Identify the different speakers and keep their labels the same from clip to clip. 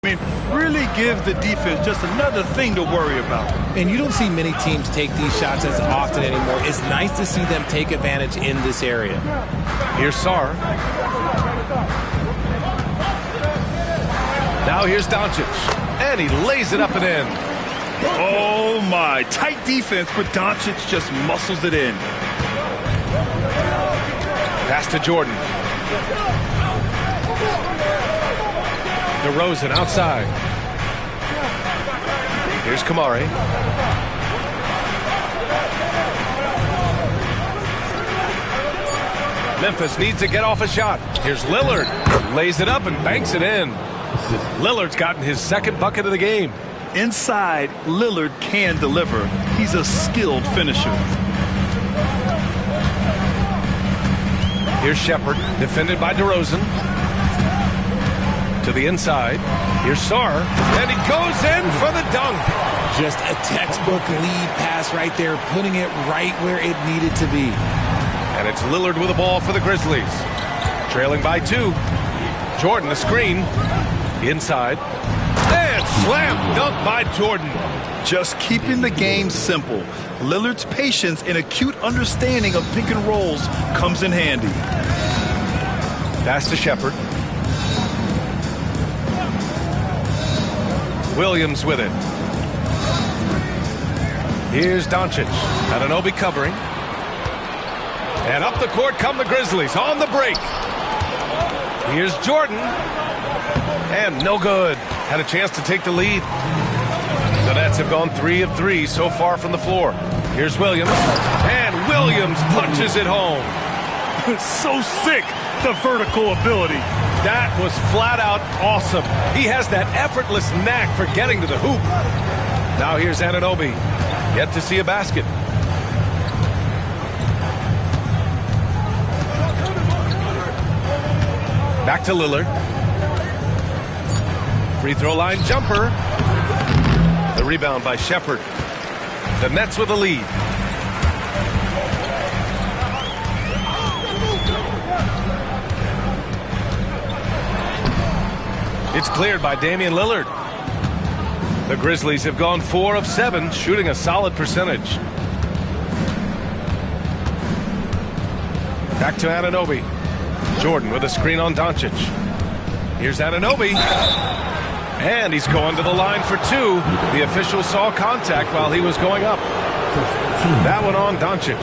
Speaker 1: I mean, really give the defense just another thing to worry about.
Speaker 2: And you don't see many teams take these shots as often anymore. It's nice to see them take advantage in this area.
Speaker 3: Here's Sar. Now here's Doncic. And he lays it up and in.
Speaker 1: Oh, my. Tight defense, but Doncic just muscles it in.
Speaker 3: Pass to Jordan. DeRozan outside. Here's Kamari. Memphis needs to get off a shot. Here's Lillard. Lays it up and banks it in. Lillard's gotten his second bucket of the game.
Speaker 1: Inside, Lillard can deliver. He's a skilled finisher.
Speaker 3: Here's Shepard, defended by DeRozan. To the inside. Here's Sar. And he goes in for the dunk.
Speaker 2: Just a textbook lead pass right there, putting it right where it needed to be.
Speaker 3: And it's Lillard with the ball for the Grizzlies. Trailing by 2. Jordan, the screen. Inside. And slam dunk by Jordan.
Speaker 1: Just keeping the game simple. Lillard's patience and acute understanding of pick and rolls comes in handy.
Speaker 3: Pass to Shepard. Williams with it. Here's Doncic. Anunoby covering. And up the court come the Grizzlies on the break. Here's Jordan. And no good. Had a chance to take the lead. The Nets have gone 3 of 3 so far from the floor. Here's Williams. And Williams punches it home.
Speaker 1: So sick, the vertical ability.
Speaker 3: That was flat out awesome. He has that effortless knack for getting to the hoop. Now here's Anunoby. Yet to see a basket. Back to Lillard. Free throw line jumper. The rebound by Shepard. The Nets with the lead. It's cleared by Damian Lillard. The Grizzlies have gone 4 of 7, shooting a solid percentage. Back to Anunoby. Jordan with a screen on Doncic. Here's Anunoby. And he's going to the line for 2. The official saw contact while he was going up. That one on Doncic.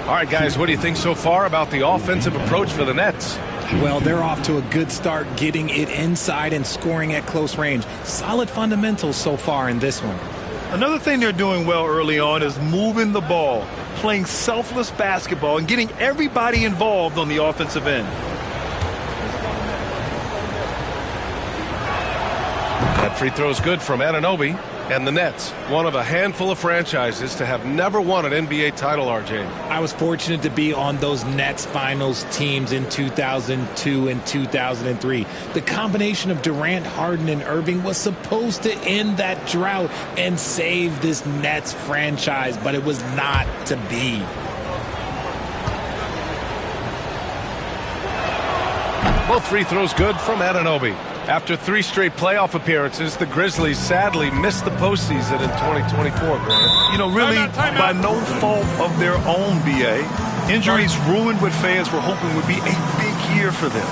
Speaker 3: All right, guys, what do you think so far about the offensive approach for the Nets?
Speaker 2: Well, they're off to a good start, getting it inside and scoring at close range. Solid fundamentals so far in this one.
Speaker 1: Another thing they're doing well early on is moving the ball, playing selfless basketball, and getting everybody involved on the offensive end.
Speaker 3: That free throw is good from Anunoby. And the Nets, one of a handful of franchises to have never won an NBA title, RJ.
Speaker 2: I was fortunate to be on those Nets finals teams in 2002 and 2003. The combination of Durant, Harden, and Irving was supposed to end that drought and save this Nets franchise, but it was not to be.
Speaker 3: Both free throws good from Anunoby. After 3 straight playoff appearances, the Grizzlies sadly missed the postseason in 2024, Grant.
Speaker 1: You know, really, by no fault of their own, BA. Injuries ruined what fans were hoping would be a big year for them.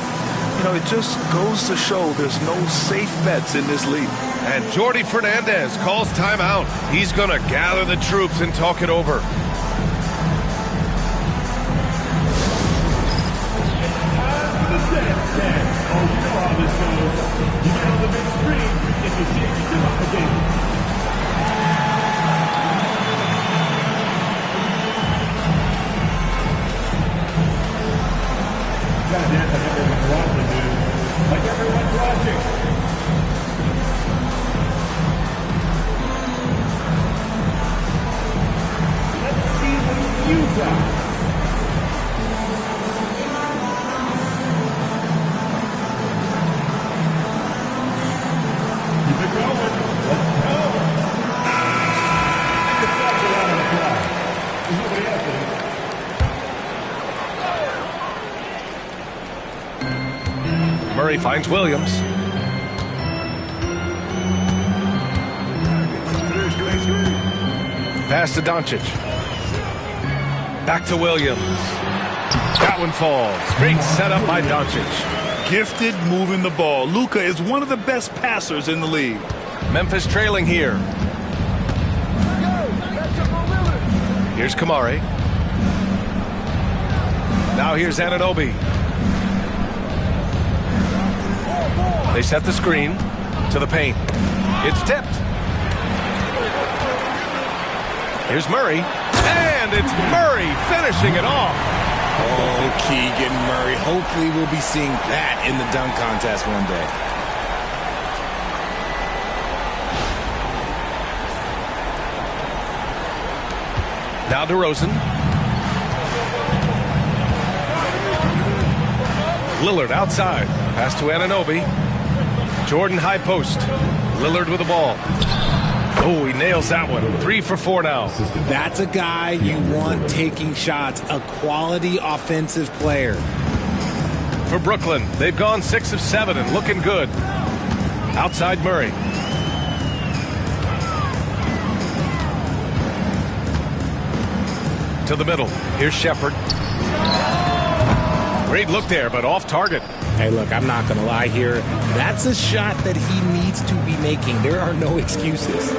Speaker 1: You know, it just goes to show there's no safe bets in this league.
Speaker 3: And Jordi Fernandez calls timeout. He's going to gather the troops and talk it over.
Speaker 4: Like everyone's watching. Let's see what you got. Keep it going. Let's go. It's such a lot of applause. Is nobody else in it?
Speaker 3: Murray finds Williams. Pass to Doncic. Back to Williams. That one falls. Great setup by Doncic.
Speaker 1: Gifted moving the ball. Luka is one of the best passers in the league.
Speaker 3: Memphis trailing here. Here's Kamari. Now here's Anunoby. They set the screen to the paint. It's tipped. Here's Murray. And it's Murray finishing it off.
Speaker 2: Oh, Keegan Murray. Hopefully we'll be seeing that in the dunk contest one day.
Speaker 3: Now DeRozan. Lillard outside. Pass to Anunoby. Jordan high post. Lillard with the ball. Oh, he nails that one. 3 for 4 now.
Speaker 2: That's a guy you want taking shots. A quality offensive player.
Speaker 3: For Brooklyn, they've gone 6 of 7 and looking good. Outside Murray. To the middle. Here's Shepherd. Great look there, but off target.
Speaker 2: Hey, look, I'm not going to lie here. That's a shot that he needs to be making. There are no excuses.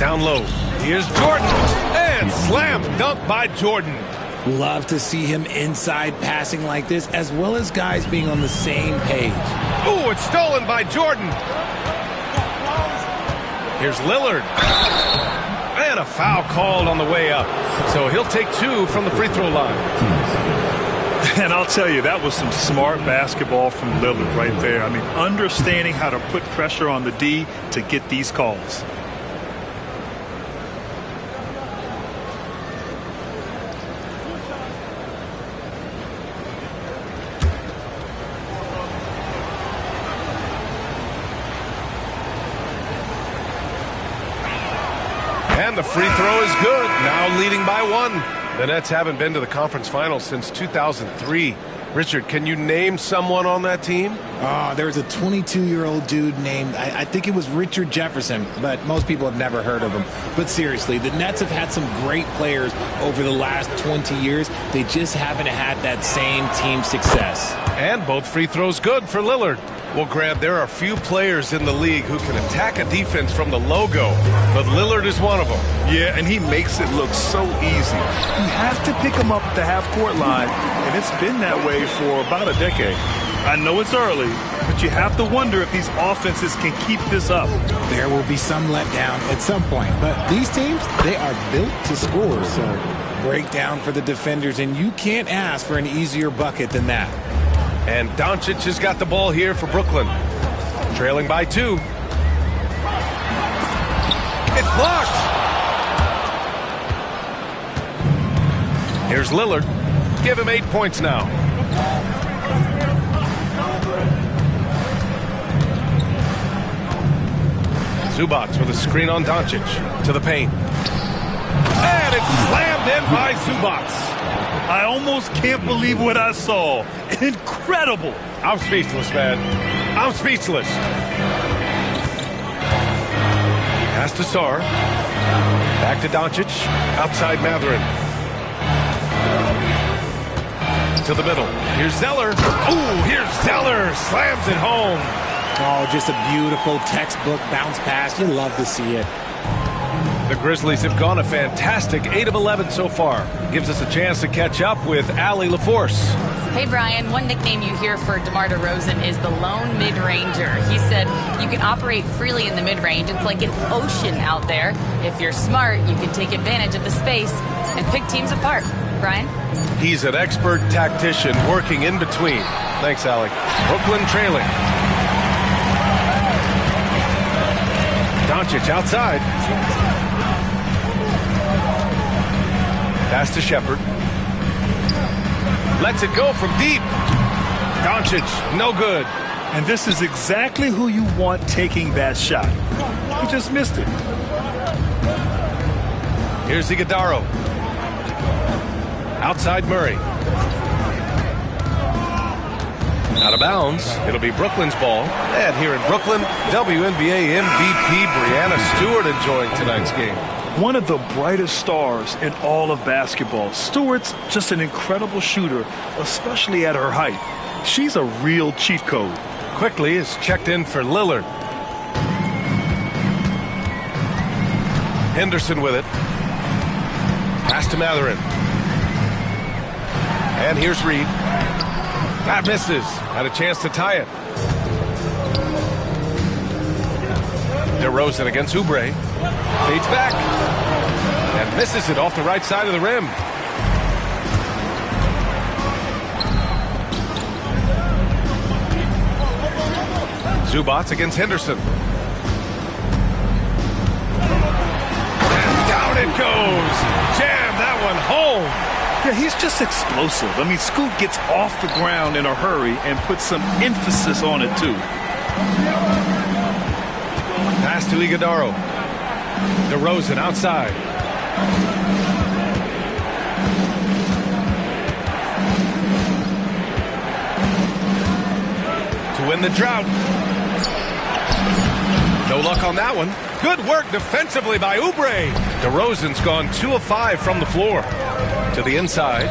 Speaker 3: Down low. Here's Jordan. And slam dunk by Jordan.
Speaker 2: Love to see him inside passing like this, as well as guys being on the same page.
Speaker 3: Ooh, it's stolen by Jordan. Here's Lillard. And a foul called on the way up. So he'll take 2 from the free throw line.
Speaker 1: And I'll tell you, that was some smart basketball from Lillard right there. I mean, understanding how to put pressure on the D to get these calls.
Speaker 3: And the free throw is good. Now leading by 1. The Nets haven't been to the conference finals since 2003. Richard, can you name someone on that team?
Speaker 2: There's a 22-year-old dude named, I think it was Richard Jefferson, but most people have never heard of him. But seriously, the Nets have had some great players over the last 20 years. They just haven't had that same team success.
Speaker 3: And both free throws good for Lillard. Well, Grant, there are few players in the league who can attack a defense from the logo, but Lillard is one of them.
Speaker 1: Yeah, and he makes it look so easy. You have to pick him up at the half-court line, and it's been that way for about a decade. I know it's early, but you have to wonder if these offenses can keep this up.
Speaker 2: There will be some letdown at some point, but these teams, they are built to score, so breakdown for the defenders, and you can't ask for an easier bucket than that.
Speaker 3: And Doncic has got the ball here for Brooklyn. Trailing by 2. It's blocked. Here's Lillard. Give him 8 points now. Zubac with a screen on Doncic. To the paint. And it's slammed in by Zubac.
Speaker 1: I almost can't believe what I saw. Incredible.
Speaker 3: I'm speechless, man. I'm speechless. Pass to Sarr. Back to Doncic. Outside Mathurin. To the middle. Here's Zeller. Ooh, here's Zeller. Slams it home.
Speaker 2: Oh, just a beautiful textbook bounce pass. You love to see it.
Speaker 3: The Grizzlies have gone a fantastic 8 of 11 so far. Gives us a chance to catch up with Allie LaForce.
Speaker 5: Hey, Brian, one nickname you hear for DeMar DeRozan is the lone mid-ranger. He said you can operate freely in the mid-range. It's like an ocean out there. If you're smart, you can take advantage of the space and pick teams apart. Brian?
Speaker 3: He's an expert tactician working in between. Thanks, Allie. Brooklyn trailing. Doncic outside. Pass to Shepherd. Lets it go from deep. Doncic, no good.
Speaker 1: And this is exactly who you want taking that shot. He just missed it.
Speaker 3: Here's Iguodala. Outside Murray. Out of bounds. It'll be Brooklyn's ball. And here in Brooklyn, WNBA MVP Breanna Stewart enjoying tonight's game.
Speaker 1: One of the brightest stars in all of basketball. Stewart's just an incredible shooter, especially at her height. She's a real cheat code.
Speaker 3: Quickly is checked in for Lillard. Henderson with it. Pass to Matherin. And here's Reed. That misses. Had a chance to tie it. DeRozan against Oubre. Fades back. And misses it off the right side of the rim. Zubac against Henderson. And down it goes. Jam that one home.
Speaker 1: Yeah, he's just explosive. I mean, Scoot gets off the ground in a hurry and puts some emphasis on it, too.
Speaker 3: Pass to Iguodaro. DeRozan outside. To win the drought. No luck on that one. Good work defensively by Oubre. DeRozan's gone 2 of 5 from the floor. To the inside.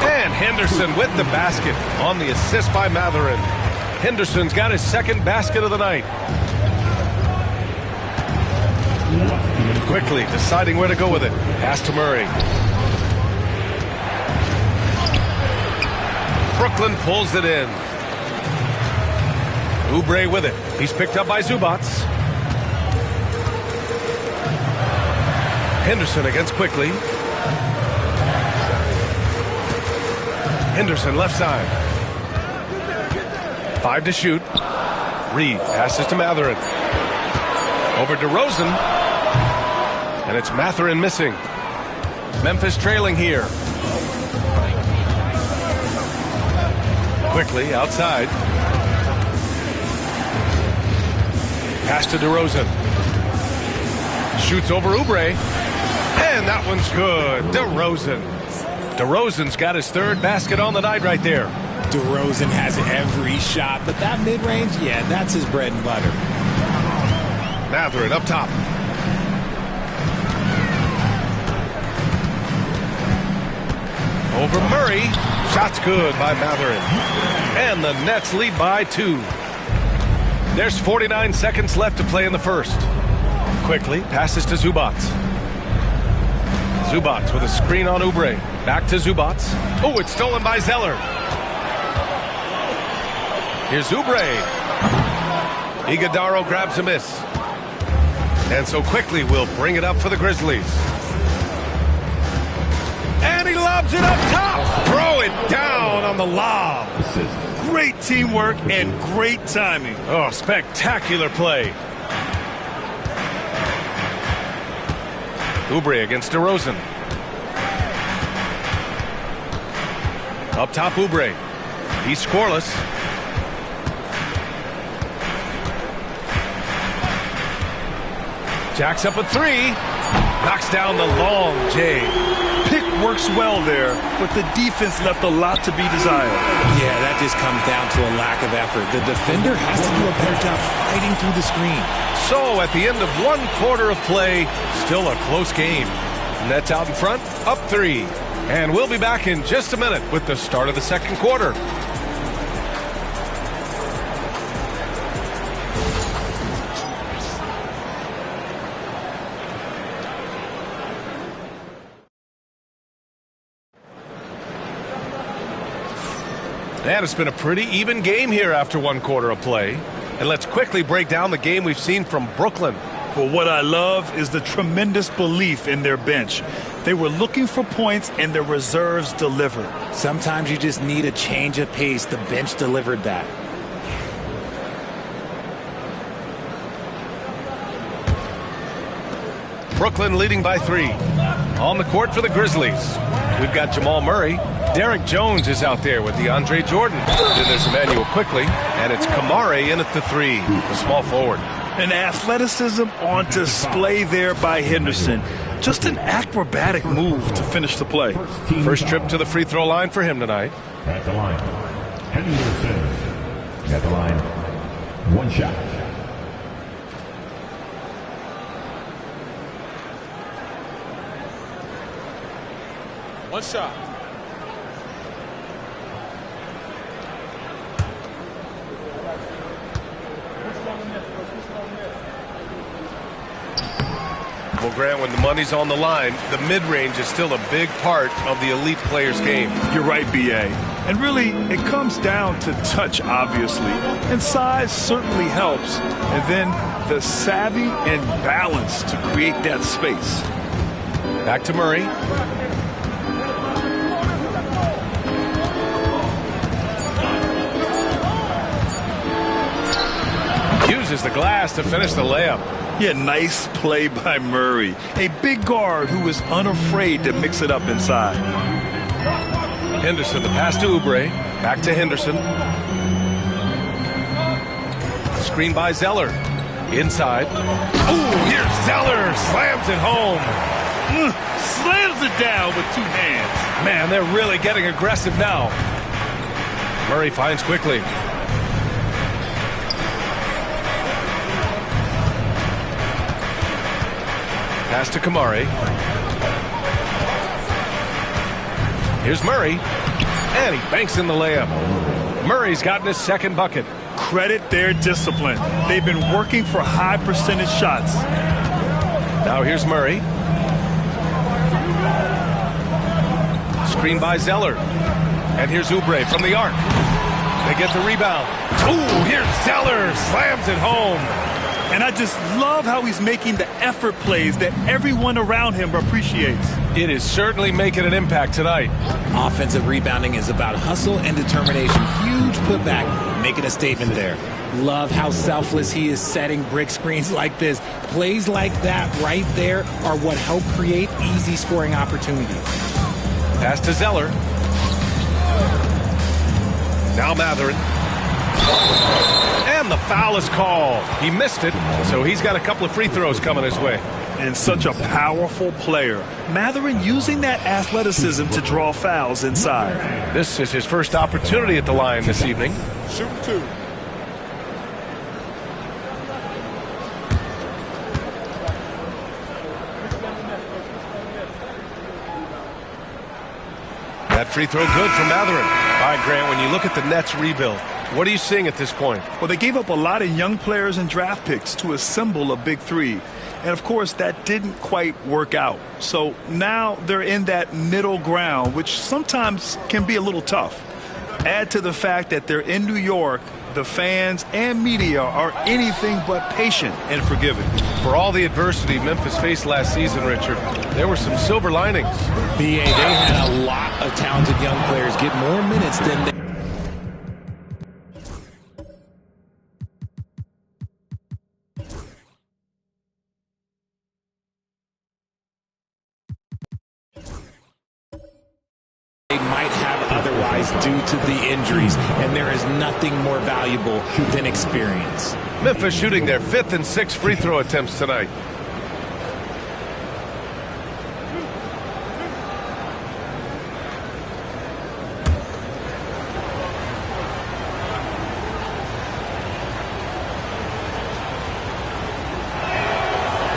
Speaker 3: And Henderson with the basket on the assist by Matherin. Henderson's got his second basket of the night. Quickly deciding where to go with it. Pass to Murray. Brooklyn pulls it in. Oubre with it. He's picked up by Zubac. Henderson against Quickly. Henderson left side. 5 to shoot. Reed passes to Matherin. Over DeRozan. And it's Matherin missing. Memphis trailing here. Quickly outside. Pass to DeRozan. Shoots over Oubre. And that one's good. DeRozan's got his third basket on the night right there.
Speaker 2: DeRozan has every shot, but that mid-range, yeah, that's his bread and butter.
Speaker 3: Matherin up top. Over Murray. Shot's good by Matherin. And the Nets lead by 2. There's 49 seconds left to play in the first. Quickly passes to Zubac. Zubac with a screen on Oubre. Back to Zubac. Oh, it's stolen by Zeller. Here's Oubre. Iguodaro grabs a miss. And so Quickly will bring it up for the Grizzlies. And he lobs it up top. Throw it down on the lob.
Speaker 1: Great teamwork and great timing.
Speaker 3: Oh, spectacular play. Oubre against DeRozan. Up top, Oubre. He's scoreless. Jacks up a 3. Knocks down the long J.
Speaker 1: Pick works well there, but the defense left a lot to be desired.
Speaker 2: Yeah, that just comes down to a lack of effort. The defender has to do a better job fighting through the screen.
Speaker 3: So at the end of 1 quarter of play, still a close game. Nets out in front, up 3. And we'll be back in just a minute with the start of the second quarter. And it's been a pretty even game here after 1 quarter of play. And let's quickly break down the game we've seen from Brooklyn.
Speaker 1: Well, what I love is the tremendous belief in their bench. They were looking for points, and their reserves delivered.
Speaker 2: Sometimes you just need a change of pace. The bench delivered that.
Speaker 3: Brooklyn leading by 3. On the court for the Grizzlies, we've got Jamal Murray. Derek Jones is out there with DeAndre Jordan. Then there's Emmanuel Quickly, and it's Kamare in at the 3, the small forward.
Speaker 1: An athleticism on display there by Henderson. Just an acrobatic move to finish the play.
Speaker 3: First trip to the free throw line for him tonight.
Speaker 4: At the line. Henderson. At the line, 1 shot.
Speaker 2: One shot.
Speaker 3: Well, Grant, when the money's on the line, the mid-range is still a big part of the elite player's game.
Speaker 1: You're right, BA. And really, it comes down to touch, obviously. And size certainly helps. And then the savvy and balance to create that space.
Speaker 3: Back to Murray. Uses the glass to finish the layup.
Speaker 1: Yeah, nice play by Murray. A big guard who is unafraid to mix it up inside.
Speaker 3: Henderson, the pass to Oubre. Back to Henderson. Screen by Zeller. Inside. Ooh, here's Zeller. Slams it home.
Speaker 1: Slams it down with 2 hands.
Speaker 3: Man, they're really getting aggressive now. Murray finds quickly. Pass to Kamari. Here's Murray. And he banks in the layup. Murray's gotten his second bucket.
Speaker 1: Credit their discipline. They've been working for high percentage shots.
Speaker 3: Now here's Murray. Screen by Zeller. And here's Oubre from the arc. They get the rebound. Ooh, here's Zeller. Slams it home.
Speaker 1: And I just love how he's making the effort plays that everyone around him appreciates.
Speaker 3: It is certainly making an impact tonight.
Speaker 2: Offensive rebounding is about hustle and determination. Huge putback, making a statement there. Love how selfless he is setting brick screens like this. Plays like that right there are what help create easy scoring opportunities.
Speaker 3: Pass to Zeller. Now Matherin. And the foul is called. He missed it, so he's got a couple of free throws coming his way.
Speaker 1: And such a powerful player. Matherin using that athleticism to draw fouls inside.
Speaker 3: This is his first opportunity at the line this evening.
Speaker 4: Shoot 2.
Speaker 3: That free throw good for Matherin. All right, Grant, when you look at the Nets rebuild, what are you seeing at this point?
Speaker 1: Well, they gave up a lot of young players and draft picks to assemble a big 3. And, of course, that didn't quite work out. So now they're in that middle ground, which sometimes can be a little tough. Add to the fact that they're in New York, the fans and media are anything but patient and forgiving.
Speaker 3: For all the adversity Memphis faced last season, Richard, there were some silver linings.
Speaker 2: BA, they had a lot of talented young players get more minutes than they... might have otherwise due to the injuries, and there is nothing more valuable than experience.
Speaker 3: Memphis shooting their 5th and 6th free throw attempts tonight.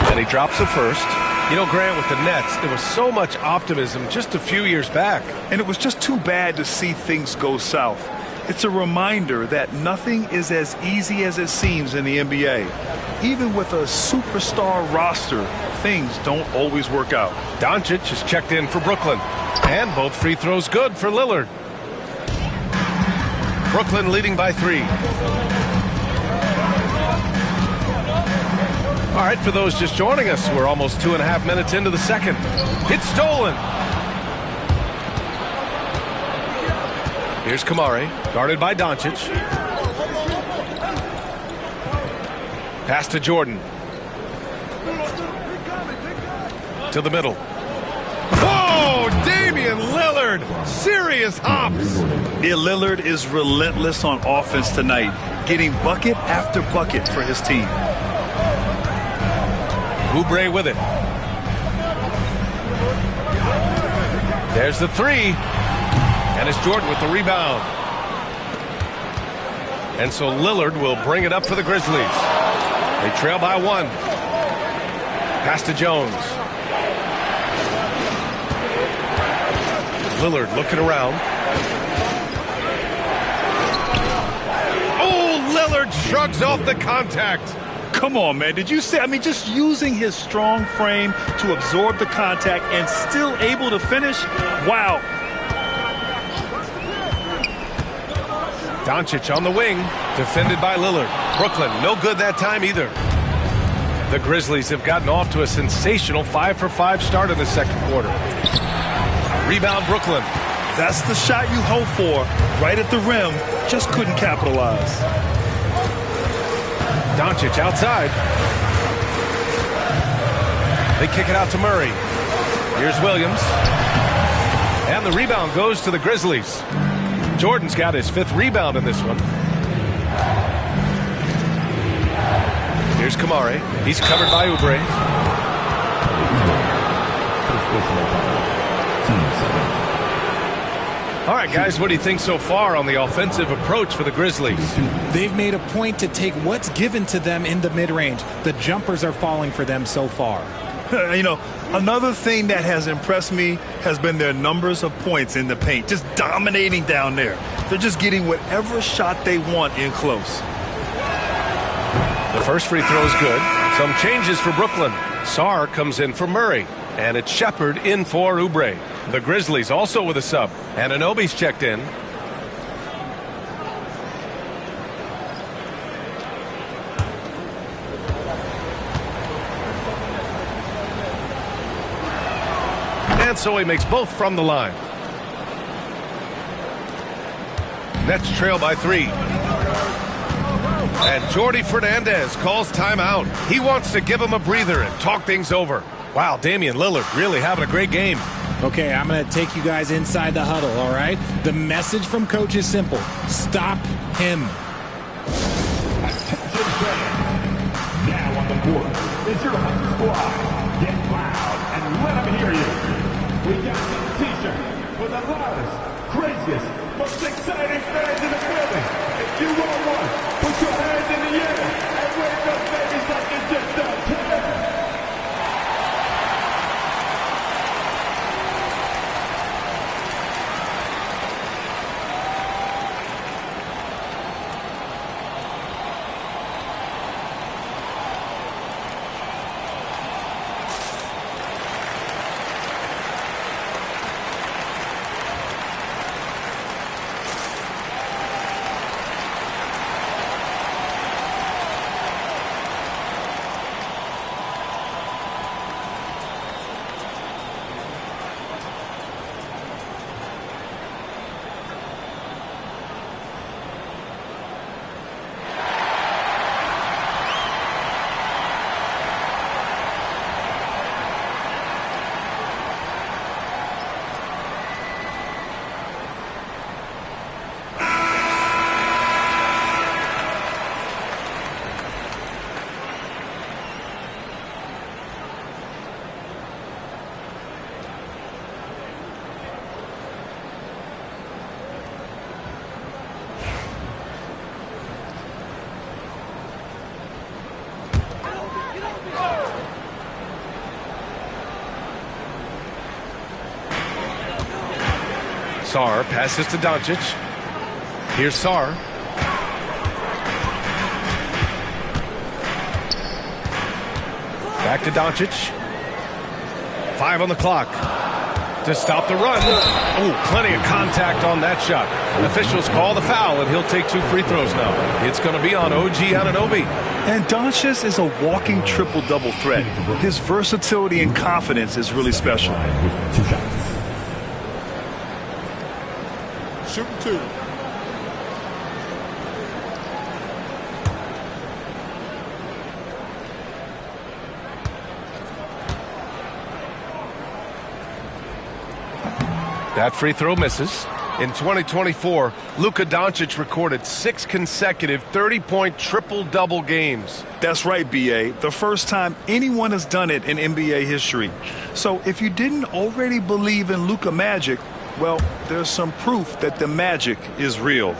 Speaker 3: And he drops the first. You know, Grant, with the Nets, there was so much optimism just a few years back.
Speaker 1: And it was just too bad to see things go south. It's a reminder that nothing is as easy as it seems in the NBA. Even with a superstar roster, things don't always work out.
Speaker 3: Doncic is checked in for Brooklyn. And both free throws good for Lillard. Brooklyn leading by 3. All right, for those just joining us, we're almost 2.5 minutes into the second. It's stolen. Here's Kamari, guarded by Doncic. Pass to Jordan. To the middle. Whoa, Damian Lillard, serious hops.
Speaker 1: Yeah, Lillard is relentless on offense tonight, getting bucket after bucket for his team.
Speaker 3: Oubre with it. There's the 3. And it's Jordan with the rebound. And so Lillard will bring it up for the Grizzlies. They trail by 1. Pass to Jones. Lillard looking around. Oh, Lillard shrugs off the contact.
Speaker 1: Come on, man. Did you see? I mean, just using his strong frame to absorb the contact and still able to finish? Wow.
Speaker 3: Doncic on the wing, defended by Lillard. Brooklyn, no good that time either. The Grizzlies have gotten off to a sensational 5-for-5 start in the second quarter. Rebound, Brooklyn.
Speaker 1: That's the shot you hope for. Right at the rim. Just couldn't capitalize.
Speaker 3: Doncic outside. They kick it out to Murray. Here's Williams. And the rebound goes to the Grizzlies. Jordan's got his 5th rebound in this one. Here's Kamari. He's covered by Oubre. All right, guys, what do you think so far on the offensive approach for the Grizzlies?
Speaker 2: They've made a point to take what's given to them in the mid-range. The jumpers are falling for them so far.
Speaker 1: You know, another thing that has impressed me has been their numbers of points in the paint, just dominating down there. They're just getting whatever shot they want in close.
Speaker 3: The first free throw is good. Some changes for Brooklyn. Sarr comes in for Murray, and it's Shepard in for Oubre. The Grizzlies also with a sub, and Anunoby's checked in. And so he makes both from the line. Nets trail by 3. And Jordi Fernandez calls timeout. He wants to give him a breather and talk things over. Wow, Damian Lillard really having a great game.
Speaker 2: Okay, I'm going to take you guys inside the huddle, all right? The message from Coach is simple. Stop him.
Speaker 4: Now on the court is your home squad. Get loud and let them hear you. We got some t-shirts for the loudest, craziest, most exciting fans in the building. If you want one, put your hands in the air and wave those babies like you just don't care.
Speaker 3: Sarr passes to Doncic. Here's Sarr. Back to Doncic. 5 on the clock to stop the run. Oh, plenty of contact on that shot. Officials call the foul, and he'll take 2 free throws now. It's going to be on OG Anunoby.
Speaker 1: And Doncic is a walking triple-double threat. His versatility and confidence is really special.
Speaker 4: With 2 shots.
Speaker 6: Shooting 2.
Speaker 3: That free throw misses. In 2024, Luka Doncic recorded 6 consecutive 30-point triple-double games.
Speaker 1: That's right, B.A. The first time anyone has done it in NBA history. So if you didn't already believe in Luka magic, well, there's some proof that the magic is real.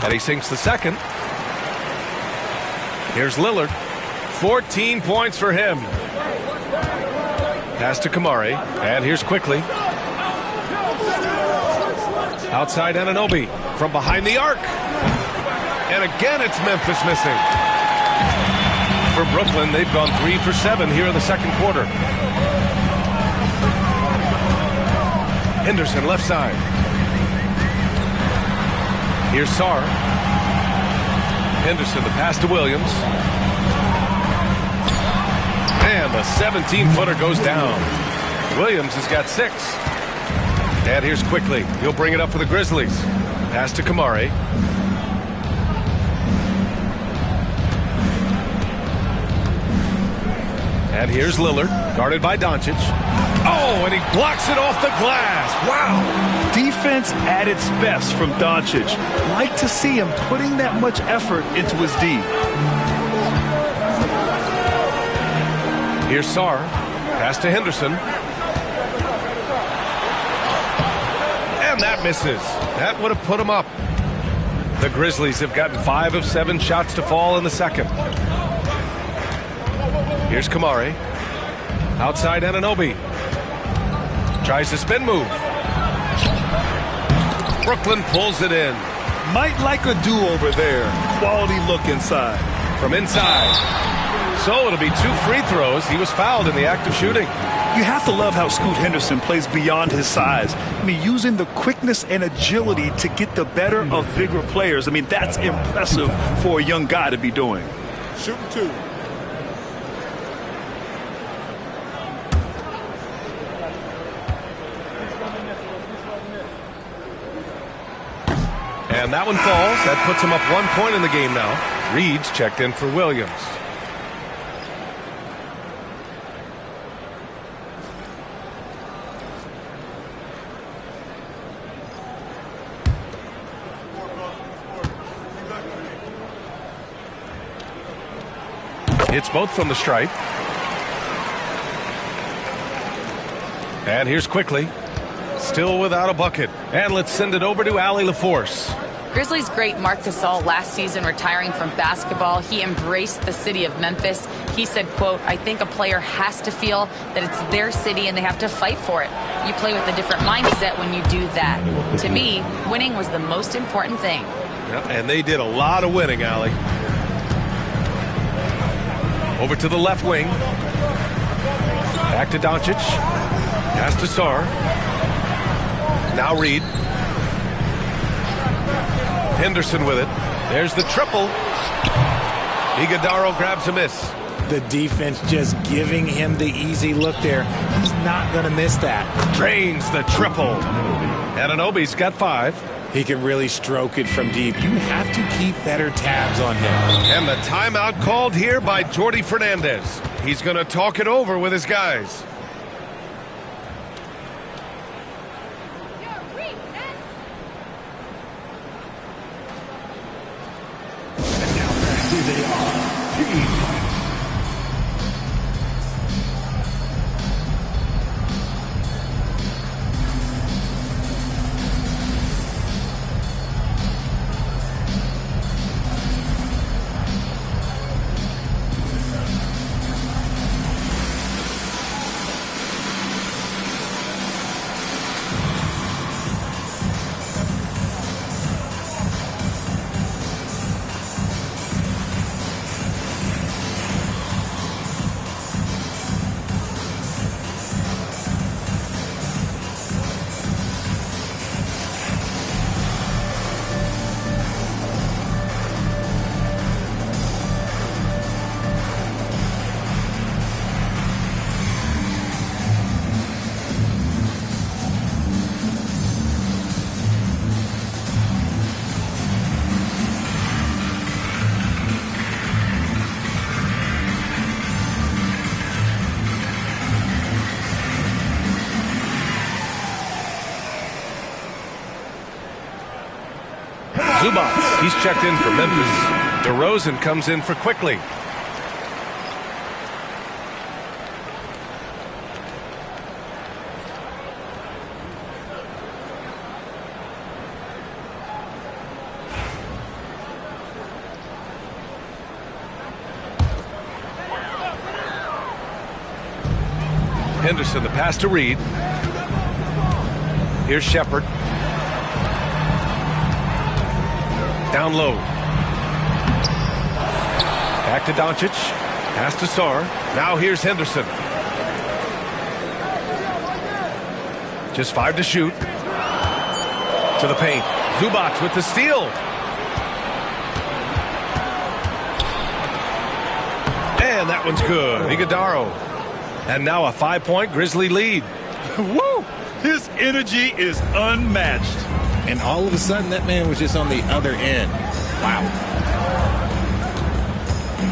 Speaker 3: And he sinks the second. Here's Lillard. 14 points for him. Pass to Kamari. And here's Quickly. Outside Anunoby from behind the arc. And again it's Memphis missing. For Brooklyn, they've gone 3 for 7 here in the second quarter. Henderson left side. Here's Sarr. Henderson, the pass to Williams. And the 17-footer goes down. Williams has got 6. And here's Quickly. He'll bring it up for the Grizzlies. Pass to Kamari. And here's Lillard, guarded by Doncic. Oh, and he blocks it off the glass. Wow.
Speaker 1: Defense at its best from Doncic. Like to see him putting that much effort into his D.
Speaker 3: Here's Sarr. Pass to Henderson. And that misses. That would have put him up. The Grizzlies have gotten 5 of 7 shots to fall in the second. Here's Kamari. Outside Anunoby. Tries to spin move. Brooklyn pulls it in.
Speaker 1: Might like a do-over there. Quality look inside.
Speaker 3: From inside. So it'll be 2 free throws. He was fouled in the act of shooting.
Speaker 1: You have to love how Scoot Henderson plays beyond his size. I mean, using the quickness and agility to get the better of bigger players. I mean, that's impressive for a young guy to be doing.
Speaker 6: Shooting 2.
Speaker 3: And that one falls. That puts him up 1 point in the game now. Reed's checked in for Williams. Hits both from the stripe. And here's Quickly. Still without a bucket. And let's send it over to Allie LaForce.
Speaker 5: Grizzlies great Marc Gasol last season retiring from basketball. He embraced the city of Memphis. He said, quote, "I think a player has to feel that it's their city and they have to fight for it. You play with a different mindset when you do that. To me, winning was the most important thing."
Speaker 3: Yeah, and they did a lot of winning, Allie. Over to the left wing. Back to Doncic. Pass to Sarr. Now Reed. Henderson with it. There's the triple. Iguodala grabs a miss.
Speaker 2: The defense just giving him the easy look there. He's not going to miss that.
Speaker 3: Drains the triple. Anunoby's got 5.
Speaker 2: He can really stroke it from deep. You have to keep better tabs on him.
Speaker 3: And the timeout called here by Jordi Fernandez. He's going to talk it over with his guys.
Speaker 4: They are team.
Speaker 3: Zubac, he's checked in for Memphis. DeRozan comes in for Quickly. Henderson, the pass to Reed. Here's Shepard. Down low. Back to Doncic. Pass to Sarr. Now here's Henderson. Just 5 to shoot. To the paint. Zubac with the steal. And that one's good. Iguodaro. And now a 5-point Grizzly lead.
Speaker 1: Woo! His energy is unmatched.
Speaker 2: And all of a sudden, that man was just on the other end. Wow.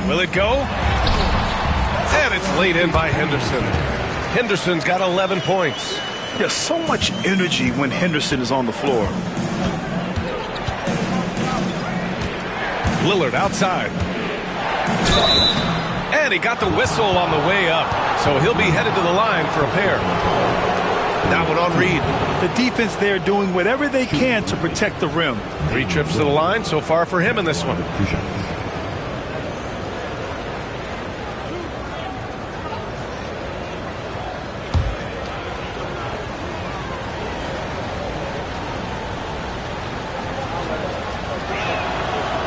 Speaker 3: Will it go? And it's laid in by Henderson. Henderson's got 11 points.
Speaker 1: Yeah, so much energy when Henderson is on the floor.
Speaker 3: Lillard outside. And he got the whistle on the way up. So he'll be headed to the line for a pair. That one on Reed.
Speaker 1: The defense there doing whatever they can to protect the rim.
Speaker 3: 3 trips to the line so far for him in this one.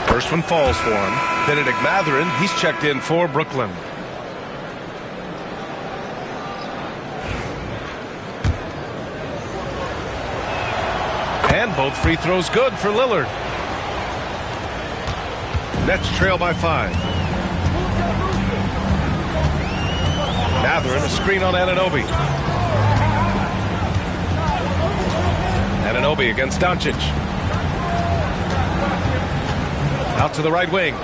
Speaker 3: First one falls for him. Benedict Mathurin, he's checked in for Brooklyn. And both free throws good for Lillard. Nets trail by 5. Mathurin, a screen on Anunoby. Anunoby against Doncic. Out to the right wing.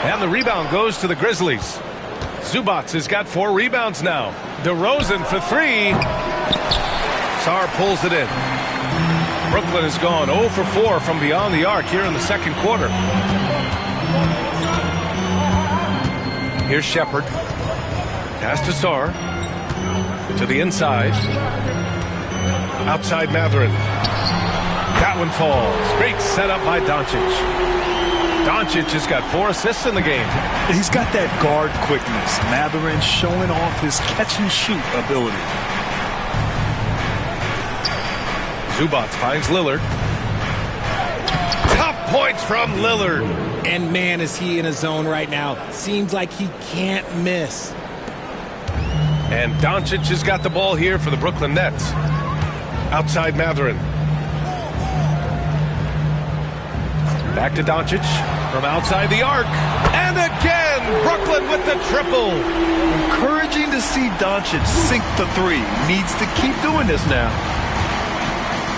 Speaker 3: And the rebound goes to the Grizzlies. Zubac has got 4 rebounds now. DeRozan for 3. Sarr pulls it in. Brooklyn has gone 0 for 4 from beyond the arc here in the second quarter. Here's Shepard. Pass to Sarr. To the inside. Outside Mathurin. That one falls. Great setup by Doncic. Doncic has got 4 assists in the game.
Speaker 1: He's got that guard quickness. Mathurin showing off his catch-and-shoot ability.
Speaker 3: Zubac finds Lillard. Top points from Lillard.
Speaker 2: And man, is he in a zone right now. Seems like he can't miss.
Speaker 3: And Doncic has got the ball here for the Brooklyn Nets. Outside Mathurin. Back to Doncic from outside the arc. And again, Brooklyn with the triple.
Speaker 1: Encouraging to see Doncic sink the 3. Needs to keep doing this now.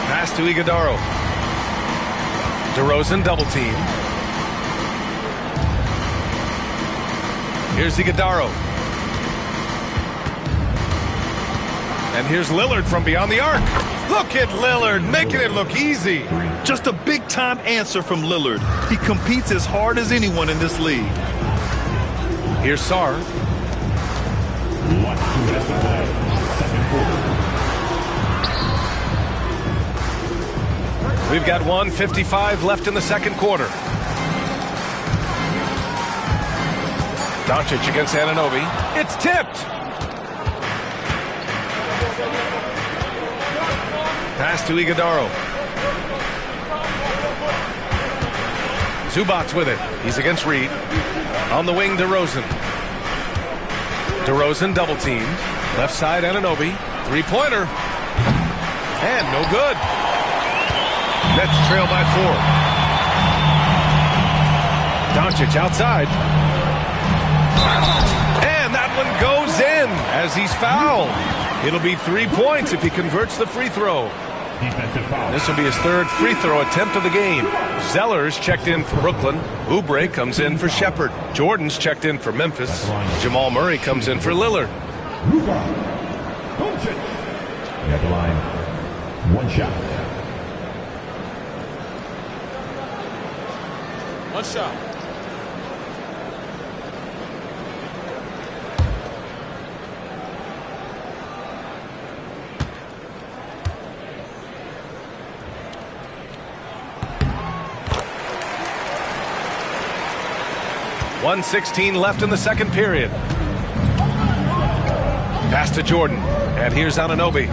Speaker 3: Pass to Iguodaro. DeRozan double team. Here's Iguodaro. And here's Lillard from beyond the arc. Look at Lillard making it look easy.
Speaker 1: Just a big-time answer from Lillard. He competes as hard as anyone in this league.
Speaker 3: Here's Sarr. We've got 1:55 left in the second quarter. Doncic against Anunoby. It's tipped. Pass to Iguodaro. Zubac with it. He's against Reed. On the wing, DeRozan. DeRozan double team. Left side, Anunoby. 3-pointer. And no good. Nets trail by 4. Doncic outside. And that one goes in as he's fouled. It'll be 3 points if he converts the free throw. This will be his 3rd free throw attempt of the game. Zeller's checked in for Brooklyn. Oubre comes in for Shepard. Jordan's checked in for Memphis. Jamal Murray comes in for Lillard.
Speaker 4: At the line, 1 shot.
Speaker 6: One shot.
Speaker 3: 1:16 left in the second period. Pass to Jordan, and here's Anunoby.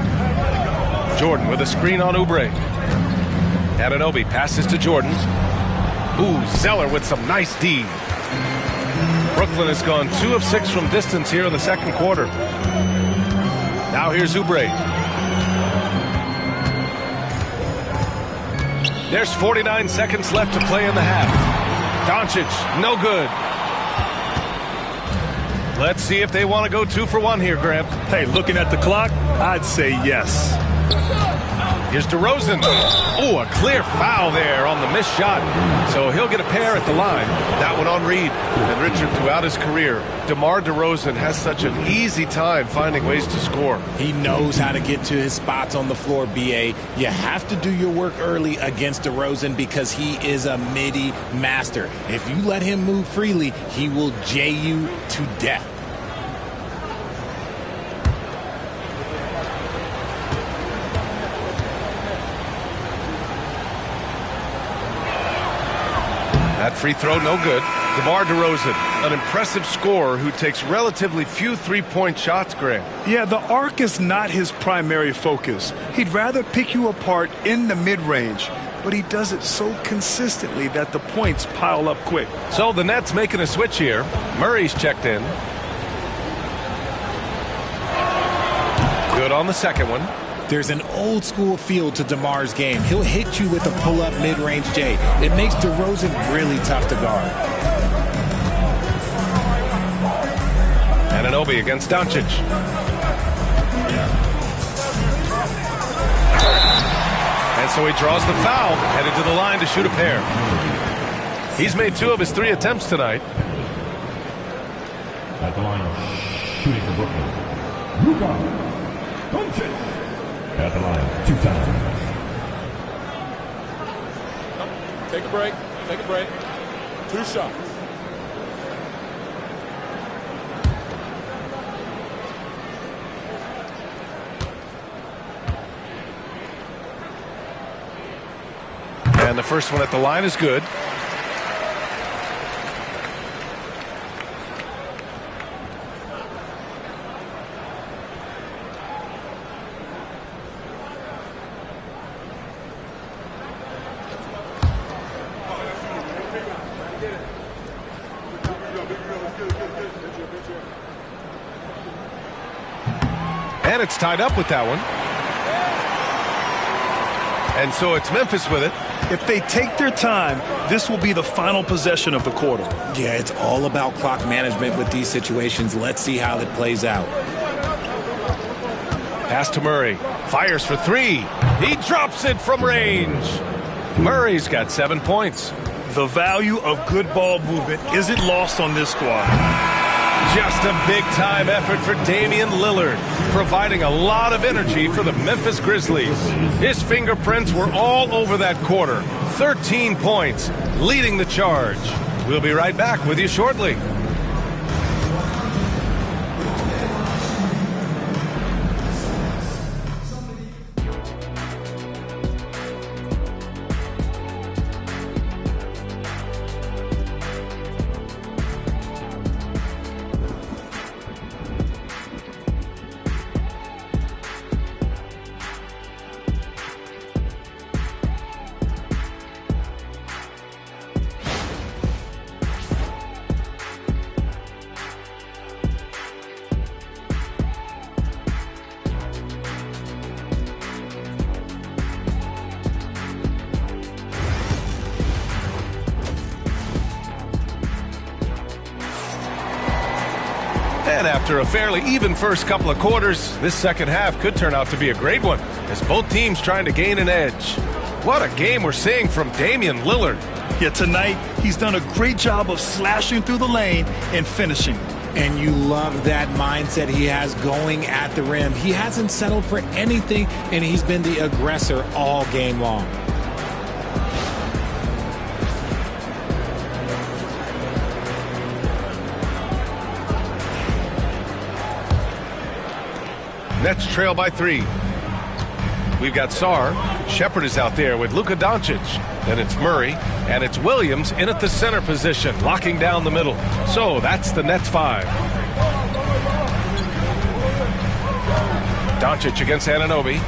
Speaker 3: Jordan with a screen on Oubre. Anunoby passes to Jordan. Ooh, Zeller with some nice D. Brooklyn has gone 2 of 6 from distance here in the second quarter. Now here's Oubre. There's 49 seconds left to play in the half. Doncic, no good. Let's see if they want to go 2 for 1 here, Graham.
Speaker 1: Hey, looking at the clock, I'd say yes.
Speaker 3: Here's DeRozan. Oh, a clear foul there on the missed shot. So he'll get a pair at the line. That one on Reed. And Richard, throughout his career, DeMar DeRozan has such an easy time finding ways to score.
Speaker 2: He knows how to get to his spots on the floor, BA. You have to do your work early against DeRozan because he is a midi master. If you let him move freely, he will J you to death.
Speaker 3: That free throw, no good. DeMar DeRozan, an impressive scorer who takes relatively few three-point shots, Graham.
Speaker 1: Yeah, the arc is not his primary focus. He'd rather pick you apart in the mid-range, but he does it so consistently that the points pile up quick.
Speaker 3: So the Nets making a switch here. Murray's checked in. Good on the second one.
Speaker 2: There's an old school feel to DeMar's game. He'll hit you with a pull-up mid-range J. It makes DeRozan really tough to guard.
Speaker 3: Anunoby against Doncic. And so he draws the foul, headed to the line to shoot a pair. He's made 2 of his 3 attempts tonight.
Speaker 4: At the line, shooting for Brooklyn, Luka Doncic. At the line, 2 times.
Speaker 6: Take a break. Take a break. 2 shots.
Speaker 3: And the first one at the line is good. And it's tied up with that one. And so it's Memphis with it.
Speaker 1: If they take their time, this will be the final possession of the quarter.
Speaker 2: Yeah, it's all about clock management with these situations. Let's see how it plays out.
Speaker 3: Pass to Murray. Fires for 3. He drops it from range. Murray's got 7 points.
Speaker 1: The value of good ball movement isn't lost on this squad.
Speaker 3: Just a big-time effort for Damian Lillard, providing a lot of energy for the Memphis Grizzlies. His fingerprints were all over that quarter. 13 points, leading the charge. We'll be right back with you shortly. And after a fairly even first couple of quarters, this second half could turn out to be a great one, as both teams trying to gain an edge. What a game we're seeing from Damian Lillard.
Speaker 1: Yeah, tonight, he's done a great job of slashing through the lane and finishing.
Speaker 2: And you love that mindset he has going at the rim. He hasn't settled for anything, and he's been the aggressor all game long.
Speaker 3: Nets trail by 3. we've got Sarr. Shepard is out there with Luka Doncic. Then it's Murray, and it's Williams in at the center position, locking down the middle. So that's the Nets 5. Doncic against Anunoby.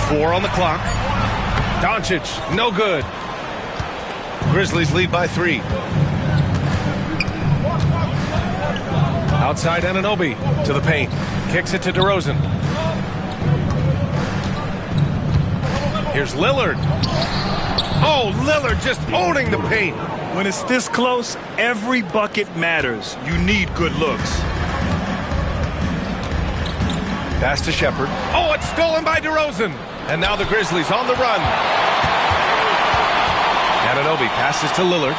Speaker 3: 4 on the clock. Doncic, no good. Grizzlies lead by 3. Outside Anunoby to the paint. Kicks it to DeRozan. Here's Lillard. Oh, Lillard just owning the paint.
Speaker 1: When it's this close, every bucket matters. You need good looks.
Speaker 3: Pass to Shepard. Oh, it's stolen by DeRozan. And now the Grizzlies on the run. Anunoby passes to Lillard.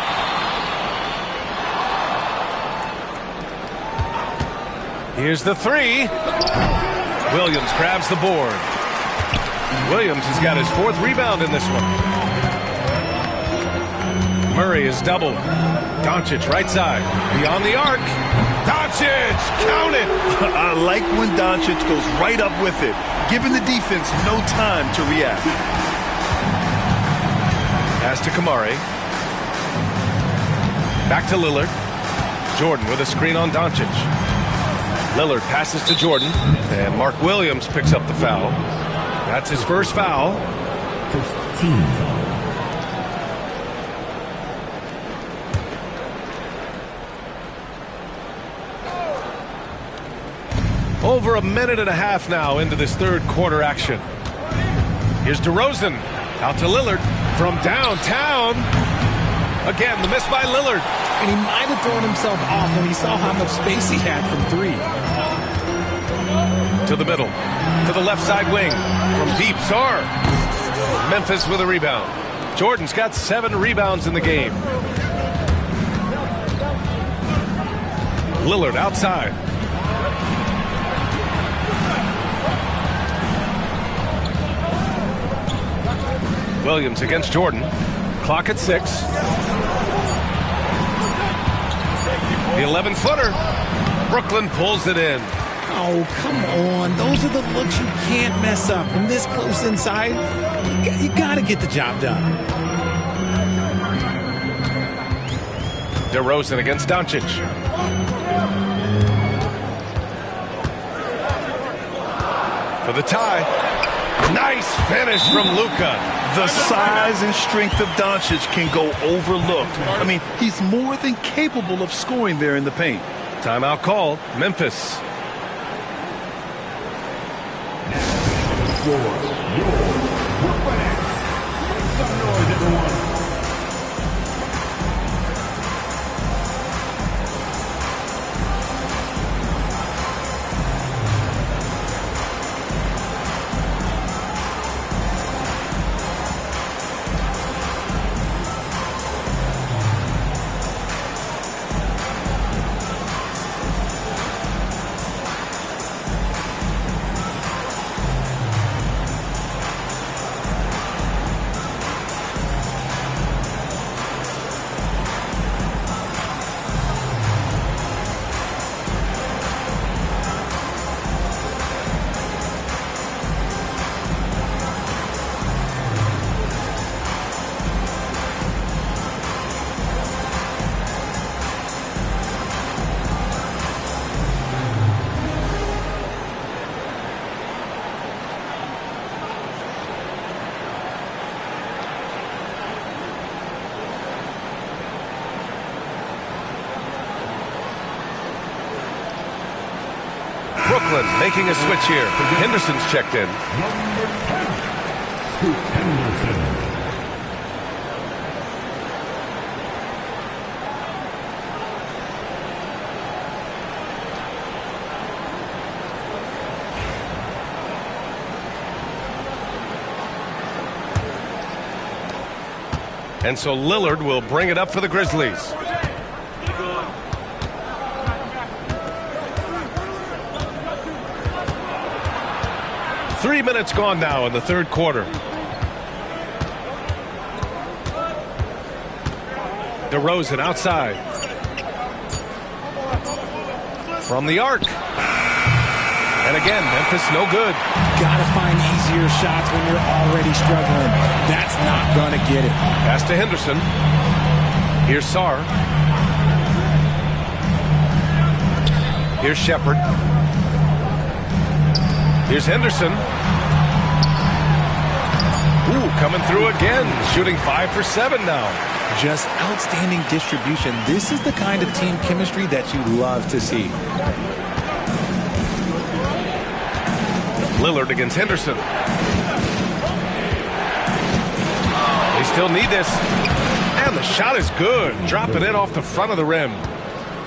Speaker 3: Here's the 3. Williams grabs the board. Williams has got his 4th rebound in this one. Murray is doubled. Doncic right side. Beyond the arc. Doncic! Count it!
Speaker 1: I like when Doncic goes right up with it, giving the defense no time to react.
Speaker 3: Pass to Kamari. Back to Lillard. Jordan with a screen on Doncic. Lillard passes to Jordan, and Mark Williams picks up the foul. That's his first foul.
Speaker 4: First team foul.
Speaker 3: Over a minute and a half now into this third quarter action. Here's DeRozan. Out to Lillard from downtown. Again, the miss by Lillard.
Speaker 2: And he might have thrown himself off when he saw how much space he had from 3.
Speaker 3: To the middle. To the left side wing. From deep, Sarr. Memphis with a rebound. Jordan's got 7 rebounds in the game. Lillard outside. Williams against Jordan. Clock at 6. The 11-footer. Brooklyn pulls it in.
Speaker 2: Oh, come on. Those are the looks you can't mess up. From this close inside, you got to get the job done.
Speaker 3: DeRozan against Doncic. For the tie. Nice finish from Luka.
Speaker 1: The size and strength of Doncic can go overlooked. I mean, he's more than capable of scoring there in the paint.
Speaker 3: Timeout called. Memphis.
Speaker 4: For your Brooklyn Nets. Make some noise, everyone.
Speaker 3: Brooklyn making a switch here. Henderson's checked in.
Speaker 4: Number 10, Scoot Henderson.
Speaker 3: And so Lillard will bring it up for the Grizzlies. Three minutes gone now in the third quarter. DeRozan outside. From the arc. And again, Memphis no good.
Speaker 2: Gotta find easy easier shots when you're already struggling. That's not going to get it.
Speaker 3: Pass to Henderson. Here's Sarr. Here's Shepard. Here's Henderson. Ooh, coming through again. Shooting 5 for 7 now.
Speaker 2: Just outstanding distribution. This is the kind of team chemistry that you love to see.
Speaker 3: Lillard against Henderson. They still need this. And the shot is good. Drop it in off the front of the rim.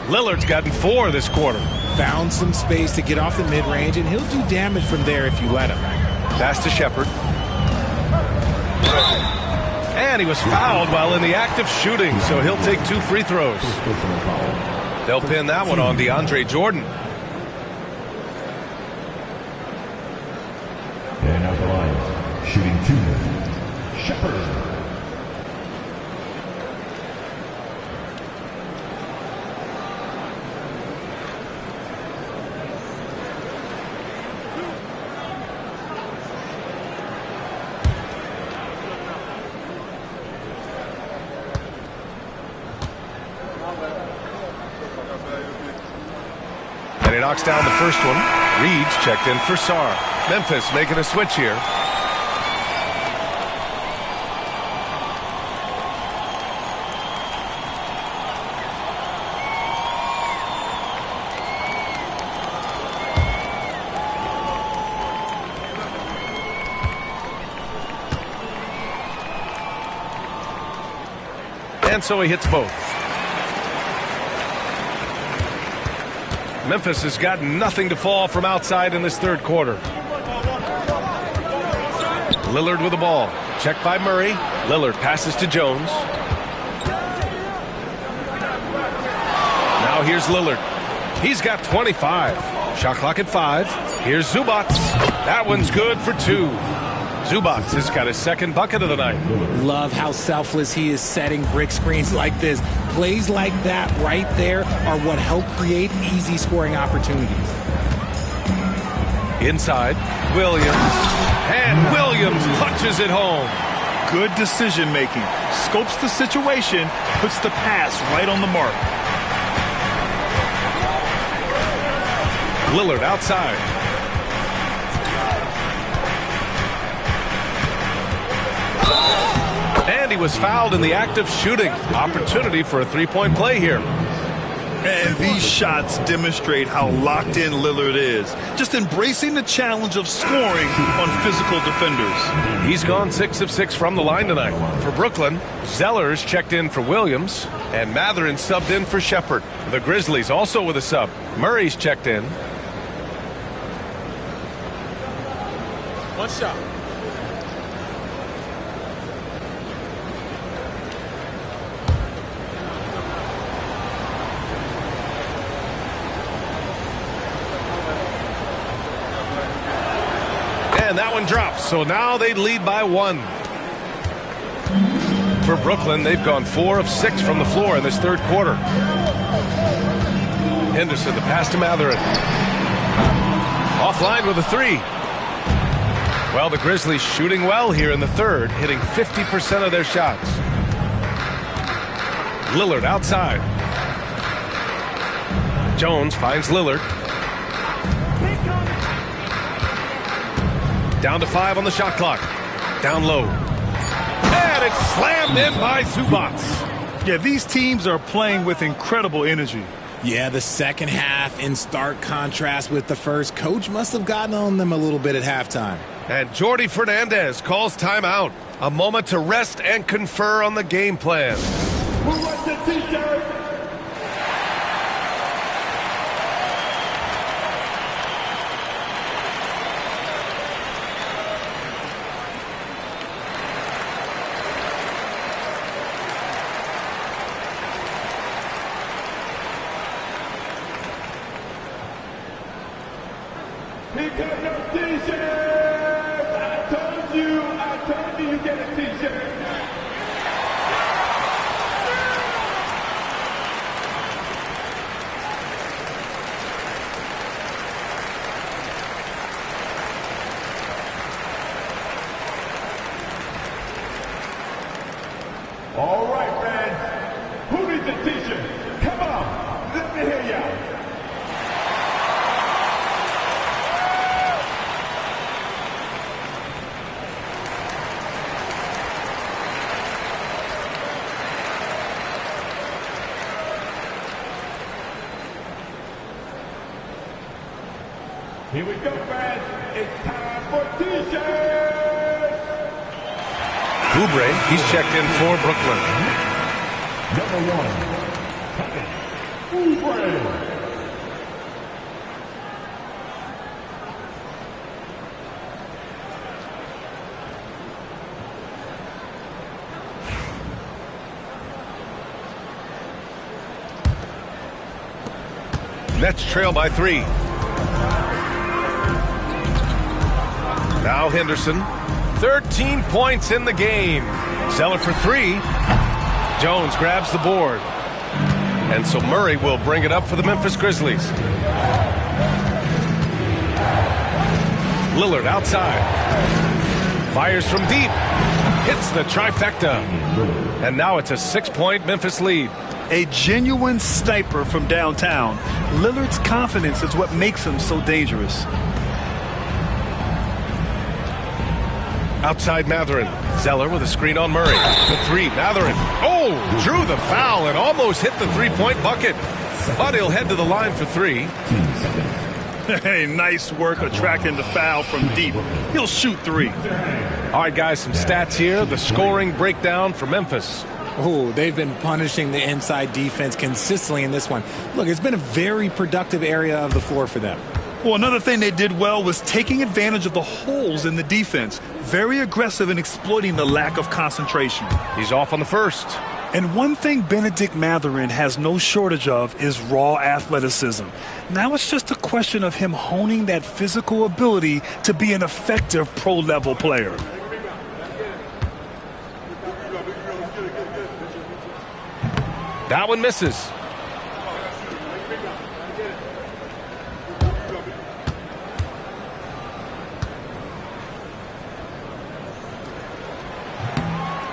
Speaker 3: Lillard's gotten 4 this quarter.
Speaker 2: Found some space to get off the mid-range, and he'll do damage from there if you let him.
Speaker 3: Pass to Shepard. And he was fouled while in the act of shooting, so he'll take 2 free throws. They'll pin that one on DeAndre Jordan.
Speaker 4: And out the line, shooting 2, Shepard.
Speaker 3: And he knocks down the first one. Reed's checked in for Sarr. Memphis making a switch here. And so he hits both. Memphis has got nothing to fall from outside in this third quarter. Lillard with the ball. Checked by Murray. Lillard passes to Jones. Now here's Lillard. He's got 25. Shot clock at 5. Here's Zubac. That one's good for 2. Zubac has got his second bucket of the night.
Speaker 2: Love how selfless he is setting brick screens like this. Plays like that right there are what help create easy scoring opportunities.
Speaker 3: Inside, Williams. And Williams punches it home.
Speaker 1: Good decision making. Scopes the situation, puts the pass right on the mark.
Speaker 3: Lillard outside. And he was fouled in the act of shooting. Opportunity for a three-point play here.
Speaker 1: And these shots demonstrate how locked in Lillard is. Just embracing the challenge of scoring on physical defenders.
Speaker 3: He's gone 6 of 6 from the line tonight. For Brooklyn, Zeller's checked in for Williams, and Matherin subbed in for Shepard. The Grizzlies also with a sub. Murray's checked in.
Speaker 6: One shot.
Speaker 3: And that one drops, so now they lead by 1. For Brooklyn, they've gone 4 of 6 from the floor in this third quarter. Henderson, the pass to Matherin. Offline with a 3. Well, the Grizzlies shooting well here in the third, hitting 50% of their shots. Lillard outside. Jones finds Lillard. Down to 5 on the shot clock. Down low. And it's slammed in by Zubac.
Speaker 1: Yeah, these teams are playing with incredible energy.
Speaker 2: Yeah, the second half in stark contrast with the first. Coach must have gotten on them a little bit at halftime.
Speaker 3: And Jordi Fernandez calls timeout. A moment to rest and confer on the game plan.
Speaker 4: Who wants the t-shirt? Pick up your t-shirts! I told you you get a t-shirt. All right, fans. Who needs a t-shirt? Come on, let me hear ya. Here we go, fans. It's time for t-shirts.
Speaker 3: Oubre, he's checked in for Brooklyn.
Speaker 4: Number 1, Oubre.
Speaker 3: Nets trail by 3. Now Henderson. 13 points in the game. Zeller for 3. Jones grabs the board. And so Murray will bring it up for the Memphis Grizzlies. Lillard outside. Fires from deep. Hits the trifecta. And now it's a 6-point Memphis lead.
Speaker 1: A genuine sniper from downtown. Lillard's confidence is what makes him so dangerous.
Speaker 3: Outside Matherin. Zeller with a screen on Murray. The 3. Matherin. Oh, drew the foul and almost hit the 3-point bucket. But he'll head to the line for 3.
Speaker 1: Hey, nice work attracting the foul from deep. He'll shoot 3.
Speaker 3: All right, guys, some stats here. The scoring breakdown for Memphis.
Speaker 2: Oh, they've been punishing the inside defense consistently in this one. Look, it's been a very productive area of the floor for them.
Speaker 1: Well, another thing they did well was taking advantage of the holes in the defense. Very aggressive in exploiting the lack of concentration.
Speaker 3: He's off on the first.
Speaker 1: And one thing Benedict Mathurin has no shortage of is raw athleticism. Now it's just a question of him honing that physical ability to be an effective pro-level player.
Speaker 3: That one misses.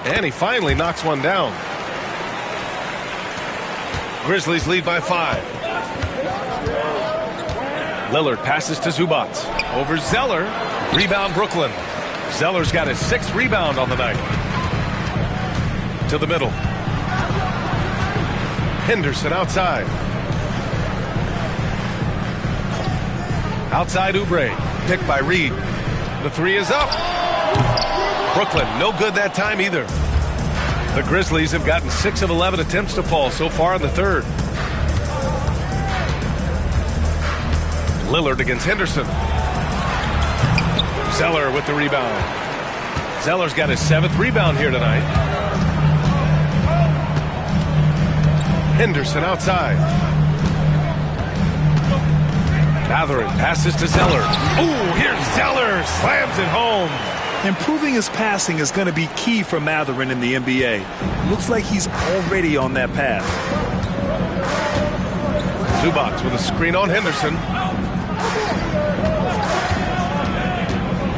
Speaker 3: And he finally knocks one down. Grizzlies lead by 5. Lillard passes to Zubac. Over Zeller. Rebound Brooklyn. Zeller's got his 6th rebound on the night. To the middle. Henderson outside. Outside Oubre. Picked by Reed. The 3 is up. Brooklyn, no good that time either. The Grizzlies have gotten 6 of 11 attempts to fall so far in the 3rd. Lillard against Henderson. Zeller with the rebound. Zeller's got his 7th rebound here tonight. Henderson outside. Matherin passes to Zeller. Ooh, here's Zeller. Slams it home.
Speaker 1: Improving his passing is going to be key for Matherin in the NBA. Looks like he's already on that path.
Speaker 3: Zubac with a screen on Henderson.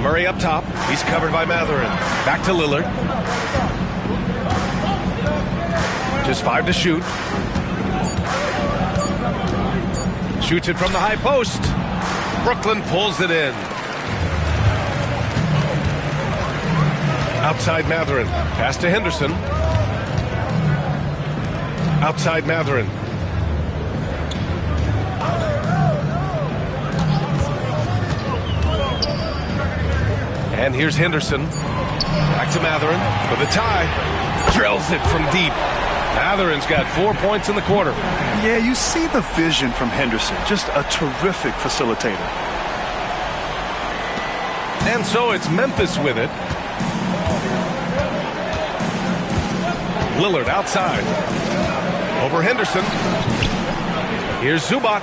Speaker 3: Murray up top. He's covered by Matherin. Back to Lillard. Just 5 to shoot. Shoots it from the high post. Brooklyn pulls it in. Outside Matherin. Pass to Henderson. Outside Matherin. And here's Henderson. Back to Matherin for the tie. Drills it from deep. Matherin's got 4 points in the quarter.
Speaker 1: Yeah, you see the vision from Henderson. Just a terrific facilitator.
Speaker 3: And so it's Memphis with it. Lillard outside. Over Henderson. Here's Zubac.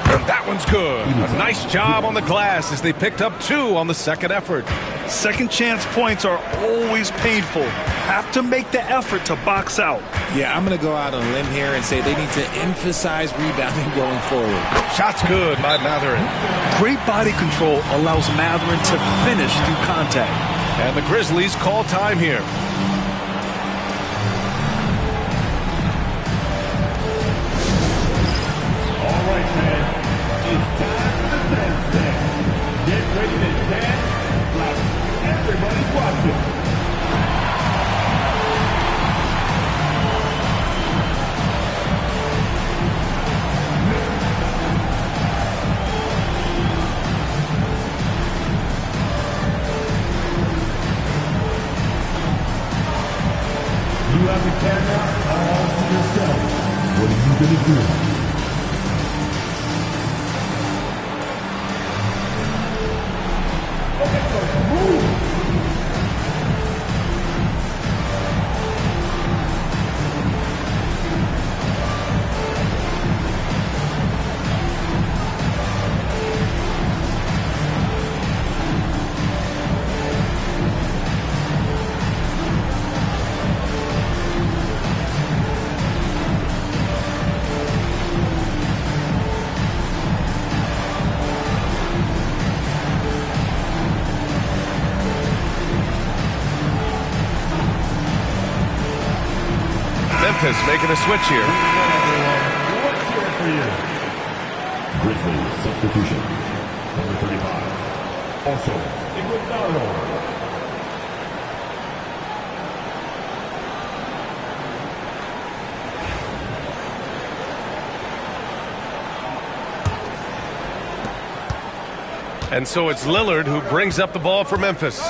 Speaker 3: And that one's good. A nice job on the glass as they picked up 2 on the 2nd effort.
Speaker 1: Second chance points are always painful. Have to make the effort to box out.
Speaker 2: Yeah, I'm going to go out on a limb here and say they need to emphasize rebounding going forward.
Speaker 3: Shot's good by Matherin.
Speaker 1: Great body control allows Matherin to finish through contact.
Speaker 3: And the Grizzlies call time here.
Speaker 4: right, man. It's time for the dance dance. Get ready to dance like everybody's watching. You have the camera all to yourself. What are you going to do? Okay, so move.
Speaker 3: Memphis making a switch here.
Speaker 4: What's here for you? Grizzlies substitution. Number 35. Also, Iguodala.
Speaker 3: And so it's Lillard who brings up the ball for Memphis.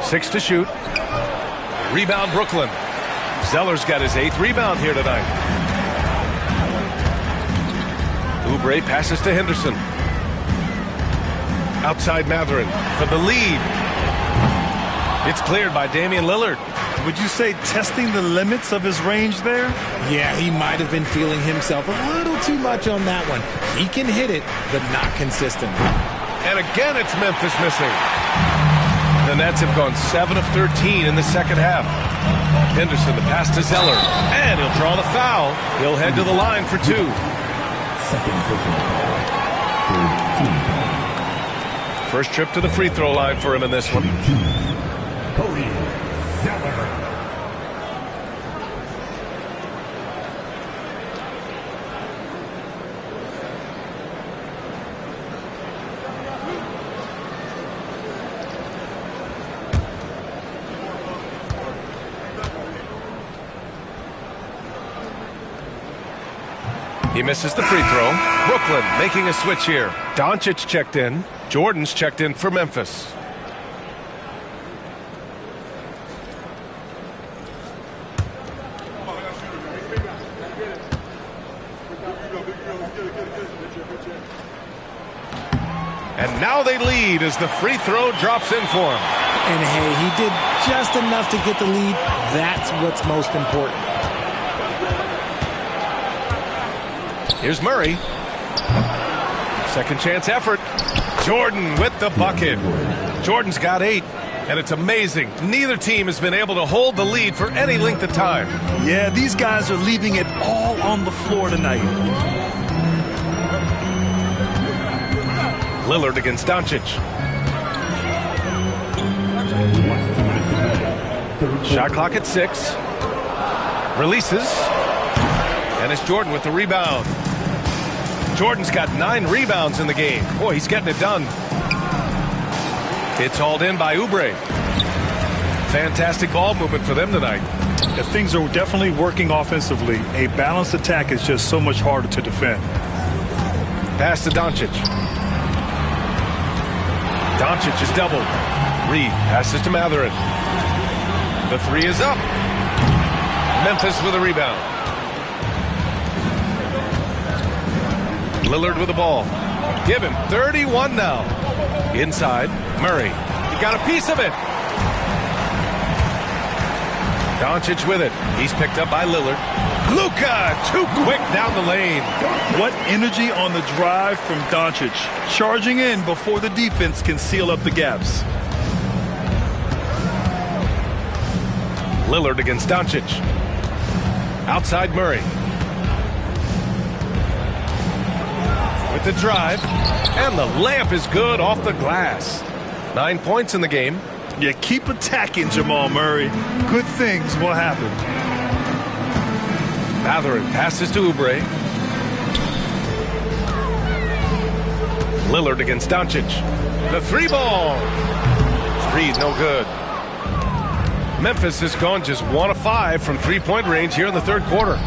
Speaker 3: Six to shoot. Rebound Brooklyn. Zeller's got his 8th rebound here tonight. Oubre passes to Henderson. Outside Matherin for the lead. It's cleared by Damian Lillard.
Speaker 1: Would you say testing the limits of his range there?
Speaker 2: Yeah, he might have been feeling himself a little too much on that one. He can hit it, but not consistent.
Speaker 3: And again, it's Memphis missing. The Nets have gone 7 of 13 in the second half. Henderson, the pass to Zeller, and he'll draw the foul. He'll head to the line for 2.
Speaker 4: Second personal foul. Third team foul.
Speaker 3: First trip to the free throw line for him in this one.
Speaker 4: Cody Zeller.
Speaker 3: He misses the free throw. Brooklyn making a switch here. Doncic checked in. Jordan's checked in for Memphis. And now they lead as the free throw drops in for him.
Speaker 2: And hey, he did just enough to get the lead. That's what's most important.
Speaker 3: Here's Murray. Second chance effort. Jordan with the bucket. Jordan's got 8. And it's amazing. Neither team has been able to hold the lead for any length of time.
Speaker 1: Yeah, these guys are leaving it all on the floor tonight.
Speaker 3: Lillard against Doncic. Shot clock at 6. Releases. And it's Jordan with the rebound. Jordan's got 9 rebounds in the game. Boy, he's getting it done. It's hauled in by Oubre. Fantastic ball movement for them tonight.
Speaker 1: Yeah, things are definitely working offensively. A balanced attack is just so much harder to defend.
Speaker 3: Pass to Doncic. Doncic is doubled. Reed passes to Matherin. The 3 is up. Memphis with a rebound. Lillard with the ball. Give him 31 now. Inside, Murray. He got a piece of it. Doncic with it. He's picked up by Lillard. Luka, too quick down the lane.
Speaker 1: What energy on the drive from Doncic. Charging in before the defense can seal up the gaps.
Speaker 3: Lillard against Doncic. Outside Murray. with the drive. And the layup is good off the glass. 9 points in the game.
Speaker 1: Yeah, keep attacking, Jamal Murray. Good things will happen.
Speaker 3: Matherin passes to Oubre. Lillard against Doncic. The three ball. Three, no good. Memphis has gone just 1 of 5 from three-point range here in the third quarter.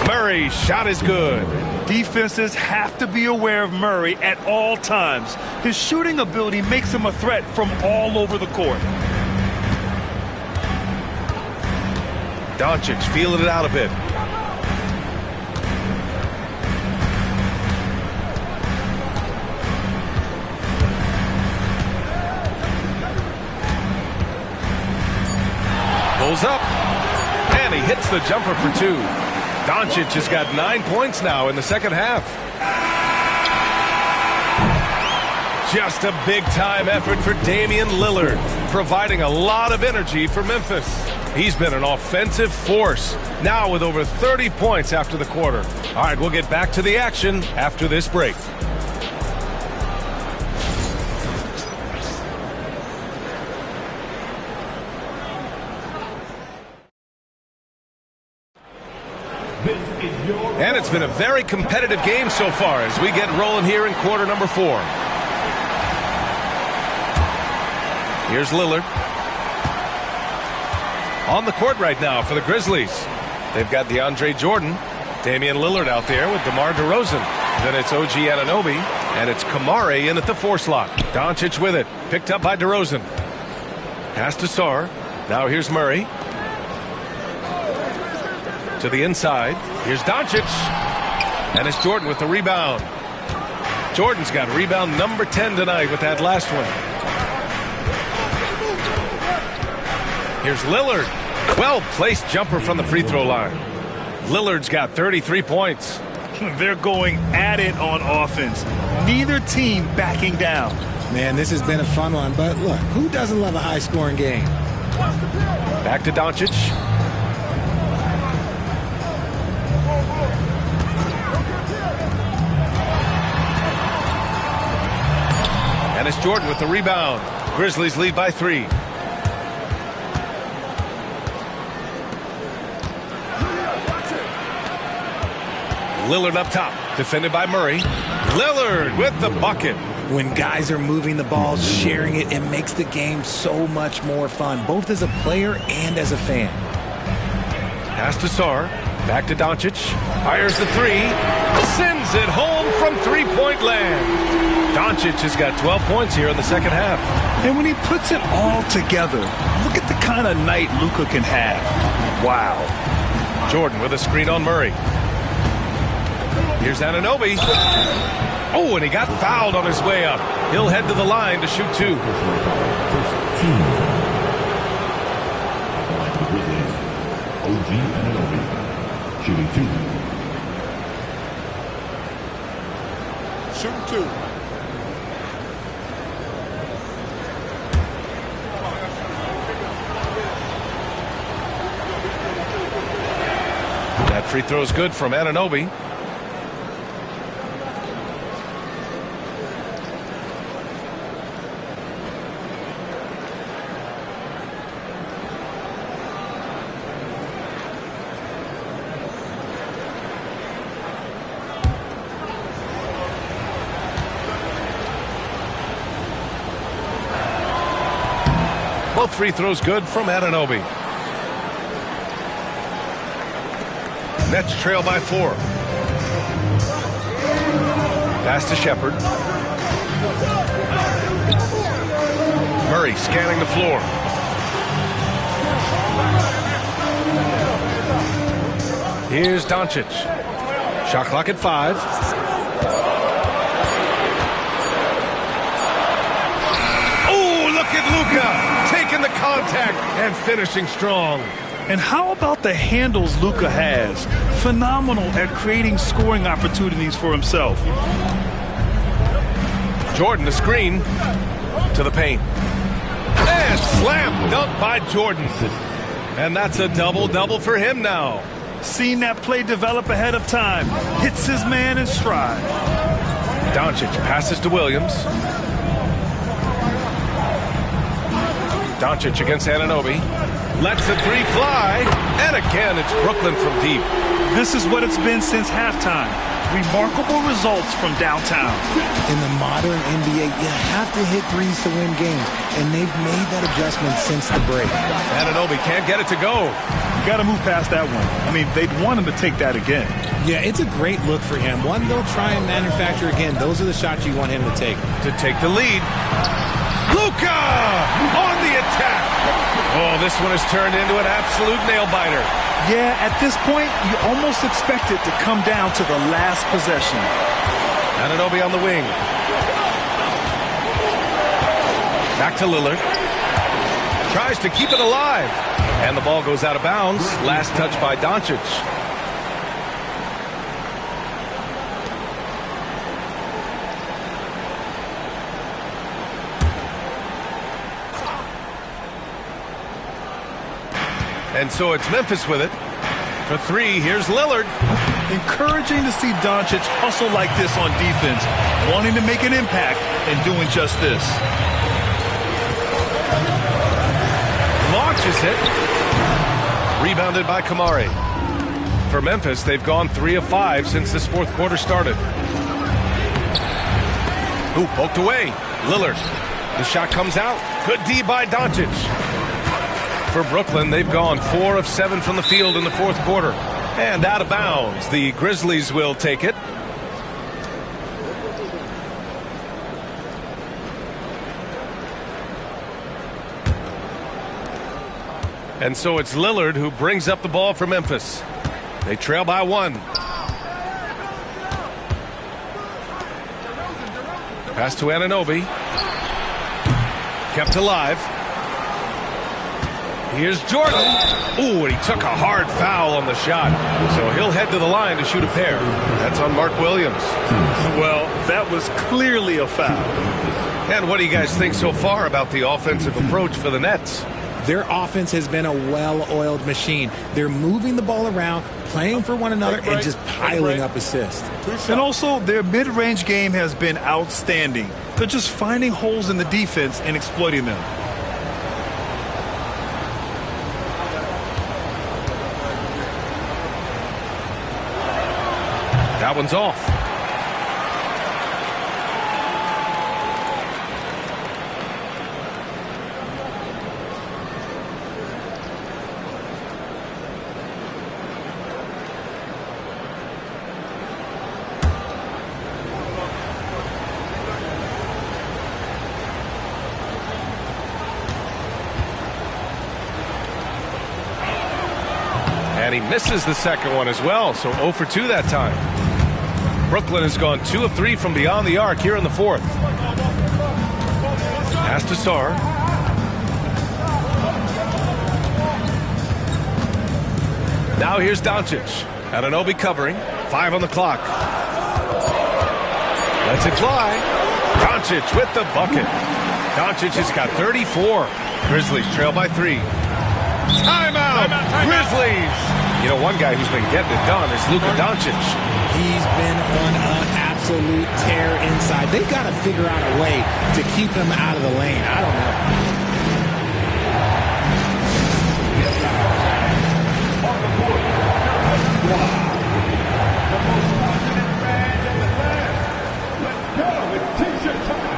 Speaker 3: Murray's shot is good.
Speaker 1: Defenses have to be aware of Murray at all times. His shooting ability makes him a threat from all over the court.
Speaker 3: Doncic feeling it out a bit. Pulls up, and he hits the jumper for 2. Doncic has got 9 points now in the second half. Just a big-time effort for Damian Lillard, providing a lot of energy for Memphis. He's been an offensive force, now with over 30 points after the quarter. All right, we'll get back to the action after this break. And it's been a very competitive game so far as we get rolling here in quarter number 4. Here's Lillard. On the court right now for the Grizzlies. They've got DeAndre Jordan, Damian Lillard out there with DeMar DeRozan. Then it's OG Anunoby, and it's Kamare in at the 4 slot. Doncic with it, picked up by DeRozan. Pass to Sarr. Now here's Murray. To the inside. Here's Doncic. And it's Jordan with the rebound. Jordan's got rebound number 10 tonight with that last one. Here's Lillard. Well-placed jumper from the free throw line. Lillard's got 33 points.
Speaker 1: They're going at it on offense. Neither team backing down.
Speaker 2: Man, this has been a fun one, but look, who doesn't love a high-scoring game?
Speaker 3: Back to Doncic. And it's Jordan with the rebound. Grizzlies lead by 3. Lillard up top, defended by Murray. Lillard with the bucket.
Speaker 2: When guys are moving the ball, sharing it, it makes the game so much more fun, both as a player and as a fan.
Speaker 3: Pass to Sarr. Back to Doncic. Fires the 3. Sends it home from three-point land. Doncic has got 12 points here in the second half.
Speaker 1: And when he puts it all together, look at the kind of night Luka can have. Wow.
Speaker 3: Jordan with a screen on Murray. Here's Anunoby. Oh, and he got fouled on his way up. He'll head to the line to shoot 2.
Speaker 4: OG Anunoby, shooting 2.
Speaker 6: Shooting 2.
Speaker 3: That free throw is good from Anunoby. Both free throws good from Anunoby. Nets trail by 4. Pass to Shepherd. Murray scanning the floor. Here's Doncic. Shot clock at 5. Oh, look at Luka taking the contact and finishing strong.
Speaker 1: And how about the handles Luka has? Phenomenal at creating scoring opportunities for himself.
Speaker 3: Jordan the screen to the paint. And slam dunk by Jordan. And that's a double-double for him now.
Speaker 1: Seen that play develop ahead of time. Hits his man in stride.
Speaker 3: Doncic passes to Williams. Doncic against Anunoby. Lets the three fly. And again, it's Brooklyn from deep.
Speaker 1: This is what it's been since halftime. Remarkable results from downtown.
Speaker 2: In the modern NBA, you have to hit threes to win games, and they've made that adjustment since the break.
Speaker 3: Anunoby can't get it to go.
Speaker 1: You got to move past that one. I mean, they'd want him to take that again.
Speaker 2: Yeah, it's a great look for him. One they'll try and manufacture again. Those are the shots you want him to take.
Speaker 3: To take the lead. Luka on the attack. Oh, this one has turned into an absolute nail-biter.
Speaker 1: Yeah, at this point, you almost expect it to come down to the last possession.
Speaker 3: Anunoby on the wing. Back to Lillard. Tries to keep it alive. And the ball goes out of bounds. Last touch by Doncic. And so it's Memphis with it. For three, here's Lillard.
Speaker 1: Encouraging to see Doncic hustle like this on defense, wanting to make an impact and doing just this.
Speaker 3: Launches it. Rebounded by Kamari. For Memphis, they've gone 3 of 5 since this fourth quarter started. Ooh, poked away. Lillard. The shot comes out. Good D by Doncic. For Brooklyn, they've gone 4 of 7 from the field in the fourth quarter. And out of bounds. The Grizzlies will take it. And so it's Lillard who brings up the ball for Memphis. They trail by 1. Pass to Anunoby. Kept alive. Here's Jordan. Ooh, and he took a hard foul on the shot. So he'll head to the line to shoot a pair. That's on Mark Williams.
Speaker 1: Well, that was clearly a foul.
Speaker 3: And what do you guys think so far about the offensive approach for the Nets?
Speaker 2: Their offense has been a well-oiled machine. They're moving the ball around, playing for one another, and just piling up assists.
Speaker 1: And also, their mid-range game has been outstanding. They're just finding holes in the defense and exploiting them.
Speaker 3: That one's off. And he misses the second one as well, so 0 for 2 that time. Brooklyn has gone 2 of 3 from beyond the arc here in the fourth. Pass to Sarr. Now here's Doncic. Anunoby covering. 5 on the clock. Lets it fly. Doncic with the bucket. Doncic has got 34. Grizzlies trail by 3. Timeout! Grizzlies! You know, one guy who's been getting it done is Luka Doncic.
Speaker 2: He's been on an absolute tear inside. They've got to figure out a way to keep him out of the lane. I don't know.
Speaker 4: Let's go. It's t-shirt time.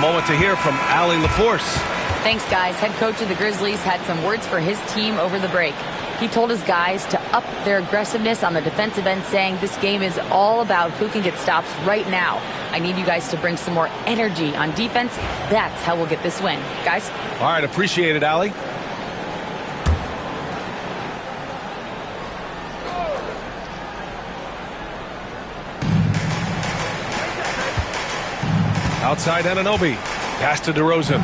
Speaker 3: moment to hear from Allie LaForce.
Speaker 5: Thanks, guys. Head coach of the Grizzlies had some words for his team over the break. He told his guys to up their aggressiveness on the defensive end, saying this game is all about who can get stops right now. I need you guys to bring some more energy on defense. That's how we'll get this win. Guys?
Speaker 3: All right, appreciate it, Allie. Outside Anunoby. Pass to DeRozan.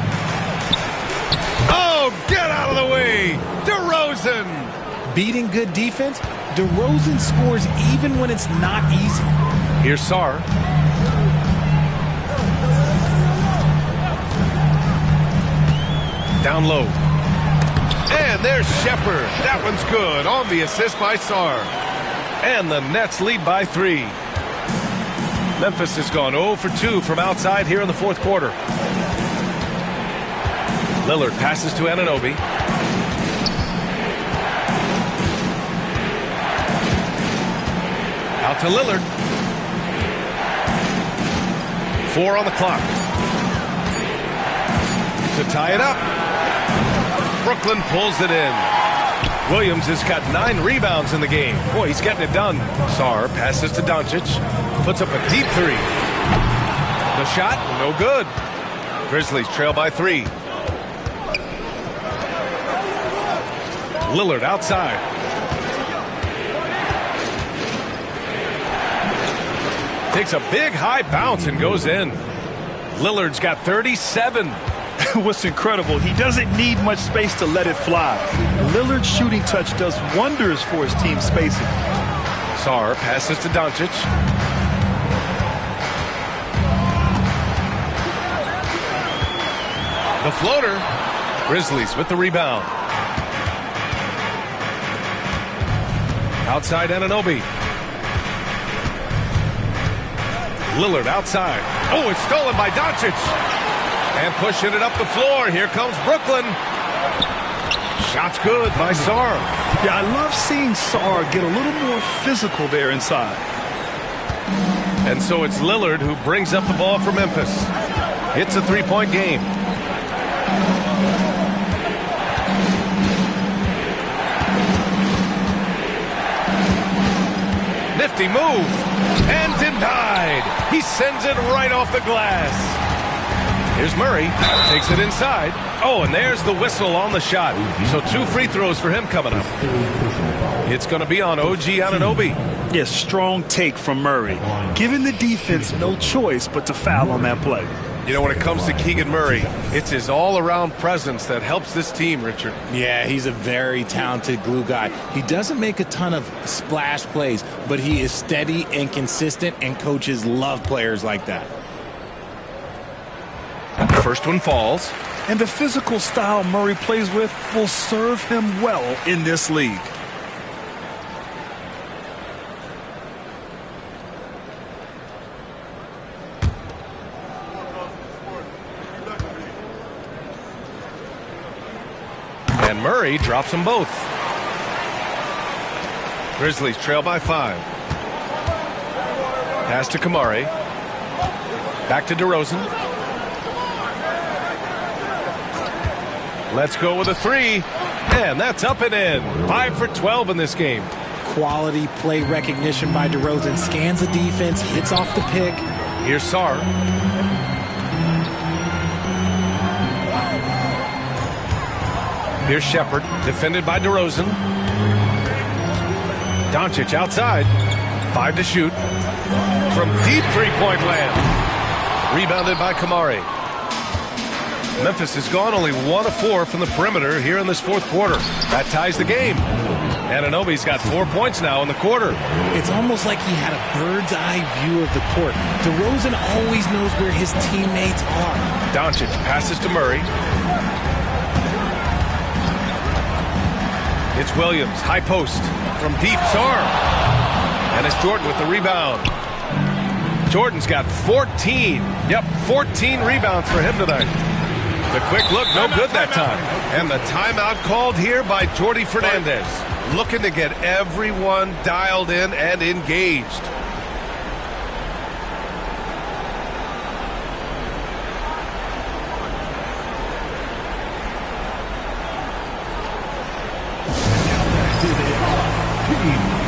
Speaker 3: Oh, get out of the way! DeRozan!
Speaker 2: Beating good defense, DeRozan scores even when it's not easy.
Speaker 3: Here's Sarr. Down low. And there's Shepard. That one's good on the assist by Sarr. And the Nets lead by 3. Memphis has gone 0 for 2 from outside here in the fourth quarter. Lillard passes to Anunoby. Out to Lillard. 4 on the clock. To tie it up. Brooklyn pulls it in. Williams has got 9 rebounds in the game. Boy, he's getting it done. Sarr passes to Doncic. Puts up a deep 3. The shot, no good. Grizzlies trail by 3. Lillard outside. Takes a big high bounce and goes in. Lillard's got 37.
Speaker 1: What's incredible, he doesn't need much space to let it fly. Lillard's shooting touch does wonders for his team spacing.
Speaker 3: Sarr passes to Doncic. The floater. Grizzlies with the rebound. Outside Anunoby. Lillard outside. Oh, it's stolen by Doncic. And pushing it up the floor. Here comes Brooklyn. Shot's good by Sarr.
Speaker 1: Yeah, I love seeing Sarr get a little more physical there inside.
Speaker 3: And so it's Lillard who brings up the ball for Memphis. It's a 3-point game. Nifty move. And denied. He sends it right off the glass. Here's Murray. Takes it inside. Oh, and there's the whistle on the shot. So 2 free throws for him coming up. It's going to be on OG Anunoby.
Speaker 1: Yes, strong take from Murray. Giving the defense no choice but to foul on that play.
Speaker 3: You know, when it comes to Keegan Murray, it's his all-around presence that helps this team, Richard.
Speaker 2: Yeah, he's a very talented glue guy. He doesn't make a ton of splash plays, but he is steady and consistent, and coaches love players like that.
Speaker 3: First one falls.
Speaker 1: And the physical style Murray plays with will serve him well in this league.
Speaker 3: And Murray drops them both. Grizzlies trail by 5. Pass to Kamari. Back to DeRozan. Let's go with a 3. And that's up and in. 5 for 12 in this game.
Speaker 2: Quality play recognition by DeRozan. Scans the defense, hits off the pick.
Speaker 3: Here's Sarr. Here's Shepard, defended by DeRozan. Doncic outside. 5 to shoot. From deep three-point land. Rebounded by Kamari. Memphis has gone only 1 of 4 from the perimeter here in this fourth quarter. That ties the game. Anunoby's got 4 points now in the quarter.
Speaker 2: It's almost like he had a bird's eye view of the court. DeRozan always knows where his teammates are.
Speaker 3: Doncic passes to Murray. It's Williams, high post from deep. Sarr. And it's Jordan with the rebound. Jordan's got 14. Yep, 14 rebounds for him tonight. The quick look, no good that time. And the timeout called here by Jordi Fernandez. Looking to get everyone dialed in and engaged.
Speaker 4: rd14.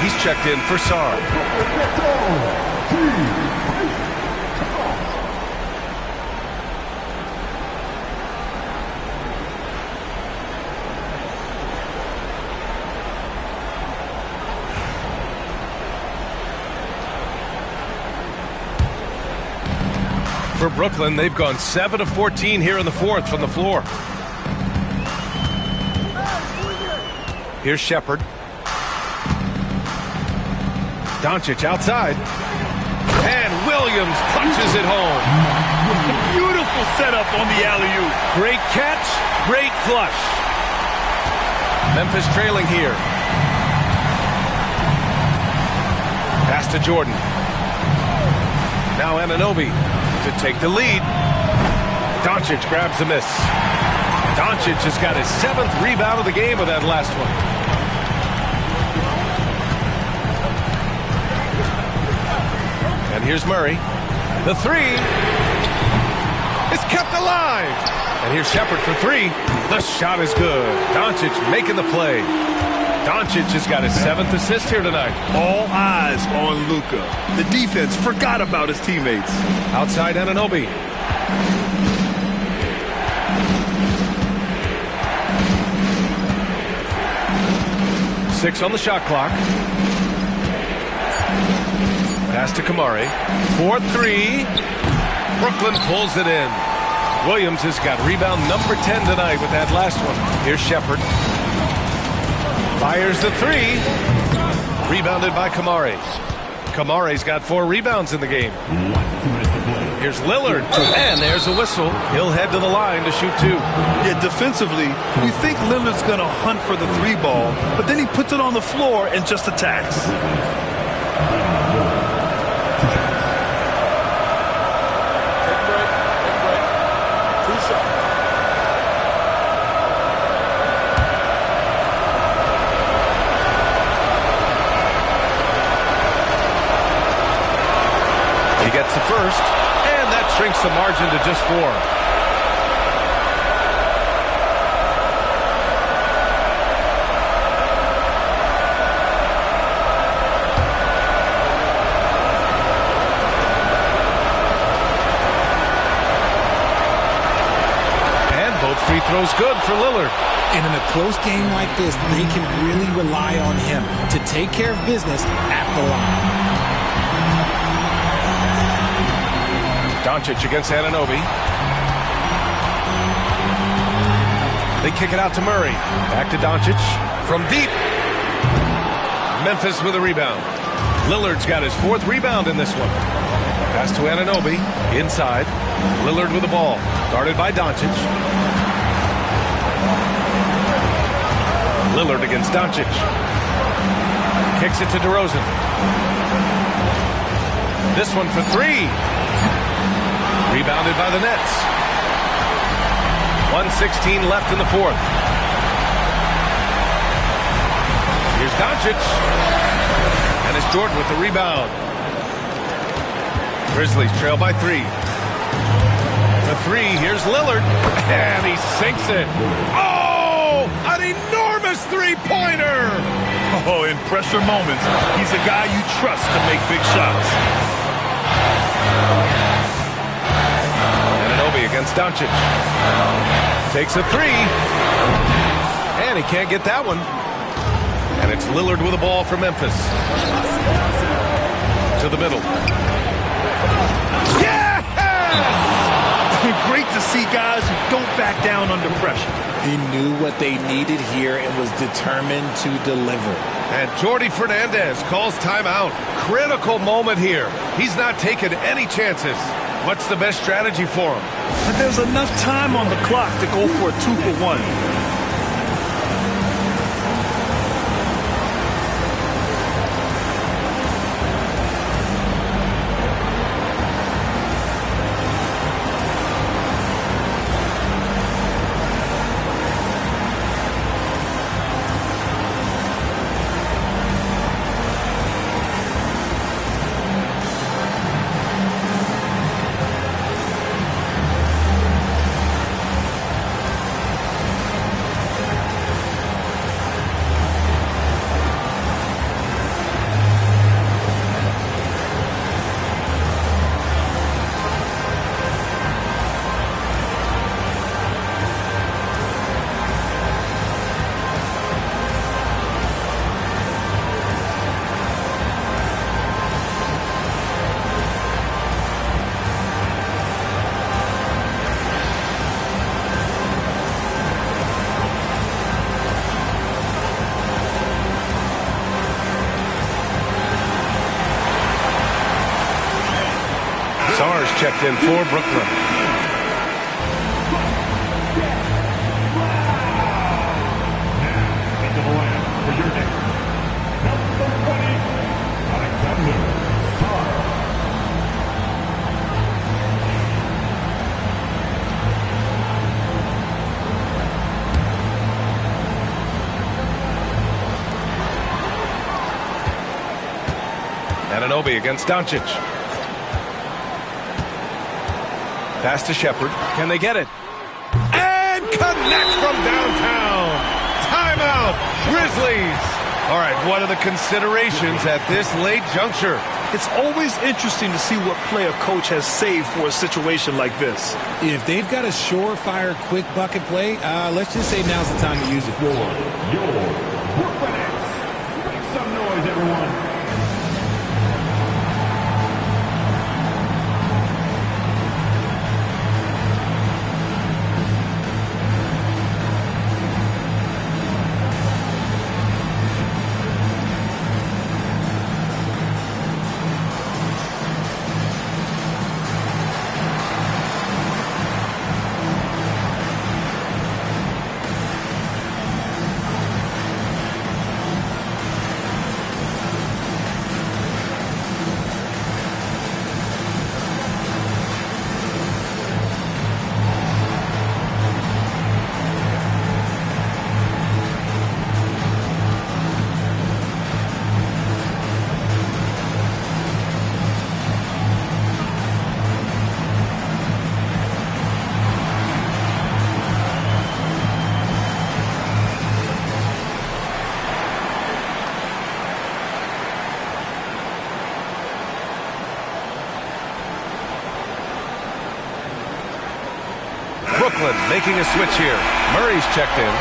Speaker 3: He's checked in for Sar. For Brooklyn, they've gone 7 of 14 here in the fourth from the floor. Here's Shepherd. Doncic outside. And Williams punches it home.
Speaker 1: Beautiful setup on the alley-oop.
Speaker 3: Great catch, great flush. Memphis trailing here. Pass to Jordan. Now Anunoby to take the lead. Doncic grabs the miss. Doncic has got his 7th rebound of the game with that last one. And here's Murray. The three is kept alive. And here's Shepherd for three. The shot is good. Doncic making the play. Doncic has got his 7th assist here tonight.
Speaker 1: All eyes on Luka. The defense forgot about his teammates.
Speaker 3: Outside Anunoby. Six on the shot clock. Pass to Kamari. 4-3. Brooklyn pulls it in. Williams has got rebound number 10 tonight with that last one. Here's Shepherd. Fires the three. Rebounded by Kamari. Kamari's got 4 rebounds in the game. Here's Lillard. And there's a whistle. He'll head to the line to shoot 2.
Speaker 1: Yeah, defensively, you think Lillard's going to hunt for the 3 ball, but then he puts it on the floor and just attacks.
Speaker 3: Gets the first, and that shrinks the margin to just 4. And both free throws good for Lillard.
Speaker 2: And in a close game like this, they can really rely on him to take care of business at the line.
Speaker 3: Doncic against Anunoby. They kick it out to Murray. Back to Doncic. From deep. Memphis with a rebound. Lillard's got his 4th rebound in this one. Pass to Anunoby. Inside. Lillard with the ball. Guarded by Doncic. Lillard against Doncic. Kicks it to DeRozan. This one for 3. Rebounded by the Nets. 1:16 left in the fourth. Here's Doncic. And it's Jordan with the rebound. Grizzlies trail by 3. For 3, here's Lillard. And he sinks it. Oh, an enormous three-pointer.
Speaker 1: Oh, in pressure moments, he's a guy you trust to make big shots.
Speaker 3: Anunoby against Doncic. Takes a three. And he can't get that one. And it's Lillard with the ball for Memphis. To the middle. Yes!
Speaker 1: Great to see guys who don't back down under pressure.
Speaker 2: He knew what they needed here and was determined to deliver.
Speaker 3: And Jordi Fernandez calls timeout. Critical moment here. He's not taking any chances. What's the best strategy for him?
Speaker 1: But there's enough time on the clock to go for a 2-for-1.
Speaker 3: Checked in for Brooklyn.
Speaker 4: Into the line for your next number 20, Alexander Sarr.
Speaker 3: Anunoby against Doncic. Pass to Shepard. Can they get it? And connects from downtown. Timeout, Grizzlies. All right, what are the considerations at this late juncture?
Speaker 1: It's always interesting to see what play a coach has saved for a situation like this.
Speaker 2: If they've got a surefire, quick bucket play, let's just say now's the time to use it.
Speaker 4: Your Brooklyn Nets. Make some noise, everyone.
Speaker 3: Brooklyn making a switch here. Murray's checked in.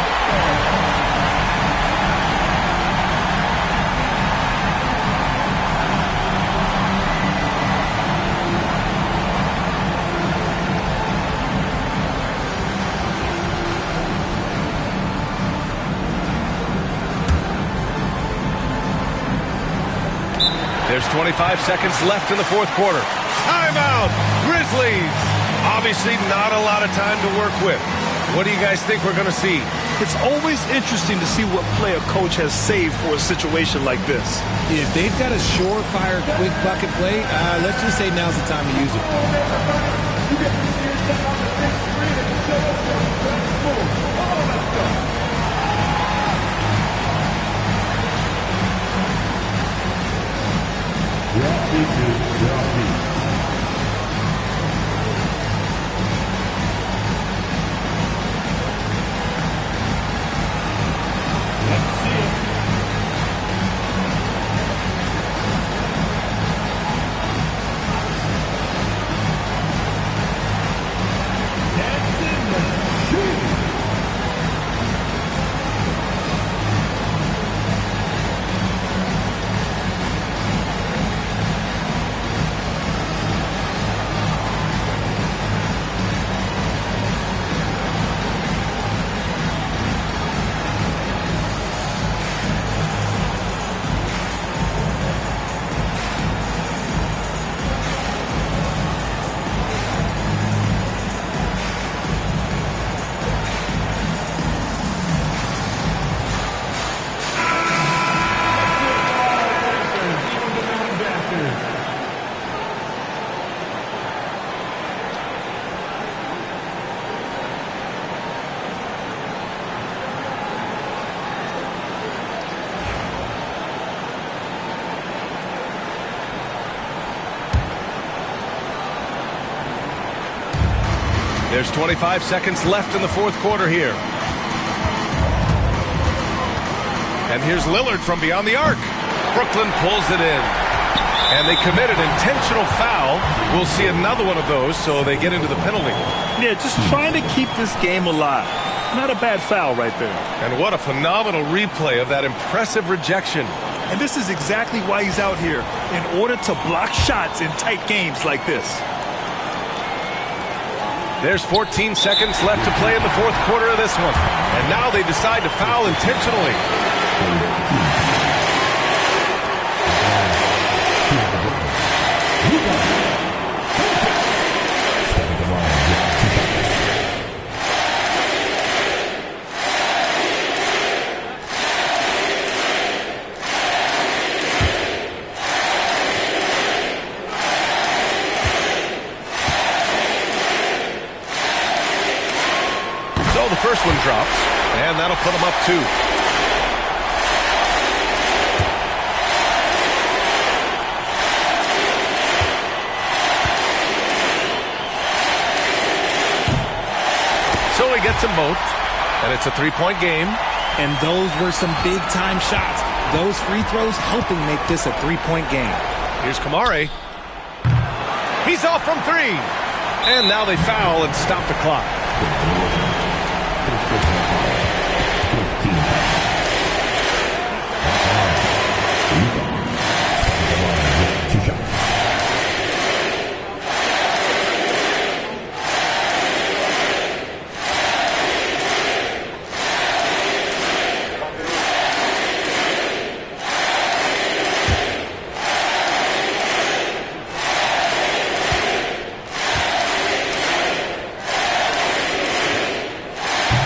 Speaker 3: There's 25 seconds left in the fourth quarter. Timeout, Grizzlies. Obviously not a lot of time to work with. What do you guys think we're going to see?
Speaker 1: It's always interesting to see what play a coach has saved for a situation like this.
Speaker 2: If they've got a surefire, quick bucket play, let's just say now's the time to use it.
Speaker 3: There's 25 seconds left in the fourth quarter here. And here's Lillard from beyond the arc. Brooklyn pulls it in. And they commit an intentional foul. We'll see another one of those, so they get into the penalty.
Speaker 1: Yeah, just trying to keep this game alive. Not a bad foul right there.
Speaker 3: And what a phenomenal replay of that impressive rejection.
Speaker 1: And this is exactly why he's out here, in order to block shots in tight games like this.
Speaker 3: There's 14 seconds left to play in the fourth quarter of this one. And now they decide to foul intentionally. So the first one drops, and that'll put them up 2. So he gets them both, and it's a 3-point game.
Speaker 2: And those were some big-time shots. Those free throws helping make this a 3-point game.
Speaker 3: Here's Kamare. He's off from 3. And now they foul and stop the clock.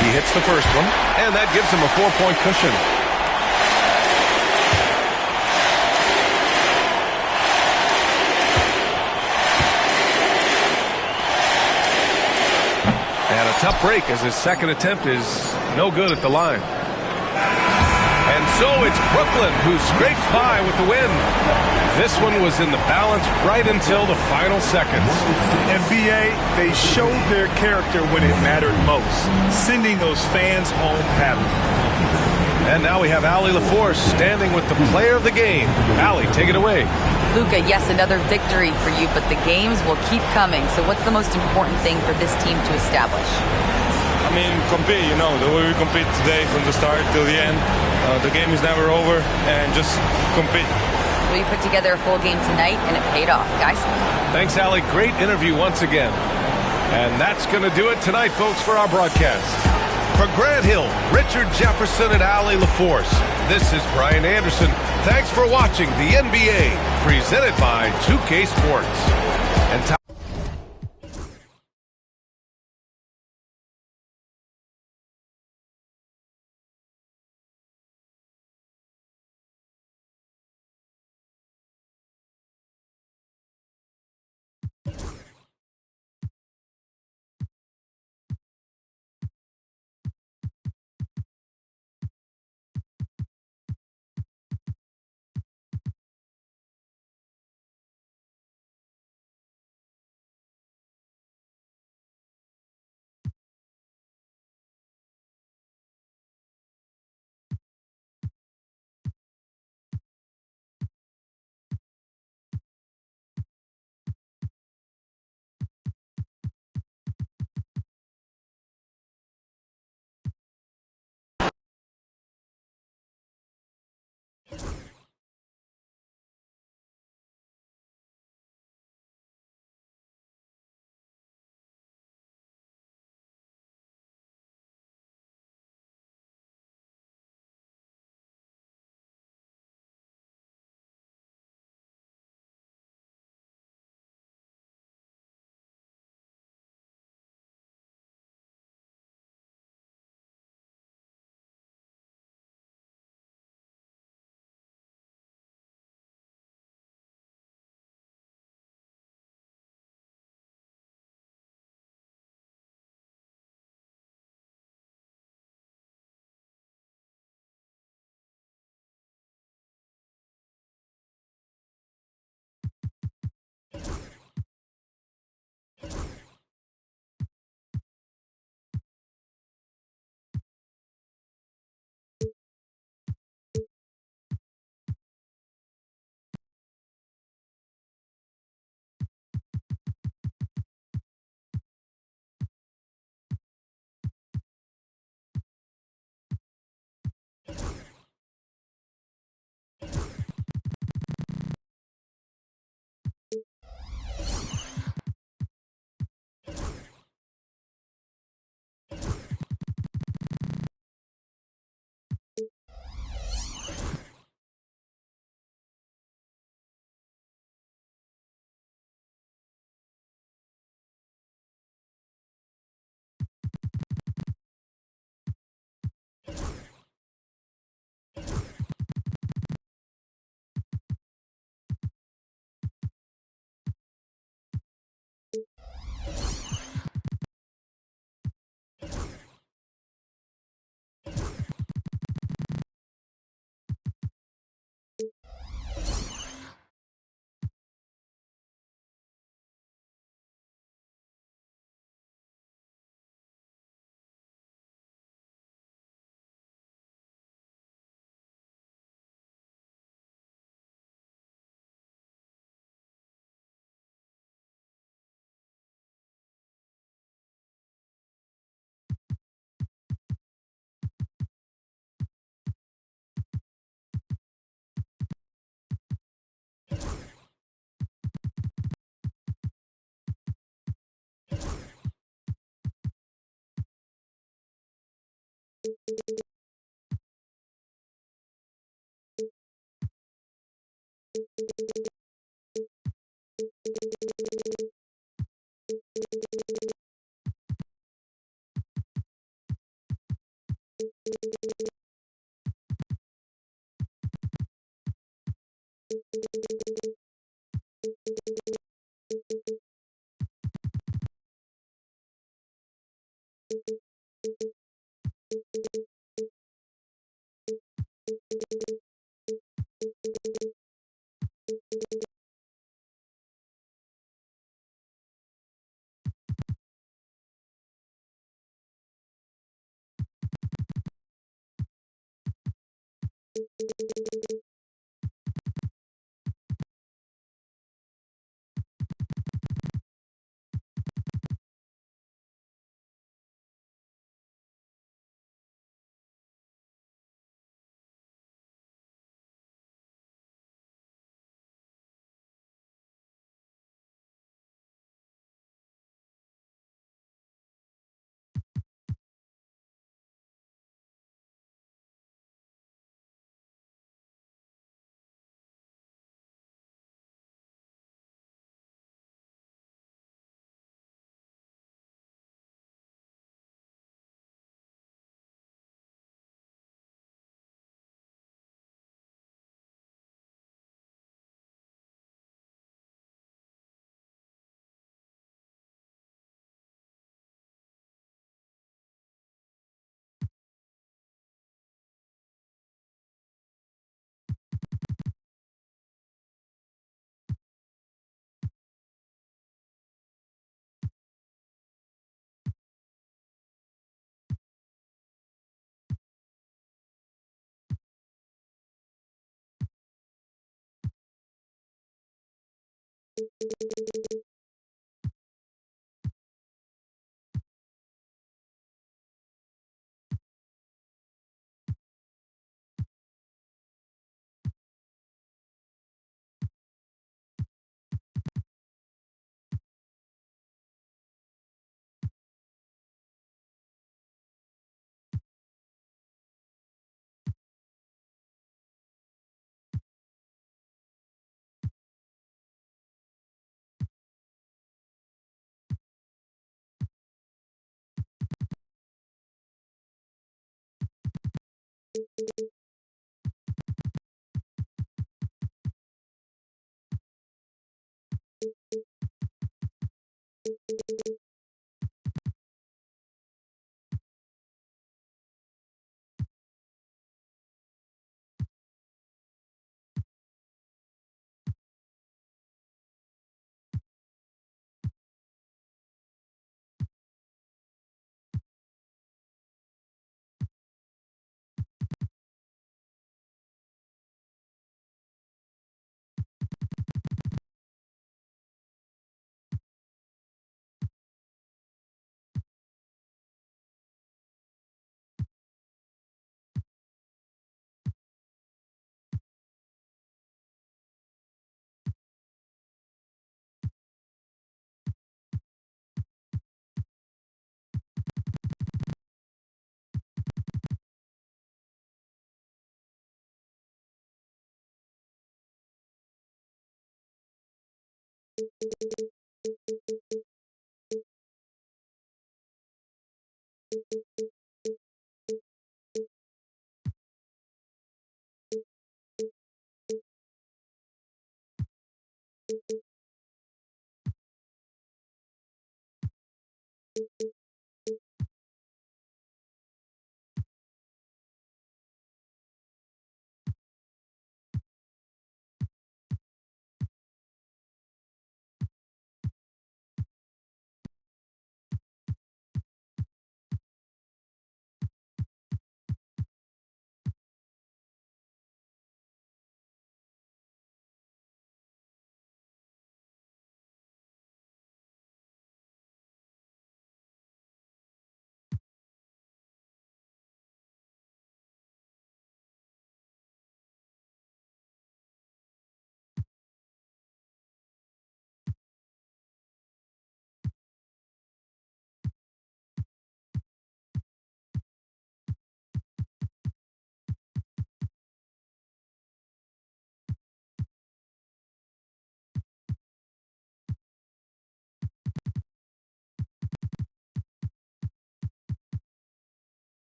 Speaker 3: He hits the first one, and that gives him a 4-point cushion. And a tough break as his second attempt is no good at the line. And so it's Brooklyn who scrapes by with the win. This one was in the balance right until the final seconds.
Speaker 1: And BA, they showed their character when it mattered most, sending those fans home happy.
Speaker 3: And now we have Allie LaForce standing with the player of the game. Allie, take it away.
Speaker 7: Luka, yes, another victory for you, but the games will keep coming. So what's the most important thing for this team to establish?
Speaker 6: I mean, compete, you know, the way we compete today from the start till the end. The game is never over, and just compete.
Speaker 7: Well, you put together a full game tonight, and it paid off, guys.
Speaker 3: Thanks, Allie. Great interview once again. And that's going to do it tonight, folks, for our broadcast. For Grant Hill, Richard Jefferson, and Allie LaForce, this is Brian Anderson. Thanks for watching the NBA, presented by 2K Sports. And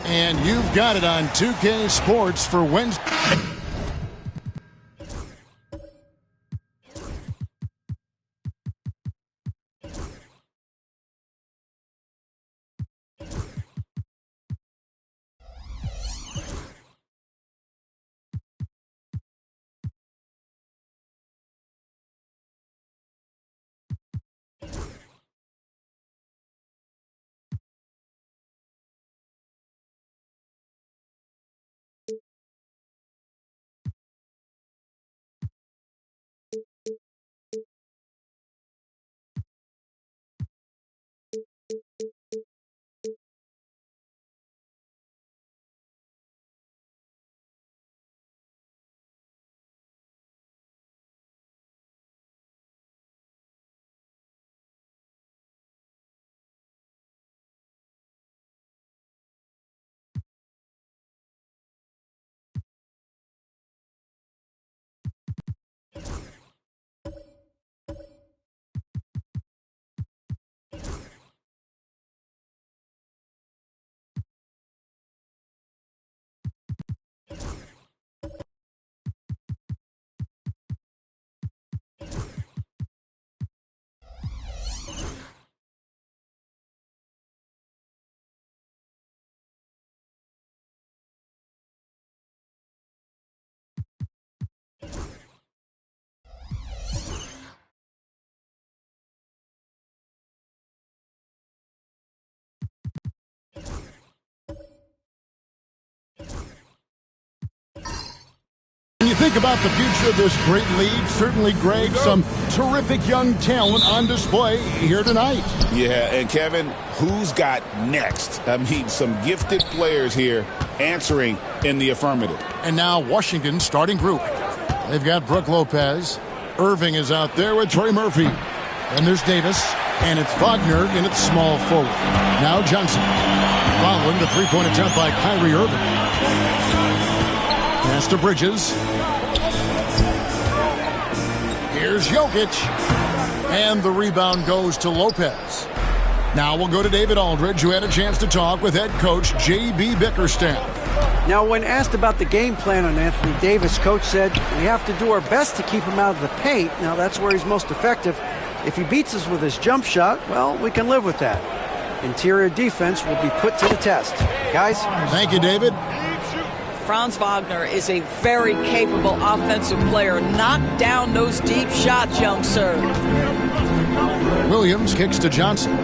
Speaker 8: And you've got it on 2K Sports for Wednesday. When you think about the future of this great league, certainly, Greg, some terrific young talent on display here tonight.
Speaker 9: Yeah, and Kevin, who's got next? I mean, some gifted players here answering in the affirmative.
Speaker 8: And now Washington's starting group. They've got Brook Lopez. Irving is out there with Trey Murphy. And there's Davis. And it's Wagner in its small forward. Now Johnson. Following the three-point attempt by Kyrie Irving. Pass to Bridges. Here's Jokic. And the rebound goes to Lopez. Now we'll go to David Aldridge, who had a chance to talk with head coach J.B. Bickerstaff.
Speaker 10: Now, when asked about the game plan on Anthony Davis, coach said, we have to do our best to keep him out of the paint. Now, that's where he's most effective. If he beats us with his jump shot, well, we can live with that. Interior defense will be put to the test. Guys?
Speaker 8: Thank you, David.
Speaker 11: Franz Wagner is a very capable offensive player. Knock down those deep shots, young sir.
Speaker 8: Williams kicks to Johnson.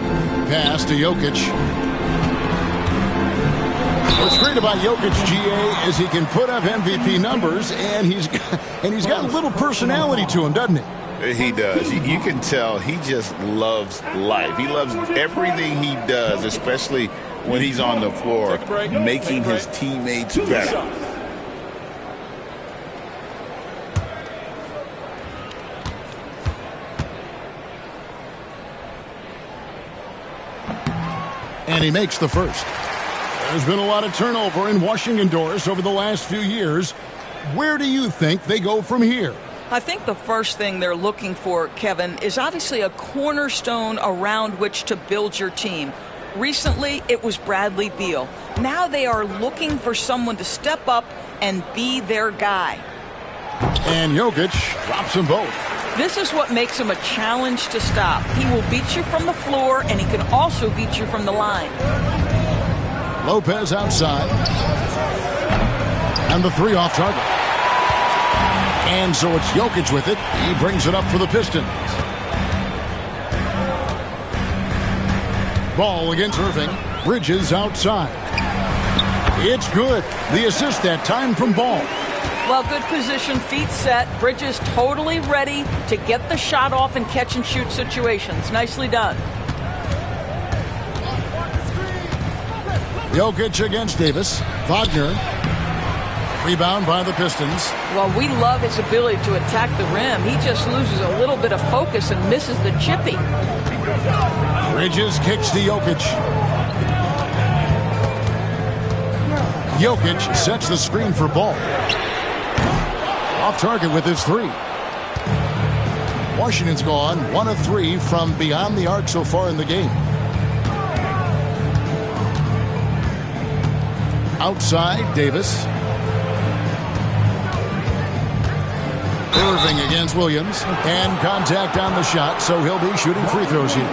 Speaker 8: Pass to Jokic. What's great about Jokic, GA, is he can put up MVP numbers, and he's got a little personality to him, doesn't he?
Speaker 9: He does. You can tell he just loves life. He loves everything he does, especially when he's on the floor, making his teammates better.
Speaker 8: And he makes the first. There's been a lot of turnover in Washington, Doris, over the last few years. Where do you think they go from here?
Speaker 11: I think the first thing they're looking for, Kevin, is obviously a cornerstone around which to build your team. Recently, it was Bradley Beal. Now they are looking for someone to step up and be their guy.
Speaker 8: And Jokic drops them both.
Speaker 11: This is what makes him a challenge to stop. He will beat you from the floor, and he can also beat you from the line.
Speaker 8: Lopez outside. And the three off target. And so it's Jokic with it. He brings it up for the Pistons. Ball against Irving. Bridges outside. It's good. The assist that time from Ball.
Speaker 11: Well, good position, feet set. Bridges totally ready to get the shot off in catch-and-shoot situations. Nicely done.
Speaker 8: Jokic against Davis. Wagner. Rebound by the Pistons.
Speaker 11: Well, we love his ability to attack the rim. He just loses a little bit of focus and misses the chippy.
Speaker 8: Bridges kicks to Jokic. Jokic sets the screen for Ball. Off target with his three. Washington's gone 1 of 3 from beyond the arc so far in the game. Outside, Davis. Irving against Williams. And contact on the shot, so he'll be shooting free throws here.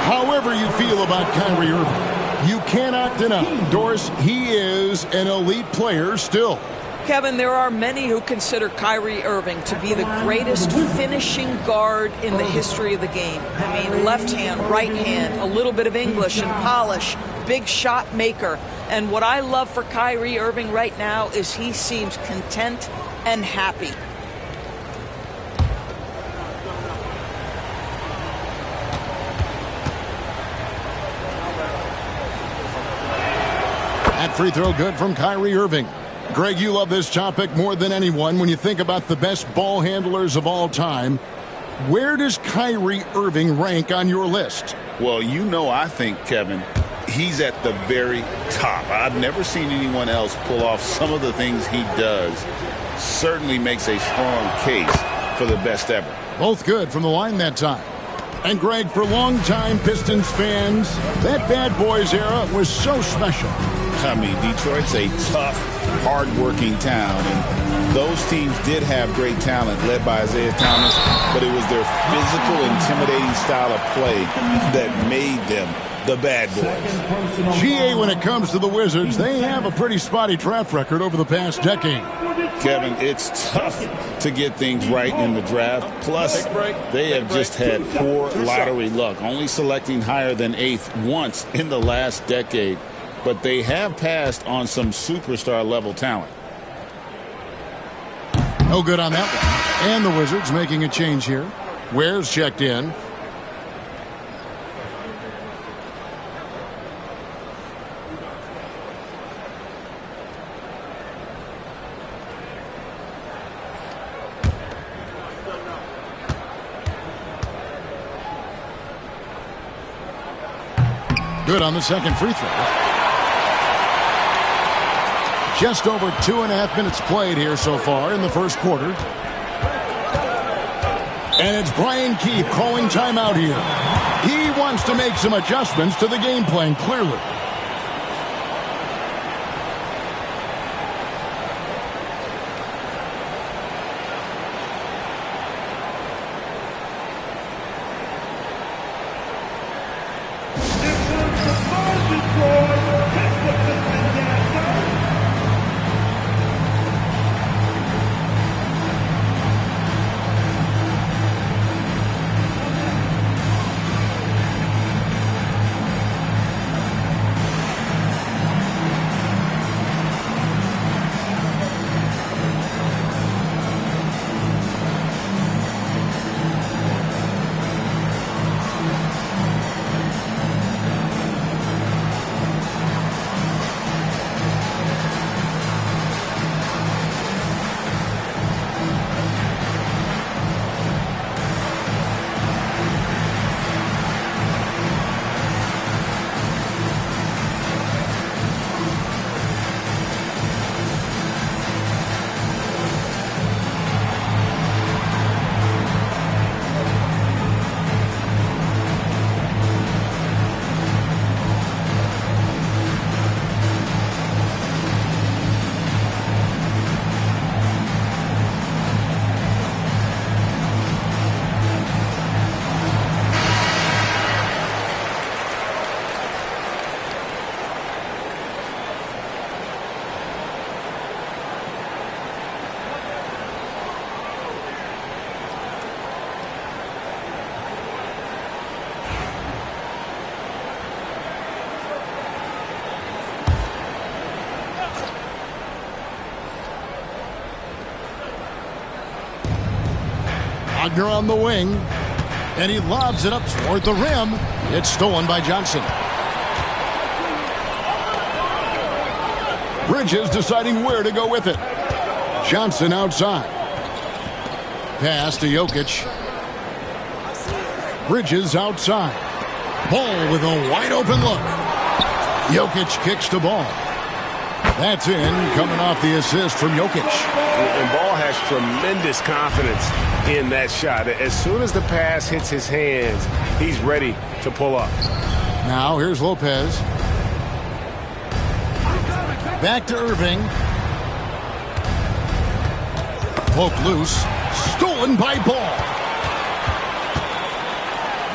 Speaker 8: However you feel about Kyrie Irving, you cannot deny, Doris, he is an elite player still.
Speaker 11: Kevin, there are many who consider Kyrie Irving to be the greatest finishing guard in the history of the game. I mean, left hand, right hand, a little bit of English and polish, big shot maker. And what I love for Kyrie Irving right now is he seems content and happy.
Speaker 8: That free throw good from Kyrie Irving. Greg, you love this topic more than anyone. When you think about the best ball handlers of all time, where does Kyrie Irving rank on your list?
Speaker 9: Well, I think, Kevin, he's at the very top. I've never seen anyone else pull off some of the things he does. Certainly makes a strong case for the best ever.
Speaker 8: Both good from the line that time. And Greg, for longtime Pistons fans, that Bad Boys era was so special.
Speaker 9: I mean, Detroit's a tough, hard-working town, and those teams did have great talent led by Isaiah Thomas, but it was their physical, intimidating style of play that made them the Bad Boys.
Speaker 8: GA, when it comes to the Wizards, they have a pretty spotty draft record over the past decade.
Speaker 9: Kevin, it's tough to get things right in the draft. Plus, they have just had poor lottery luck, only selecting higher than 8th once in the last decade. But they have passed on some superstar-level talent.
Speaker 8: No good on that one. And the Wizards making a change here. Ware's checked in. Good on the second free throw. Just over 2.5 minutes played here so far in the first quarter. And it's Brian Keefe calling timeout here. He wants to make some adjustments to the game plan, clearly. Wagner on the wing, and he lobs it up toward the rim. It's stolen by Johnson. Bridges deciding where to go with it. Johnson outside. Pass to Jokic. Bridges outside. Ball with a wide open look. Jokic kicks the ball. That's in, coming off the assist from Jokic.
Speaker 12: And Ball has tremendous confidence in that shot. As soon as the pass hits his hands, he's ready to pull up.
Speaker 8: Now here's Lopez. Back to Irving. Poke loose. Stolen by Ball.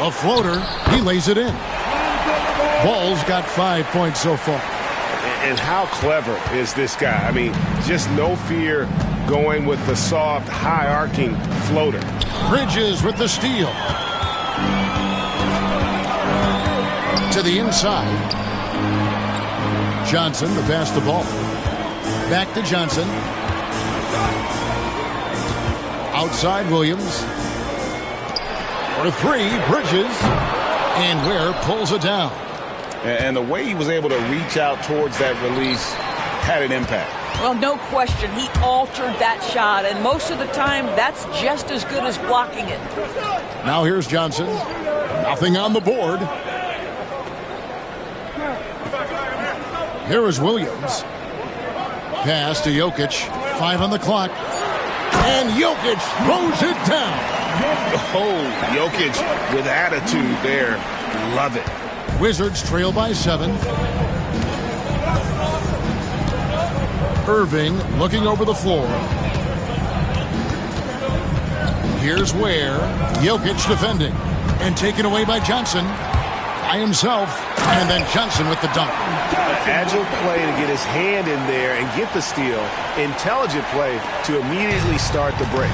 Speaker 8: A floater. He lays it in. Ball's got 5 points so far.
Speaker 12: And how clever is this guy? I mean, just no fear going with the soft, high-arcing floater.
Speaker 8: Bridges with the steal. To the inside. Johnson to pass the ball. Back to Johnson. Outside Williams. For three, Bridges. And Ware pulls it down.
Speaker 9: And the way he was able to reach out towards that release had an impact.
Speaker 11: Well, no question. He altered that shot, and most of the time, that's just as good as blocking it.
Speaker 8: Now here's Johnson. Nothing on the board. Here is Williams. Pass to Jokic. 5 on the clock. And Jokic throws it down.
Speaker 12: Oh, Jokic with attitude there. Love it.
Speaker 8: Wizards trail by 7. Irving looking over the floor. Here's Ware. Jokic defending. And taken away by Johnson. By himself. And then Johnson with the dunk.
Speaker 12: Agile play to get his hand in there and get the steal. Intelligent play to immediately start the break.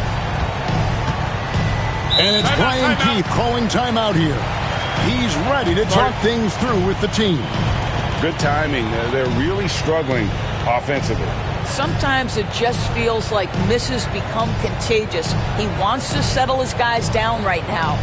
Speaker 8: And it's Brian Keith calling timeout here. He's ready to talk things through with the team.
Speaker 12: Good timing. They're really struggling offensively.
Speaker 11: Sometimes it just feels like misses become contagious. He wants to settle his guys down right now.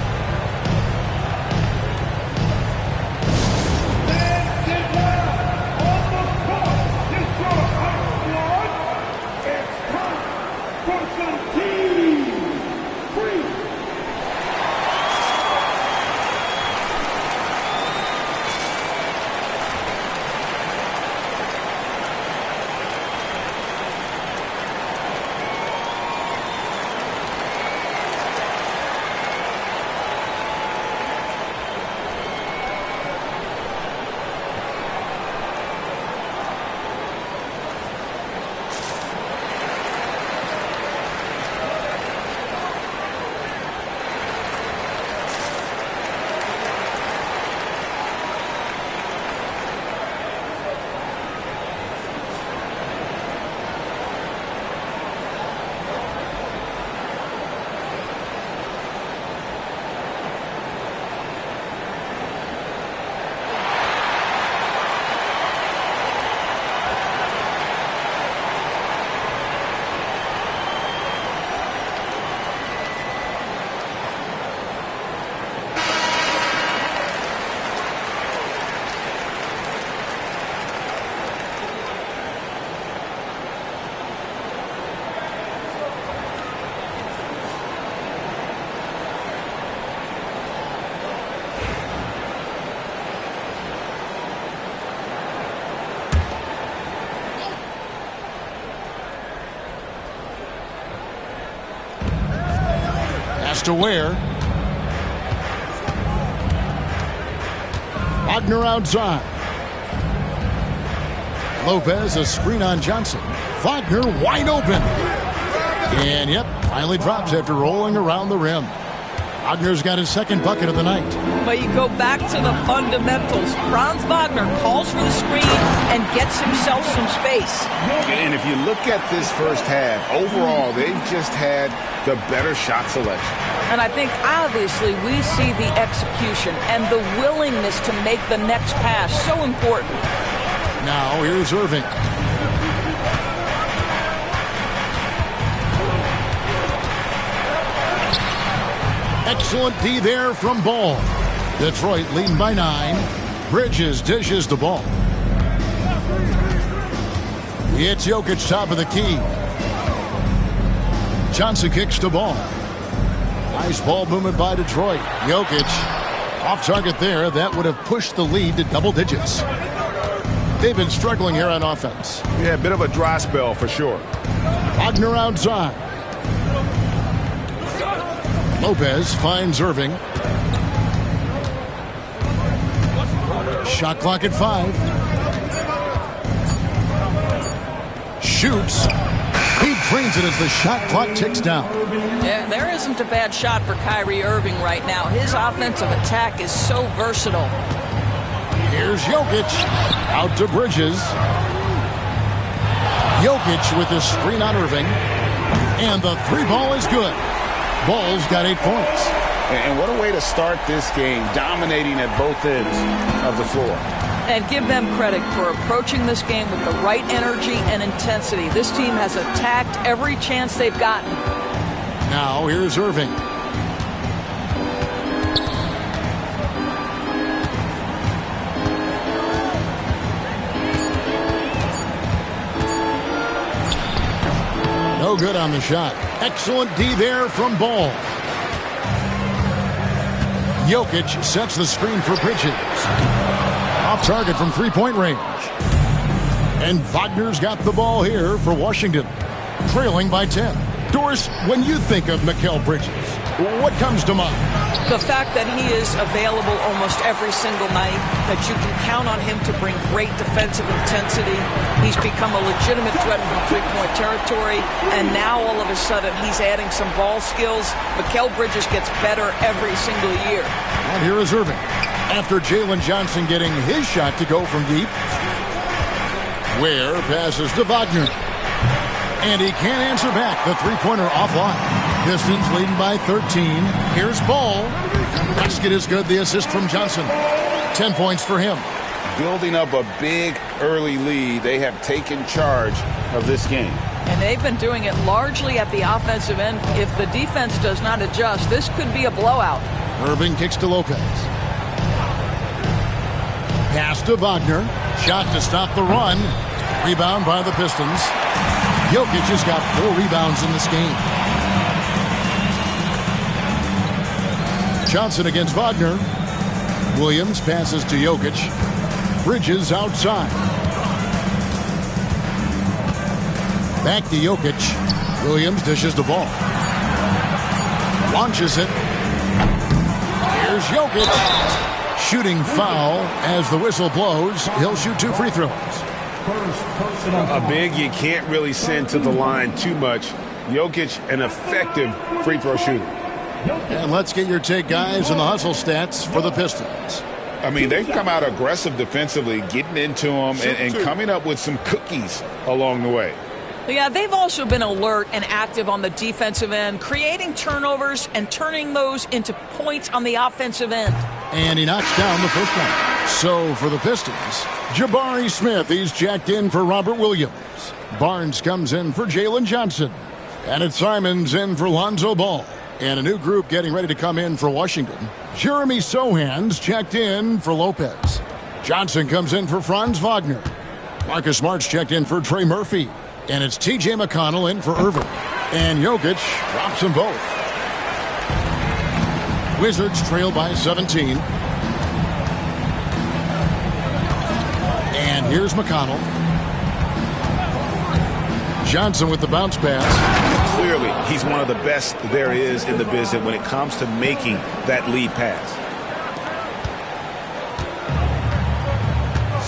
Speaker 8: to Ware. Wagner outside. Lopez, a screen on Johnson. Wagner wide open. And yep, finally drops after rolling around the rim. Wagner's got his second bucket of the night.
Speaker 11: But you go back to the fundamentals. Franz Wagner calls for the screen and gets himself some space.
Speaker 12: And if you look at this first half, overall, they've just had the better shot selection.
Speaker 11: And I think, obviously, we see the execution and the willingness to make the next pass so important.
Speaker 8: Now here's Irving. Excellent D there from Ball. Detroit leading by 9. Bridges dishes the ball. It's Jokic top of the key. Johnson kicks the ball. Nice ball movement by Detroit. Jokic off target there. That would have pushed the lead to double digits. They've been struggling here on offense.
Speaker 12: Yeah, a bit of a dry spell for sure.
Speaker 8: Wagner outside. Lopez finds Irving. Shot clock at 5. Shoots. He drains it as the shot clock ticks down.
Speaker 11: Yeah, there isn't a bad shot for Kyrie Irving right now. His offensive attack is so versatile.
Speaker 8: Here's Jokic. Out to Bridges. Jokic with the screen on Irving. And the 3 ball is good. Ball's got 8 points.
Speaker 12: And what a way to start this game, dominating at both ends of the floor.
Speaker 11: And give them credit for approaching this game with the right energy and intensity. This team has attacked every chance they've gotten.
Speaker 8: Now here's Irving. No good on the shot. Excellent D there from Ball. Jokic sets the screen for Bridges. Off target from 3-point range. And Wagner's got the ball here for Washington. Trailing by 10. Doris, when you think of Mikal Bridges, what comes to mind?
Speaker 11: The fact that he is available almost every single night, that you can count on him to bring great defensive intensity. He's become a legitimate threat from 3-point territory, and now all of a sudden he's adding some ball skills. Mikal Bridges gets better every single year.
Speaker 8: And here is Irving. After Jalen Johnson getting his shot to go from deep. Ware passes to Wagner. And he can't answer back. The 3-pointer offline. Pistons leading by 13. Here's Ball. Basket is good. The assist from Johnson. 10 points for him.
Speaker 9: Building up a big early lead. They have taken charge of this game.
Speaker 11: And they've been doing it largely at the offensive end. If the defense does not adjust, this could be a blowout.
Speaker 8: Irving kicks to Lopez. Pass to Wagner. Shot to stop the run. Rebound by the Pistons. Jokic has got 4 rebounds in this game. Johnson against Wagner. Williams passes to Jokic. Bridges outside. Back to Jokic. Williams dishes the ball. Launches it. Here's Jokic. Shooting foul as the whistle blows. He'll shoot 2 free throws.
Speaker 12: A big you can't really send to the line too much. Jokic, an effective free throw shooter.
Speaker 8: And let's get your take, guys, on the hustle stats for the Pistons.
Speaker 9: I mean, they've come out aggressive defensively, getting into them and coming up with some cookies along the way.
Speaker 11: Yeah, they've also been alert and active on the defensive end, creating turnovers and turning those into points on the offensive end.
Speaker 8: And he knocks down the first one. So for the Pistons, Jabari Smith, he's jacked in for Robert Williams. Barnes comes in for Jalen Johnson. And it's Simons in for Lonzo Ball. And a new group getting ready to come in for Washington. Jeremy Sohan's checked in for Lopez. Johnson comes in for Franz Wagner. Marcus Smart's checked in for Trey Murphy. And it's T.J. McConnell in for Irving. And Jokic drops them both. Wizards trail by 17. And here's McConnell. Johnson with the bounce pass.
Speaker 12: clearly he's one of the best there is in the business when it comes to making that lead pass.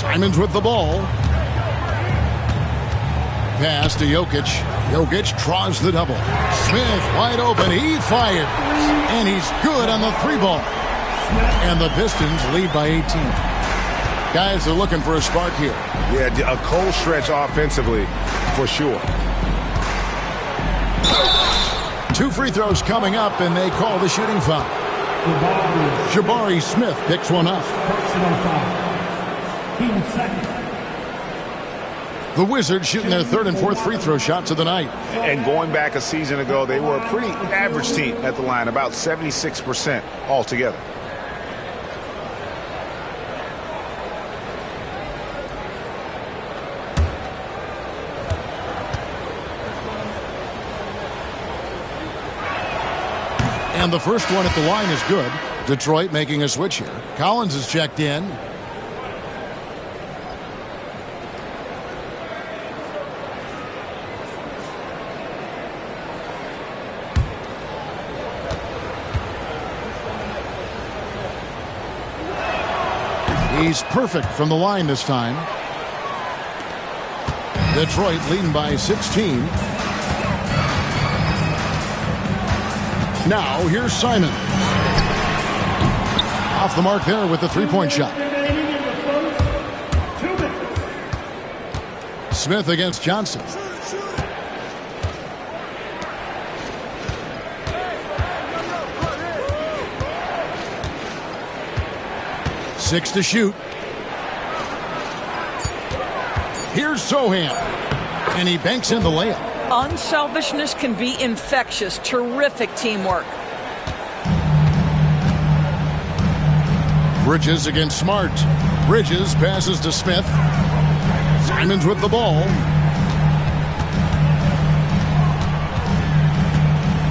Speaker 8: Simons with the ball. Pass to Jokic. Jokic draws the double. Smith wide open. He fires. And he's good on the 3-ball. And the Pistons lead by 18. Guys are looking for a spark here.
Speaker 12: Yeah, a cold stretch offensively for sure.
Speaker 8: 2 free throws coming up, and they call the shooting foul. Jabari Smith picks one up. The Wizards shooting their 3rd and 4th free throw shots of the night.
Speaker 12: And going back a season ago, they were a pretty average team at the line, about 76% altogether.
Speaker 8: And the first one at the line is good. Detroit making a switch here. Collins is checked in. He's perfect from the line this time. Detroit leading by 16. Now, here's Simon. Off the mark there with the 3-point shot. Smith against Johnson. Six to shoot. Here's Sohan. And he banks in the layup.
Speaker 11: Unselfishness can be infectious. Terrific teamwork.
Speaker 8: Bridges against Smart. Bridges passes to Smith. Simons with the ball.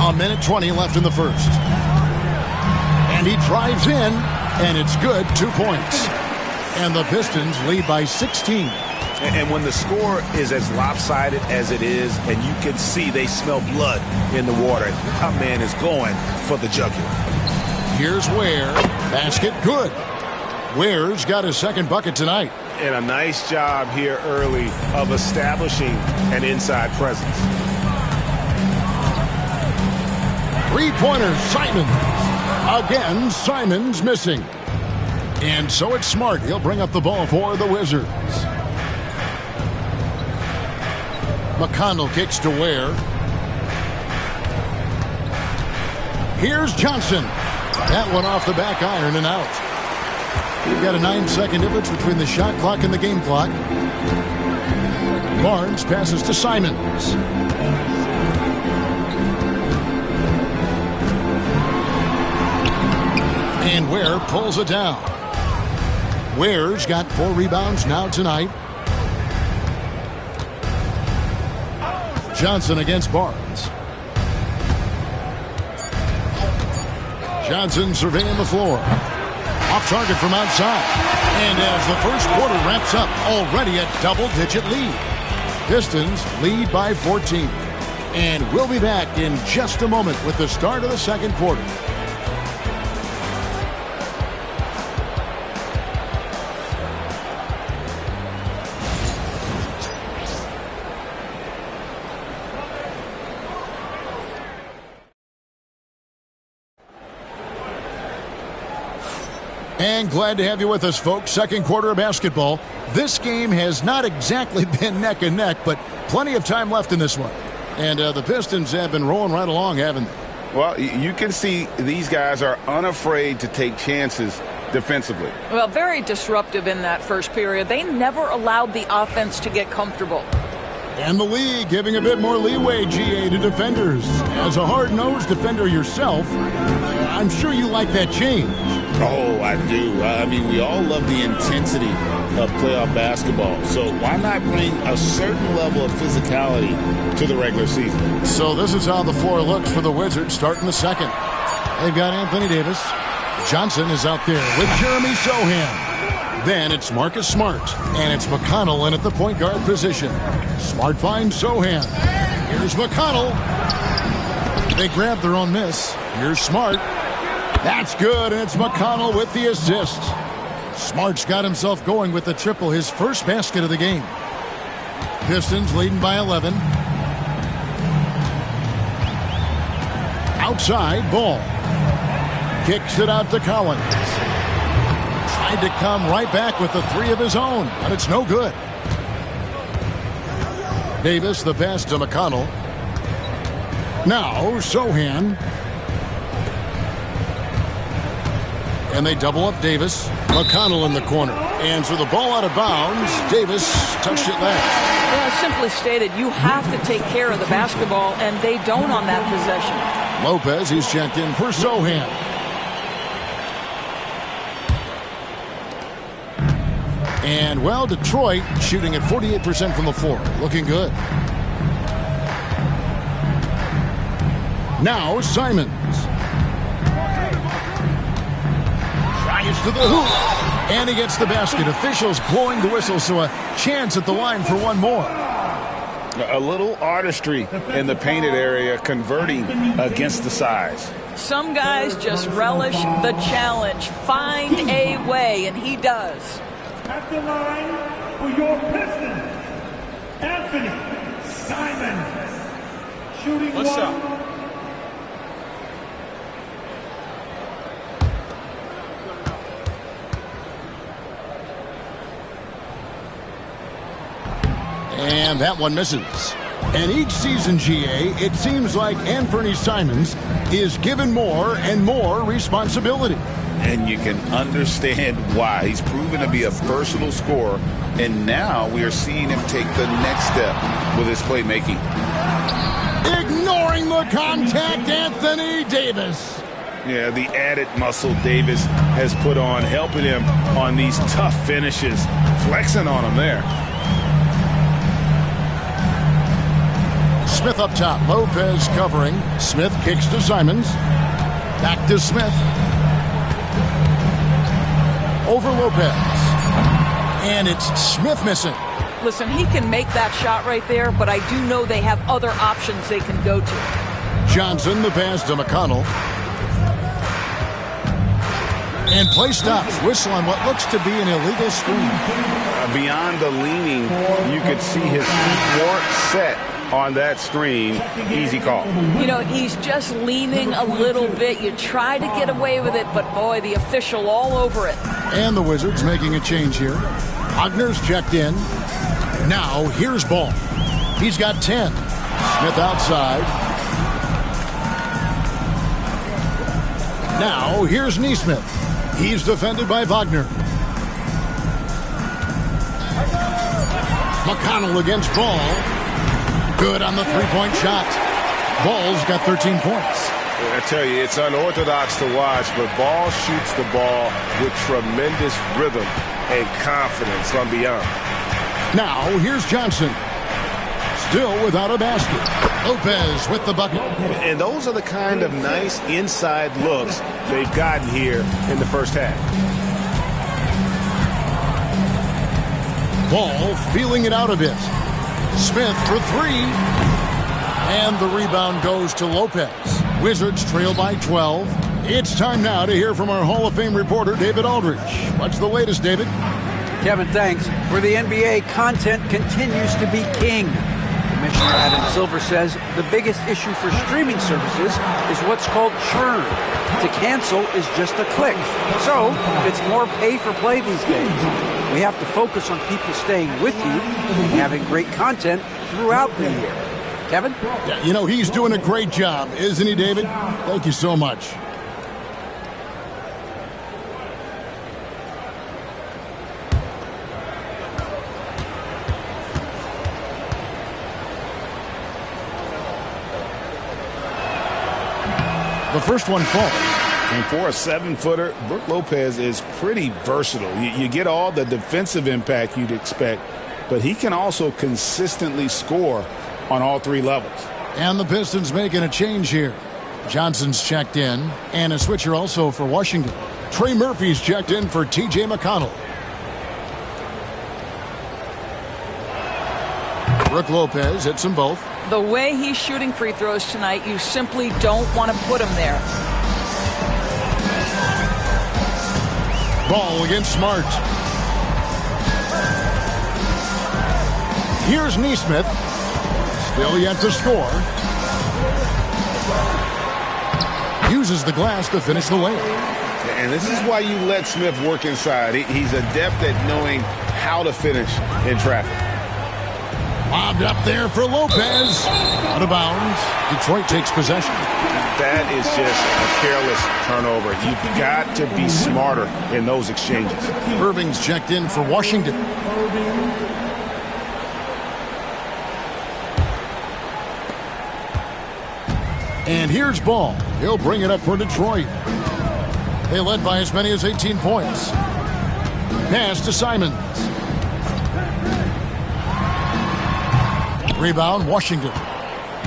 Speaker 8: A minute 20 left in the first. And he drives in, and it's good. 2 points. And the Pistons lead by 16.
Speaker 12: And when the score is as lopsided as it is, and you can see they smell blood in the water, our man is going for the jugular.
Speaker 8: Here's Ware. Basket good. Ware's got his 2nd bucket tonight.
Speaker 12: And a nice job here early of establishing an inside presence.
Speaker 8: 3-pointer, Simons. Again, Simons missing. And so it's Smart. He'll bring up the ball for the Wizards. McConnell kicks to Ware. Here's Johnson. That one off the back iron and out. We've got a 9-second difference between the shot clock and the game clock. Barnes passes to Simons. And Ware pulls it down. Ware's got 4 rebounds now tonight. Johnson against Barnes. Johnson surveying the floor. Off target from outside. And as the first quarter wraps up, already a double-digit lead. Pistons lead by 14. And we'll be back in just a moment with the start of the second quarter. And glad to have you with us, folks. Second quarter of basketball. This game has not exactly been neck and neck, but plenty of time left in this one. And the Pistons have been rolling right along, haven't they?
Speaker 9: Well, you can see these guys are unafraid to take chances defensively.
Speaker 11: Well, very disruptive in that first period. They never allowed the offense to get comfortable.
Speaker 8: And the league giving a bit more leeway, GA, to defenders. As a hard-nosed defender yourself, I'm sure you like that change.
Speaker 9: Oh, I do. I mean, we all love the intensity of playoff basketball. So why not bring a certain level of physicality to the regular season?
Speaker 8: So this is how the floor looks for the Wizards starting the second. They've got Anthony Davis. Johnson is out there with Jeremy Sohan. Then it's Marcus Smart, and it's McConnell in at the point guard position. Smart finds Sohan. Here's McConnell. They grab their own miss. Here's Smart. That's good, and it's McConnell with the assist. Smart's got himself going with the triple, his first basket of the game. Pistons leading by 11. Outside, Ball. Kicks it out to Collins. Tried to come right back with the three of his own, but it's no good. Davis, the pass to McConnell. Now, Sohan. And they double up Davis. McConnell in the corner. And so the ball out of bounds. Davis touched it last.
Speaker 11: Yeah, simply stated, you have to take care of the basketball, and they don't on that possession.
Speaker 8: Lopez, he's checked in for Sohan. And, well, Detroit shooting at 48% from the floor. Looking good. Now Simons. Tries to the hoop. And he gets the basket. Officials blowing the whistle, so a chance at the line for one more.
Speaker 9: A little artistry in the painted area, converting against the size.
Speaker 11: Some guys just relish the challenge. Find a way, and he does.
Speaker 4: At the line for your Pistons, Anthony Simons. Shooting
Speaker 6: What's
Speaker 4: one.
Speaker 6: up?
Speaker 8: And that one misses. And each season, GA, it seems like Anthony Simons is given more and more responsibility.
Speaker 9: And you can understand why. He's proven to be a versatile scorer, and now we are seeing him take the next step with his playmaking.
Speaker 8: Ignoring the contact, Anthony Davis.
Speaker 9: Yeah, the added muscle Davis has put on, helping him on these tough finishes, flexing on him there.
Speaker 8: Smith up top. Lopez covering. Smith kicks to Simons. Back to Smith. Over Lopez. And it's Smith missing.
Speaker 11: Listen, he can make that shot right there, but I do know they have other options they can go to.
Speaker 8: Johnson, the pass to McConnell. And play stops. Whistle on what looks to be an illegal screen.
Speaker 9: Beyond the leaning, you could see his feet weren't set on that screen. Easy call.
Speaker 11: You know, he's just leaning a little bit. You try to get away with it, but boy, the official all over it.
Speaker 8: And the Wizards making a change here. Wagner's checked in. Now, here's Ball. He's got 10. Smith outside. Now, here's Nesmith. He's defended by Wagner. McConnell against Ball. Good on the three-point shot. Ball's got 13 points.
Speaker 12: I tell you, it's unorthodox to watch, but Ball shoots the ball with tremendous rhythm and confidence from beyond.
Speaker 8: Now, here's Johnson. Still without a basket. Lopez with the bucket.
Speaker 12: And those are the kind of nice inside looks they've gotten here in the first half.
Speaker 8: Ball feeling it out a bit. Smith for three. And the rebound goes to Lopez. Wizards trail by 12. It's time now to hear from our Hall of Fame reporter, David Aldridge. What's the latest, David?
Speaker 10: Kevin, thanks. For the NBA, content continues to be king. Commissioner Adam Silver says the biggest issue for streaming services is what's called churn. To cancel is just a click. So it's more pay for play these days. We have to focus on people staying with you and having great content throughout the year. Kevin?
Speaker 8: Yeah, you know, he's doing a great job, isn't he, David? Thank you so much. The first one falls.
Speaker 9: And for a 7-footer, Brook Lopez is pretty versatile. You get all the defensive impact you'd expect, but he can also consistently score on all three levels.
Speaker 8: And the Pistons making a change here. Johnson's checked in, and a switcher also for Washington. Trey Murphy's checked in for T.J. McConnell. Brook Lopez hits them both.
Speaker 11: The way he's shooting free throws tonight, you simply don't want to put him there.
Speaker 8: Ball against Smart. Here's Neesmith. Still yet to score. Uses the glass to finish the layup.
Speaker 9: And this is why you let Smith work inside. He's adept at knowing how to finish in traffic.
Speaker 8: Lobbed up there for Lopez. Out of bounds. Detroit takes possession.
Speaker 9: That is just a careless turnover. You've got to be smarter in those exchanges.
Speaker 8: Irving's checked in for Washington. And here's Ball. He'll bring it up for Detroit. They led by as many as 18 points. Pass to Simons. Rebound, Washington.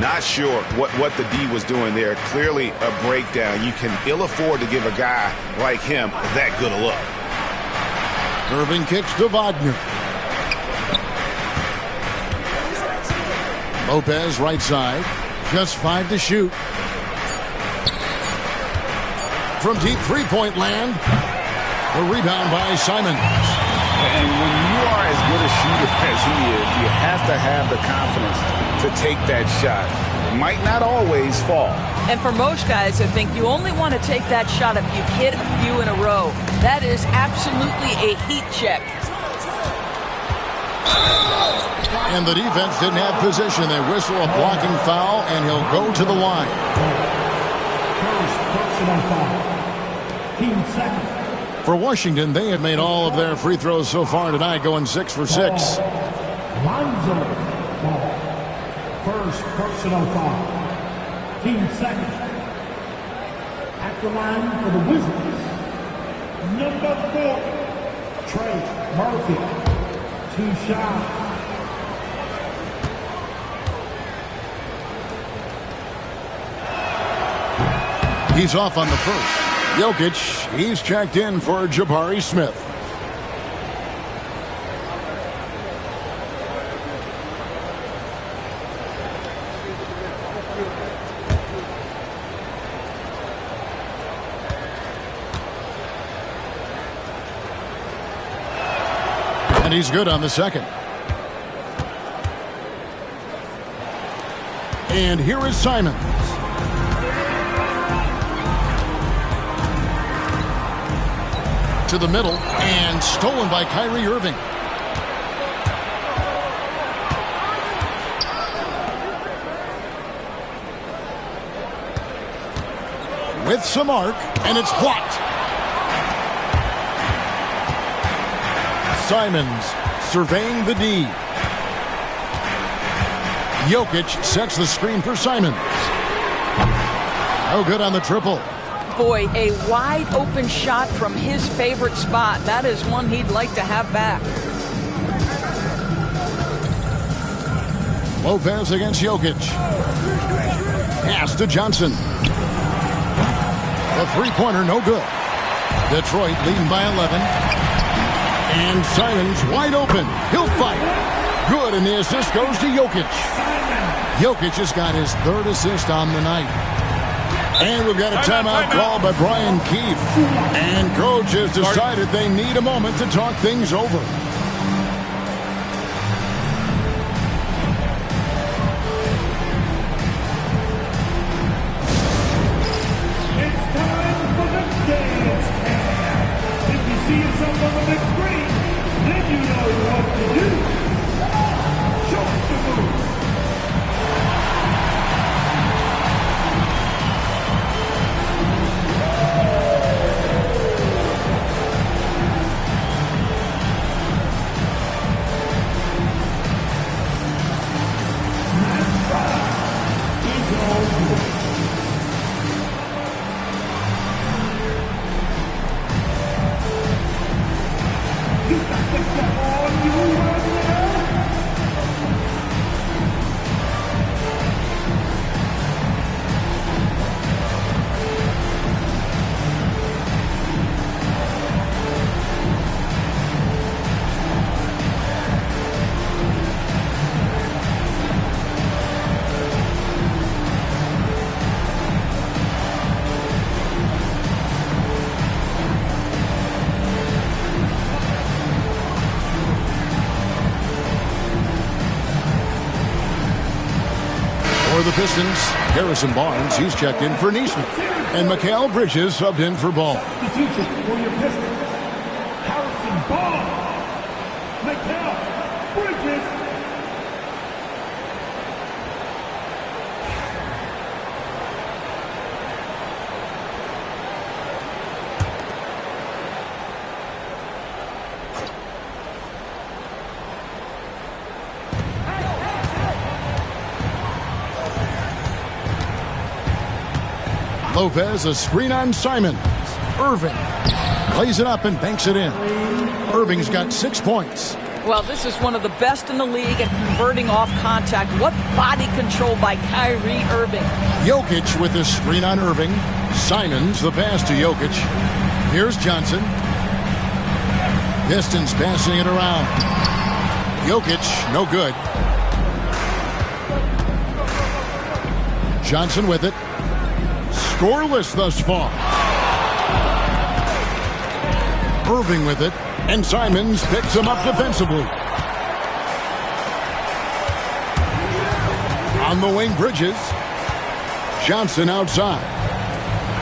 Speaker 9: Not sure what the D was doing there. Clearly a breakdown. You can ill afford to give a guy like him that good a look.
Speaker 8: Irving kicks to Wagner. Lopez right side. Just 5 to shoot. From deep three-point land. The rebound by Simons.
Speaker 9: And when you are as good a shooter as he is, you have to have the confidence to take that shot. It might not always fall.
Speaker 11: And for most guys, I think you only want to take that shot if you've hit a few in a row. That is absolutely a heat check.
Speaker 8: And the defense didn't have position. They whistle a blocking foul, and he'll go to the line.
Speaker 4: First personal foul. Team second.
Speaker 8: For Washington, they have made all of their free throws so far tonight, going 6 for 6.
Speaker 4: Lonzo Ball. First personal foul. Team second. At the line for the Wizards, number 4, Trey Murphy. 2 shots.
Speaker 8: He's off on the first. Jokic, he's checked in for Jabari Smith. And he's good on the second. And here is Simons. To the middle, and stolen by Kyrie Irving. With some arc, and it's blocked. Simons surveying the D. Jokic sets the screen for Simons. Oh, good on the triple.
Speaker 11: Boy, a wide open shot from his favorite spot. That is one he'd like to have back.
Speaker 8: Lopez against Jokic. Pass to Johnson. The three-pointer, no good. Detroit leading by 11. And Simons wide open. He'll fight. Good, and the assist goes to Jokic. Jokic has got his 3rd assist on the night. And we've got a timeout call by Brian Keefe. And coach has decided they need a moment to talk things over.
Speaker 4: It's time for the dance cam. If you see yourself on the big screen, then you know what to do. Show us the move.
Speaker 8: For the Pistons, Harrison Barnes, he's checked in for Neesmith. And Mikal Bridges subbed in for Ball.
Speaker 4: Substitutions for your Pistons. Harrison Barnes. Mikal Bridges.
Speaker 8: Lopez, a screen on Simons. Irving plays it up and banks it in. Irving's got 6 points.
Speaker 11: Well, this is one of the best in the league at converting off contact. What body control by Kyrie Irving.
Speaker 8: Jokic with the screen on Irving. Simons, the pass to Jokic. Here's Johnson. Pistons passing it around. Jokic, no good. Johnson with it. Scoreless thus far. Irving with it, and Simons picks him up defensively. On the wing, Bridges. Johnson outside.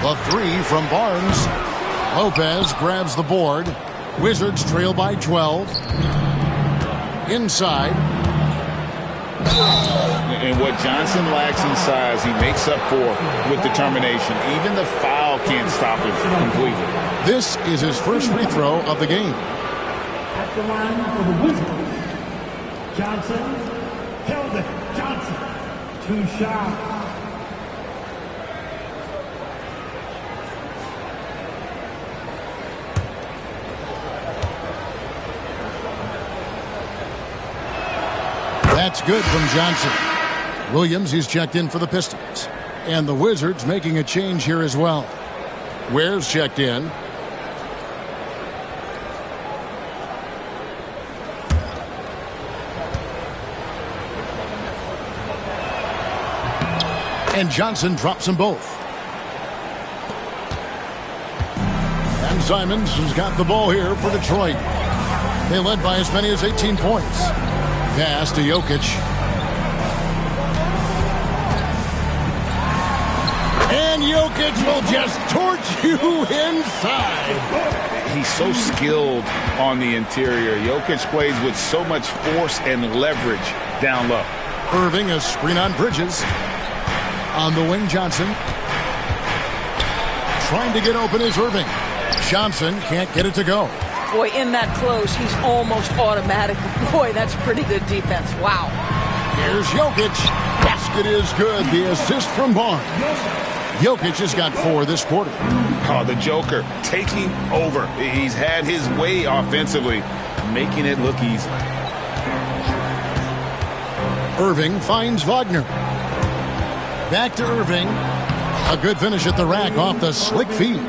Speaker 8: The three from Barnes. Lopez grabs the board. Wizards trail by 12. Inside.
Speaker 9: And what Johnson lacks in size, he makes up for with determination. Even the foul can't stop him completely.
Speaker 8: This is his first free throw of the game.
Speaker 4: At the line for the Wizards, Johnson, Keldon Johnson, 2 shots.
Speaker 8: That's good from Johnson. Williams, he's checked in for the Pistons. And the Wizards making a change here as well. Ware's checked in. And Johnson drops them both. And Simons has got the ball here for Detroit. They led by as many as 18 points. Pass to Jokic. And Jokic will just torch you inside.
Speaker 9: He's so skilled on the interior. Jokic plays with so much force and leverage down low.
Speaker 8: Irving, a screen on Bridges. On the wing, Johnson. Trying to get open is Irving. Johnson can't get it to go.
Speaker 11: Boy, in that close, he's almost automatic. Boy, that's pretty good defense. Wow.
Speaker 8: Here's Jokic. Basket is good. The assist from Barnes. Jokic has got 4 this quarter.
Speaker 9: Oh, the Joker taking over. He's had his way offensively, making it look easy.
Speaker 8: Irving finds Wagner. Back to Irving. A good finish at the rack off the slick feed.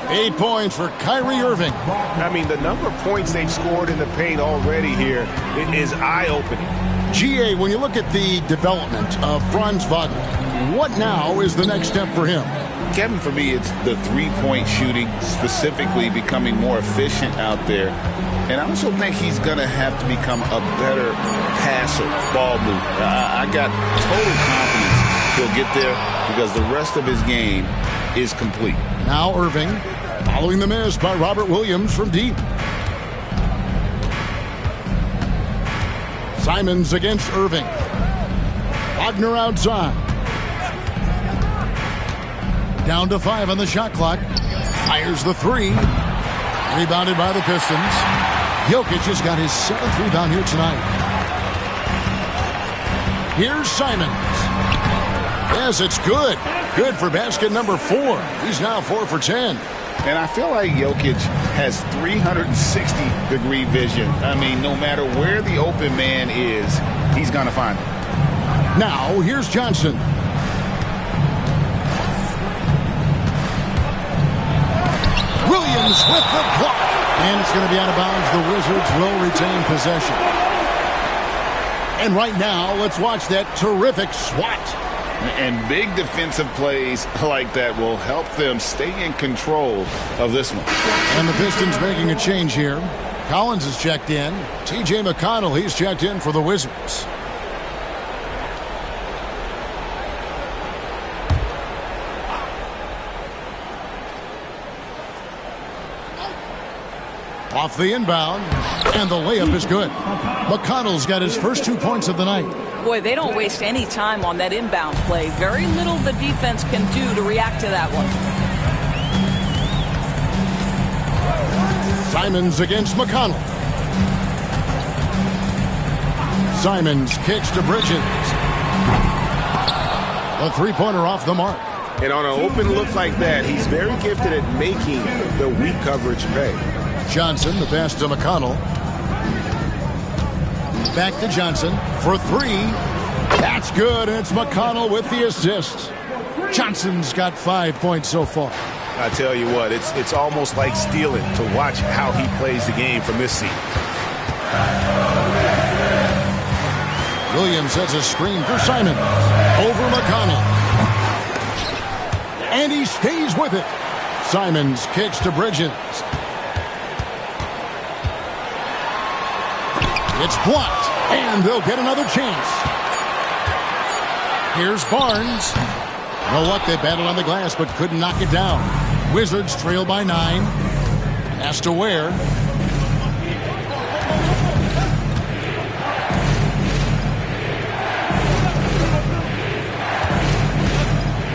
Speaker 8: 8 points for Kyrie Irving.
Speaker 12: I mean, the number of points they've scored in the paint already here is eye-opening.
Speaker 8: GA, when you look at the development of Franz Wagner, what now is the next step for him?
Speaker 9: Kevin, for me, it's the three-point shooting, specifically becoming more efficient out there. And I also think he's going to have to become a better passer, ball mover. I got total confidence he'll get there because the rest of his game is complete.
Speaker 8: Now Irving, following the miss by Robert Williams from deep. Simons against Irving. Wagner outside. Down to 5 on the shot clock. Fires the 3. Rebounded by the Pistons. Jokic has got his 7th rebound here tonight. Here's Simons. Yes, it's good. Good for basket number 4. He's now 4 for 10.
Speaker 9: And I feel like Jokic has 360-degree vision. I mean, no matter where the open man is, he's going to find him.
Speaker 8: Now, here's Johnson. Williams with the block. And it's going to be out of bounds. The Wizards will retain possession. And right now, let's watch that terrific swat.
Speaker 9: And big defensive plays like that will help them stay in control of this one.
Speaker 8: And the Pistons making a change here. Collins is checked in. TJ McConnell, he's checked in for the Wizards. Off the inbound, and the layup is good. McConnell's got his first 2 points of the night.
Speaker 11: Boy, they don't waste any time on that inbound play. Very little the defense can do to react to that one.
Speaker 8: Simons against McConnell. Simons kicks to Bridges. A three-pointer off the mark.
Speaker 12: And on an open look like that, he's very gifted at making the weak coverage pay.
Speaker 8: Johnson, the pass to McConnell. Back to Johnson for three. That's good, and it's McConnell with the assist. Johnson's got 5 points so far.
Speaker 12: I tell you what, it's almost like stealing to watch how he plays the game from this seat.
Speaker 8: Williams has a screen for Simons. Over McConnell. And he stays with it. Simons kicks to Bridges. It's blocked, and they'll get another chance. Here's Barnes. No luck, they battled on the glass, but couldn't knock it down. Wizards trail by 9. Has to Ware.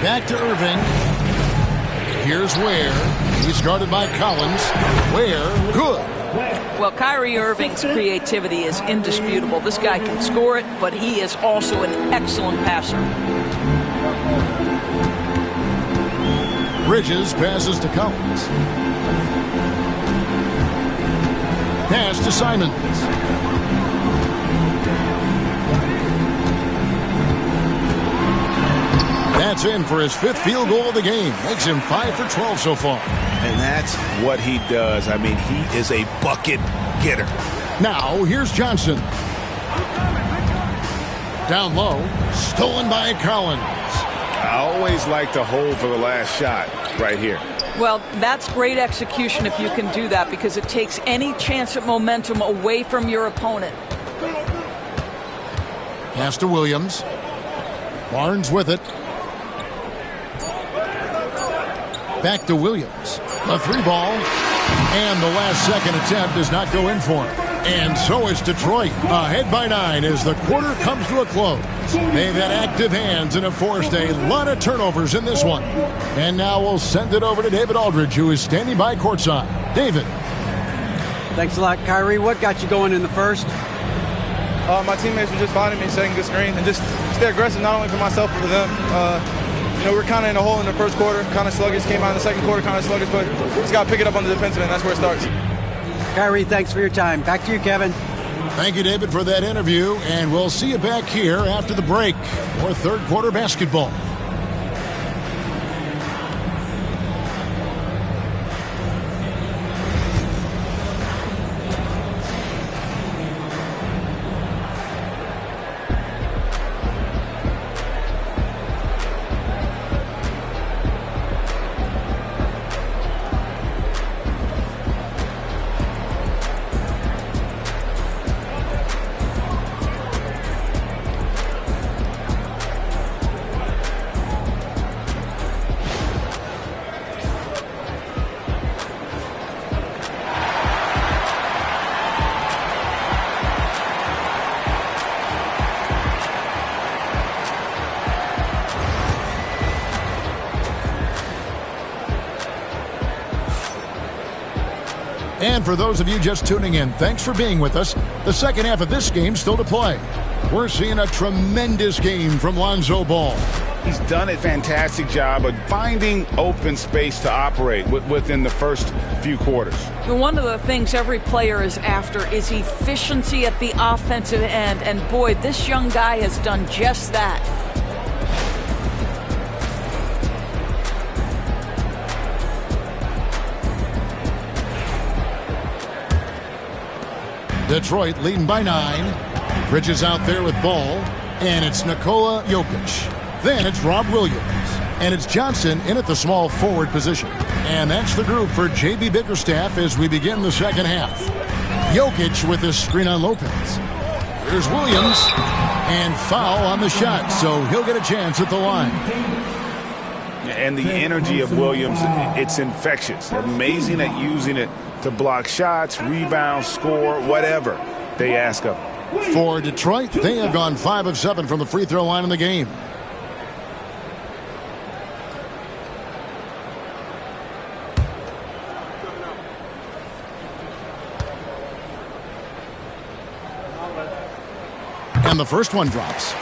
Speaker 8: Back to Irving. Here's Ware. He's guarded by Collins. Ware, good.
Speaker 11: Well, Kyrie Irving's creativity is indisputable. This guy can score it, but he is also an excellent passer.
Speaker 8: Bridges passes to Collins. Pass to Simons. That's in for his 5th field goal of the game. Makes him 5 for 12 so far.
Speaker 12: And that's what he does. I mean, he is a bucket getter.
Speaker 8: Now, here's Johnson. Down low. Stolen by Collins.
Speaker 12: I always like to hold for the last shot right here.
Speaker 11: Well, that's great execution if you can do that, because it takes any chance at momentum away from your opponent.
Speaker 8: Pass to Williams. Barnes with it. Back to Williams. The 3-ball. And the last second attempt does not go in for him. And so is Detroit. Ahead by 9 as the quarter comes to a close. They've had active hands and have forced a lot of turnovers in this one. And now we'll send it over to David Aldridge, who is standing by courtside. David.
Speaker 10: Thanks a lot, Kyrie. What got you going in the first?
Speaker 6: My teammates were just finding me, setting good screen, and just stay aggressive, not only for myself, but for them. We were kind of in a hole in the first quarter, kind of sluggish, came out in the second quarter kind of sluggish, but just got to pick it up on the defensive end. That's where it starts.
Speaker 10: Kyrie, thanks for your time. Back to you, Kevin.
Speaker 8: Thank you, David, for that interview, and we'll see you back here after the break for third quarter basketball. And for those of you just tuning in, thanks for being with us. The second half of this game still to play. We're seeing a tremendous game from Lonzo Ball.
Speaker 12: He's done a fantastic job of finding open space to operate within the first few quarters.
Speaker 11: One of the things every player is after is efficiency at the offensive end. And boy, this young guy has done just that.
Speaker 8: Detroit leading by 9. Bridges out there with ball. And it's Nikola Jokic. Then it's Rob Williams. And it's Johnson in at the small forward position. And that's the group for J.B. Bickerstaff as we begin the second half. Jokic with this screen on Lopez. Here's Williams. And foul on the shot, so he'll get a chance at the line.
Speaker 12: And the energy of Williams, it's infectious. Amazing at using it to block shots, rebound, score, whatever they ask of him.
Speaker 8: For Detroit, they have gone 5 of 7 from the free throw line in the game. And the first one drops.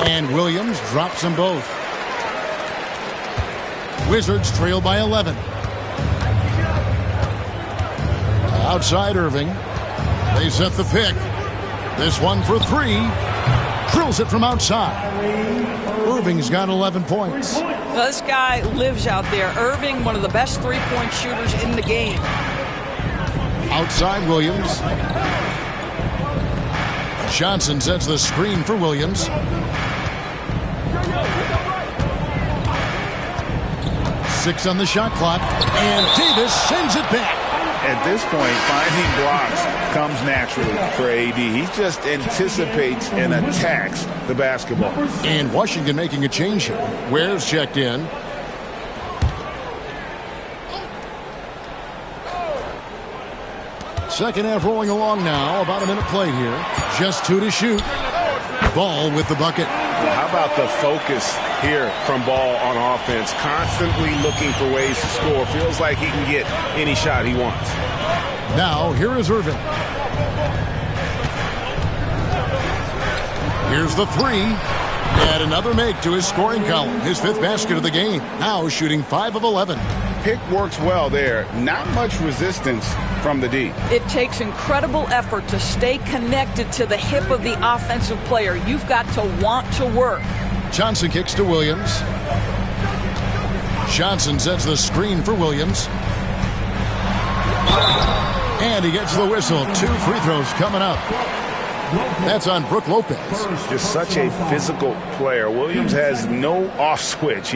Speaker 8: And Williams drops them both. Wizards trail by 11. Outside Irving. They set the pick. This one for 3. Drills it from outside. Irving's got 11 points.
Speaker 11: This guy lives out there. Irving, one of the best three-point shooters in the game.
Speaker 8: Outside Williams. Johnson sets the screen for Williams. 6 on the shot clock. And Davis sends it back.
Speaker 9: At this point, finding blocks comes naturally for AD. He just anticipates and attacks the basketball.
Speaker 8: And Washington making a change here. Ware's checked in. Second half rolling along now. About a minute played here. Just 2 to shoot. Ball with the bucket.
Speaker 12: Well, how about the focus here from Ball on offense? Constantly looking for ways to score. Feels like he can get any shot he wants.
Speaker 8: Now, here is Irving. Here's the 3. And another make to his scoring column. His 5th basket of the game. Now shooting 5 of 11.
Speaker 9: Pick works well there. Not much resistance from the D.
Speaker 11: It takes incredible effort to stay connected to the hip of the offensive player. You've got to want to work.
Speaker 8: Johnson kicks to Williams. Johnson sets the screen for Williams. And he gets the whistle. 2 free throws coming up. That's on Brook Lopez.
Speaker 12: Just such a physical player. Williams has no off switch,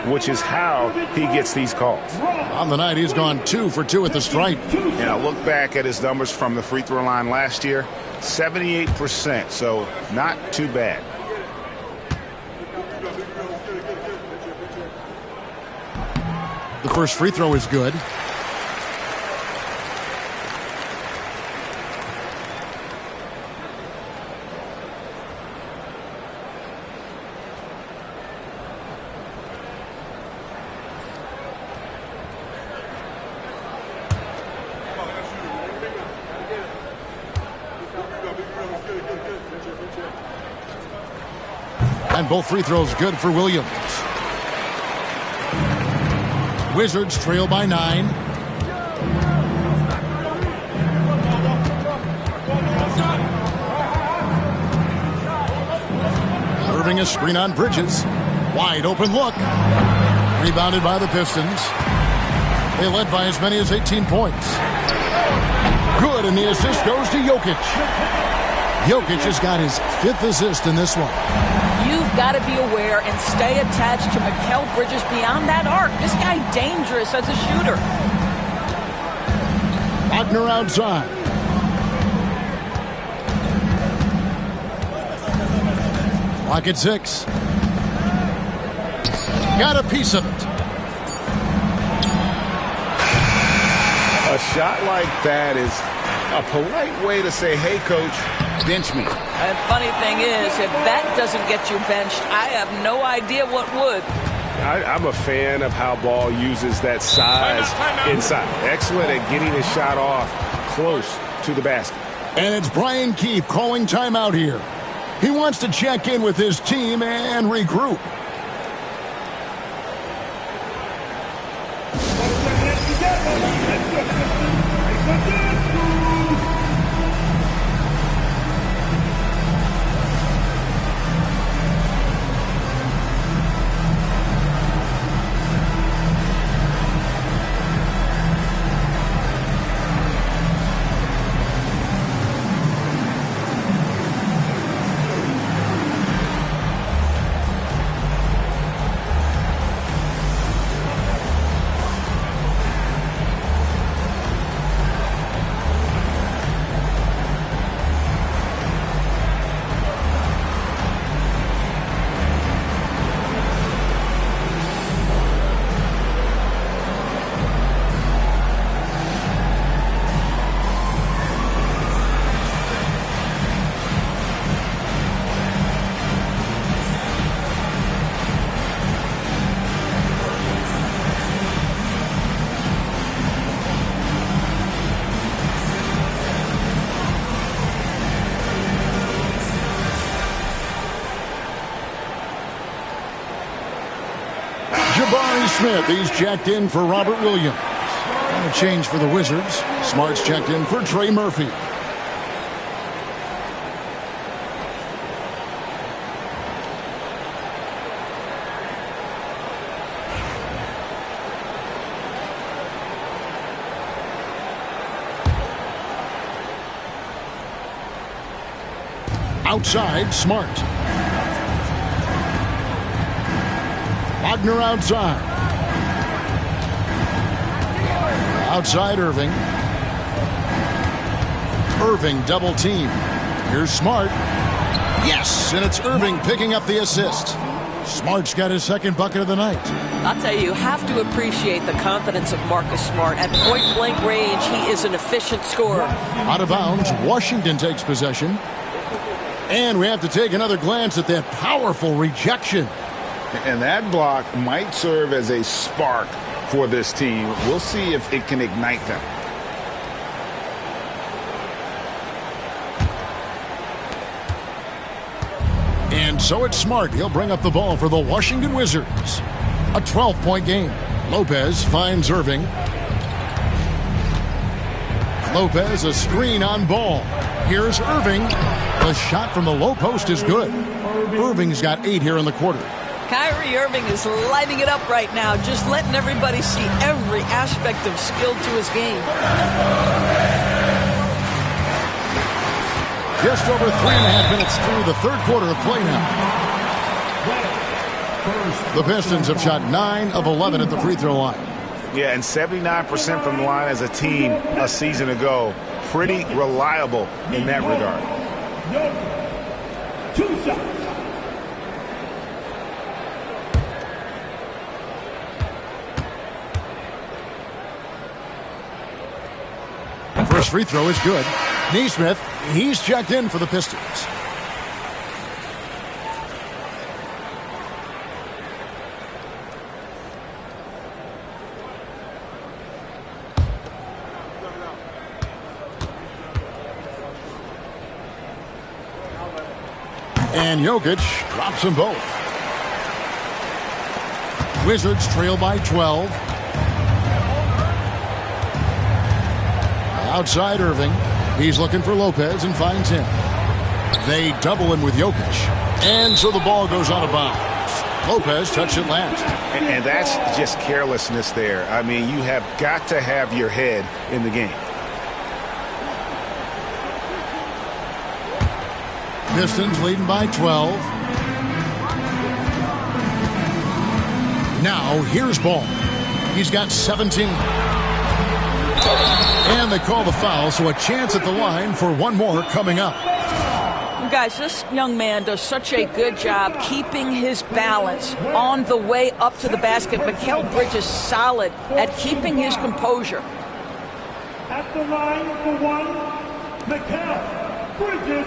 Speaker 12: which is how he gets these calls.
Speaker 8: On the night, he's gone 2 for 2 at the stripe.
Speaker 12: And I look back at his numbers from the free throw line last year, 78%, so not too bad.
Speaker 8: The first free throw is good. And both free throws good for Williams. Wizards trail by 9. Irving a screen on Bridges. Wide open look. Rebounded by the Pistons. They led by as many as 18 points. Good, and the assist goes to Jokic. Jokic has got his 5th assist in this one.
Speaker 11: You've got to be aware and stay attached to Mikal Bridges beyond that arc. This guy dangerous as a shooter.
Speaker 8: Wagner outside. Clock at 6. Got a piece of it.
Speaker 9: A shot like that is a polite way to say, hey, coach, bench me.
Speaker 11: And funny thing is, if that doesn't get you benched, I have no idea what would.
Speaker 12: I'm a fan of how Ball uses that size inside. Excellent at getting his shot off close to the basket.
Speaker 8: And it's Brian Keefe calling timeout here. He wants to check in with his team and regroup. Neesmith, he's checked in for Robert Williams. And a change for the Wizards. Smart's checked in for Trey Murphy. Outside, Smart. Wagner outside. Outside, Irving. Irving double team. Here's Smart. Yes, and it's Irving picking up the assist. Smart's got his second bucket of the night.
Speaker 11: I'll tell you have to appreciate the confidence of Marcus Smart. At point-blank range, he is an efficient scorer.
Speaker 8: Out of bounds, Washington takes possession. And we have to take another glance at that powerful rejection.
Speaker 9: And that block might serve as a spark for this team. We'll see if it can ignite them.
Speaker 8: And so it's Smart. He'll bring up the ball for the Washington Wizards. A 12-point game. Lopez finds Irving. Lopez, a screen on Ball. Here's Irving. The shot from the low post is good. Irving's got 8 here in the quarter.
Speaker 11: Kyrie Irving is lighting it up right now, just letting everybody see every aspect of skill to his game.
Speaker 8: Just over 3.5 minutes through the third quarter of play now. The Pistons have shot 9 of 11 at the free throw line.
Speaker 12: Yeah, and 79% from the line as a team a season ago. Pretty reliable in that regard.
Speaker 4: 2 shots.
Speaker 8: First free throw is good. Neesmith, he's checked in for the Pistons. And Jokic drops them both. Wizards trail by 12. Outside Irving. He's looking for Lopez and finds him. They double him with Jokic. And so the ball goes out of bounds. Lopez touched it last.
Speaker 12: And that's just carelessness there. I mean, you have got to have your head in the game.
Speaker 8: Pistons leading by 12. Now here's Ball. He's got 17. And they call the foul, so a chance at the line for one more coming up.
Speaker 11: Guys, this young man does such a good job keeping his balance on the way up to the basket. Mikal Bridges solid at keeping his composure.
Speaker 4: At the line for one, Mikal Bridges.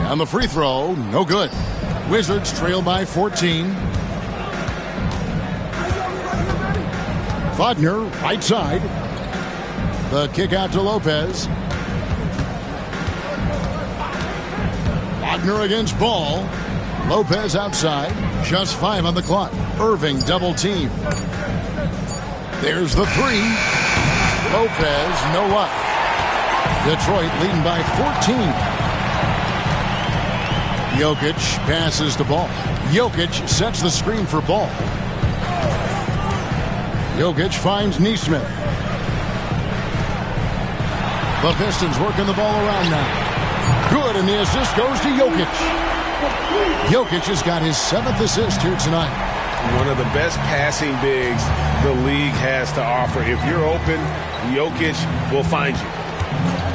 Speaker 8: On the free throw, no good. Wizards trail by 14. Wagner, right side. The kick out to Lopez. Wagner against Ball. Lopez outside. Just 5 on the clock. Irving double team. There's the 3. Lopez, no luck. Detroit leading by 14. Jokic passes the ball. Jokic sets the screen for Ball. Jokic finds Neesmith. The Pistons working the ball around now. Good, and the assist goes to Jokic. Jokic has got his 7th assist here tonight.
Speaker 12: One of the best passing bigs the league has to offer. If you're open, Jokic will find you.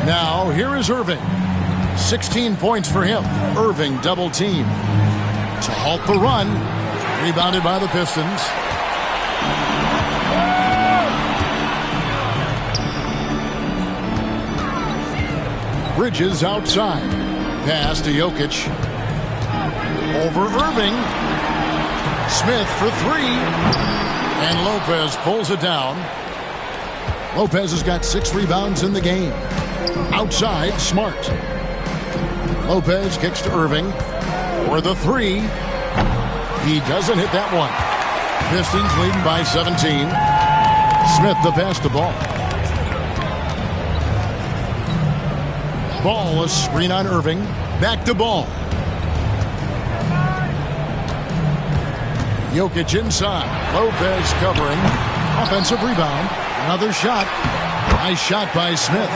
Speaker 8: Now, here is Irving. 16 points for him. Irving double team. To halt the run. Rebounded by the Pistons. Bridges outside. Pass to Jokic. Over Irving. Smith for three. And Lopez pulls it down. Lopez has got 6 rebounds in the game. Outside, Smart. Lopez kicks to Irving for the three. He doesn't hit that one. Pistons leading by 17. Smith the pass to Ball. Ball, a screen on Irving. Back to Ball. Jokic inside. Lopez covering. Offensive rebound. Another shot. Nice shot by Smith.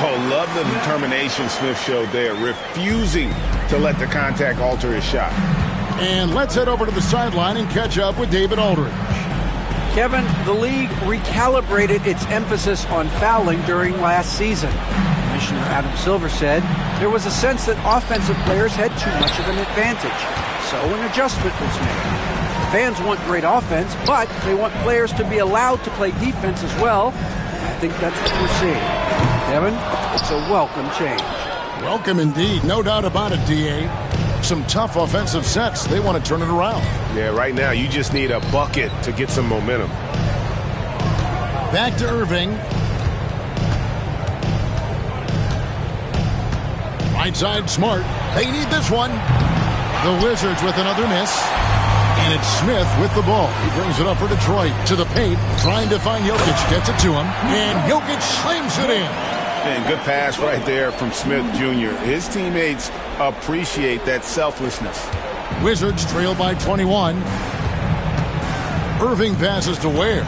Speaker 12: Oh, love the determination Smith showed there, refusing to let the contact alter his shot.
Speaker 8: And let's head over to the sideline and catch up with David Aldridge.
Speaker 10: Kevin, the league recalibrated its emphasis on fouling during last season. Commissioner Adam Silver said there was a sense that offensive players had too much of an advantage, so an adjustment was made. Fans want great offense, but they want players to be allowed to play defense as well. I think that's what we're seeing. Kevin, it's a welcome change.
Speaker 8: Welcome indeed. No doubt about it, D.A. Some tough offensive sets. They want to turn it around.
Speaker 12: Yeah, right now you just need a bucket to get some momentum.
Speaker 8: Back to Irving. Right side, Smart. They need this one. The Wizards with another miss. And it's Smith with the ball. He brings it up for Detroit to the paint, trying to find Jokic. Gets it to him, and Jokic slams it in.
Speaker 12: And good pass right there from Smith Jr. His teammates appreciate that selflessness.
Speaker 8: Wizards trail by 21. Irving passes to Ware.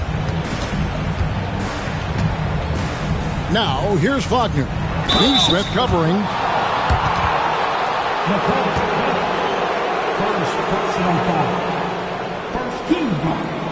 Speaker 8: Now, here's Wagner. Smith covering.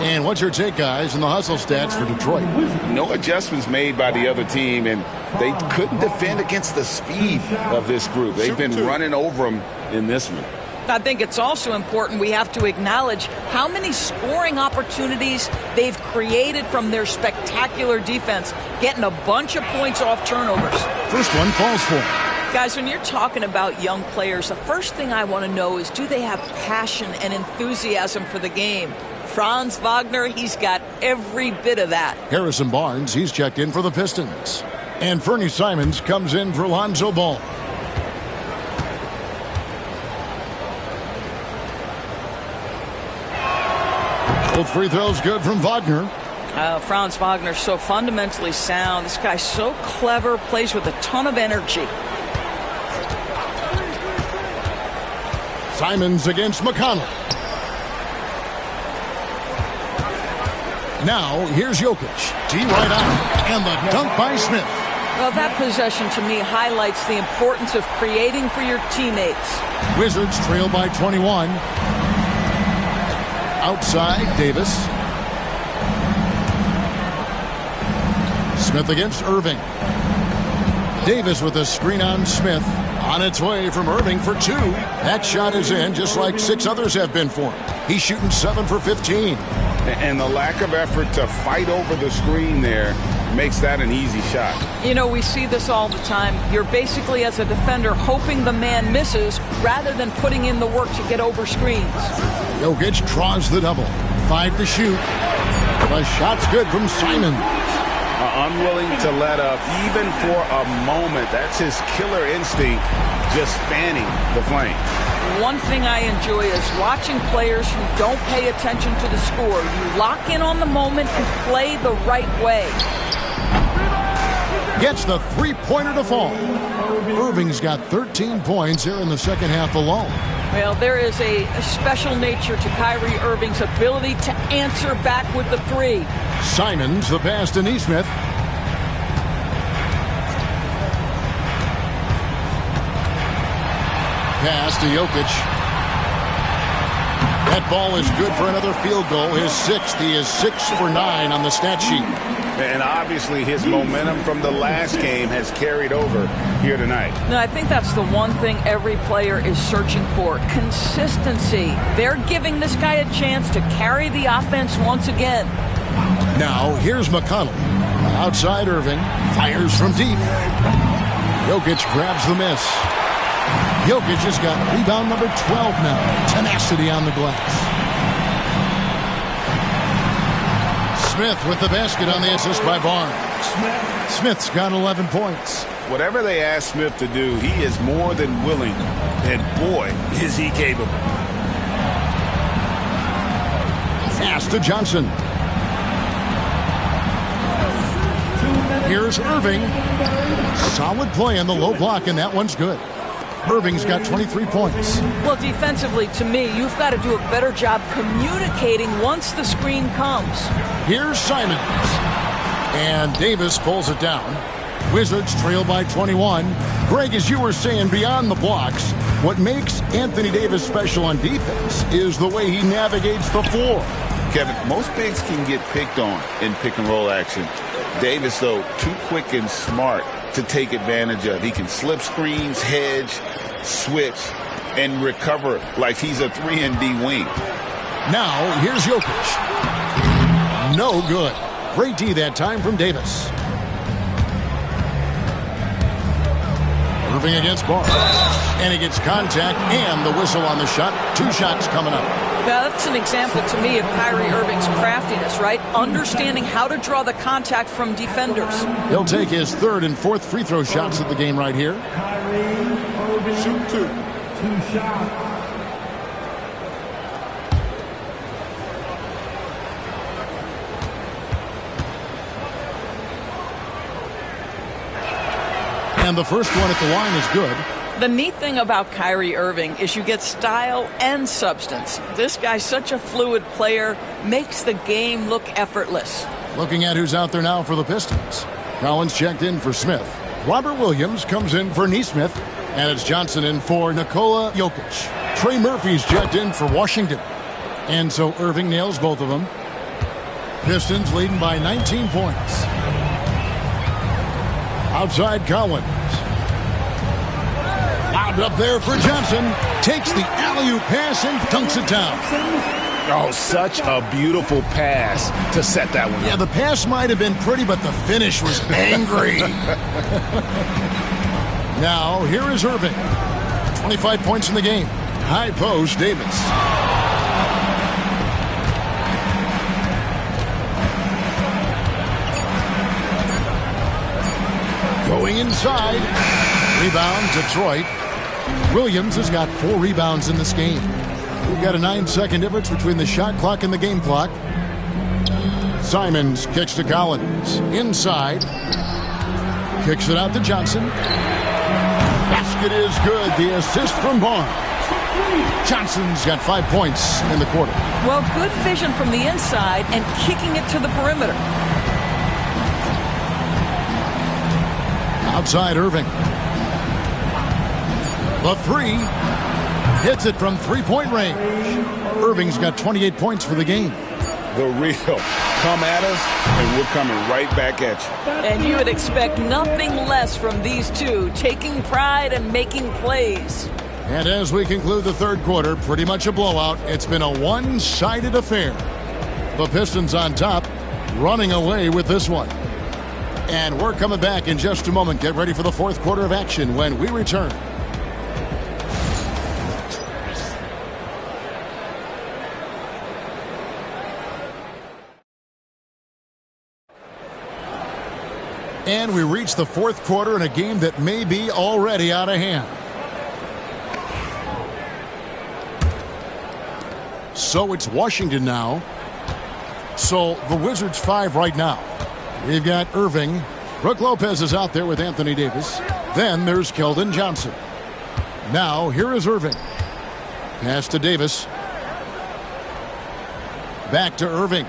Speaker 8: And what's your take, guys, in the hustle stats for Detroit?
Speaker 9: No adjustments made by the other team, and they couldn't defend against the speed of this group. They've been running over them in this one.
Speaker 11: I think it's also important we have to acknowledge how many scoring opportunities they've created from their spectacular defense, getting a bunch of points off turnovers.
Speaker 8: First one falls for.
Speaker 11: Guys, when you're talking about young players, the first thing I want to know is, do they have passion and enthusiasm for the game? Franz Wagner, he's got every bit of that.
Speaker 8: Harrison Barnes, he's checked in for the Pistons. And Fernie Simons comes in for Lonzo Ball. Both free throws good from Wagner.
Speaker 11: Franz Wagner's so fundamentally sound. This guy's so clever, plays with a ton of energy.
Speaker 8: Simons against McConnell. Now, here's Jokic. T right out. And the dunk by Smith.
Speaker 11: Well, that possession to me highlights the importance of creating for your teammates.
Speaker 8: Wizards trail by 21. Outside, Davis. Smith against Irving. Davis with a screen on Smith. On its way from Irving for two. That shot is in, just like 6 others have been for him. He's shooting 7 for 15.
Speaker 9: And the lack of effort to fight over the screen there makes that an easy shot.
Speaker 11: You know, we see this all the time. You're basically, as a defender, hoping the man misses rather than putting in the work to get over screens.
Speaker 8: Jokic draws the double. 5 to shoot. The shot's good from Simons.
Speaker 12: Unwilling to let up, even for a moment. That's his killer instinct, just fanning the flame.
Speaker 11: One thing I enjoy is watching players who don't pay attention to the score. You lock in on the moment and play the right way.
Speaker 8: Gets the three-pointer to fall. Irving's got 13 points here in the second half alone.
Speaker 11: Well, there is a special nature to Kyrie Irving's ability to answer back with the three.
Speaker 8: Simons, the pass to Nesmith. Pass to Jokic. That ball is good for another field goal. His 6th. He is 6 for 9 on the stat sheet.
Speaker 12: And obviously his momentum from the last game has carried over here tonight.
Speaker 11: No, I think that's the one thing every player is searching for. Consistency. They're giving this guy a chance to carry the offense once again.
Speaker 8: Now, here's McConnell. Outside Irving. Fires from deep. Jokic grabs the miss. Jokic has got rebound number 12 now. Tenacity on the glass. Smith with the basket on the assist by Barnes. Smith's got 11 points.
Speaker 9: Whatever they ask Smith to do, he is more than willing. And boy, is he capable.
Speaker 8: Pass to Johnson. Here's Irving. Solid play on the low block, and that one's good. Irving's got 23 points.
Speaker 11: Well, defensively, to me, you've got to do a better job communicating once the screen comes.
Speaker 8: Here's Simons. And Davis pulls it down. Wizards trail by 21. Greg, as you were saying, beyond the blocks, what makes Anthony Davis special on defense is the way he navigates the floor.
Speaker 9: Kevin, most bigs can get picked on in pick-and-roll action. Davis, though, too quick and smart to take advantage of. He can slip screens, hedge, switch, and recover like he's a 3-and-D wing.
Speaker 8: Now, here's Jokic. No good. Great D that time from Davis. Irving against Barnes. And he gets contact and the whistle on the shot. 2 shots coming up.
Speaker 11: Yeah, that's an example to me of Kyrie Irving's craftiness, right? Understanding how to draw the contact from defenders.
Speaker 8: He'll take his 3rd and 4th free throw shots of the game right here.
Speaker 4: Kyrie Irving, shoot 2 shots.
Speaker 8: And the first one at the line is good.
Speaker 11: The neat thing about Kyrie Irving is you get style and substance. This guy's such a fluid player, makes the game look effortless.
Speaker 8: Looking at who's out there now for the Pistons. Collins checked in for Smith. Robert Williams comes in for Nesmith. And it's Johnson in for Nikola Jokic. Trey Murphy's checked in for Washington. And so Irving nails both of them. Pistons leading by 19 points. Outside Collins. Lobbed up there for Johnson. Takes the alley-oop pass and dunks it down.
Speaker 12: Oh, such a beautiful pass to set that one up.
Speaker 8: Yeah, the pass might have been pretty, but the finish was angry. Now, here is Irving. 25 points in the game. High post, Davis. Going inside. Rebound, Detroit. Williams has got 4 rebounds in this game. We've got a 9-second difference between the shot clock and the game clock. Simons kicks to Collins. Inside. Kicks it out to Johnson. Basket is good. The assist from Barnes. Johnson's got 5 points in the quarter.
Speaker 11: Well, good vision from the inside and kicking it to the perimeter.
Speaker 8: Outside Irving. The 3. Hits it from 3-point range. Irving's got 28 points for the game.
Speaker 9: The real come at us, and we're coming right back at you.
Speaker 11: And you would expect nothing less from these two, taking pride and making plays.
Speaker 8: And as we conclude the third quarter, pretty much a blowout. It's been a one-sided affair. The Pistons on top, running away with this one. And we're coming back in just a moment. Get ready for the fourth quarter of action when we return. And we reach the fourth quarter in a game that may be already out of hand. So it's Washington now. So the Wizards 5 right now. We've got Irving. Brook Lopez is out there with Anthony Davis. Then there's Keldon Johnson. Now here is Irving. Pass to Davis. Back to Irving.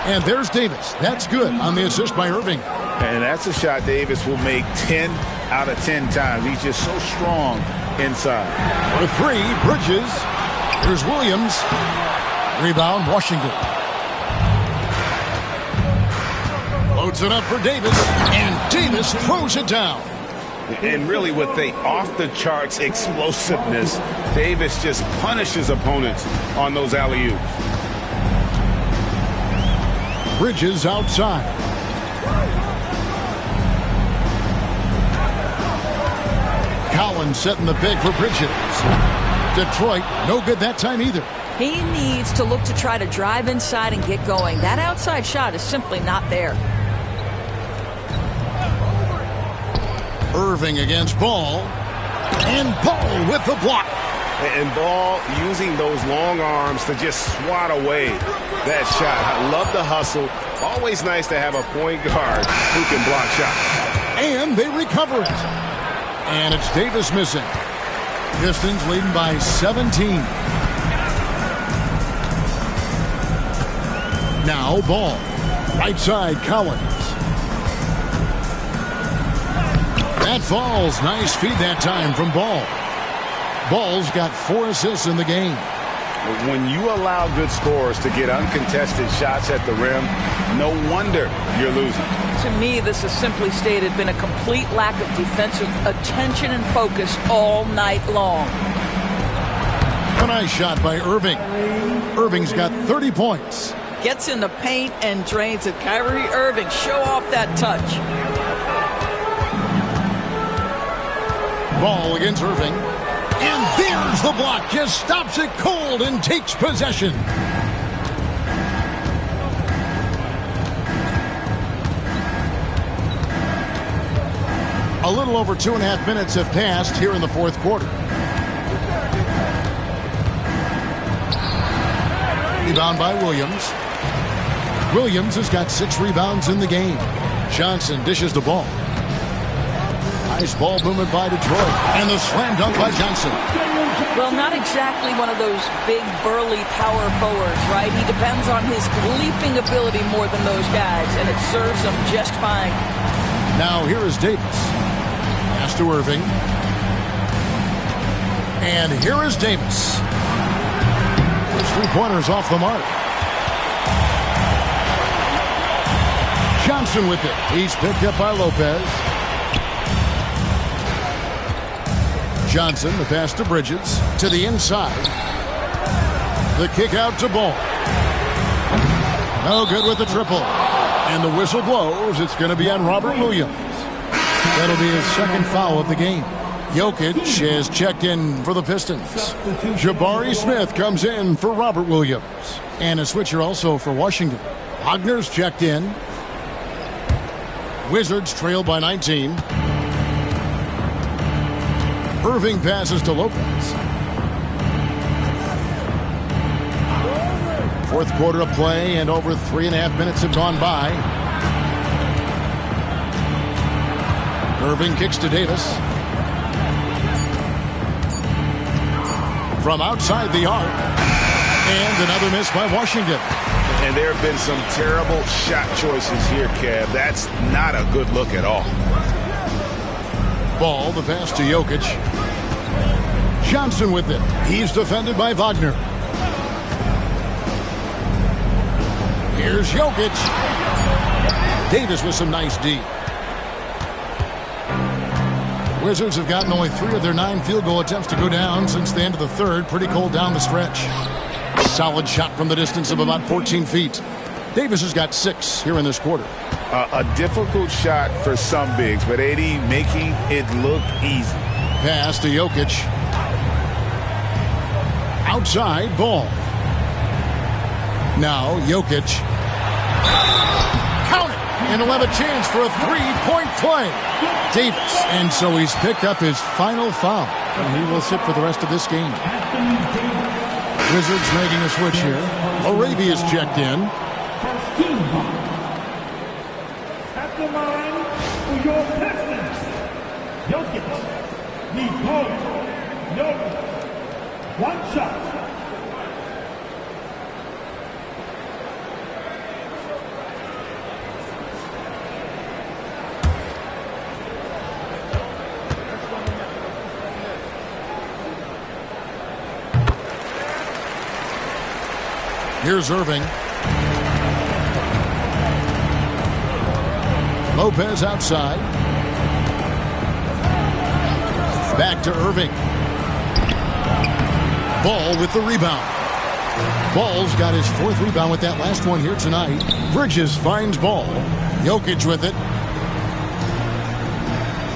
Speaker 8: And there's Davis. That's good on the assist by Irving.
Speaker 9: And that's a shot Davis will make 10 out of 10 times. He's just so strong inside.
Speaker 8: For 3, Bridges. Here's Williams. Rebound, Washington. Loads it up for Davis. And Davis throws it down.
Speaker 9: And really with the off-the-charts explosiveness, Davis just punishes opponents on those alley-oops.
Speaker 8: Bridges outside. Collins setting the big for Bridges. Detroit, no good that time either.
Speaker 11: He needs to look to try to drive inside and get going. That outside shot is simply not there.
Speaker 8: Irving against Ball. And Ball with the block.
Speaker 12: And Ball using those long arms to just swat away that shot. I love the hustle. Always nice to have a point guard who can block shots.
Speaker 8: And they recover it. And it's Davis missing. Pistons leading by 17. Now Ball. Right side, Collins. That falls. Nice feed that time from Ball. Ball's got 4 assists in the game.
Speaker 12: When you allow good scorers to get uncontested shots at the rim, no wonder you're losing.
Speaker 11: To me, this has simply stated been a complete lack of defensive attention and focus all night long.
Speaker 8: A nice shot by Irving. Irving's got 30 points.
Speaker 11: Gets in the paint and drains it. Kyrie Irving, show off that touch.
Speaker 8: Ball against Irving. And there's the block. Just stops it cold and takes possession. A little over 2.5 minutes have passed here in the fourth quarter. Rebound by Williams. Williams has got 6 rebounds in the game. Johnson dishes the ball. Nice ball movement by Detroit. And the slam dunk by Johnson.
Speaker 11: Well, not exactly one of those big, burly power forwards, right? He depends on his leaping ability more than those guys, and it serves him just fine.
Speaker 8: Now here is Davis. Pass to Irving. And here is Davis. First 3-pointers off the mark. Johnson with it. He's picked up by Lopez. Johnson, the pass to Bridges, to the inside. The kick out to Ball. No good with the triple. And the whistle blows. It's going to be on Robert Williams. That'll be his second foul of the game. Jokic has checked in for the Pistons. Jabari Smith comes in for Robert Williams. And a switcher also for Washington. Wagner's checked in. Wizards trail by 19. Irving passes to Lopez. Fourth quarter of play, and over 3.5 minutes have gone by. Irving kicks to Davis. From outside the arc. And another miss by Washington.
Speaker 12: And there have been some terrible shot choices here, Kev. That's not a good look at all.
Speaker 8: Ball, the pass to Jokic. Johnson with it. He's defended by Wagner. Here's Jokic. Davis with some nice D. Wizards have gotten only 3 of their 9 field goal attempts to go down since the end of the third. Pretty cold down the stretch. Solid shot from the distance of about 14 feet. Davis has got 6 here in this quarter.
Speaker 12: A difficult shot for some bigs, but AD making it look easy.
Speaker 8: Pass to Jokic. Outside, Ball. Now, Jokic. Count it! And he'll have a chance for a 3-point play. Davis. And so he's picked up his final foul. And he will sit for the rest of this game. Wizards making a switch here. Arabia's checked in.
Speaker 4: At the line for your Pistons, Jokic. Jokic. 1 shot.
Speaker 8: Here's Irving. Lopez outside. Back to Irving. Ball with the rebound. Ball's got his 4th rebound with that last one here tonight. Bridges finds Ball. Jokic with it.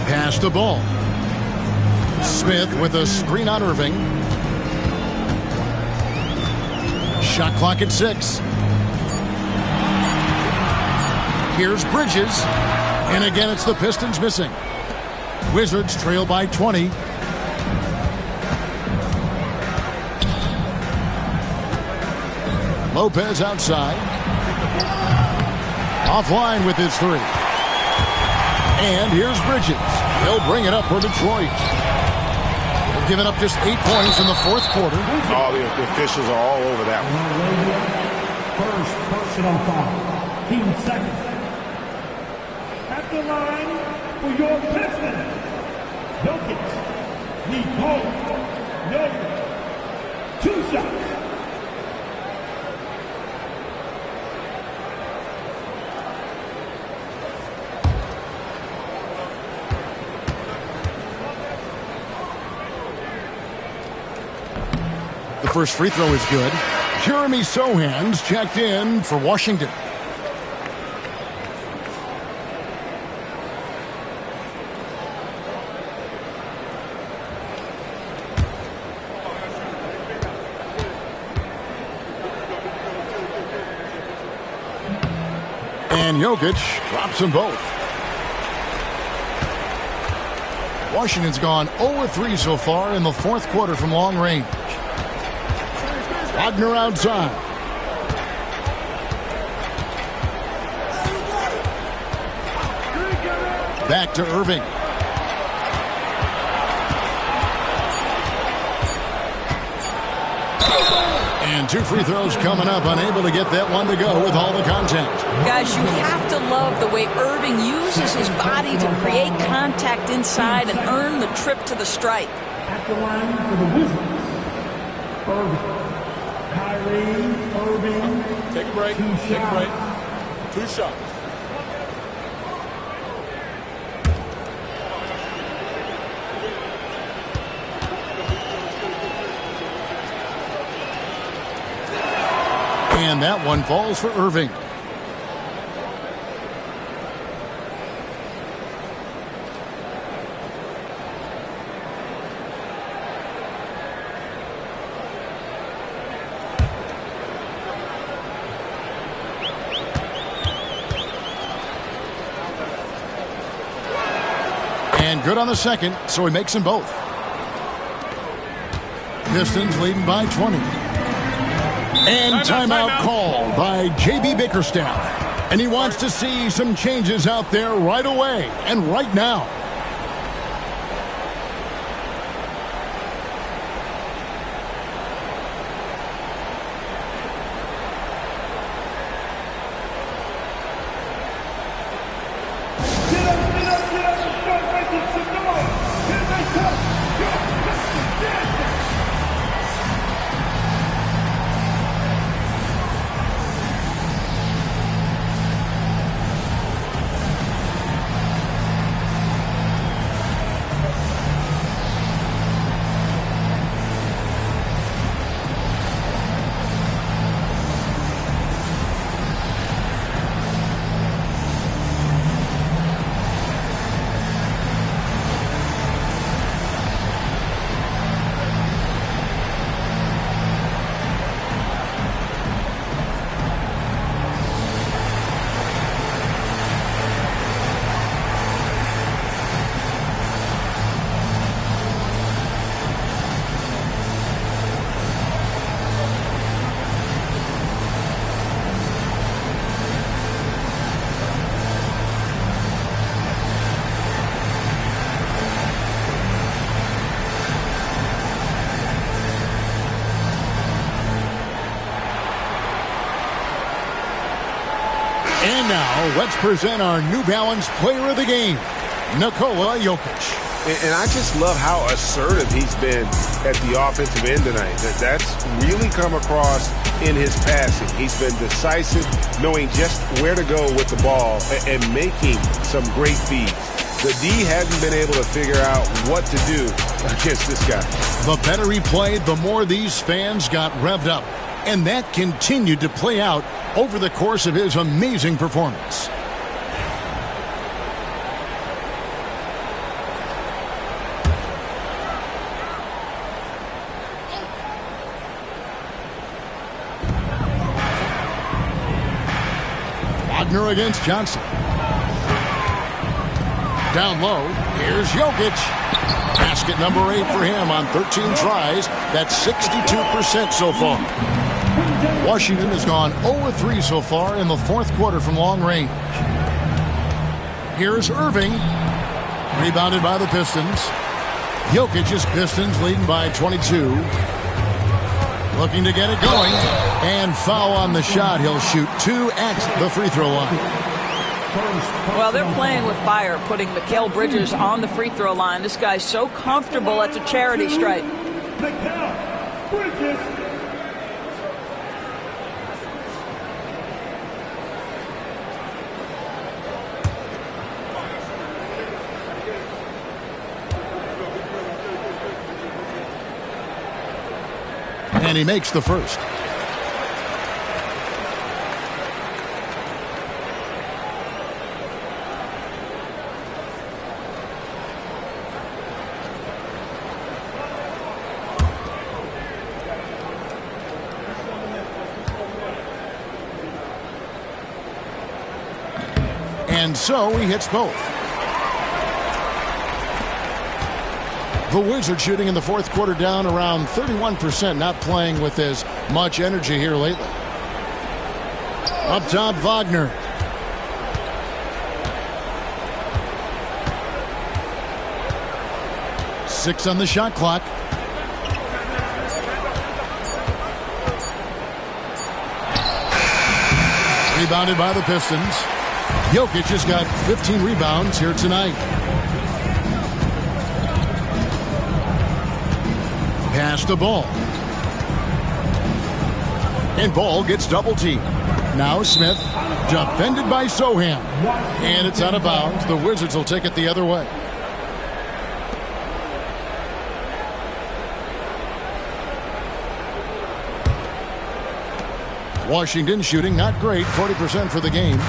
Speaker 8: Pass to Ball. Smith with a screen on Irving. Shot clock at 6. Here's Bridges. And again, it's the Pistons missing. Wizards trail by 20. Lopez outside. Offline with his 3. And here's Bridges. He'll bring it up for Detroit. They've given up just 8 points in the fourth quarter.
Speaker 12: All the officials are all over that one.
Speaker 4: First personal foul. Team second. At the line for your Pistons, Jokic. Jokic. 2 shots.
Speaker 8: The first free throw is good. Jeremy Sohan's checked in for Washington. And Jokic drops them both. Washington's gone 0-3 so far in the fourth quarter from long range. Wagner outside. Back to Irving. And 2 free throws coming up, unable to get that one to go with all the contact.
Speaker 11: Guys, you have to love the way Irving uses his body to create contact inside and earn the trip to the stripe.
Speaker 4: At the line for the Wizards, Irving. Kyrie Irving.
Speaker 13: Take a break. Take a break. 2 shots.
Speaker 8: And that one falls for Irving. And good on the second, so he makes them both. Pistons leading by 20. And timeout called by J.B. Bickerstaff. And he wants to see some changes out there right away and right now. And now, let's present our New Balance Player of the Game, Nikola Jokic.
Speaker 12: And I just love how assertive he's been at the offensive end tonight. That's really come across in his passing. He's been decisive, knowing just where to go with the ball and making some great feeds. The D hasn't been able to figure out what to do against this guy.
Speaker 8: The better he played, the more these fans got revved up. And that continued to play out over the course of his amazing performance. Wagner against Johnson. Down low, here's Jokic. Basket number 8 for him on 13 tries. That's 62% so far. Washington has gone 0-3 so far in the fourth quarter from long range. Here's Irving. Rebounded by the Pistons. Jokic's Pistons leading by 22. Looking to get it going. And foul on the shot. He'll shoot 2 at the free throw line.
Speaker 11: Well, they're playing with fire, putting Mikal Bridges on the free throw line. This guy's so comfortable at the charity stripe.
Speaker 4: Mikal Bridges.
Speaker 8: And he makes the first. And so he hits both. The Wizards shooting in the fourth quarter down around 31%, not playing with as much energy here lately. Up top, Wagner. Six on the shot clock. Rebounded by the Pistons. Jokic has got 15 rebounds here tonight. Pass the ball. And Ball gets double teamed. Now Smith, defended by Sohan. And it's out of bounds. The Wizards will take it the other way. Washington shooting not great, 40% for the game.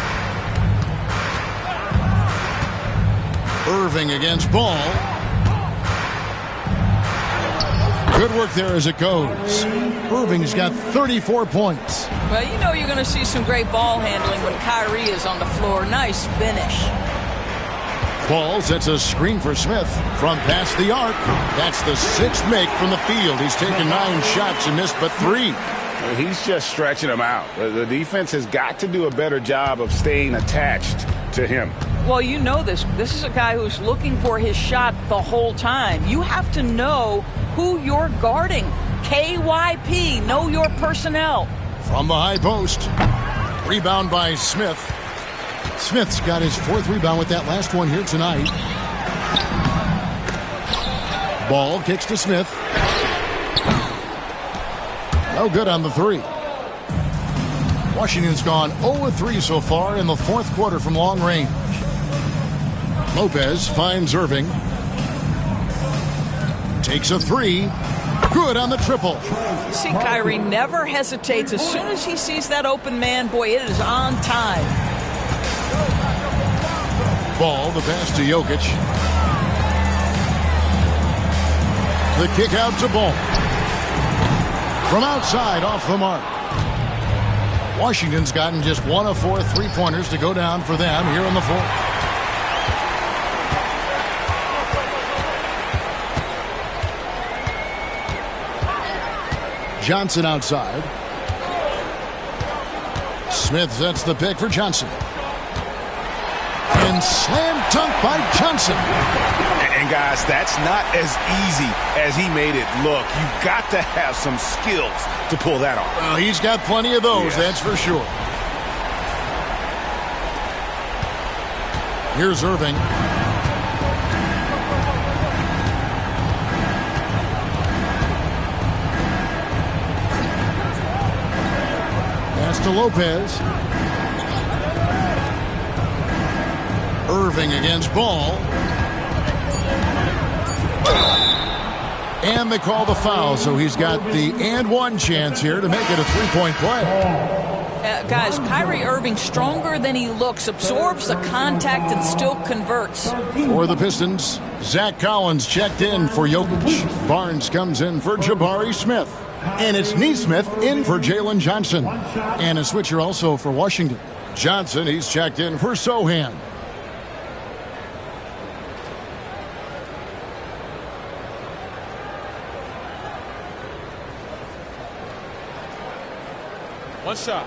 Speaker 8: Irving against Ball. Good work there as it goes. Irving's got 34 points.
Speaker 11: Well, you know you're going to see some great ball handling when Kyrie is on the floor. Nice finish.
Speaker 8: Ball sets a screen for Smith from past the arc. That's the 6th make from the field. He's taken 9 shots and missed but 3.
Speaker 9: He's just stretching them out. The defense has got to do a better job of staying attached to him.
Speaker 11: Well, you know this. This is a guy who's looking for his shot the whole time. You have to know who you're guarding. KYP, know your personnel.
Speaker 8: From the high post. Rebound by Smith. Smith's got his 4th rebound with that last one here tonight. Ball kicks to Smith. No good on the 3. Washington's gone 0-3 so far in the fourth quarter from long range. Lopez finds Irving. Takes a 3. Good on the triple.
Speaker 11: You see, Kyrie never hesitates. As soon as he sees that open man, boy, it is on time.
Speaker 8: Ball, the pass to Jokic. The kick out to Ball. From outside, off the mark. Washington's gotten just 1 of 4 3-pointers to go down for them here in the fourth. Johnson outside. Smith sets the pick for Johnson. And slam dunk by Johnson.
Speaker 12: And guys, that's not as easy as he made it look. You've got to have some skills to pull that off.
Speaker 8: Well, he's got plenty of those, that's for sure. Here's Irving. Pass to Lopez. Irving against Ball. And they call the foul, so he's got the and one chance here to make it a 3-point play.
Speaker 11: Guys, Kyrie Irving, stronger than he looks, absorbs the contact and still converts.
Speaker 8: For the Pistons, Zach Collins checked in for Jokic. Barnes comes in for Jabari Smith. And it's Nesmith in for Jalen Johnson. And a switcher also for Washington. Johnson, he's checked in for Sohan.
Speaker 13: One shot.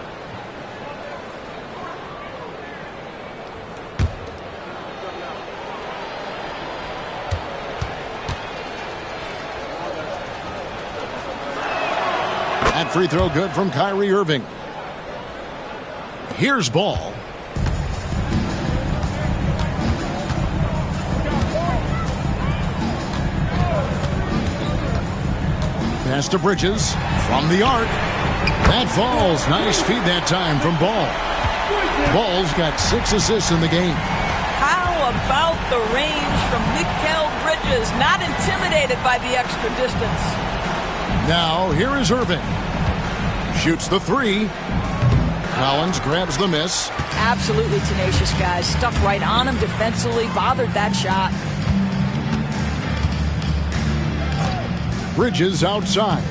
Speaker 8: That free throw good from Kyrie Irving. Here's ball. Pass to Bridges from the arc. That falls. Nice feed that time from Ball. Ball's got 6 assists in the game.
Speaker 11: How about the range from Mikal Bridges? Not intimidated by the extra distance.
Speaker 8: Now, here is Irving. Shoots the 3. Collins grabs the miss.
Speaker 11: Absolutely tenacious, guys. Stuck right on him defensively, bothered that shot.
Speaker 8: Bridges outside.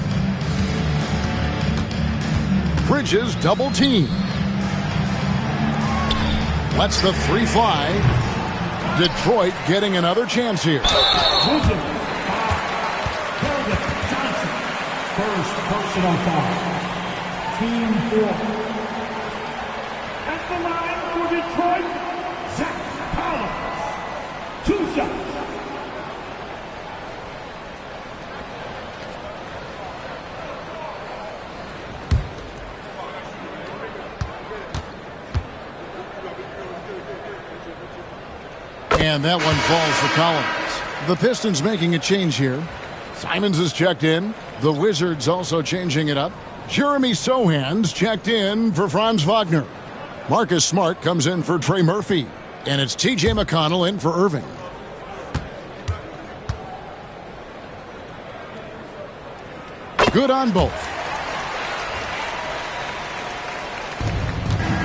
Speaker 8: Bridges double team. Lets the 3 fly. Detroit getting another chance here.
Speaker 4: Johnson. First personal foul. Team 4. At the line for Detroit, Zach Collins. 2 shots.
Speaker 8: And that one falls for Collins. The Pistons making a change here. Simons is checked in. The Wizards also changing it up. Jeremy Sohan's checked in for Franz Wagner. Marcus Smart comes in for Trey Murphy. And it's T.J. McConnell in for Irving. Good on both.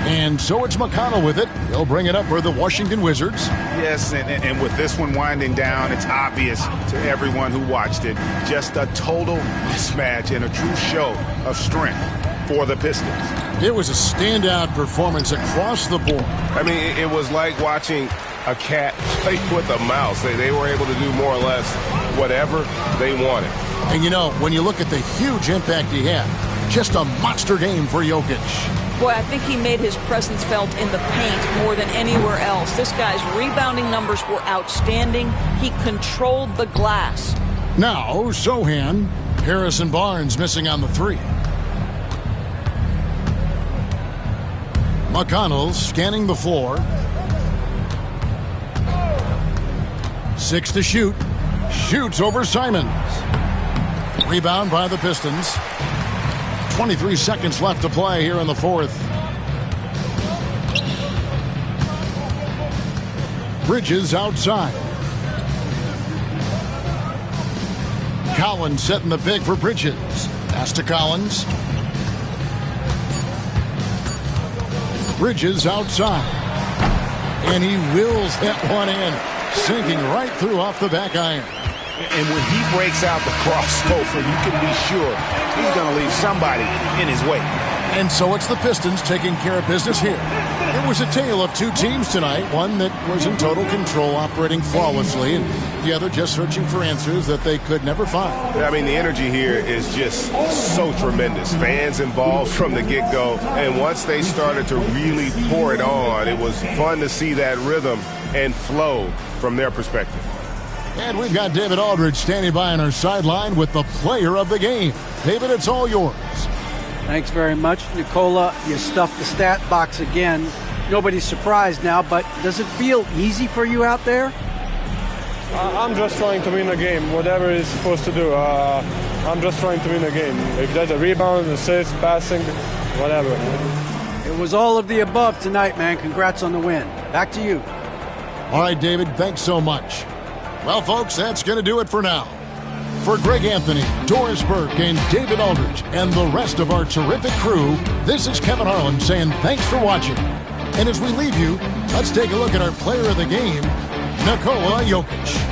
Speaker 8: And so it's McConnell with it. He'll bring it up for the Washington Wizards.
Speaker 9: Yes, and with this one winding down, it's obvious to everyone who watched it. Just a total mismatch and a true show of strength for the Pistons.
Speaker 8: It was a standout performance across the board.
Speaker 12: I mean, it was like watching a cat play with a mouse. They were able to do more or less whatever they wanted.
Speaker 8: And you know, when you look at the huge impact he had, just a monster game for Jokic.
Speaker 11: Boy, I think he made his presence felt in the paint more than anywhere else. This guy's rebounding numbers were outstanding. He controlled the glass.
Speaker 8: Now, Sohan. Harrison Barnes missing on the 3. McConnell scanning the floor. 6 to shoot. Shoots over Simons. Rebound by the Pistons. 23 seconds left to play here in the 4th. Bridges outside. Collins setting the pick for Bridges. Pass to Collins. Bridges outside. And he wills that one in. Sinking right through off the back iron.
Speaker 9: And when he breaks out the crossover, you can be sure he's going to leave somebody in his way.
Speaker 8: And so it's the Pistons taking care of business here. It was a tale of 2 teams tonight. One that was in total control, operating flawlessly, and the other just searching for answers that they could never find.
Speaker 12: I mean, the energy here is just so tremendous. Fans involved from the get-go, and once they started to really pour it on, it was fun to see that rhythm and flow from their perspective.
Speaker 8: And we've got David Aldridge standing by on our sideline with the player of the game. David, it's all yours.
Speaker 10: Thanks very much, Nicola. You stuffed the stat box again. Nobody's surprised now, but does it feel easy for you out there?
Speaker 6: I'm just trying to win a game, whatever it's supposed to do. I'm just trying to win a game. If there's a rebound, assist, passing, whatever.
Speaker 10: It was all of the above tonight, man. Congrats on the win. Back to you.
Speaker 8: All right, David, thanks so much. Well, folks, that's going to do it for now. For Greg Anthony, Doris Burke, and David Aldridge, and the rest of our terrific crew, this is Kevin Harlan saying thanks for watching. And as we leave you, let's take a look at our player of the game, Nikola Jokic.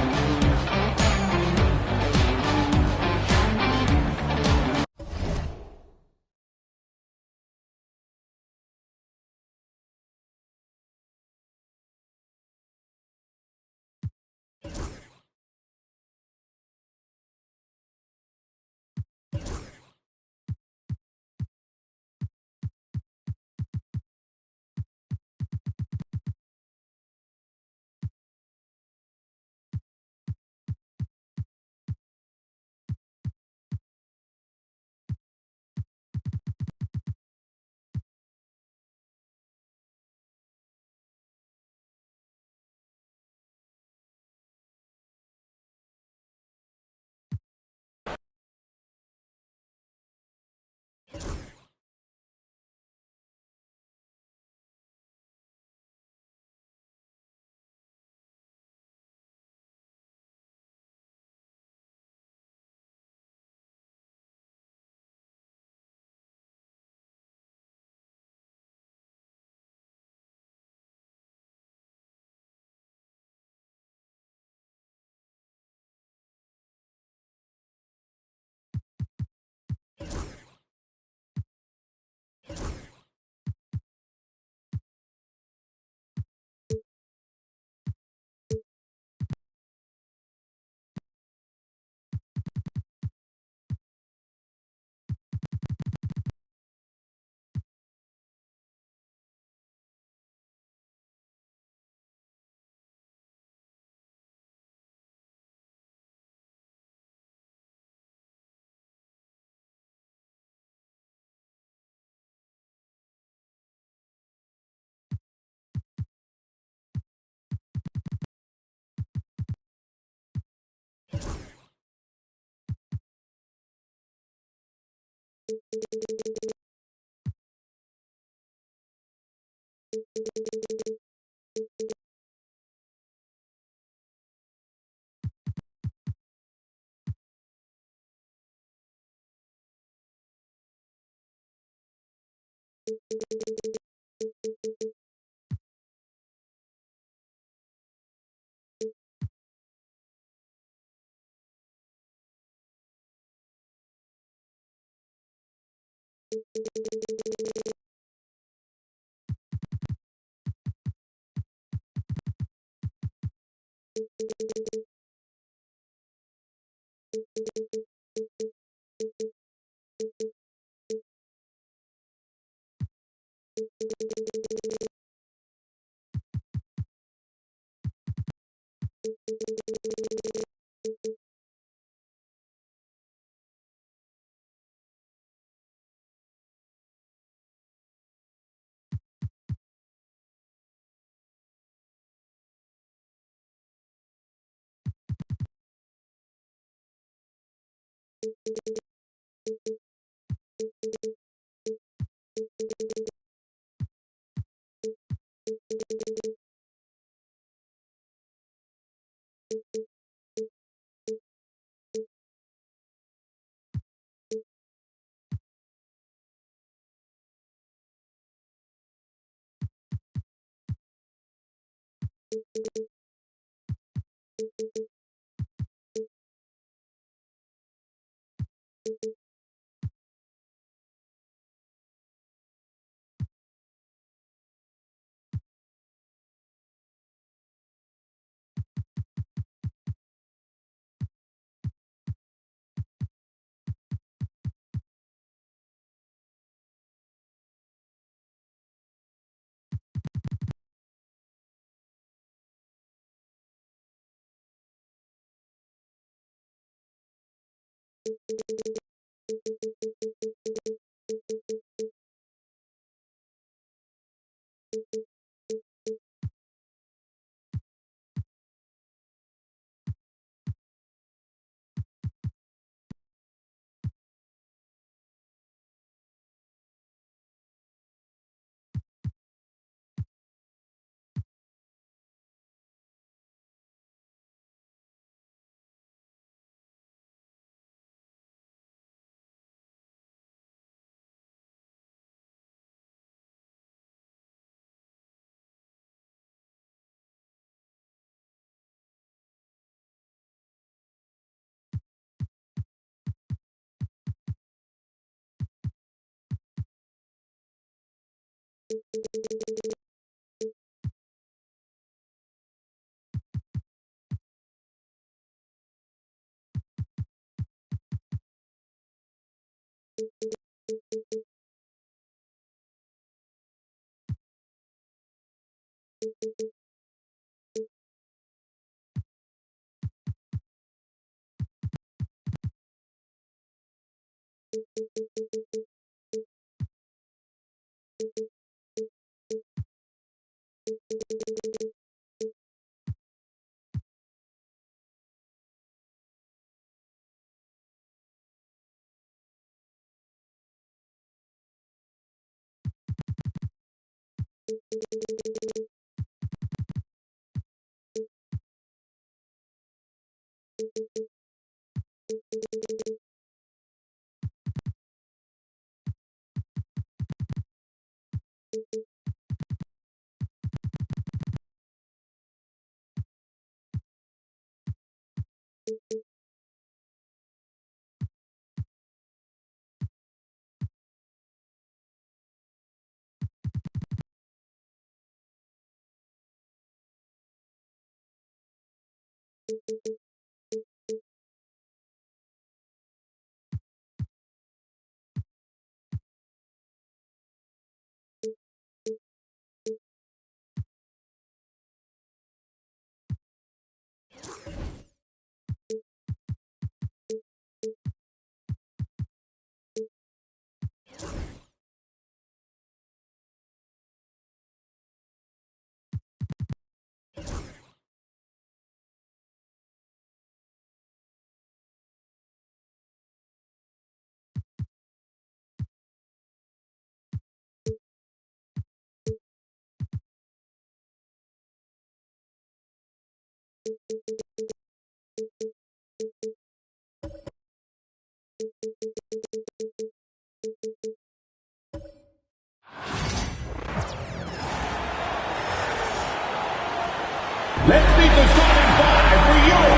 Speaker 4: Let's meet the starting five for your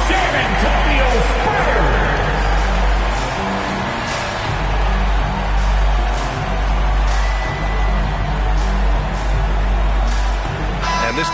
Speaker 4: San Antonio Spurs.
Speaker 3: And this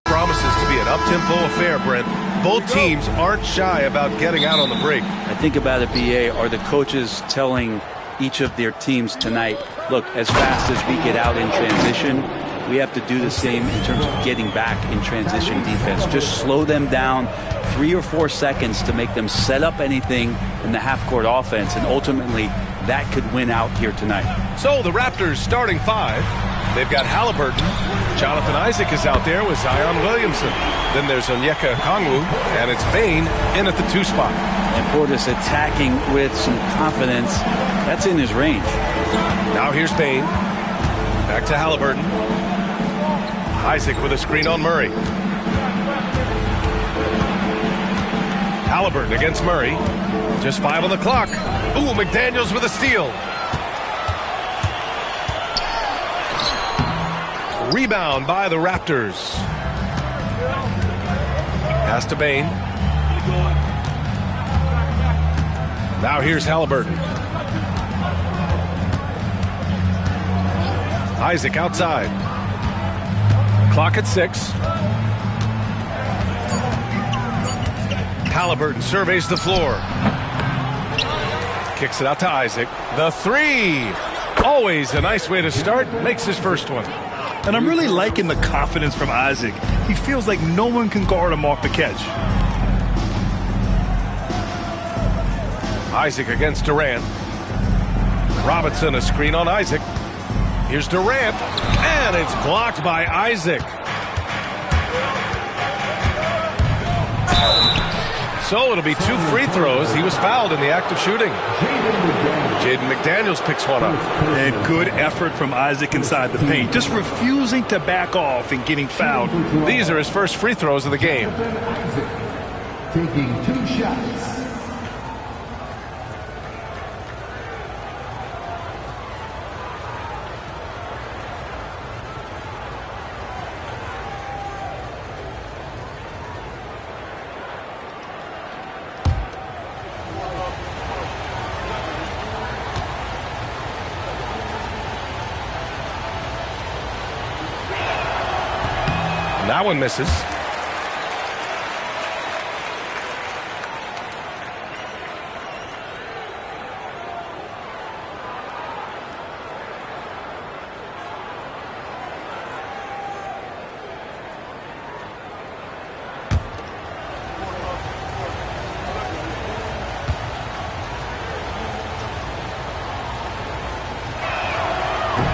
Speaker 3: promises to be an up-tempo affair, Brent. Both teams aren't shy about getting out on the break.
Speaker 14: I think about it, BA, are the coaches telling each of their teams tonight, look, as fast as we get out in transition, we have to do the same in terms of getting back in transition defense. Just slow them down 3 or 4 seconds to make them set up anything in the half-court offense, and ultimately that could win out here tonight.
Speaker 3: So the Raptors starting five. They've got Halliburton. Jonathan Isaac is out there with Zion Williamson. Then there's Onyeka Okongwu, and it's Bane in at the 2 spot.
Speaker 14: And Portis attacking with some confidence. That's in his range.
Speaker 3: Now here's Bane. Back to Halliburton. Isaac with a screen on Murray. Halliburton against Murray. Just 5 on the clock. Ooh, McDaniels with a steal. Rebound by the Raptors. Pass to Bane. Now here's Halliburton. Isaac outside. Clock at 6. Halliburton surveys the floor. Kicks it out to Isaac. The 3. Always a nice way to start. Makes his first one.
Speaker 1: And I'm really liking the confidence from Isaac. He feels like no one can guard him off the catch.
Speaker 3: Isaac against Durant. Robinson a screen on Isaac. Here's Durant, and it's blocked by Isaac. So it'll be 2 free throws. He was fouled in the act of shooting. Jaden McDaniels picks one up.
Speaker 1: And good effort from Isaac inside the paint. Just refusing to back off and getting fouled.
Speaker 3: These are his first free throws of the game.
Speaker 4: Taking 2 shots.
Speaker 3: That one misses.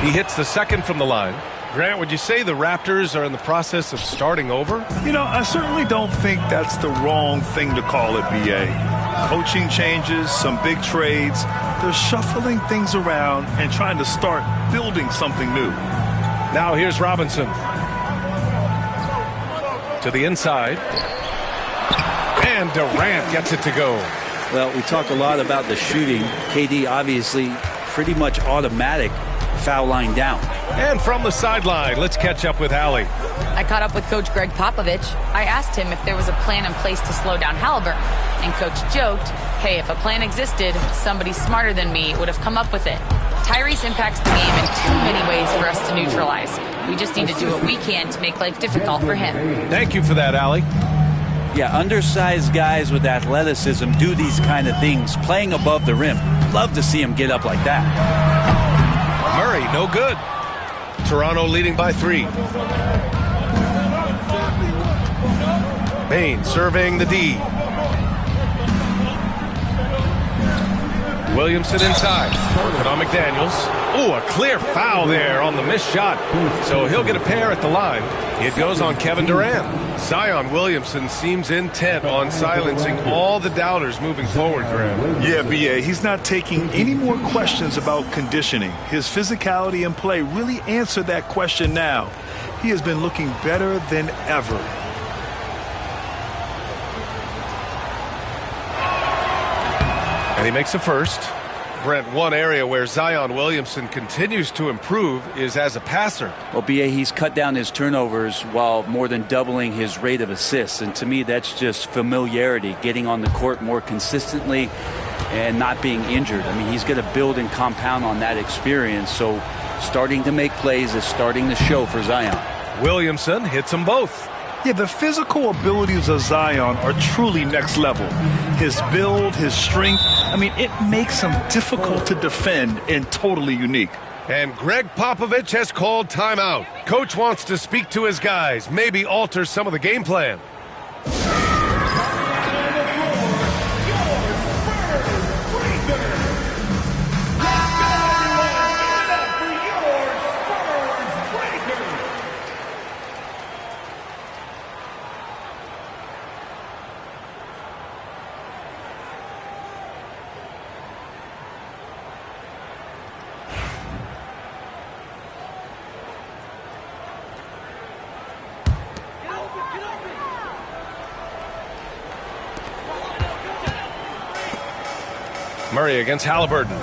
Speaker 3: He hits the second from the line. Grant, would you say the Raptors are in the process of starting over?
Speaker 1: You know, I certainly don't think that's the wrong thing to call it, BA. Coaching changes, some big trades. They're shuffling things around and trying to start building something new.
Speaker 3: Now here's Robinson. To the inside. And Durant gets it to go.
Speaker 14: Well, we talk a lot about the shooting. KD obviously pretty much automatic foul line down.
Speaker 3: And from the sideline, let's catch up with Allie.
Speaker 5: I caught up with Coach Greg Popovich. I asked him if there was a plan in place to slow down Halliburton, and Coach joked, hey, if a plan existed, somebody smarter than me would have come up with it. Tyrese impacts the game in too many ways for us to neutralize. We just need to do what we can to make life difficult for him.
Speaker 3: Thank you for that, Allie.
Speaker 14: Yeah, undersized guys with athleticism do these kind of things, playing above the rim. Love to see him get up like that.
Speaker 3: Murray, no good. Toronto leading by 3. Bain serving the D. Williamson inside. Working on McDaniels. Oh, a clear foul there on the missed shot. So he'll get a pair at the line. It goes on Kevin Durant. Zion Williamson seems intent on silencing all the doubters moving forward, Graham.
Speaker 1: Yeah, BA, he's not taking any more questions about conditioning. His physicality and play really answered that question now. He has been looking better than ever.
Speaker 3: And he makes a first. Brent, one area where Zion Williamson continues to improve is as a passer.
Speaker 14: Well, BA, he's cut down his turnovers while more than doubling his rate of assists. And to me, that's just familiarity, getting on the court more consistently and not being injured. I mean, he's going to build and compound on that experience. So starting to make plays is starting to show for Zion.
Speaker 3: Williamson hits them both.
Speaker 1: Yeah, the physical abilities of Zion are truly next level. His build, his strength, I mean, it makes him difficult to defend and totally unique.
Speaker 3: And Greg Popovich has called timeout. Coach wants to speak to his guys, maybe alter some of the game plan. Murray against Halliburton.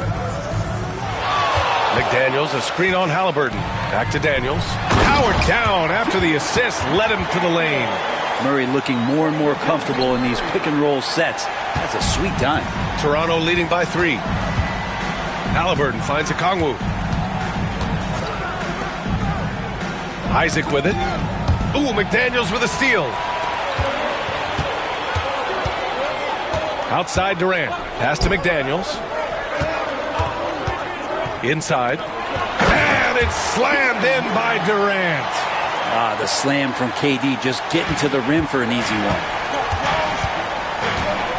Speaker 3: McDaniels, a screen on Halliburton. Back to Daniels. Powered down after the assist led him to the lane.
Speaker 14: Murray looking more and more comfortable in these pick and roll sets. That's a sweet time.
Speaker 3: Toronto leading by 3. Halliburton finds Okongwu. Isaac with it. Ooh, McDaniels with a steal. Outside Durant. Pass to McDaniels. Inside. And it's slammed in by Durant.
Speaker 14: Ah, the slam from KD just getting to the rim for an easy one.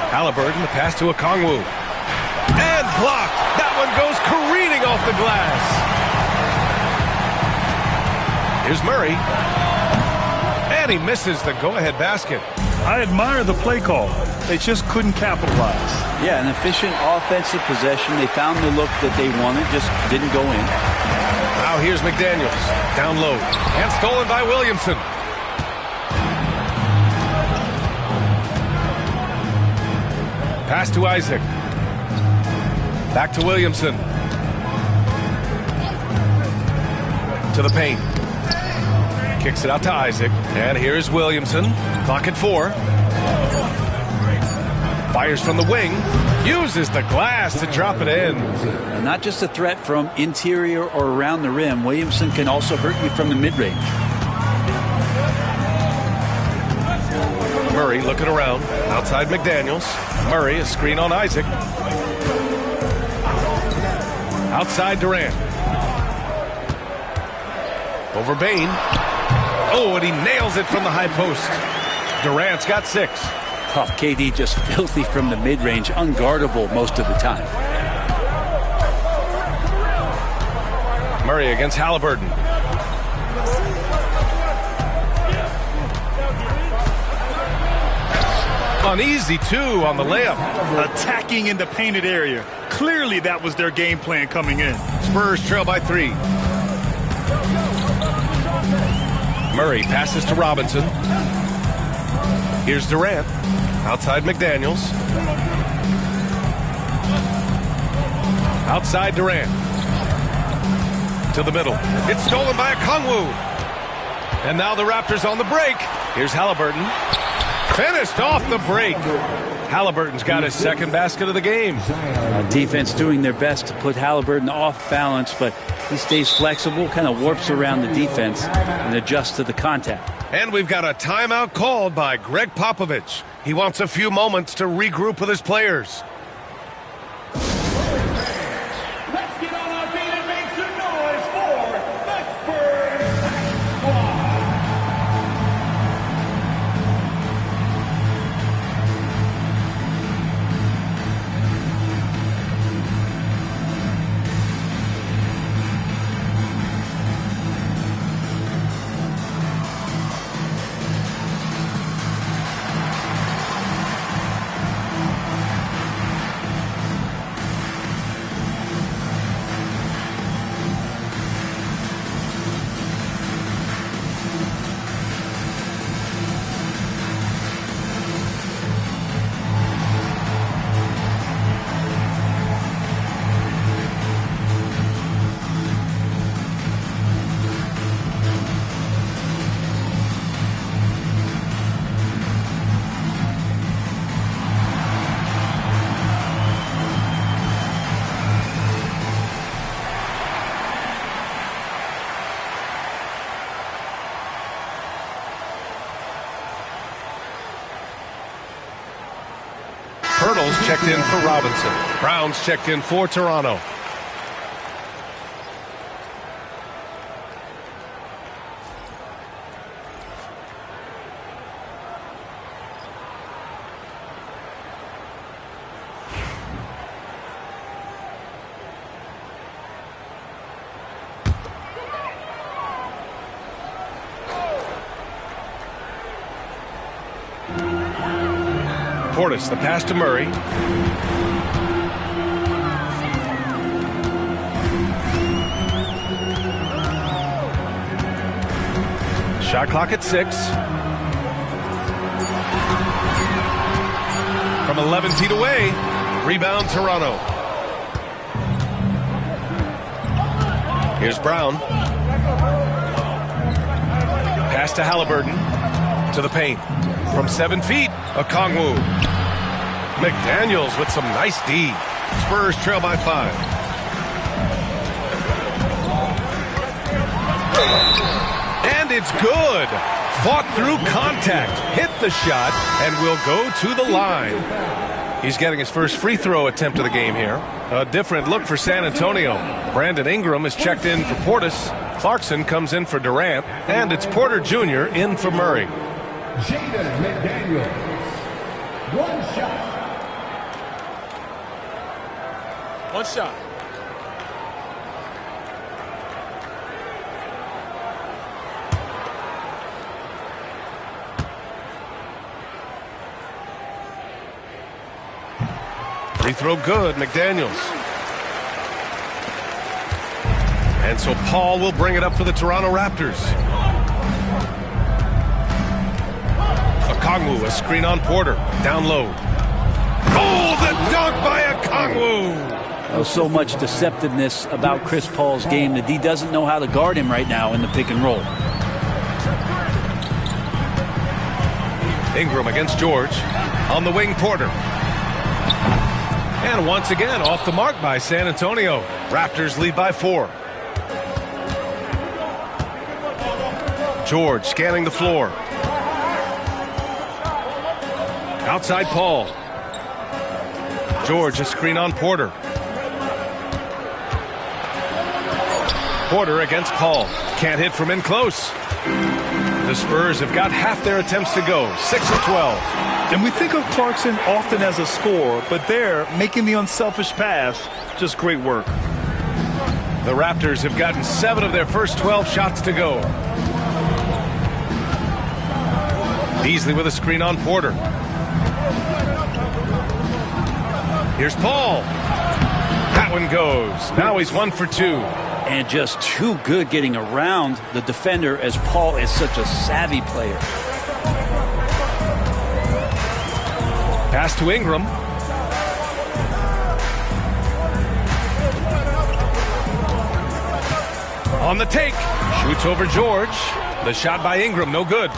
Speaker 3: Halliburton, the pass to Okongwu. And blocked. That one goes careening off the glass. Here's Murray. And he misses the go-ahead basket.
Speaker 1: I admire the play call. They just couldn't capitalize.
Speaker 14: Yeah, an efficient offensive possession. They found the look that they wanted, just didn't go in.
Speaker 3: Now here's McDaniels. Down low. And stolen by Williamson. Pass to Isaac. Back to Williamson. To the paint. Kicks it out to Isaac. And here's Williamson. Clock at 4. Fires from the wing. Uses the glass to drop it in.
Speaker 14: And not just a threat from interior or around the rim. Williamson can also hurt you from the mid-range.
Speaker 3: Murray looking around. Outside McDaniels. Murray, a screen on Isaac. Outside Durant. Over Bain. Oh, and he nails it from the high post. Durant's got 6.
Speaker 14: Oh, KD just filthy from the mid-range, unguardable most of the time.
Speaker 3: Murray against Halliburton. Uneasy, too, on the layup.
Speaker 1: Attacking in the painted area. Clearly that was their game plan coming in.
Speaker 3: Spurs trail by 3. Murray passes to Robinson. Here's Durant. Outside McDaniels. Outside Durant. To the middle. It's stolen by Okongwu. And now the Raptors on the break. Here's Halliburton. Finished off the break. Halliburton's got his second basket of the game.
Speaker 14: Defense doing their best to put Halliburton off balance, but he stays flexible, kind of warps around the defense and adjusts to the contact.
Speaker 3: And we've got a timeout called by Greg Popovich. He wants a few moments to regroup with his players.
Speaker 4: Let's get on our feet and make some noise for the Spurs squad.
Speaker 3: Hurdle's checked in for Robinson. Brown's checked in for Toronto. Portis, the pass to Murray. Shot clock at 6. From 11 feet away. Rebound Toronto. Here's Brown. Pass to Halliburton. To the paint. From 7 feet, Okongwu. McDaniels with some nice D. Spurs trail by 5. And it's good. Fought through contact, hit the shot, and will go to the line. He's getting his first free throw attempt of the game here. A different look for San Antonio. Brandon Ingram is checked in for Portis. Clarkson comes in for Durant. And it's Porter Jr. in for Murray.
Speaker 4: Jaden McDaniels. One shot.
Speaker 13: One shot.
Speaker 3: Free throw good, McDaniels. And so Paul will bring it up for the Toronto Raptors. Okongwu, a screen on Porter. Down low. Oh, the dunk by Okongwu!
Speaker 14: Oh, so much deceptiveness about Chris Paul's game that he doesn't know how to guard him right now in the pick and roll.
Speaker 3: Ingram against George. On the wing, Porter. And once again, off the mark by San Antonio. Raptors lead by 4. George scanning the floor. Outside Paul. George a screen on Porter. Porter against Paul. Can't hit from in close. The Spurs have got half their attempts to go. 6 of 12.
Speaker 1: And we think of Clarkson often as a scorer, but there, making the unselfish pass, just great work.
Speaker 3: The Raptors have gotten 7 of their first 12 shots to go. Beasley with a screen on Porter. Here's Paul. That one goes. Now he's 1 for 2.
Speaker 14: And just too good getting around the defender, as Paul is such a savvy player.
Speaker 3: Pass to Ingram. On the take. Shoots over George. The shot by Ingram, no good.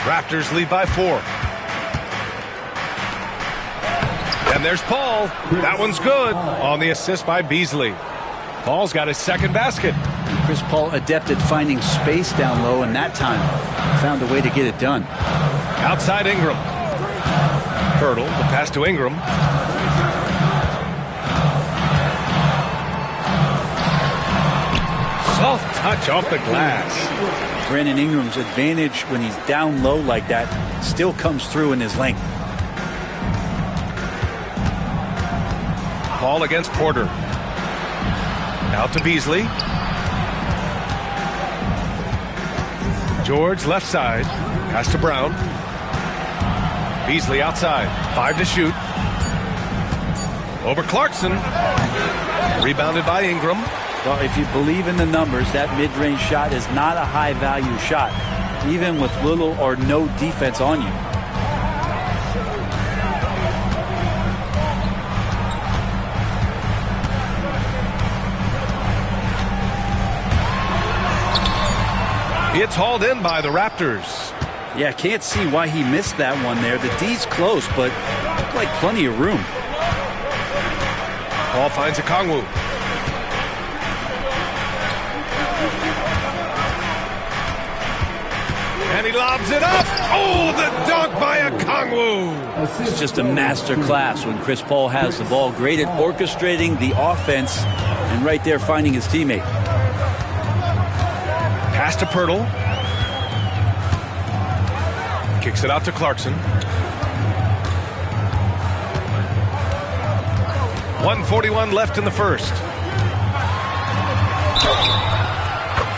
Speaker 3: Raptors lead by 4. there's Paul. That one's good on the assist by Beasley. Paul's got his second basket.
Speaker 14: Chris Paul adepted finding space down low, and that time found a way to get it done.
Speaker 3: Outside Ingram. Hurdle, the pass to Ingram. Soft touch off the glass.
Speaker 14: Brandon Ingram's advantage when he's down low like that still comes through in his length.
Speaker 3: Paul against Porter. Out to Beasley. George left side. Pass to Brown. Beasley outside. 5 to shoot. Over Clarkson. Rebounded by Ingram.
Speaker 14: Well, if you believe in the numbers, that mid-range shot is not a high-value shot, even with little or no defense on you.
Speaker 3: It's hauled in by the Raptors.
Speaker 14: Yeah, can't see why he missed that one there. The D's close, but looked like plenty of room.
Speaker 3: Paul finds Okongwu. And he lobs it up. Oh, the dunk by Okongwu.
Speaker 14: It's just a master class when Chris Paul has the ball. Great at orchestrating the offense and right there finding his teammate.
Speaker 3: Pass to Pirtle. Kicks it out to Clarkson. 1:41 left in the first.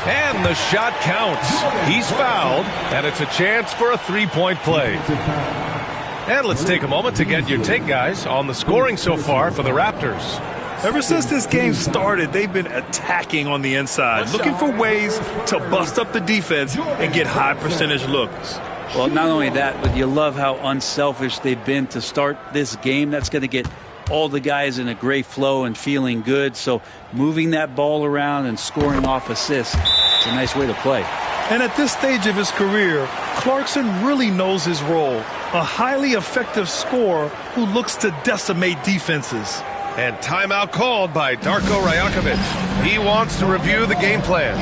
Speaker 3: And the shot counts. He's fouled, and it's a chance for a three-point play. And let's take a moment to get your take, guys, on the scoring so far for the Raptors.
Speaker 1: Ever since this game started, they've been attacking on the inside, looking for ways to bust up the defense and get high percentage looks.
Speaker 14: Well, not only that, but you love how unselfish they've been to start this game. That's going to get all the guys in a great flow and feeling good. So moving that ball around and scoring off assists, it's a nice way to play.
Speaker 1: And at this stage of his career, Clarkson really knows his role. A highly effective scorer who looks to decimate defenses.
Speaker 3: And timeout called by Darko Rajakovic. He wants to review the game plan.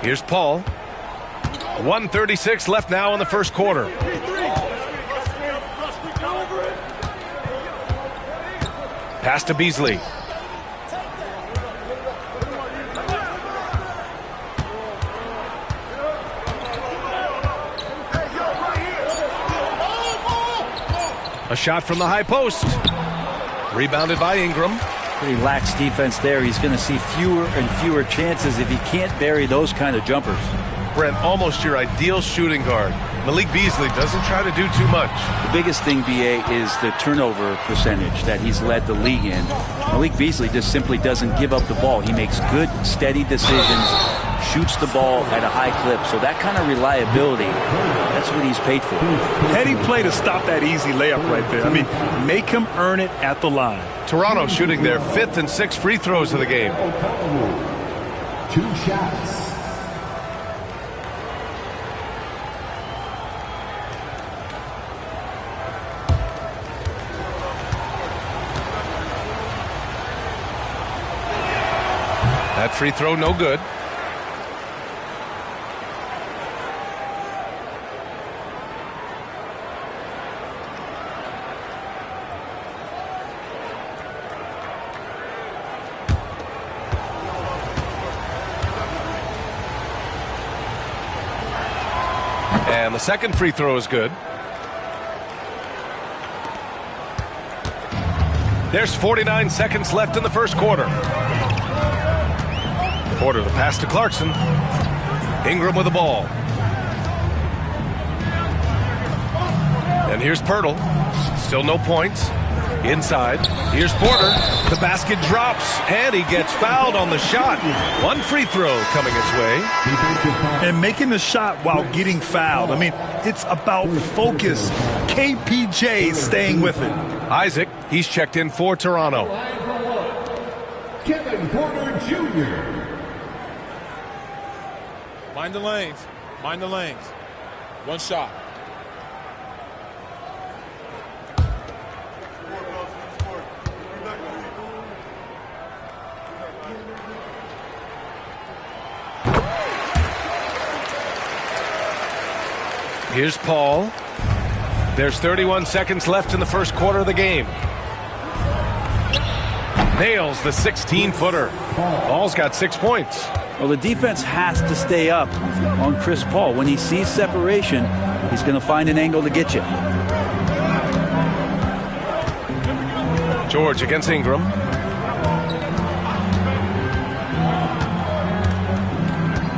Speaker 3: Here's Paul. 1:36 left now in the first quarter. Pass to Beasley. A shot from the high post. Rebounded by Ingram.
Speaker 14: Pretty lax defense there. He's going to see fewer and fewer chances if he can't bury those kind of jumpers.
Speaker 3: Brent, almost your ideal shooting guard. Malik Beasley doesn't try to do too much.
Speaker 14: The biggest thing, BA, is the turnover percentage that he's led the league in. Malik Beasley just simply doesn't give up the ball. He makes good, steady decisions, shoots the ball at a high clip. So that kind of reliability, that's what he's paid for.
Speaker 1: Heady play to stop that easy layup right there. I mean, make him earn it at the line.
Speaker 3: Toronto shooting their 5th and 6th free throws of the game.
Speaker 4: 2 shots.
Speaker 3: That free throw no good. And the second free throw is good. There's 49 seconds left in the first quarter. Porter, the pass to Clarkson. Ingram with the ball. And here's Pirtle. Still no points. Inside. Here's Porter. The basket drops, and he gets fouled on the shot. One free throw coming his way.
Speaker 1: And making the shot while getting fouled. I mean, it's about focus. KPJ staying with it.
Speaker 3: Isaac, he's checked in for Toronto.
Speaker 4: Kevin Porter Jr.
Speaker 13: Mind the lanes. Mind the lanes. One shot.
Speaker 3: Here's Paul. There's 31 seconds left in the first quarter of the game. Nails the 16-footer. Paul's got 6 points.
Speaker 14: Well, the defense has to stay up on Chris Paul. When he sees separation, he's going to find an angle to get you.
Speaker 3: George against Ingram.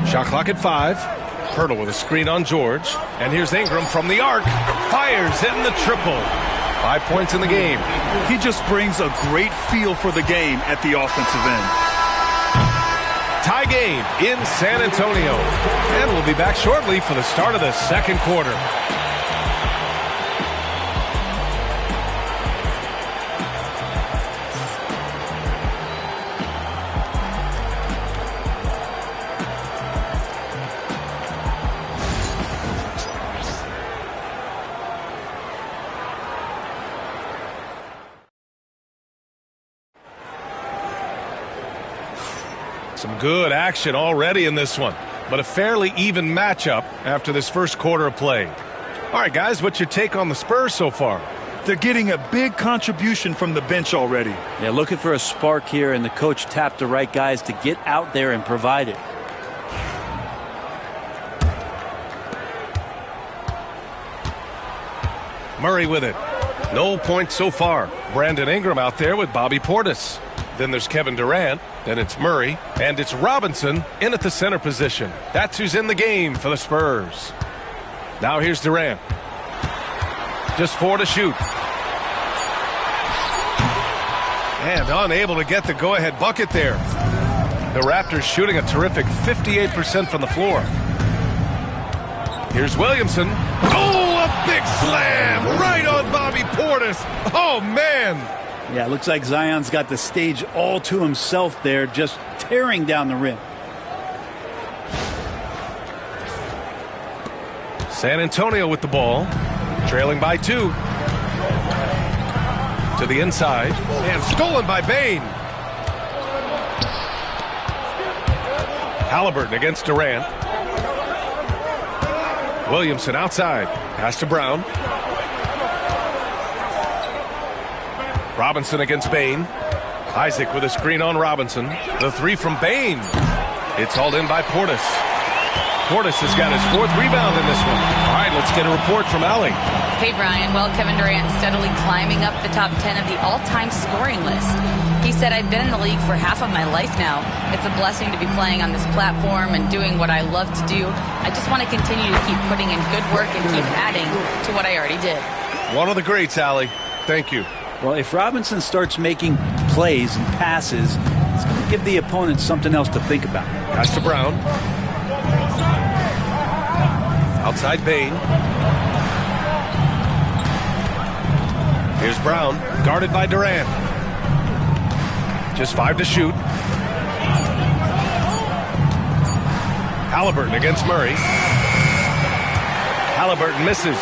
Speaker 3: Shot clock at 5. Pirtle with a screen on George. And here's Ingram from the arc. Fires in the triple. 5 points in the game.
Speaker 1: He just brings a great feel for the game at the offensive end.
Speaker 3: Tie game in San Antonio. And we'll be back shortly for the start of the second quarter. Some good action already in this one, but a fairly even matchup after this first quarter of play. All right, guys, what's your take on the Spurs so far?
Speaker 1: They're getting a big contribution from the bench already.
Speaker 14: Yeah, looking for a spark here, and the coach tapped the right guys to get out there and provide it.
Speaker 3: Murray with it. No points so far. Brandon Ingram out there with Bobby Portis. Then there's Kevin Durant. Then it's Murray. And it's Robinson in at the center position. That's who's in the game for the Spurs. Now here's Durant. Just 4 to shoot. And unable to get the go-ahead bucket there. The Raptors shooting a terrific 58% from the floor. Here's Williamson. Oh, a big slam right on Bobby Portis. Oh, man.
Speaker 14: Yeah, it looks like Zion's got the stage all to himself there, just tearing down the rim.
Speaker 3: San Antonio with the ball, trailing by 2. To the inside, and stolen by Bane. Halliburton against Durant. Williamson outside, pass to Brown. Robinson against Bane. Isaac with a screen on Robinson. The 3 from Bane. It's hauled in by Portis. Portis has got his 4th rebound in this one. All right, let's get a report from Allie.
Speaker 5: Hey, Brian. Well, Kevin Durant steadily climbing up the top 10 of the all-time scoring list. He said, I've been in the league for half of my life now. It's a blessing to be playing on this platform and doing what I love to do. I just want to continue to keep putting in good work and keep adding to what I already did.
Speaker 3: One of the greats, Allie. Thank you.
Speaker 14: Well, if Robinson starts making plays and passes, it's going to give the opponent something else to think about.
Speaker 3: Pass to Brown. Outside Bain. Here's Brown, guarded by Durant. Just 5 to shoot. Halliburton against Murray. Halliburton misses.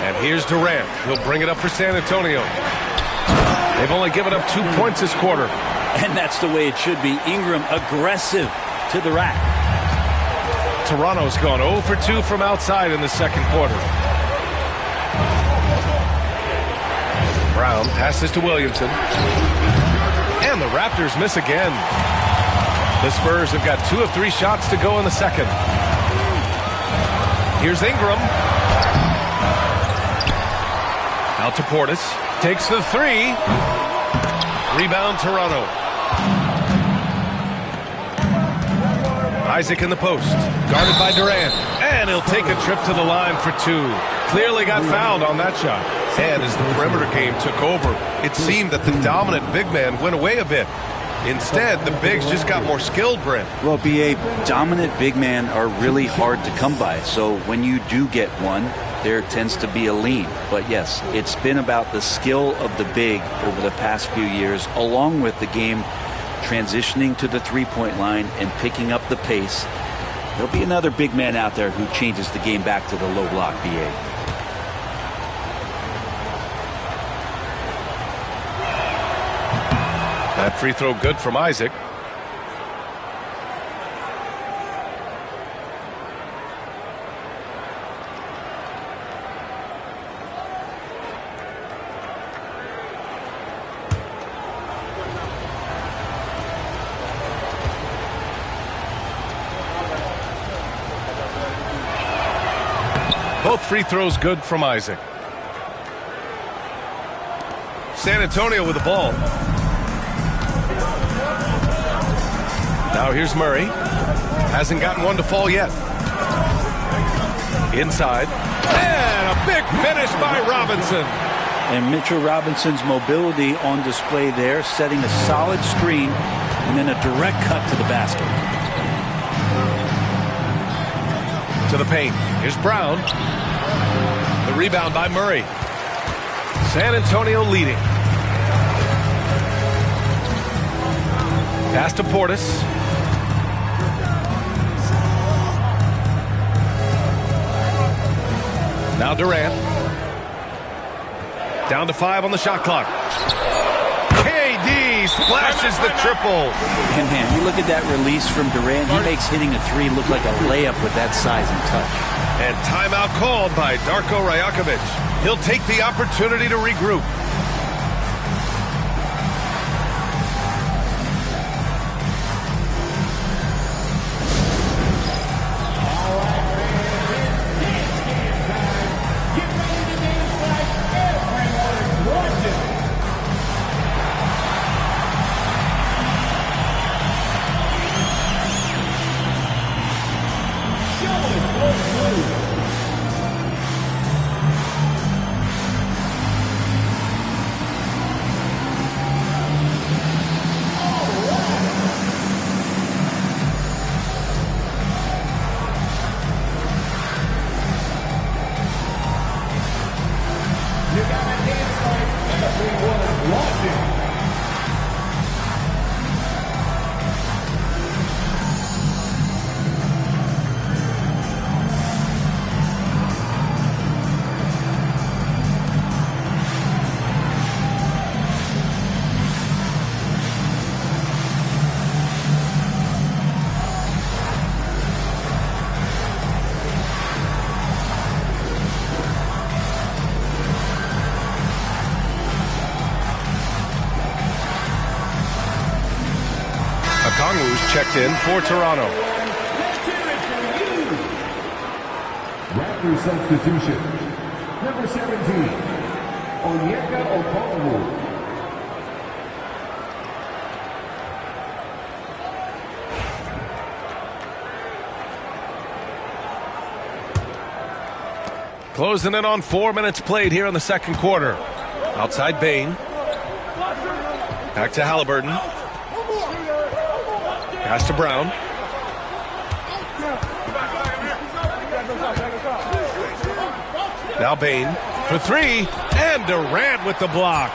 Speaker 3: And here's Durant. He'll bring it up for San Antonio. They've only given up 2 points this quarter.
Speaker 14: And that's the way it should be. Ingram aggressive to the rack.
Speaker 3: Toronto's gone 0 for 2 from outside in the second quarter. Brown passes to Williamson. And the Raptors miss again. The Spurs have got 2 of 3 shots to go in the second. Here's Ingram. Out to Portis. Takes the 3. Rebound Toronto. Isaac in the post. Guarded by Durant. And he'll take a trip to the line for 2. Clearly got fouled on that shot. And as the perimeter game took over, it seemed that the dominant big man went away a bit. Instead, the bigs just got more skilled, Brent.
Speaker 14: Well, BA, dominant big men are really hard to come by. So when you do get one, there tends to be a lean. But yes, it's been about the skill of the big over the past few years, along with the game transitioning to the three-point line and picking up the pace. There'll be another big man out there who changes the game back to the low block, BA.
Speaker 3: That free throw good from Isaac. Both free throws good from Isaac. San Antonio with the ball. Now here's Murray. Hasn't gotten one to fall yet. Inside. And a big finish by Robinson.
Speaker 14: And Mitchell Robinson's mobility on display there, setting a solid screen and then a direct cut to the basket.
Speaker 3: To the paint. Here's Brown. The rebound by Murray. San Antonio leading. Pass to Portis. Now Durant. Down to 5 on the shot clock. KD splashes the triple.
Speaker 14: And man, you look at that release from Durant. He makes hitting a 3 look like a layup with that size and touch.
Speaker 3: And timeout called by Darko Rajakovic. He'll take the opportunity to regroup. Checked in for Toronto.
Speaker 4: Raptors substitution. Number 17, Onyeka Okongwu.
Speaker 3: Closing in on 4 minutes played here in the second quarter. Outside Bain. Back to Halliburton. Pass to Brown. Now Bane for three, and Durant with the block.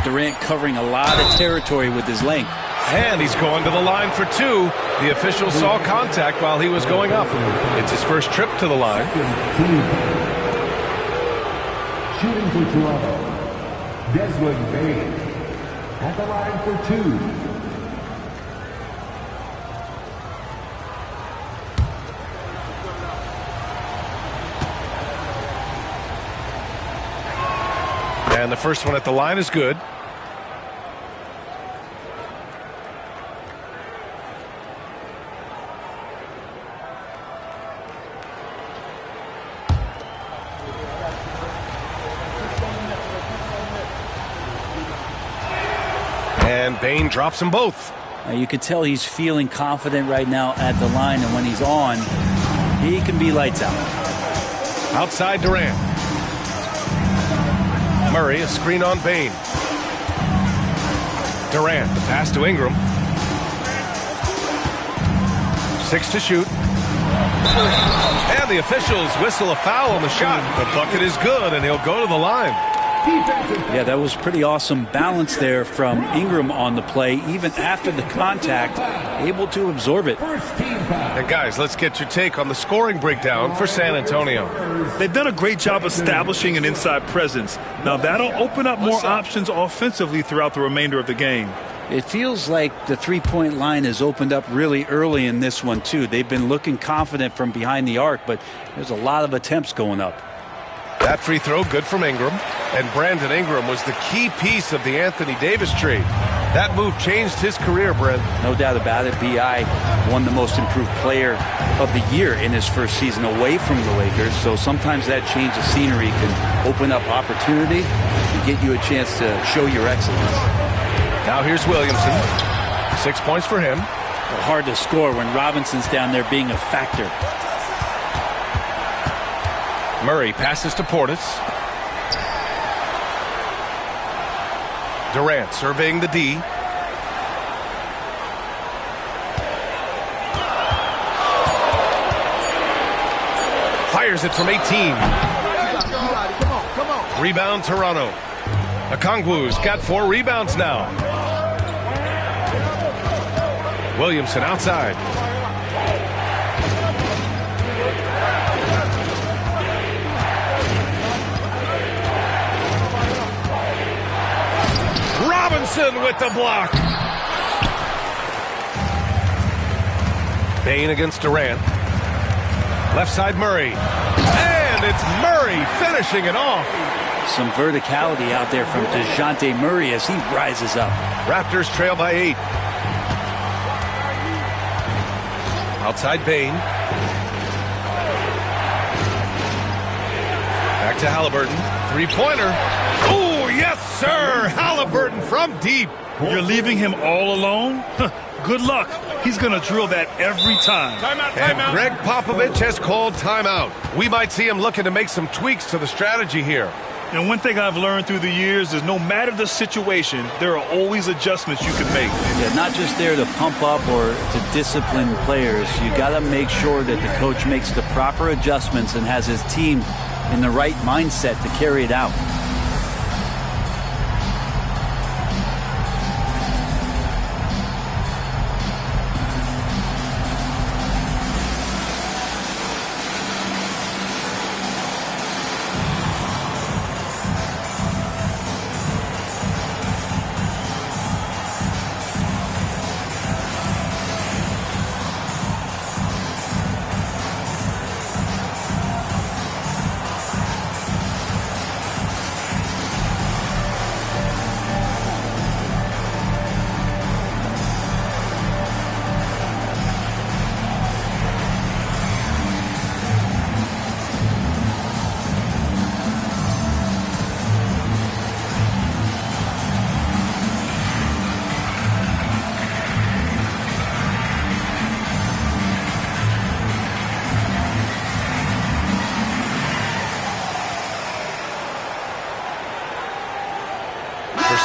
Speaker 14: Durant covering a lot of territory with his length.
Speaker 3: And he's going to the line for two. The official saw contact while he was going up. It's his first trip to the line.
Speaker 4: Shooting for Toronto, Desmond Bane. At the line for two.
Speaker 3: And the first one at the line is good. And Bane drops them both.
Speaker 14: You can tell he's feeling confident right now at the line, and when he's on, he can be lights out.
Speaker 3: Outside Durant. Murray, a screen on Bane. Durant, the pass to Ingram. 6 to shoot. And the officials whistle a foul on the shot. The bucket is good, and he'll go to the line.
Speaker 14: Yeah, that was pretty awesome balance there from Ingram on the play, even after the contact, able to absorb it.
Speaker 3: And guys, let's get your take on the scoring breakdown for San Antonio.
Speaker 1: They've done a great job establishing an inside presence. Now that'll open up more options offensively throughout the remainder of the game.
Speaker 14: It feels like the three-point line has opened up really early in this one, too. They've been looking confident from behind the arc, but there's a lot of attempts going up.
Speaker 3: That free throw good from Ingram. And Brandon Ingram was the key piece of the Anthony Davis trade. That move changed his career, Brent.
Speaker 14: No doubt about it. B.I. won the most improved player of the year in his first season away from the Lakers. So sometimes that change of scenery can open up opportunity and get you a chance to show your excellence.
Speaker 3: Now here's Williamson. 6 points for him.
Speaker 14: Well, hard to score when Robinson's down there being a factor.
Speaker 3: Murray passes to Portis. Durant surveying the D. Fires it from 18. Rebound Toronto. Okongwu's got 4 rebounds now. Williamson outside. Robinson with the block. Bane against Durant. Left side Murray. And it's Murray finishing it off.
Speaker 14: Some verticality out there from DeJounte Murray as he rises up.
Speaker 3: Raptors trail by 8. Outside Bane. Back to Halliburton. Three-pointer. Oh, yes, sir. Halliburton from deep.
Speaker 1: You're leaving him all alone? Good luck. He's going to drill that every time.
Speaker 3: Timeout. And Greg Popovich has called timeout. We might see him looking to make some tweaks to the strategy here.
Speaker 1: And one thing I've learned through the years is no matter the situation, there are always adjustments you can make.
Speaker 14: Yeah, not just there to pump up or to discipline players. You got to make sure that the coach makes the proper adjustments and has his team in the right mindset to carry it out.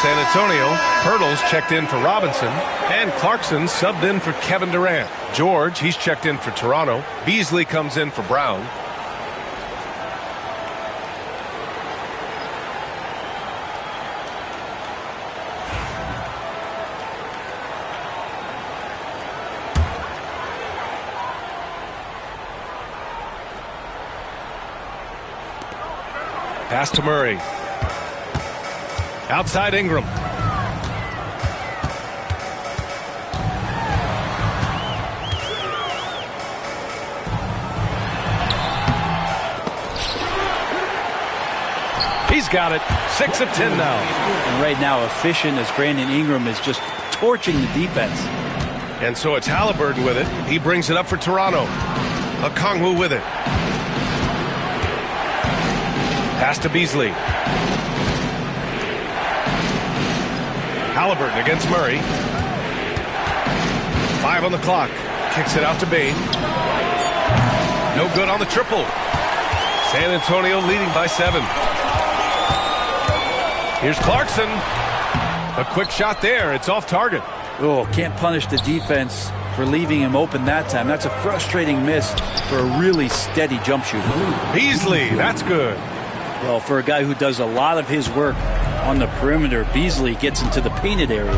Speaker 3: San Antonio, Pirtle's checked in for Robinson, and Clarkson subbed in for Kevin Durant. George, he's checked in for Toronto. Beasley comes in for Brown. Pass to Murray. Outside Ingram. He's got it. 6 of 10 now.
Speaker 14: And right now, efficient as Brandon Ingram is just torching the defense.
Speaker 3: And so it's Halliburton with it. He brings it up for Toronto. Okongwu with it. Pass to Beasley. Halliburton against Murray. 5 on the clock. Kicks it out to Bain. No good on the triple. San Antonio leading by 7. Here's Clarkson. A quick shot there. It's off target.
Speaker 14: Oh, can't punish the defense for leaving him open that time. That's a frustrating miss for a really steady jump shooter.
Speaker 3: Beasley, that's good.
Speaker 14: Well, for a guy who does a lot of his work on the perimeter, Beasley gets into the painted area.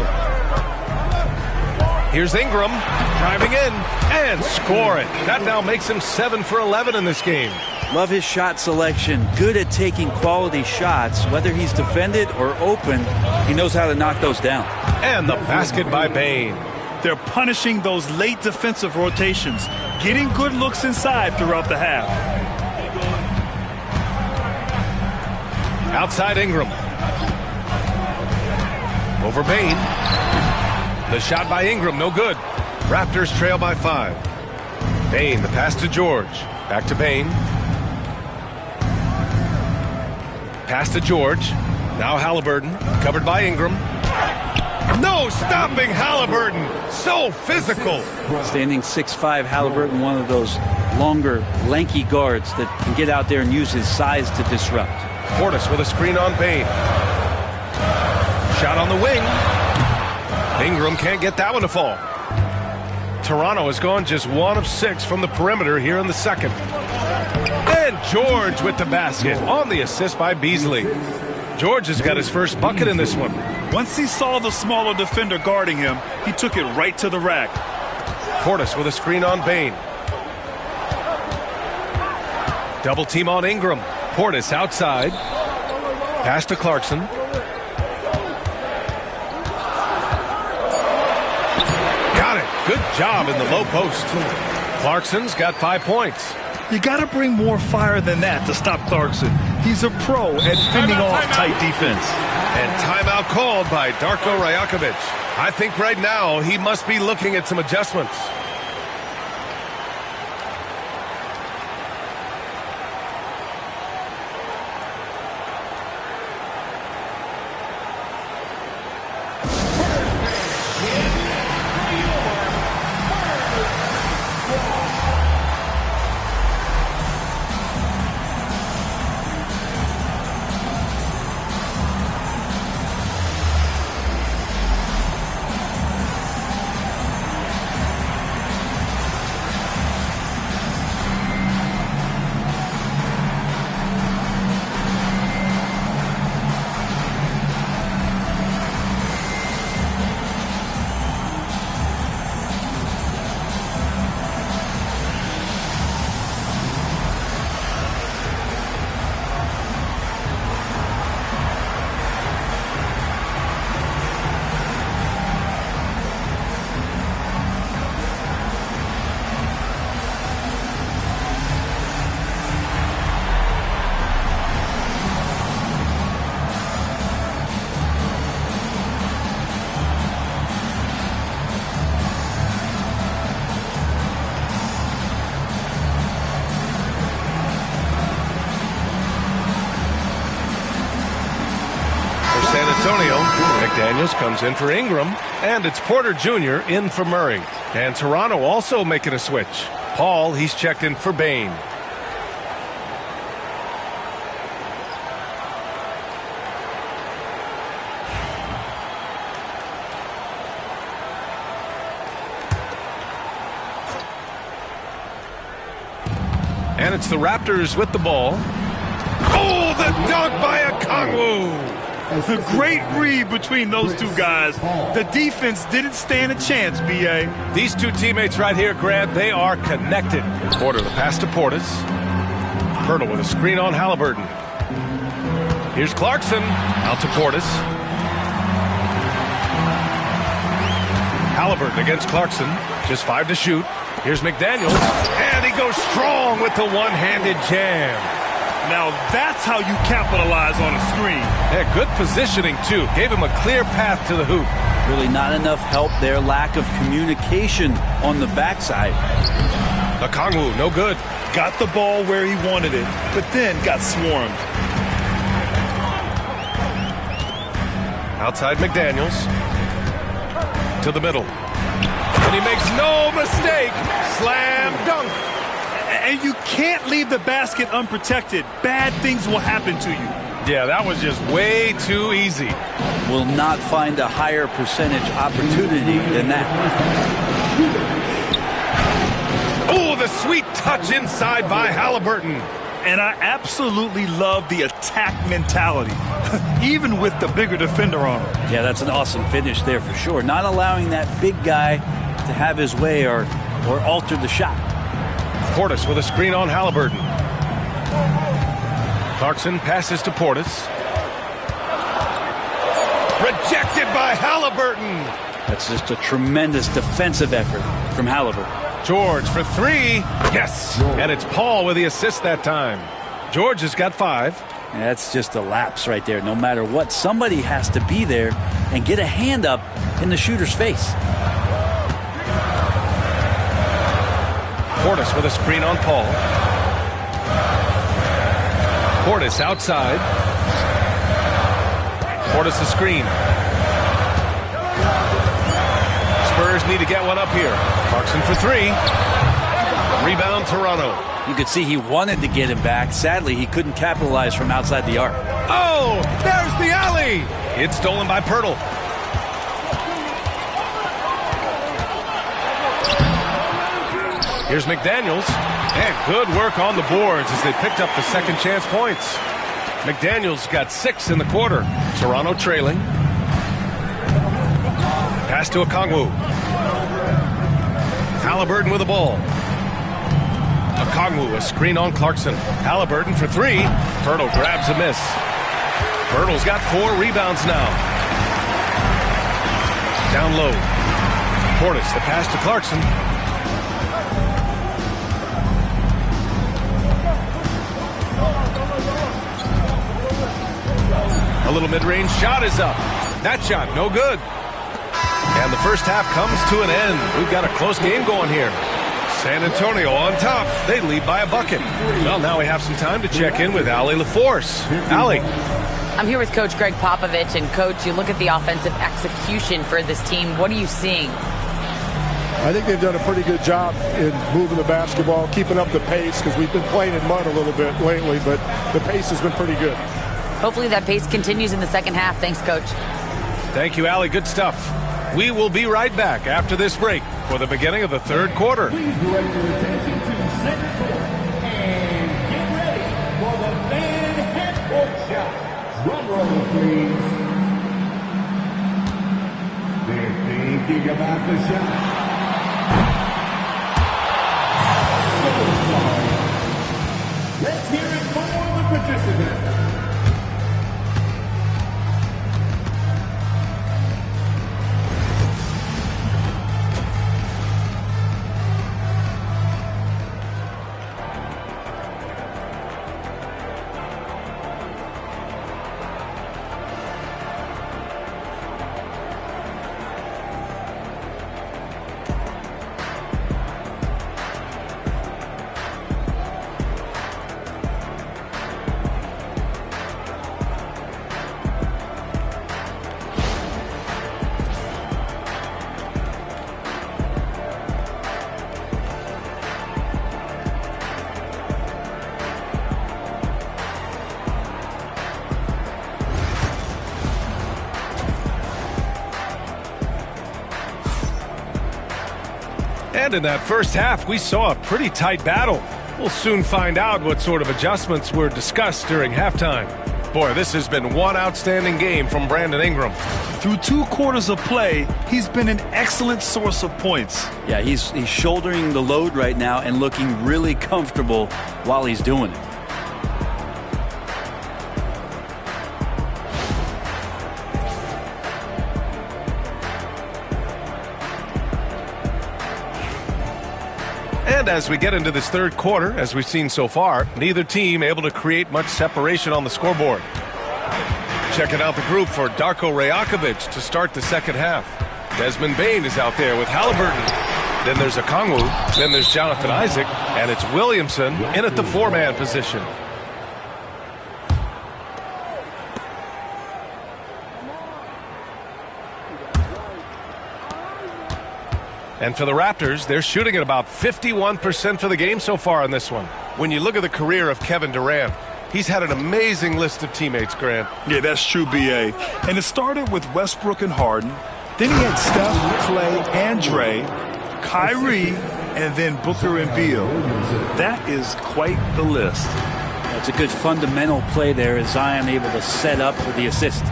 Speaker 3: Here's Ingram driving in and scoring. That now makes him 7 for 11 in this game.
Speaker 14: Love his shot selection. Good at taking quality shots. Whether he's defended or open, he knows how to knock those down.
Speaker 3: And the basket by Bain.
Speaker 1: They're punishing those late defensive rotations, getting good looks inside throughout the half.
Speaker 3: Outside Ingram. Over Bain. The shot by Ingram, no good. Raptors trail by 5. Bain, the pass to George. Back to Bain. Pass to George. Now Halliburton, covered by Ingram. No stopping Halliburton. So physical.
Speaker 14: Standing 6'5", Halliburton, one of those longer, lanky guards that can get out there and use his size to disrupt.
Speaker 3: Portis with a screen on Bain. Shot on the wing. Ingram can't get that one to fall. Toronto has gone just 1 of 6 from the perimeter here in the second. And George with the basket on the assist by Beasley. George has got his first bucket in this one.
Speaker 1: Once he saw the smaller defender guarding him, he took it right to the rack.
Speaker 3: Portis with a screen on Bain. Double team on Ingram. Portis outside. Pass to Clarkson. Got it. Good job in the low post. Clarkson's got 5 points.
Speaker 1: You got to bring more fire than that to stop Clarkson. He's a pro at fending off tight defense.
Speaker 3: And timeout called by Darko Rajakovic. I think right now he must be looking at some adjustments. San Antonio, McDaniels comes in for Ingram, and it's Porter Jr. in for Murray. And Toronto also making a switch. Paul, he's checked in for Bain. And it's the Raptors with the ball. Oh, the dunk by Okongwu!
Speaker 1: A great read between those two guys. The defense didn't stand a chance, B.A.
Speaker 3: These two teammates right here, Grant, they are connected. Porter, the pass to Portis. Pirtle with a screen on Halliburton. Here's Clarkson. Out to Portis. Halliburton against Clarkson. Just 5 to shoot. Here's McDaniels. And he goes strong with the one-handed jam.
Speaker 1: Now that's how you capitalize on a screen.
Speaker 3: Yeah, good positioning, too. Gave him a clear path to the hoop.
Speaker 14: Really not enough help there. Lack of communication on the backside.
Speaker 3: Okongwu, no good.
Speaker 1: Got the ball where he wanted it, but then got swarmed.
Speaker 3: Outside McDaniels. To the middle. And he makes no mistake. Slam dunk.
Speaker 1: And you can't leave the basket unprotected. Bad things will happen to you.
Speaker 3: Yeah, that was just way too easy.
Speaker 14: Will not find a higher percentage opportunity than that.
Speaker 3: Oh, the sweet touch inside by Halliburton.
Speaker 1: And I absolutely love the attack mentality, even with the bigger defender on him.
Speaker 14: Yeah, that's an awesome finish there for sure. Not allowing that big guy to have his way or alter the shot.
Speaker 3: Portis with a screen on Halliburton. Clarkson passes to Portis. Rejected by Halliburton.
Speaker 14: That's just a tremendous defensive effort from Halliburton.
Speaker 3: George for 3. Yes. And it's Paul with the assist that time. George has got 5.
Speaker 14: That's just a lapse right there. No matter what, somebody has to be there and get a hand up in the shooter's face.
Speaker 3: Portis with a screen on Paul. Portis outside. Portis a screen. Spurs need to get one up here. Clarkson for 3. Rebound Toronto.
Speaker 14: You could see he wanted to get him back. Sadly, he couldn't capitalize from outside the arc.
Speaker 3: Oh, there's the alley. It's stolen by Pirtle. Here's McDaniels. And good work on the boards as they picked up the second chance points. McDaniels got 6 in the quarter. Toronto trailing. Pass to Okongwu. Halliburton with the ball. Okongwu, a screen on Clarkson. Halliburton for 3. Pirtle grabs a miss. Pirtle's got 4 rebounds now. Down low. Portis, the pass to Clarkson. A little mid-range shot is up. That shot, no good. And the first half comes to an end. We've got a close game going here. San Antonio on top. They lead by a bucket. Well, now we have some time to check in with Allie LaForce. Allie.
Speaker 5: I'm here with Coach Greg Popovich. And, Coach, you look at the offensive execution for this team. What are you seeing?
Speaker 15: I think they've done a pretty good job in moving the basketball, keeping up the pace, because we've been playing in mud a little bit lately, but the pace has been pretty good.
Speaker 5: Hopefully that pace continues in the second half. Thanks, Coach.
Speaker 3: Thank you, Allie. Good stuff. We will be right back after this break for the beginning of the third quarter.
Speaker 4: Please direct your attention to center court and get ready for the man half-court shot. Drum roll, please. They're thinking about the shot. So sorry. Let's hear it for the participants.
Speaker 3: And in that first half, we saw a pretty tight battle. We'll soon find out what sort of adjustments were discussed during halftime. Boy, this has been one outstanding game from Brandon Ingram.
Speaker 1: Through 2 quarters of play, he's been an excellent source of points.
Speaker 14: Yeah, he's shouldering the load right now and looking really comfortable while he's doing it.
Speaker 3: And as we get into this third quarter, as we've seen so far, neither team able to create much separation on the scoreboard. Checking out the group for Darko Rajakovic to start the second half. Desmond Bain is out there with Halliburton. Then there's Okongwu. Then there's Jonathan Isaac. And it's Williamson in at the four-man position. And for the Raptors, they're shooting at about 51% for the game so far in this one. When you look at the career of Kevin Durant, he's had an amazing list of teammates, Grant.
Speaker 1: Yeah, that's true, B.A. And it started with Westbrook and Harden. Then he had Steph, Clay, and Dre, Kyrie, and then Booker and Beal. That is quite the list.
Speaker 14: That's a good fundamental play there as Zion able to set up for the assist.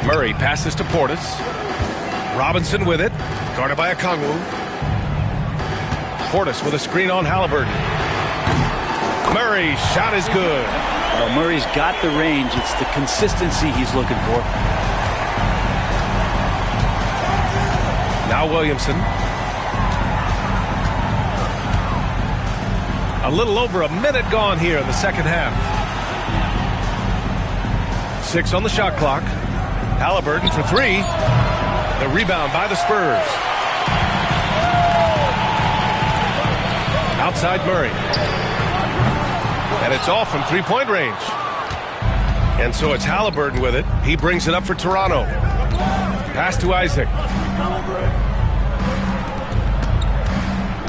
Speaker 3: Murray passes to Portis. Robinson with it, guarded by Okongwu. Portis with a screen on Halliburton. Murray, shot is good.
Speaker 14: Well, Murray's got the range. It's the consistency he's looking for.
Speaker 3: Now Williamson. A little over a minute gone here in the second half. 6 on the shot clock. Halliburton for 3. The rebound by the Spurs. Outside Murray. And it's off from three-point range. And so it's Halliburton with it. He brings it up for Toronto. Pass to Isaac.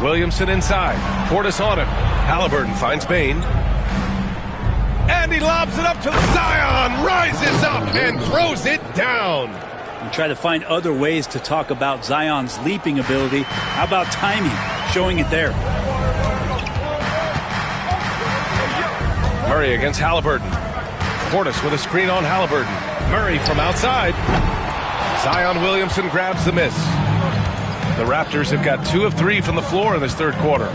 Speaker 3: Williamson inside. Portis on him. Halliburton finds Bain. And he lobs it up to Zion. Rises up and throws it down.
Speaker 14: And try to find other ways to talk about Zion's leaping ability. How about timing? Showing it there.
Speaker 3: Murray against Halliburton. Portis with a screen on Halliburton. Murray from outside. Zion Williamson grabs the miss. The Raptors have got 2 of 3 from the floor in this third quarter.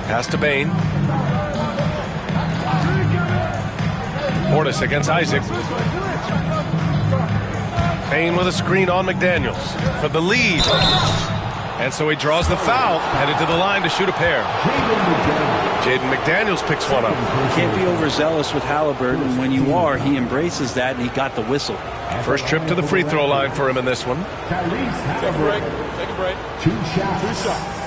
Speaker 3: Pass to Bain. Portis against Isaac. Bain with a screen on McDaniels for the lead. And so he draws the foul, headed to the line to shoot a pair. Jaden McDaniels picks one up.
Speaker 14: You can't be overzealous with Halliburton. When you are, he embraces that, and he got the whistle.
Speaker 3: First trip to the free throw line for him in this one.
Speaker 13: Take a break. Take a break.
Speaker 4: 2 shots.
Speaker 13: 2 shots.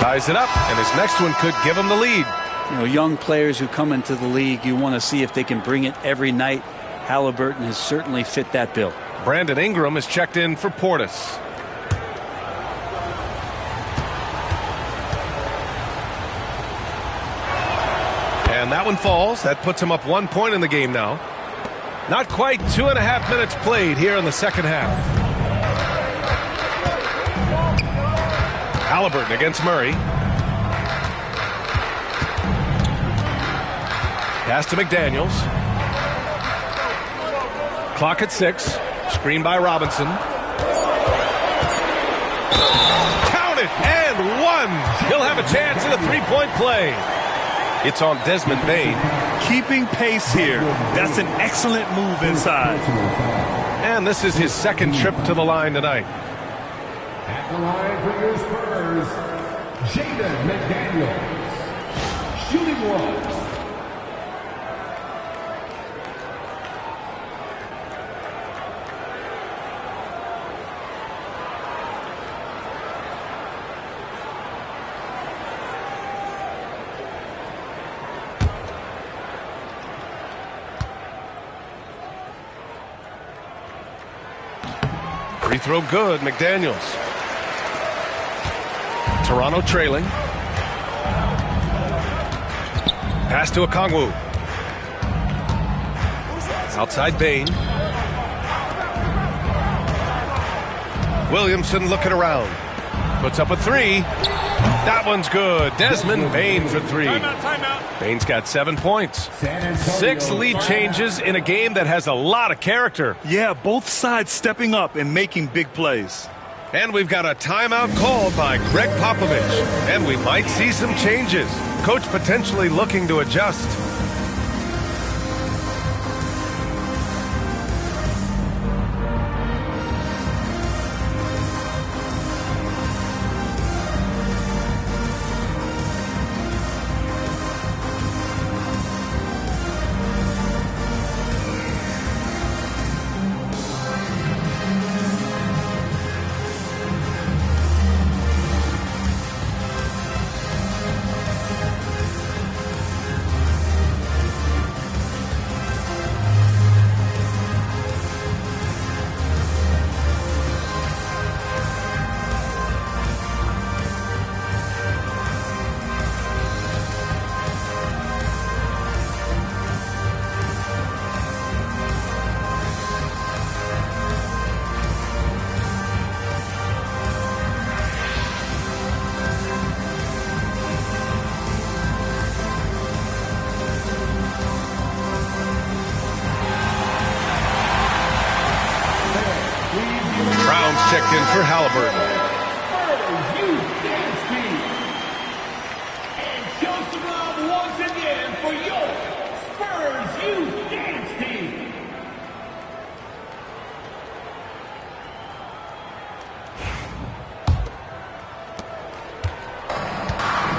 Speaker 3: Ties it up, and his next one could give him the lead.
Speaker 14: You know, young players who come into the league, you want to see if they can bring it every night. Halliburton has certainly fit that bill.
Speaker 3: Brandon Ingram is checked in for Portis. And that one falls. That puts him up 1 point in the game now. Not quite 2.5 minutes played here in the second half. Halliburton against Murray. Pass to McDaniels. Clock at 6. Screen by Robinson. Count it and 1. He'll have a chance at a three-point play. It's on Desmond Bain.
Speaker 1: Keeping pace here. That's an excellent move inside.
Speaker 3: And this is his second trip to the line tonight.
Speaker 4: At the line for your Spurs, Jaden McDaniels. Shooting one.
Speaker 3: Free throw good, McDaniels. Toronto trailing. Pass to Okongwu. Outside Bain. Williamson looking around. Puts up a 3. That one's good. Desmond Bain for 3.
Speaker 13: Timeout.
Speaker 3: Bain's got 7 points. 6 lead changes in a game that has a lot of character.
Speaker 1: Yeah, both sides stepping up and making big plays.
Speaker 3: And we've got a timeout called by Greg Popovich. And we might see some changes. Coach potentially looking to adjust. in for Halliburton.
Speaker 4: Spurs Youth Dance Team. And show some love once again for your Spurs Youth Dance Team.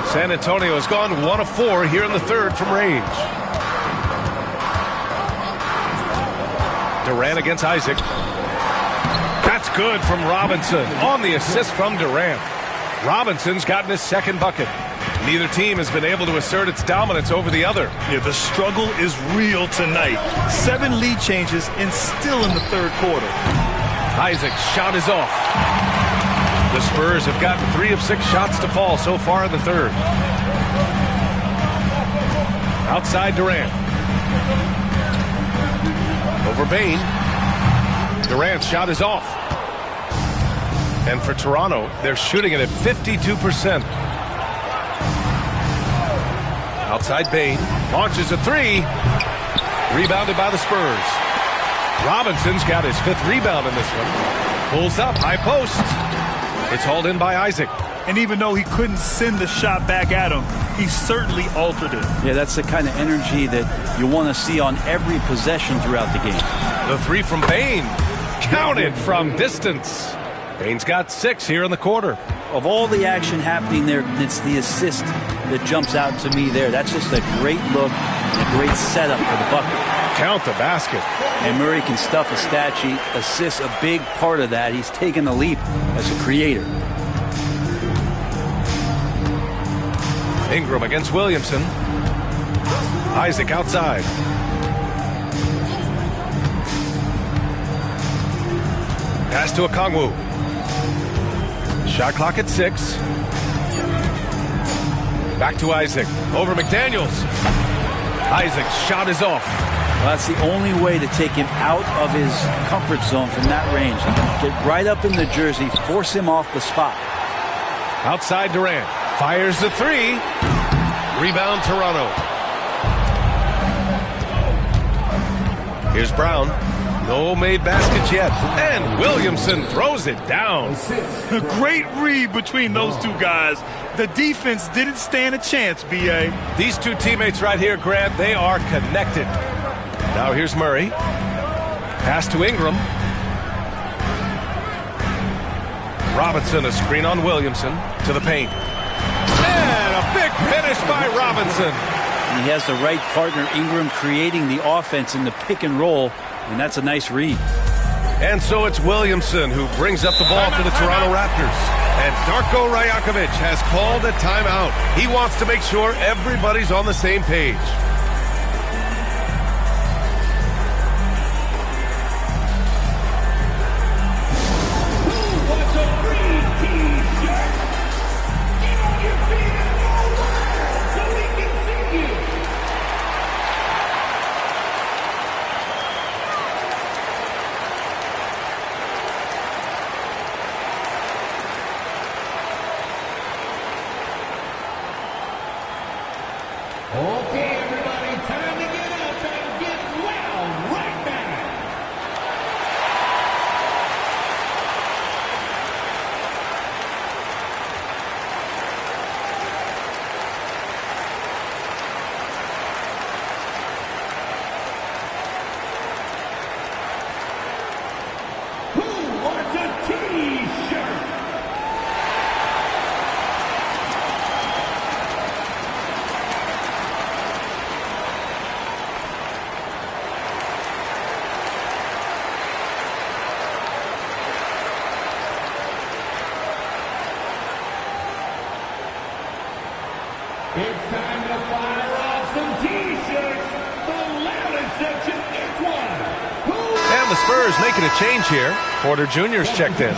Speaker 3: San Antonio has gone 1 of 4 here in the third from range. Durant against Isaac. That's good from Robinson on the assist from Durant. Robinson's gotten his second bucket. Neither team has been able to assert its dominance over the other.
Speaker 1: Yeah, the struggle is real tonight. 7 lead changes and still in the third quarter.
Speaker 3: Isaac's shot is off. The Spurs have gotten 3 of 6 shots to fall so far in the third. Outside Durant. Over Bane. Durant's shot is off. And for Toronto, they're shooting it at 52%. Outside Bane. Launches a 3. Rebounded by the Spurs. Robinson's got his 5th rebound in this one. Pulls up, high post. It's hauled in by Isaac.
Speaker 1: And even though he couldn't send the shot back at him, he certainly altered it.
Speaker 14: Yeah, that's the kind of energy that you want to see on every possession throughout the game.
Speaker 3: The 3 from Bane. Counted from distance. Bane's got 6 here in the quarter.
Speaker 14: Of all the action happening there, it's the assist that jumps out to me there. That's just a great look and a great setup for the bucket.
Speaker 3: Count the basket.
Speaker 14: And Murray can stuff a stat sheet. Assists a big part of that. He's taken the leap as a creator.
Speaker 3: Ingram against Williamson. Isaac outside. Pass to Okongwu. Shot clock at 6. Back to Isaac. Over McDaniels. Isaac's shot is off.
Speaker 14: Well, that's the only way to take him out of his comfort zone from that range. Get right up in the jersey, force him off the spot.
Speaker 3: Outside Durant. Fires the 3. Rebound Toronto. Here's Brown. No made baskets yet. And Williamson throws it down.
Speaker 1: A great read between those two guys. The defense didn't stand a chance, B.A.
Speaker 3: These two teammates right here, Grant, they are connected. Now here's Murray. Pass to Ingram. Robinson, a screen on Williamson to the paint. And a big finish by Robinson.
Speaker 14: He has the right partner, Ingram, creating the offense in the pick and roll, and that's a nice read.
Speaker 3: And so it's Williamson who brings up the ball for the Toronto Raptors. And Darko Rajakovic has called a timeout. He wants to make sure everybody's on the same page.
Speaker 4: Okay, everybody, time to get up and get loud right now. Who wants a T-shirt? It's time to fire off some T-shirts. The loudest section gets one.
Speaker 3: And the Spurs making a change here. Porter Jr.'s checked in.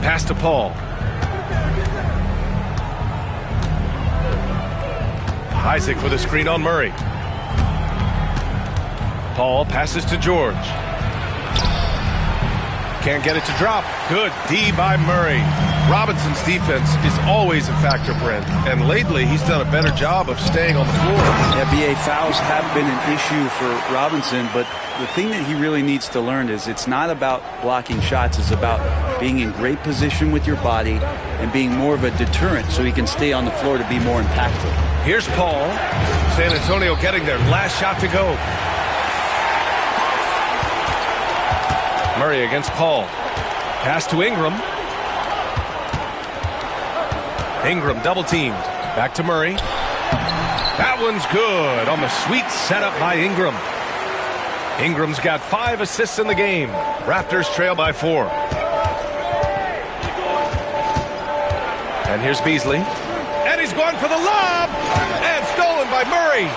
Speaker 3: Pass to Paul. Isaac with a screen on Murray. Paul passes to George. Can't get it to drop. Good D by Murray. Robinson's defense is always a factor, Brent. And lately, he's done a better job of staying on the floor.
Speaker 14: Yeah, BA, fouls have been an issue for Robinson, but the thing that he really needs to learn is it's not about blocking shots. It's about being in great position with your body and being more of a deterrent so he can stay on the floor to be more impactful.
Speaker 3: Here's Paul. San Antonio getting their last shot to go. Murray against Paul. Pass to Ingram. Ingram double teamed. Back to Murray. That one's good on the sweet setup by Ingram. Ingram's got 5 assists in the game. Raptors trail by 4. And here's Beasley. And he's going for the lob. And stolen by Murray.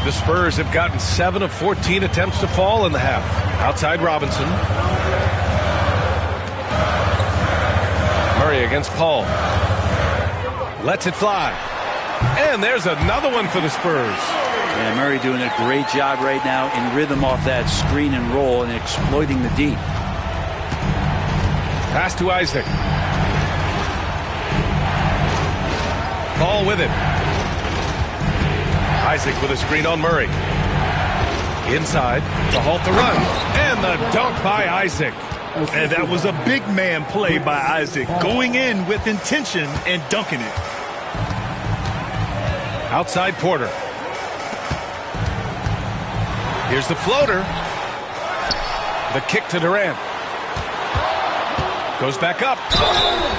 Speaker 3: The Spurs have gotten 7 of 14 attempts to fall in the half. Outside Robinson. Murray against Paul. Lets it fly. And there's another one for the Spurs.
Speaker 14: Yeah, Murray doing a great job right now in rhythm off that screen and roll and exploiting the D.
Speaker 3: Pass to Isaac. Paul with it. Isaac with a screen on Murray. Inside to halt the run. And the dunk by Isaac.
Speaker 1: And that was a big man play by Isaac, going in with intention and dunking it.
Speaker 3: Outside Porter. Here's the floater. The kick to Durant. Goes back up.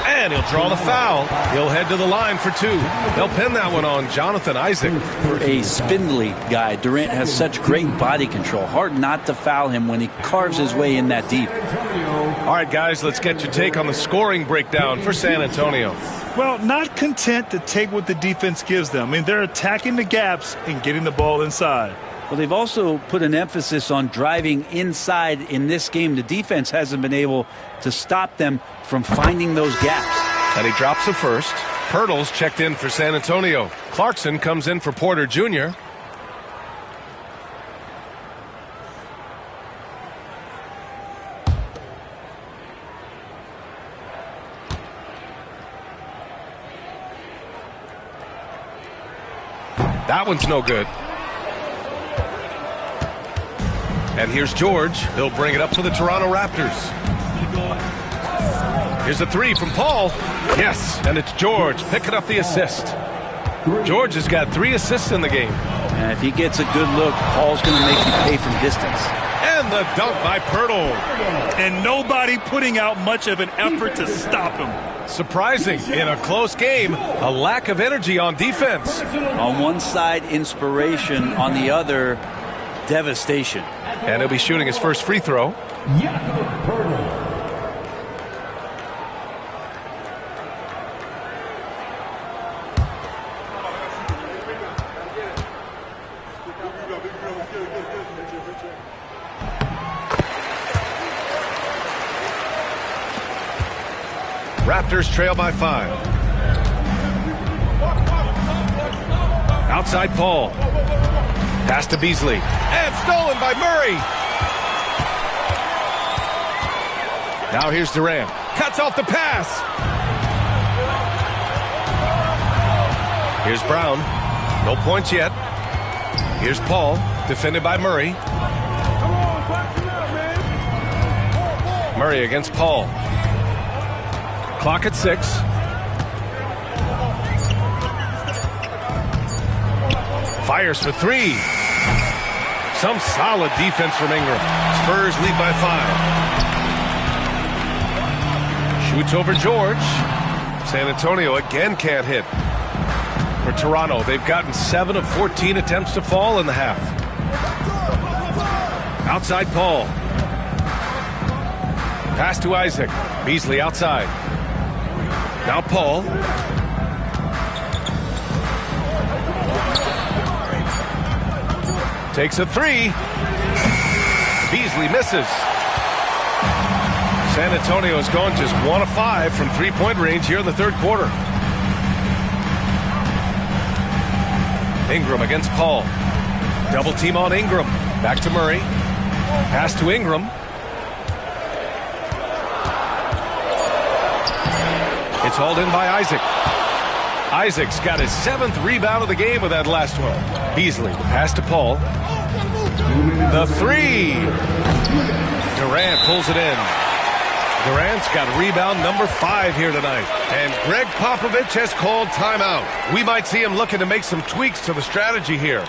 Speaker 3: And he'll draw the foul. He'll head to the line for 2. They'll pin that one on Jonathan Isaac.
Speaker 14: For a spindly guy, Durant has such great body control. Hard not to foul him when he carves his way in that deep.
Speaker 3: All right, guys, let's get your take on the scoring breakdown for San Antonio.
Speaker 1: Well, not content to take what the defense gives them. I mean, they're attacking the gaps and getting the ball inside.
Speaker 14: Well, they've also put an emphasis on driving inside in this game. The defense hasn't been able to stop them from finding those gaps.
Speaker 3: And he drops the first. Pirtle's checked in for San Antonio. Clarkson comes in for Porter Jr. That one's no good. And here's George. He'll bring it up for the Toronto Raptors. Here's a 3 from Paul. Yes, and it's George picking up the assist. George has got 3 assists in the game.
Speaker 14: And if he gets a good look, Paul's going to make you pay from distance.
Speaker 3: And the dunk by Pirtle.
Speaker 1: And nobody putting out much of an effort to stop him.
Speaker 3: Surprising in a close game, a lack of energy on defense.
Speaker 14: On one side, inspiration. On the other, devastation.
Speaker 3: And he'll be shooting his first free throw. Raptors trail by 5. Outside Paul. Pass to Beasley. And stolen by Murray. Now here's Durant. Cuts off the pass. Here's Brown. No points yet. Here's Paul. Defended by Murray. Murray against Paul. Clock at 6. Fires for 3. Some solid defense from Ingram. Spurs lead by 5. Shoots over George. San Antonio again can't hit. For Toronto, they've gotten 7 of 14 attempts to fall in the half. Outside Paul. Pass to Isaac. Beasley outside. Now Paul. Takes a 3. Beasley misses. San Antonio has gone just 1 of 5 from 3-point range here in the third quarter. Ingram against Paul. Double team on Ingram. Back to Murray. Pass to Ingram. It's hauled in by Isaac. Isaac's got his 7th rebound of the game with that last one. Beasley, the pass to Paul. The 3. Durant pulls it in. Durant's got rebound number 5 here tonight. And Greg Popovich has called timeout. We might see him looking to make some tweaks to the strategy here.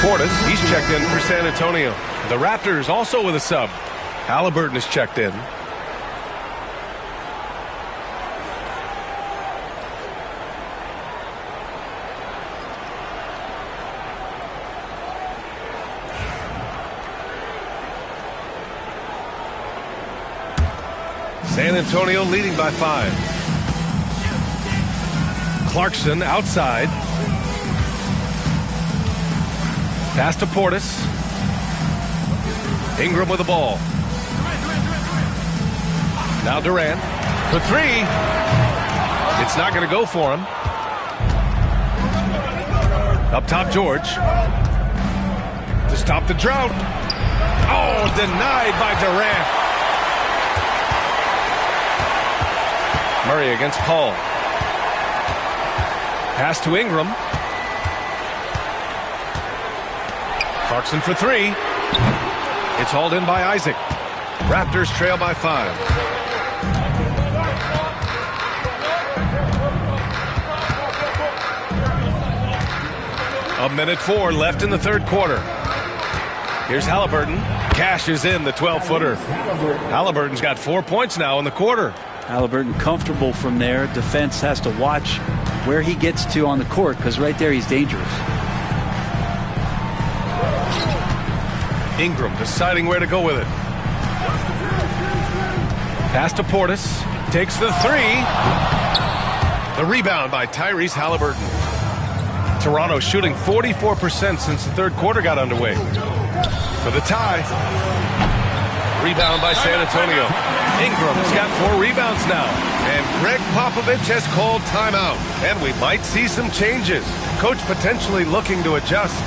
Speaker 3: Portis, he's checked in for San Antonio. The Raptors also with a sub. Halliburton is checked in. San Antonio leading by 5. Clarkson outside. Pass to Portis. Ingram with the ball. Now Durant for 3. It's not going to go for him. Up top, George. To stop the drought. Oh, denied by Durant. Murray against Paul. Pass to Ingram. Clarkson for 3. It's hauled in by Isaac. Raptors trail by 5. A minute 4 left in the third quarter. Here's Halliburton. Cashes in the 12-footer. Halliburton's got 4 points now in the quarter.
Speaker 14: Halliburton comfortable from there. Defense has to watch where he gets to on the court because right there he's dangerous.
Speaker 3: Ingram deciding where to go with it. Pass to Portis. Takes the 3. The rebound by Tyrese Halliburton. Toronto shooting 44% since the third quarter got underway. For the tie. Rebound by San Antonio. Ingram's got 4 rebounds now. And Greg Popovich has called timeout. And we might see some changes. Coach potentially looking to adjust.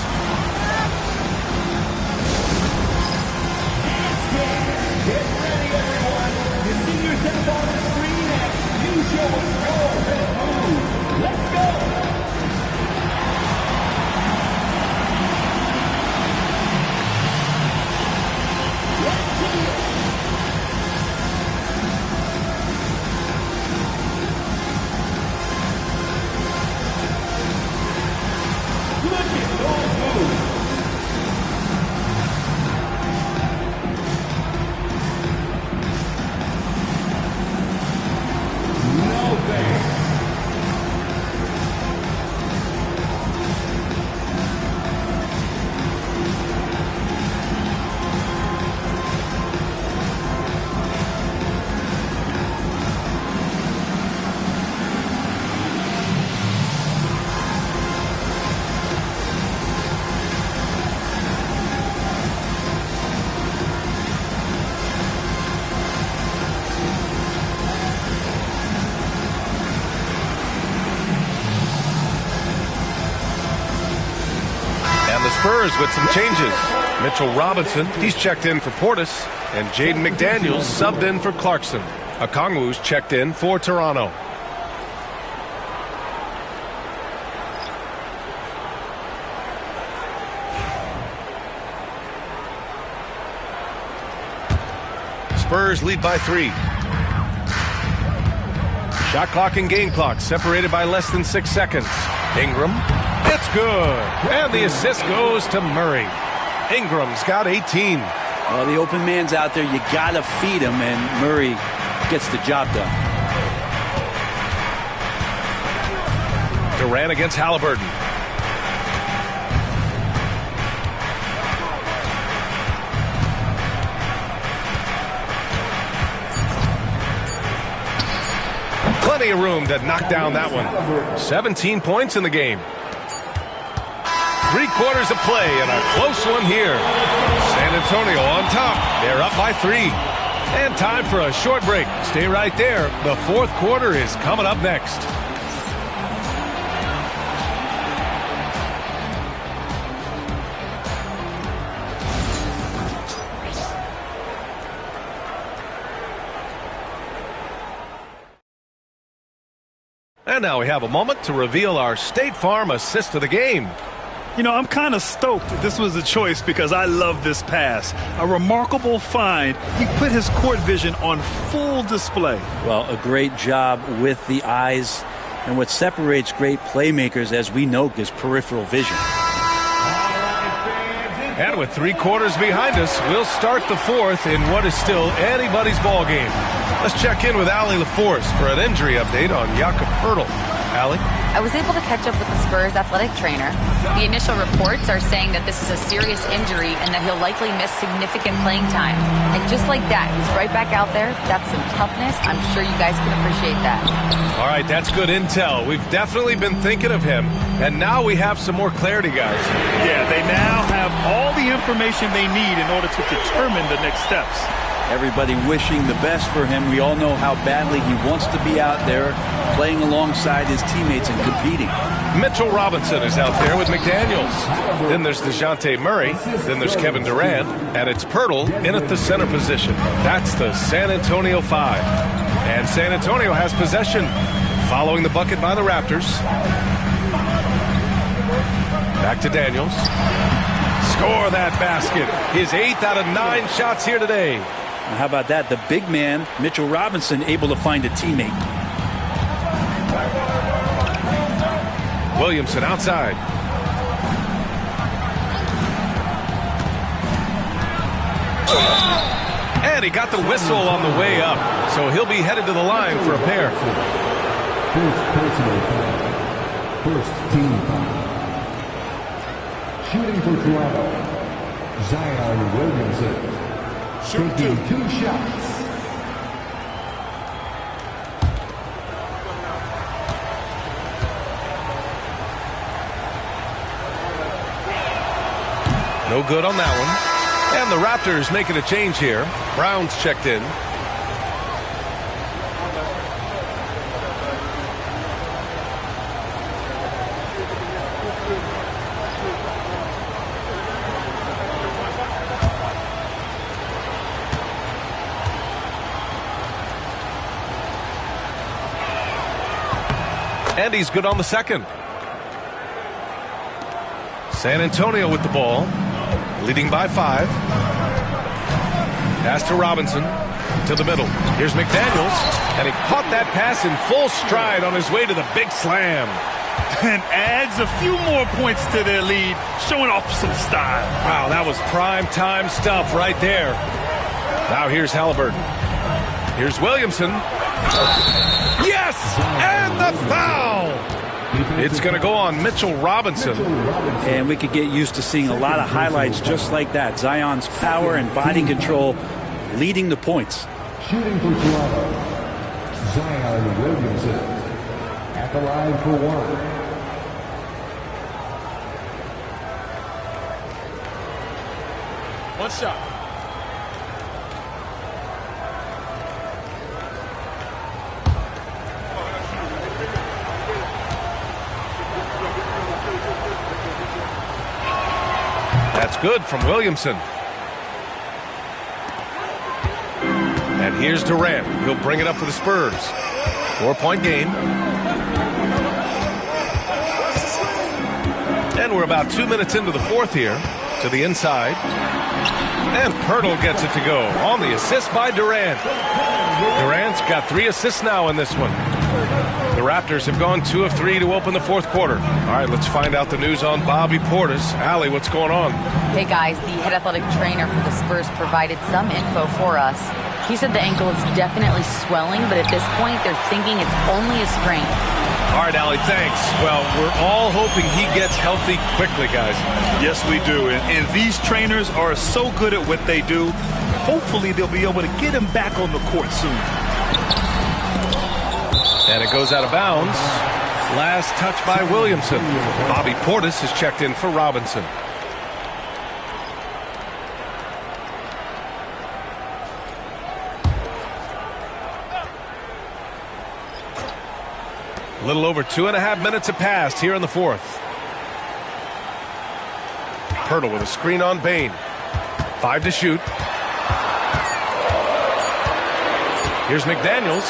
Speaker 3: Spurs with some changes. Mitchell Robinson, he's checked in for Portis, and Jaden McDaniels subbed in for Clarkson. Okongwu's checked in for Toronto. Spurs lead by 3. Shot clock and game clock separated by less than 6 seconds. Ingram, it's good. And the assist goes to Murray. Ingram's got 18.
Speaker 14: Well, the open man's out there. You got to feed him, and Murray gets the job done.
Speaker 3: Durant against Halliburton. Plenty of room to knock down that one. 17 points in the game. 3 quarters of play and a close one here. San Antonio on top. They're up by 3. And time for a short break. Stay right there. The 4th quarter is coming up next. And now we have a moment to reveal our State Farm assist of the game.
Speaker 1: You know, I'm kind of stoked that this was a choice because I love this pass. A remarkable find. He put his court vision on full display.
Speaker 14: Well, a great job with the eyes. And what separates great playmakers, as we know, is peripheral vision.
Speaker 3: And with 3 quarters behind us, we'll start the 4th in what is still anybody's ball game. Let's check in with Allie LaForce for an injury update on Jakob Poeltl. Allie?
Speaker 7: I was able to catch up with the Spurs athletic trainer. The initial reports are saying that this is a serious injury and that he'll likely miss significant playing time. And just like that, he's right back out there. That's some toughness. I'm sure you guys can appreciate that.
Speaker 3: All right, that's good intel. We've definitely been thinking of him, and now we have some more clarity, guys.
Speaker 1: Yeah, they now have all the information they need in order to determine the next steps.
Speaker 14: Everybody wishing the best for him. We all know how badly he wants to be out there playing alongside his teammates and competing.
Speaker 3: Mitchell Robinson is out there with McDaniels. Then there's DeJounte Murray. Then there's Kevin Durant. And it's Poeltl in at the center position. That's the San Antonio 5. And San Antonio has possession following the bucket by the Raptors. Back to Daniels. Score that basket. His 8th out of 9 shots here today.
Speaker 14: How about that? The big man, Mitchell Robinson, able to find a teammate.
Speaker 3: Williamson outside. And he got the whistle on the way up. So he'll be headed to the line for a pair.
Speaker 4: First team foul. Shooting for Toronto, Zion Williamson. Taking 2 shots.
Speaker 3: No good on that one. And the Raptors making a change here. Brown's checked in. And he's good on the second. San Antonio with the ball, leading by 5. Pass to Robinson, to the middle. Here's McDaniels, and he caught that pass in full stride on his way to the big slam.
Speaker 1: And adds a few more points to their lead, showing off some style.
Speaker 3: Wow, that was prime time stuff right there. Now here's Halliburton. Here's Williamson. Yes! And the foul! It's going to go on Mitchell Robinson.
Speaker 14: And we could get used to seeing a lot of highlights just like that. Zion's power and body control leading the points.
Speaker 4: Shooting for Toronto, Zion Williamson at the line for 1.
Speaker 13: One shot.
Speaker 3: good from Williamson. And here's Durant. He'll bring it up for the Spurs. 4-point game. And we're about 2 minutes into the fourth here. To the inside. And Pirtle gets it to go on the assist by Durant. Durant's got 3 assists now in this one. The Raptors have gone 2 of 3 to open the fourth quarter. All right, let's find out the news on Bobby Portis. Allie, what's going on?
Speaker 7: Hey guys, the head athletic trainer for the Spurs provided some info for us. He said the ankle is definitely swelling, but at this point they're thinking it's only a sprain.
Speaker 3: All right, Allie, thanks. Well, we're all hoping he gets healthy quickly, guys.
Speaker 1: Yes, we do. And these trainers are so good at what they do. Hopefully they'll be able to get him back on the court soon.
Speaker 3: And it goes out of bounds. Last touch by Williamson. Bobby Portis has checked in for Robinson. A little over 2.5 minutes have passed here in the fourth. Pirtle with a screen on Bane. 5 to shoot. Here's McDaniels.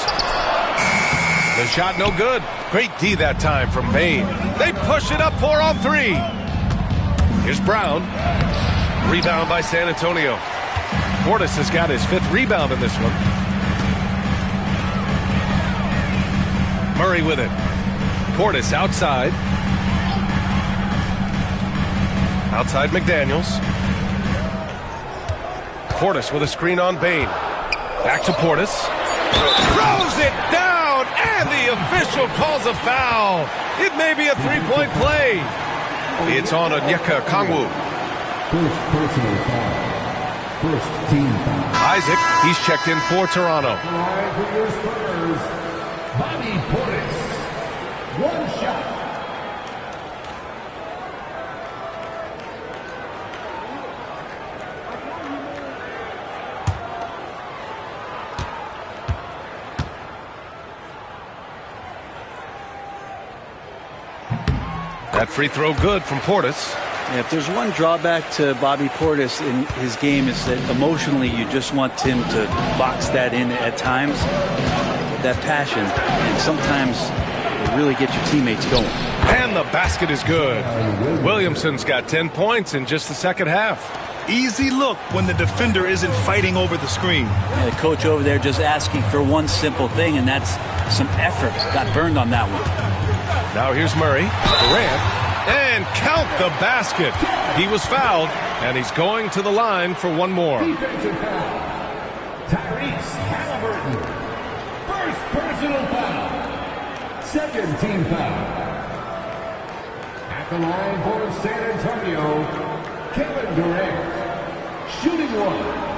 Speaker 3: The shot no good. Great D that time from Bane. They push it up 4 on 3. Here's Brown. Rebound by San Antonio. Portis has got his 5th rebound in this one. Murray with it. Portis outside. Outside McDaniels. Portis with a screen on Bane. Back to Portis. Throws it down, and the official calls a foul. It may be a 3-point play. It's on Onyeka Okongwu.
Speaker 4: First personal foul. First team foul.
Speaker 3: Isaac, he's checked in for Toronto.
Speaker 4: Line for your Spurs, Bobby Portis. 1 shot.
Speaker 3: That free throw good from Portis.
Speaker 14: Yeah, if there's one drawback to Bobby Portis in his game is that emotionally you just want him to box that in at times. That passion, and sometimes it really get your teammates going.
Speaker 3: And the basket is good. Williamson's got 10 points in just the second half.
Speaker 1: Easy look when the defender isn't fighting over the screen.
Speaker 14: Yeah, the coach over there just asking for one simple thing, and that's some effort. Got burned on that one.
Speaker 3: Now here's Murray. Durant. And count the basket. He was fouled, and he's going to the line for one more.
Speaker 4: Defensive foul. Tyrese Halliburton. First personal foul. Second team foul. At the line for San Antonio, Kevin Durant. Shooting 1.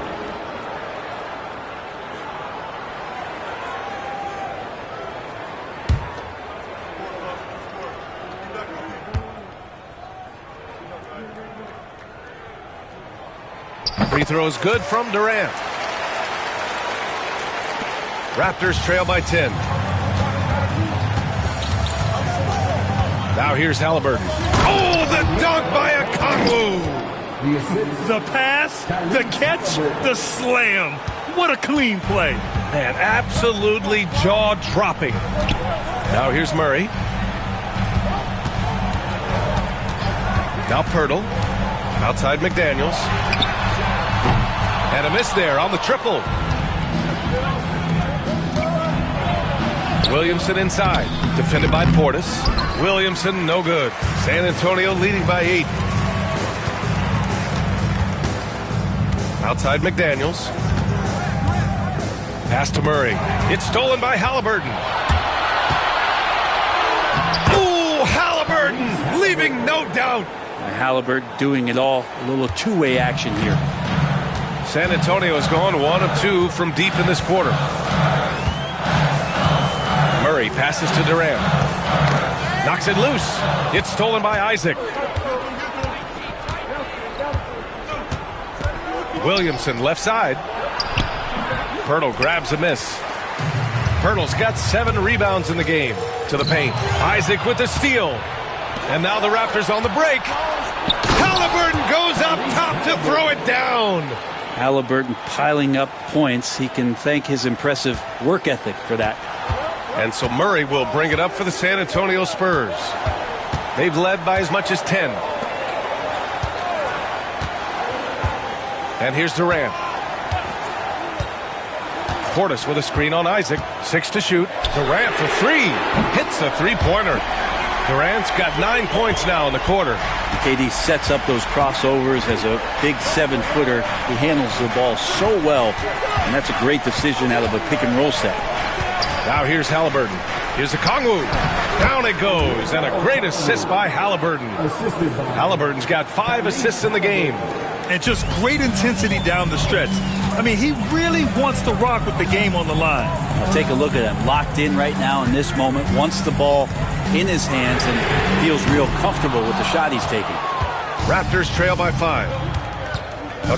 Speaker 3: Free throw is good from Durant. Raptors trail by 10. Now here's Halliburton. Oh, the dunk by Okongwu.
Speaker 1: The pass, the catch, the slam. What a clean play.
Speaker 3: Man, absolutely jaw-dropping. Now here's Murray. Now Pirtle. Outside McDaniels. And a miss there on the triple. Williamson inside. Defended by Portis. Williamson, no good. San Antonio leading by 8. Outside McDaniels. Pass to Murray. It's stolen by Halliburton. Ooh, Halliburton leaving no doubt.
Speaker 14: Halliburton doing it all. A little two-way action here.
Speaker 3: San Antonio has gone 1 of 2 from deep in this quarter. Murray passes to Durant. Knocks it loose. It's stolen by Isaac. Williamson left side. Pirtle grabs a miss. Pirtle's got 7 rebounds in the game. To the paint. Isaac with the steal. And now the Raptors on the break. Halliburton goes up top to throw it down.
Speaker 14: Halliburton piling up points. He can thank his impressive work ethic for that.
Speaker 3: And so Murray will bring it up for the San Antonio Spurs. They've led by as much as 10. And here's Durant. Portis with a screen on Isaac. 6 to shoot. Durant for 3. Hits a three-pointer. Durant's got 9 points now in the quarter.
Speaker 14: KD sets up those crossovers as a big 7-footer. He handles the ball so well, and that's a great decision out of a pick-and-roll set.
Speaker 3: Now here's Halliburton. Here's Okongwu. Down it goes, and a great assist by Halliburton. Halliburton's got 5 assists in the game.
Speaker 1: And just great intensity down the stretch. I mean, he really wants to rock with the game on the line.
Speaker 14: Now take a look at him. Locked in right now in this moment. Wants the ball in his hands and feels real comfortable with the shot he's taking.
Speaker 3: Raptors trail by 5.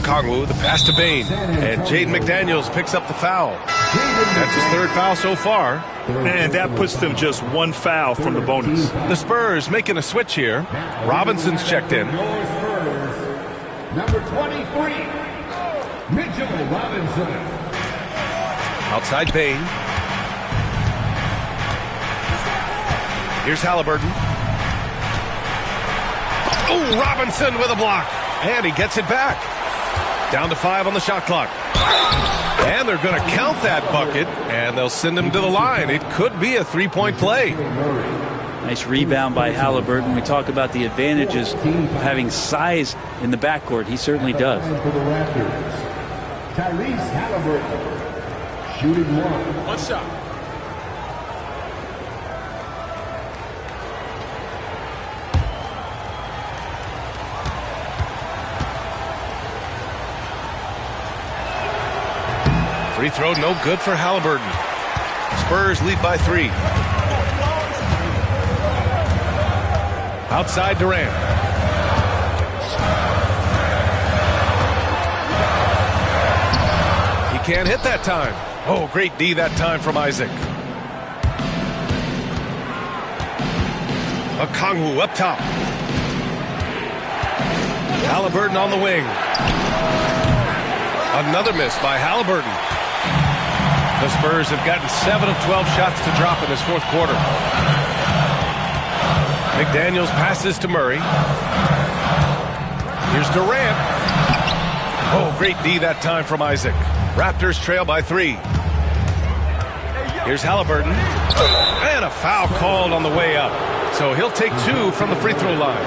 Speaker 3: Okongwu, the pass to Bane. And Jaden McDaniels picks up the foul. That's his 3rd foul so far.
Speaker 1: And that puts them just 1 foul from the bonus.
Speaker 3: The Spurs making a switch here. Robinson's checked in.
Speaker 4: Number 23, Mitchell Robinson.
Speaker 3: Outside Bane. Here's Halliburton. Oh, Robinson with a block. And he gets it back. Down to 5 on the shot clock. And they're going to count that bucket, and they'll send him to the line. It could be a 3-point play.
Speaker 14: Nice rebound by Halliburton. We talk about the advantages of having size in the backcourt. He certainly does.
Speaker 4: For the Raptors, Tyrese Halliburton, shooting 1.
Speaker 13: One shot.
Speaker 3: Free throw no good for Halliburton. Spurs lead by 3. Outside Durant. He can't hit that time. Oh, great D that time from Isaac. Okongwu up top. Halliburton on the wing. Another miss by Halliburton. The Spurs have gotten 7 of 12 shots to drop in this 4th quarter. McDaniels passes to Murray. Here's Durant. Oh, great D that time from Isaac. Raptors trail by 3. Here's Halliburton. And a foul called on the way up. So he'll take 2 from the free throw line.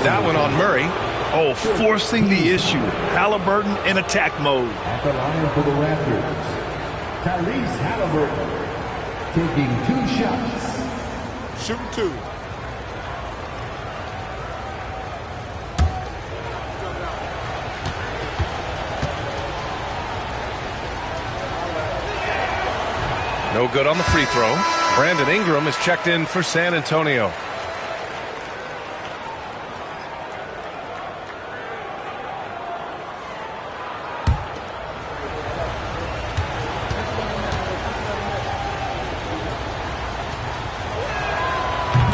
Speaker 3: That one on Murray.
Speaker 1: Oh, forcing the issue. Halliburton in attack mode.
Speaker 4: At the line for the Raptors, Tyrese Halliburton taking 2 shots.
Speaker 13: Shooting 2.
Speaker 3: No good on the free throw. Brandon Ingram is checked in for San Antonio.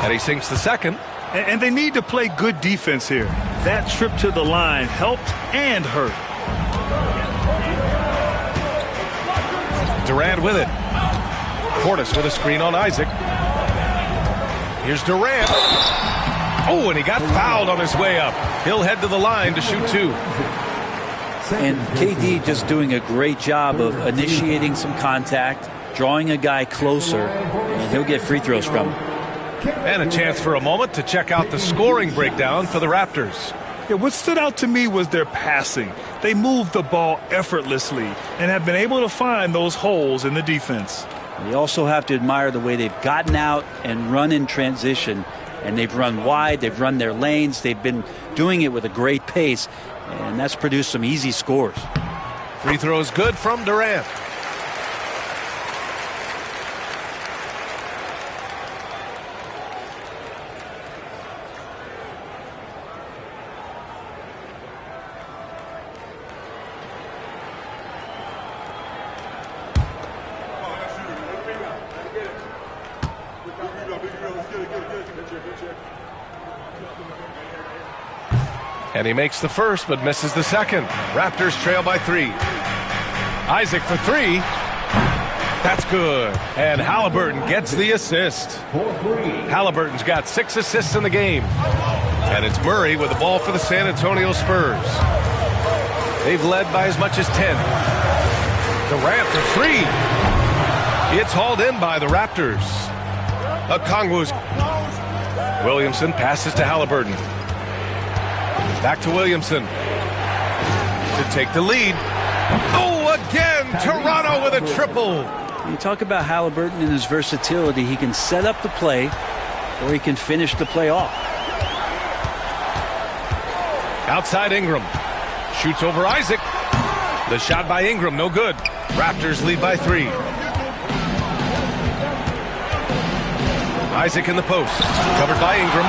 Speaker 3: And he sinks the second.
Speaker 1: And they need to play good defense here. That trip to the line helped and hurt.
Speaker 3: Durant with it. Portis with a screen on Isaac. Here's Durant. Oh, and he got fouled on his way up. He'll head to the line to shoot 2.
Speaker 14: And KD just doing a great job of initiating some contact, drawing a guy closer, and he'll get free throws from him.
Speaker 3: And a chance for a moment to check out the scoring breakdown for the Raptors.
Speaker 1: Yeah, what stood out to me was their passing. They moved the ball effortlessly and have been able to find those holes in the defense.
Speaker 14: You also have to admire the way they've gotten out and run in transition. And they've run wide, they've run their lanes, they've been doing it with a great pace, and that's produced some easy scores.
Speaker 3: Free throws good from Durant. And he makes the first, but misses the second. Raptors trail by 3. Isaac for 3. That's good. And Halliburton gets the assist. Halliburton's got 6 assists in the game. And it's Murray with the ball for the San Antonio Spurs. They've led by as much as 10. Durant for 3. It's hauled in by the Raptors. Okongwu's. Williamson passes to Halliburton. Back to Williamson to take the lead. Oh, again, Toronto with a triple.
Speaker 14: You talk about Halliburton and his versatility. He can set up the play, or he can finish the play off.
Speaker 3: Outside Ingram. Shoots over Isaac. The shot by Ingram, no good. Raptors lead by 3. Isaac in the post. Covered by Ingram.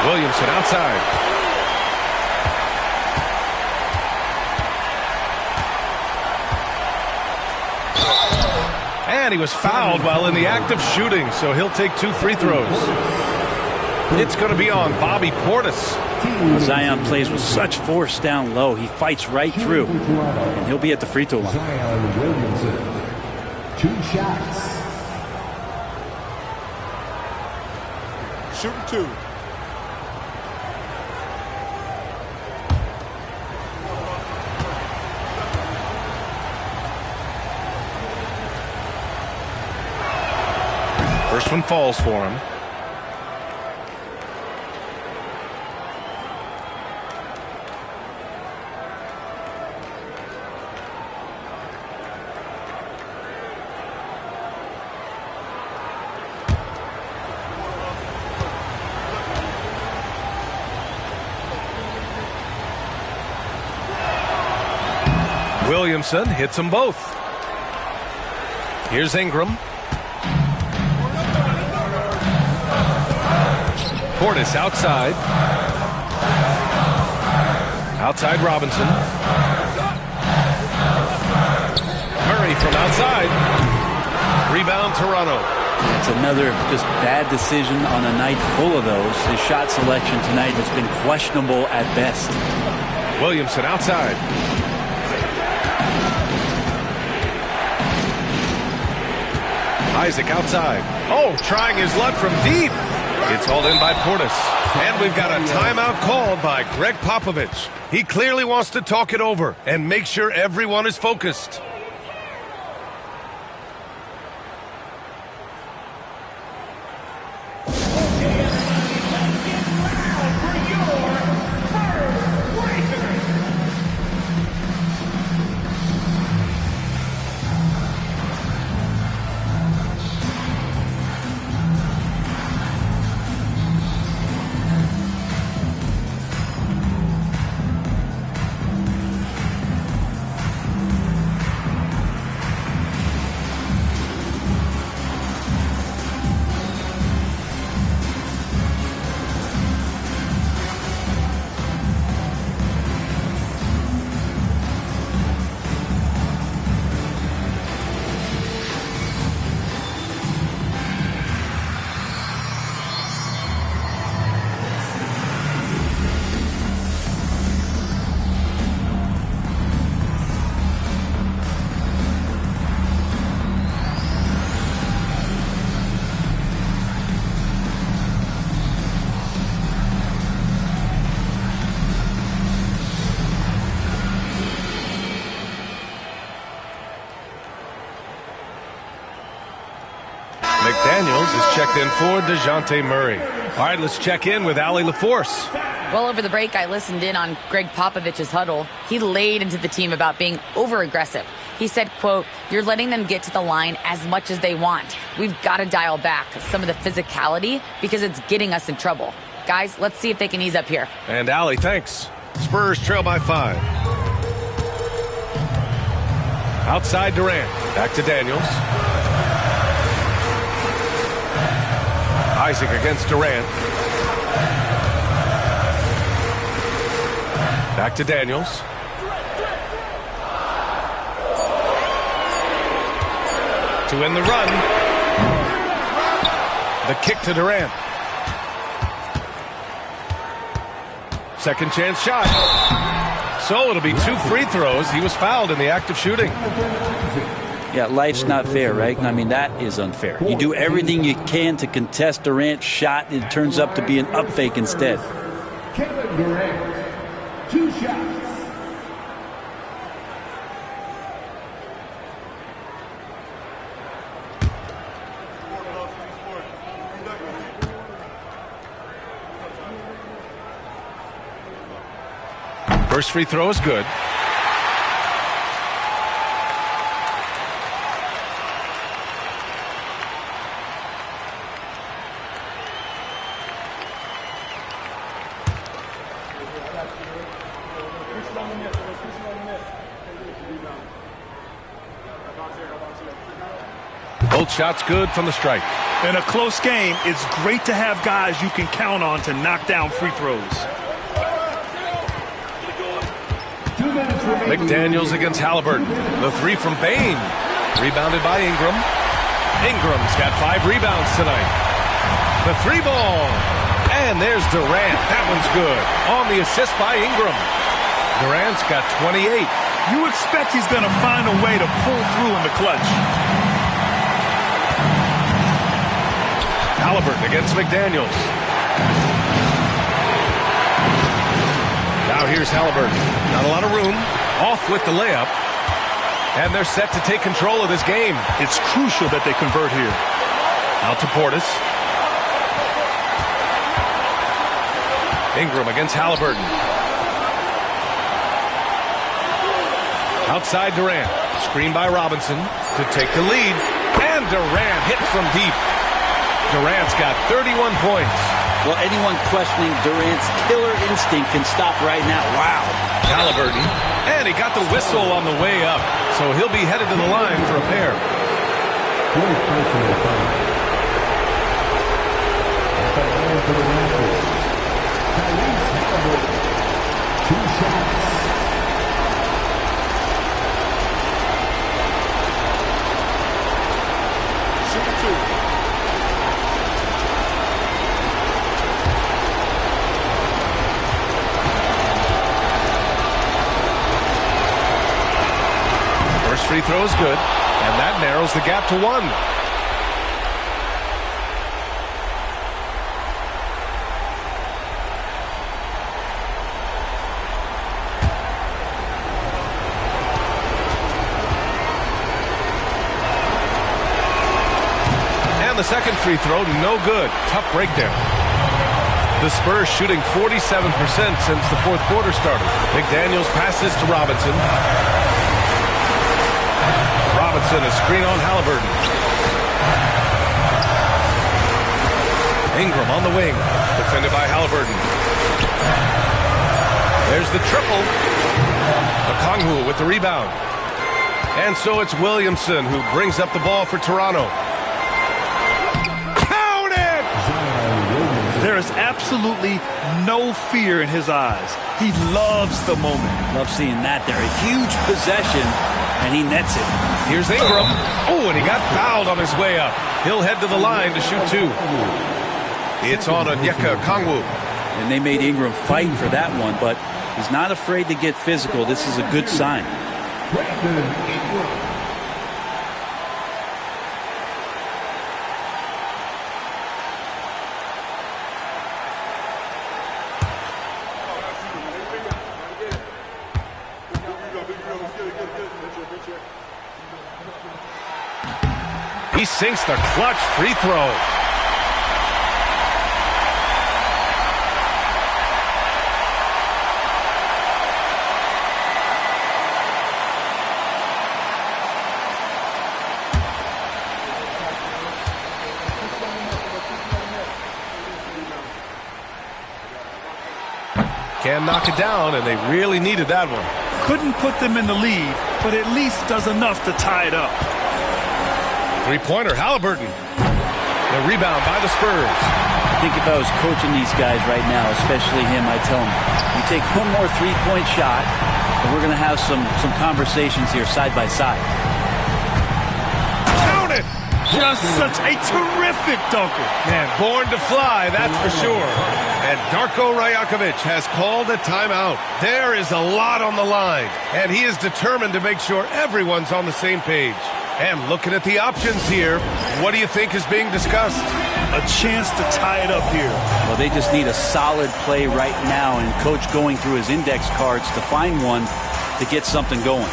Speaker 3: Williamson outside. And he was fouled while in the act of shooting, so he'll take 2 free throws. It's going to be on Bobby Portis.
Speaker 14: Zion plays with such force down low. He fights right through, and he'll be at the free throw line.
Speaker 4: Zion Williamson, 2 shots.
Speaker 15: Shooting 2.
Speaker 3: First one falls for him. Williamson hits them both. Here's Ingram. Portis outside. Outside Robinson. Murray from outside. Rebound Toronto.
Speaker 14: It's another just bad decision on a night full of those. His shot selection tonight has been questionable at best.
Speaker 3: Williamson outside. Isaac outside. Oh, trying his luck from deep. It's hauled in by Portis. And we've got a timeout called by Greg Popovich. He clearly wants to talk it over and make sure everyone is focused. McDaniels is checked in for DeJounte Murray. All right, let's check in with Allie LaForce.
Speaker 5: Well, over the break, I listened in on Greg Popovich's huddle. He laid into the team about being over-aggressive. He said, quote, "You're letting them get to the line as much as they want. We've got to dial back some of the physicality because it's getting us in trouble. Guys, let's see if they can ease up here."
Speaker 3: And Allie, thanks. Spurs trail by 5. Outside Durant. Back to Daniels. Isaac against Durant. Back to Daniels. To win the run. The kick to Durant. Second chance shot. So it'll be 2 free throws. He was fouled in the act of shooting.
Speaker 14: Yeah, life's not fair, right? I mean, that is unfair. You do everything you can to contest Durant's shot, and it turns up to be an up fake instead.
Speaker 4: Kevin Durant, 2 shots.
Speaker 3: First free throw is good. Both shots good from the stripe.
Speaker 1: In a close game, it's great to have guys you can count on to knock down free throws.
Speaker 3: McDaniels against Halliburton. The 3 from Bain. Rebounded by Ingram. Ingram's got 5 rebounds tonight. The 3 ball. And there's Durant. That one's good. On the assist by Ingram. Durant's got 28.
Speaker 1: You expect he's going to find a way to pull through in the clutch.
Speaker 3: Halliburton against McDaniels. Now here's Halliburton. Not a lot of room. Off with the layup. And they're set to take control of this game.
Speaker 1: It's crucial that they convert here.
Speaker 3: Out to Portis. Ingram against Halliburton. Outside Durant. Screen by Robinson to take the lead. And Durant hit from deep. Durant's got 31 points.
Speaker 14: Well, anyone questioning Durant's killer instinct can stop right now. Wow.
Speaker 3: Halliburton. And he got the whistle on the way up. So he'll be headed to the line for a pair. Free throw is good, and that narrows the gap to 1. And the second free throw, no good. Tough break there. The Spurs shooting 47% since the fourth quarter started. McDaniels passes to Robinson. Robinson, a screen on Halliburton. Ingram on the wing, defended by Halliburton. There's the triple. Okongwu with the rebound. And so it's Williamson who brings up the ball for Toronto. Count it!
Speaker 1: There is absolutely no fear in his eyes. He loves the moment.
Speaker 14: Love seeing that there. A huge possession, and he nets it.
Speaker 3: Here's Ingram. Oh, and he got fouled on his way up. He'll head to the line to shoot 2. It's on Onyeka Okongwu.
Speaker 14: And they made Ingram fight for that one, but he's not afraid to get physical. This is a good sign.
Speaker 3: He sinks the clutch free throw. Can knock it down, and they really needed that one.
Speaker 1: Couldn't put them in the lead, but at least does enough to tie it up.
Speaker 3: Three-pointer, Halliburton. The rebound by the Spurs.
Speaker 14: I think if I was coaching these guys right now, especially him, I'd tell him, you take one more three-point shot, and we're going to have some conversations here side by side.
Speaker 3: Count it!
Speaker 1: Just such a terrific dunker.
Speaker 3: Man, born to fly, that's for sure. And Darko Rajakovic has called a timeout. There is a lot on the line, and he is determined to make sure everyone's on the same page. And looking at the options here, what do you think is being discussed?
Speaker 1: A chance to tie it up here.
Speaker 14: Well, they just need a solid play right now, and Coach going through his index cards to find one to get something going.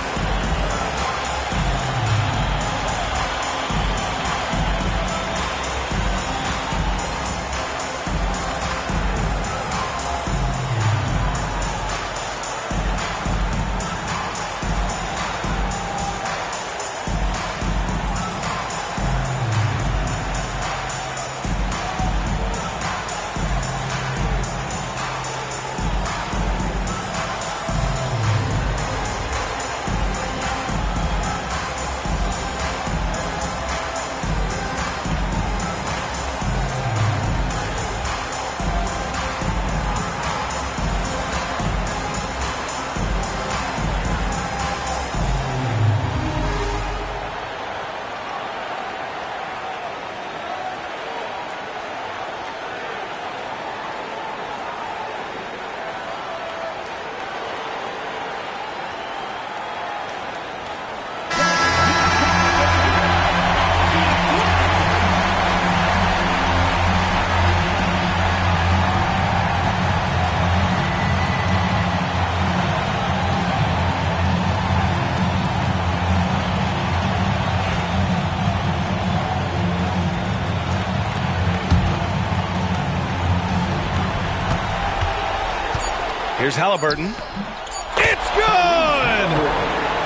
Speaker 3: Here's Halliburton. It's good!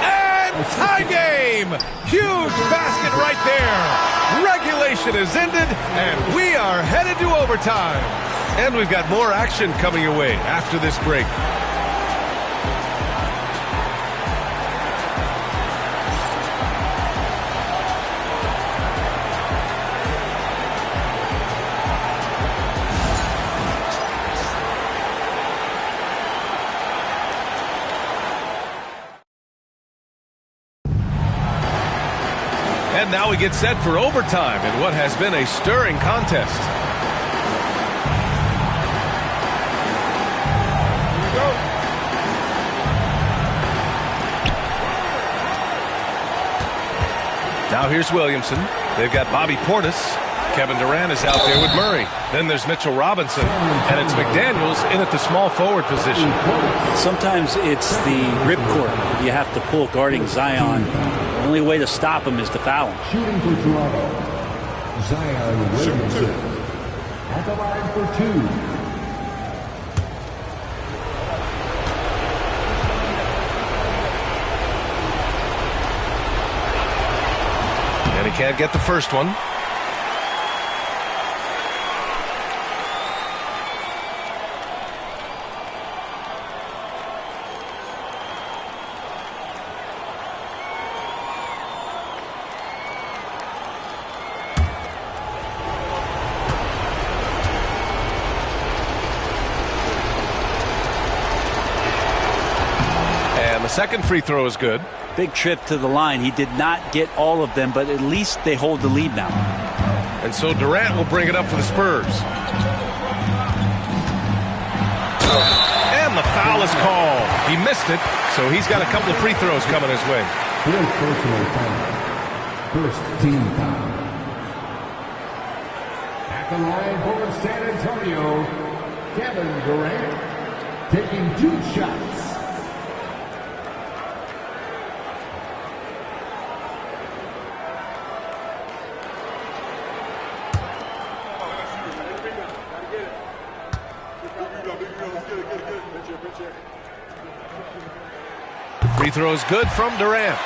Speaker 3: And tie game! Huge basket right there. Regulation is ended, and we are headed to overtime. And we've got more action coming your way after this break. And now we get set for overtime in what has been a stirring contest. Now here's Williamson. They've got Bobby Portis. Kevin Durant is out there with Murray. Then there's Mitchell Robinson. And it's McDaniels in at the small forward position.
Speaker 14: Sometimes it's the ripcord you have to pull guarding Zion. The only way to stop him is to foul him.
Speaker 4: Shooting for Toronto, Zion Williamson. At the line for two.
Speaker 3: And he can't get the first one. Second free throw is good.
Speaker 14: Big trip to the line. He did not get all of them, but at least they hold the lead now.
Speaker 3: And so Durant will bring it up for the Spurs. And the foul is called. He missed it, so he's got a couple of free throws coming his way.
Speaker 4: First personal foul. First team foul. At the line for San Antonio, Kevin Durant taking 2 shots.
Speaker 3: Free throw is good from Durant.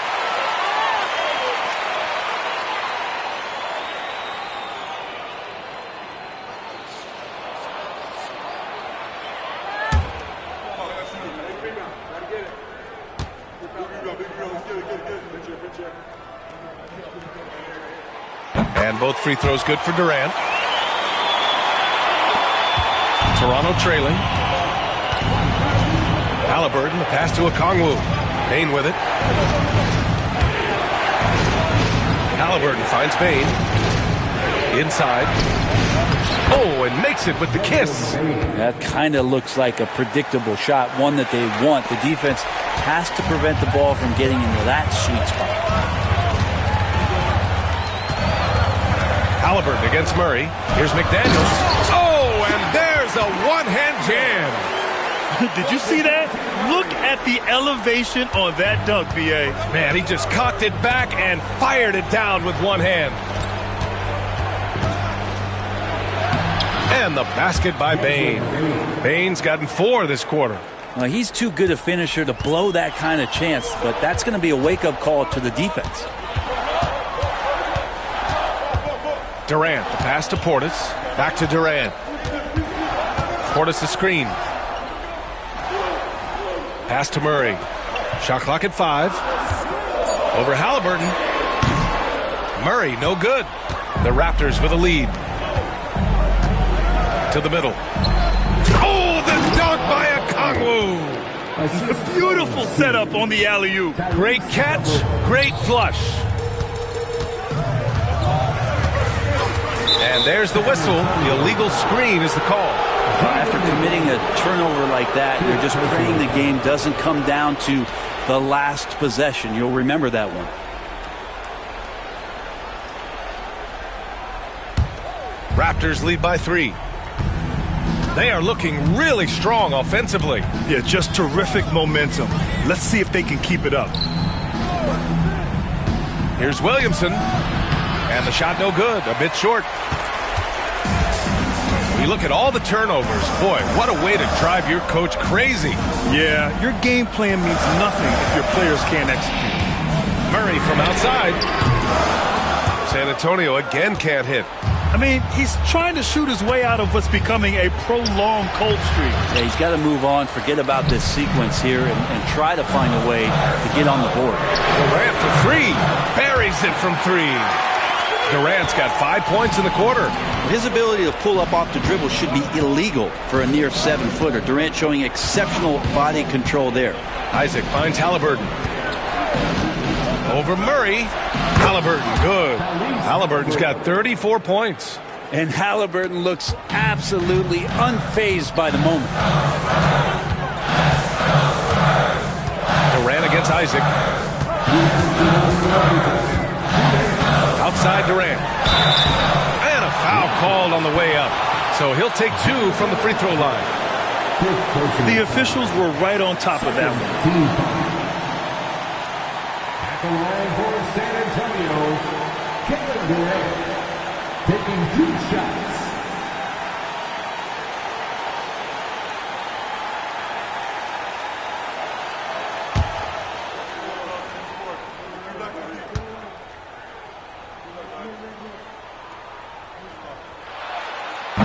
Speaker 3: And both free throws good for Durant. Toronto trailing. Halliburton, the pass to Okongwu. Payne with it. Halliburton finds Bain. Inside. Oh, and makes it with the kiss.
Speaker 14: That kind of looks like a predictable shot, one that they want. The defense has to prevent the ball from getting into that sweet spot.
Speaker 3: Halliburton against Murray. Here's McDaniels. Oh, and there's a one-hand jam.
Speaker 1: Did you see that? Look at the elevation on that dunk, B.A.
Speaker 3: Man, he just cocked it back and fired it down with one hand. And the basket by Bain. Bain's gotten 4 this quarter.
Speaker 14: Well, he's too good a finisher to blow that kind of chance, but that's going to be a wake-up call to the defense.
Speaker 3: Durant, the pass to Portis. Back to Durant. Portis the screen. Pass to Murray. Shot clock at 5. Over Halliburton. Murray, no good. The Raptors with a lead. To the middle. Oh, the dunk by Okongwu.
Speaker 1: Beautiful setup on the alley-oop.
Speaker 3: Great catch, great flush. And there's the whistle. The illegal screen is the call.
Speaker 14: After committing a turnover like that, you're just praying the game doesn't come down to the last possession. You'll remember that one.
Speaker 3: Raptors lead by 3. They are looking really strong offensively.
Speaker 1: Yeah, just terrific momentum. Let's see if they can keep it up.
Speaker 3: Here's Williamson. And the shot no good, a bit short. You look at all the turnovers. Boy, what a way to drive your coach crazy.
Speaker 1: Yeah, your game plan means nothing if your players can't execute.
Speaker 3: Murray from outside. San Antonio again can't hit.
Speaker 1: I mean, he's trying to shoot his way out of what's becoming a prolonged cold streak.
Speaker 14: Yeah, he's got to move on, forget about this sequence here, and try to find a way to get on the board.
Speaker 3: Durant for 3. Buries it from 3. Durant's got 5 points in the quarter.
Speaker 14: His ability to pull up off the dribble should be illegal for a near 7-footer. Durant showing exceptional body control there.
Speaker 3: Isaac finds Halliburton. Over Murray. Halliburton, good. Halliburton's got 34 points.
Speaker 14: And Halliburton looks absolutely unfazed by the moment.
Speaker 3: Durant against Isaac. Outside Durant. And a foul called on the way up. So he'll take 2 from the free throw line.
Speaker 1: The officials were right on top of that one.
Speaker 4: At the line for San Antonio, Kevin Durant taking 2 shots.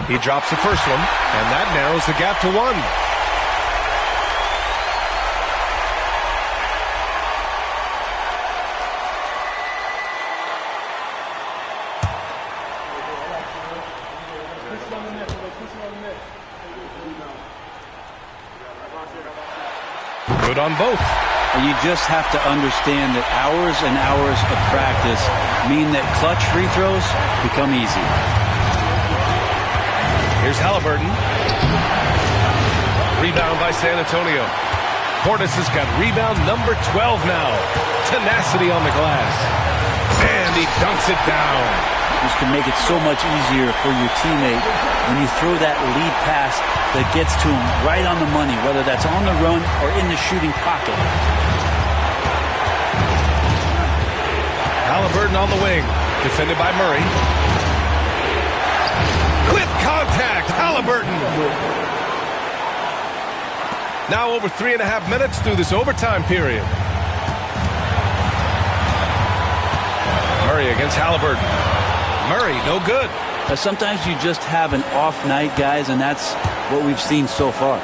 Speaker 3: He drops the first one, and that narrows the gap to 1. Good on both.
Speaker 14: And you just have to understand that hours and hours of practice mean that clutch free throws become easy.
Speaker 3: Here's Halliburton. Rebound by San Antonio. Portis has got rebound number 12 now. Tenacity on the glass. And he dunks it down.
Speaker 14: This can make it so much easier for your teammate when you throw that lead pass that gets to him right on the money, whether that's on the run or in the shooting pocket.
Speaker 3: Halliburton on the wing. Defended by Murray. With contact, Halliburton. Now over 3.5 minutes through this overtime period. Murray against Halliburton. Murray, no good.
Speaker 14: Sometimes you just have an off night, guys, and that's what we've seen so far.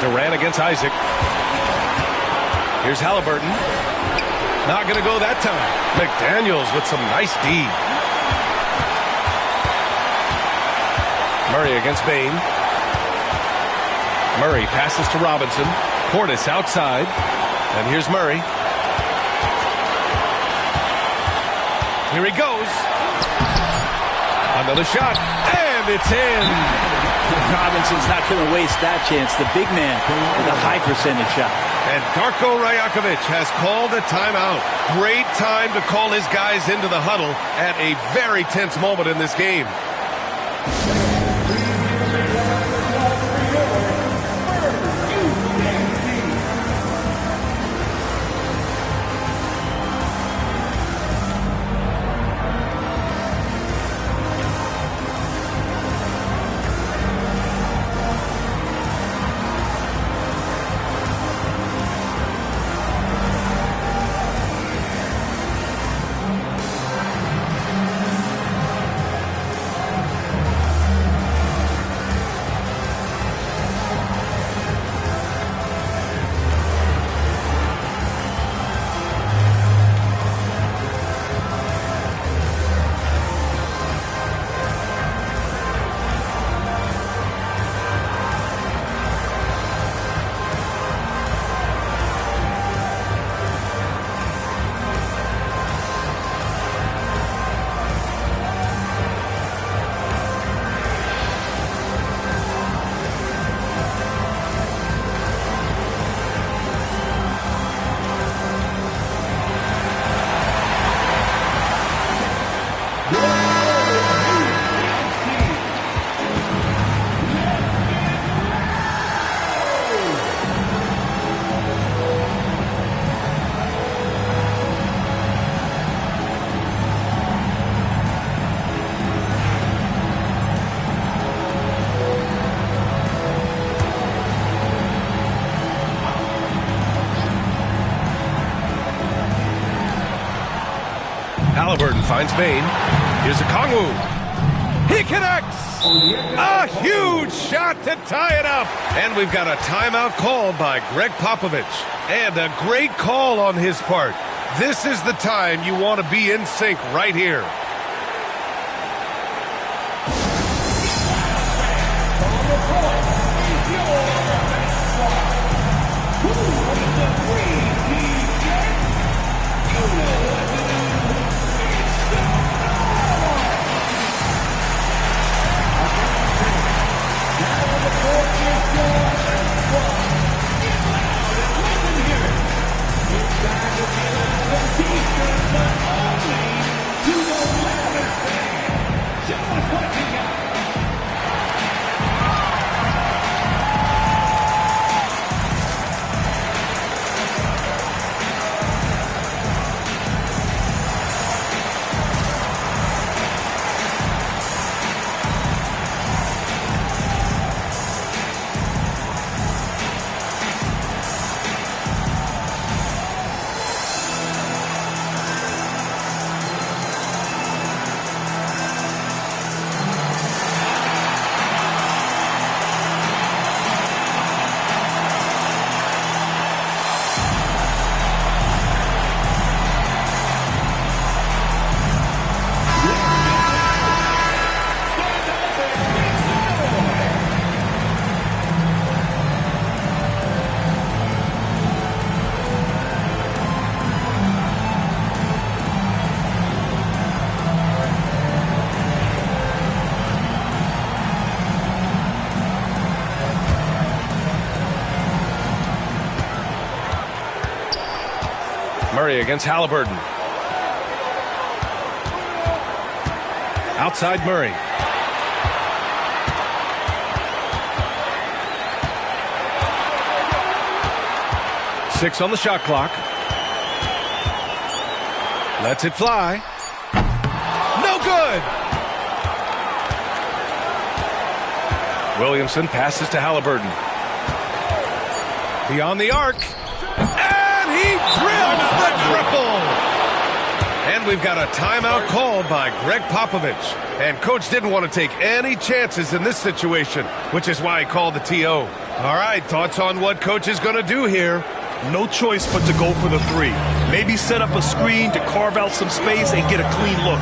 Speaker 3: Durant against Isaac. Here's Halliburton. Not going to go that time. McDaniels with some nice D. Murray against Bain. Murray passes to Robinson. Portis outside. And here's Murray. Here he goes. Another shot, and it's in.
Speaker 14: Robinson's not going to waste that chance. The big man with a high percentage shot.
Speaker 3: And Darko Rajakovic has called a timeout. Great time to call his guys into the huddle at a very tense moment in this game. Halliburton finds Bain. Here's a Kongwu. He connects! A huge shot to tie it up. And we've got a timeout called by Greg Popovich. And a great call on his part. This is the time you want to be in sync right here. Murray against Halliburton. Outside Murray. Six on the shot clock. Lets it fly. No good. Williamson passes to Halliburton. Beyond the arc. And he drills the triple. And we've got a timeout called by Greg Popovich. And Coach didn't want to take any chances in this situation, which is why he called the TO. All right, thoughts on what Coach is going to do here?
Speaker 1: No choice but to go for the three. Maybe set up a screen to carve out some space and get a clean look.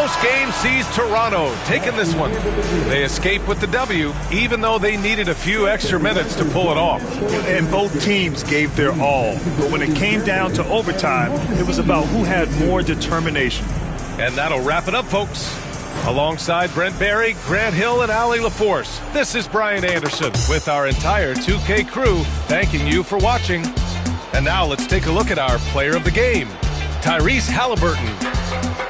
Speaker 3: Post game sees Toronto taking this one. They escape with the W, even though they needed a few extra minutes to pull it off.
Speaker 1: And both teams gave their all. But when it came down to overtime, it was about who had more determination.
Speaker 3: And that'll wrap it up, folks. Alongside Brent Barry, Grant Hill, and Allie LaForce, this is Brian Anderson with our entire 2K crew thanking you for watching. And now let's take a look at our player of the game, Tyrese Halliburton.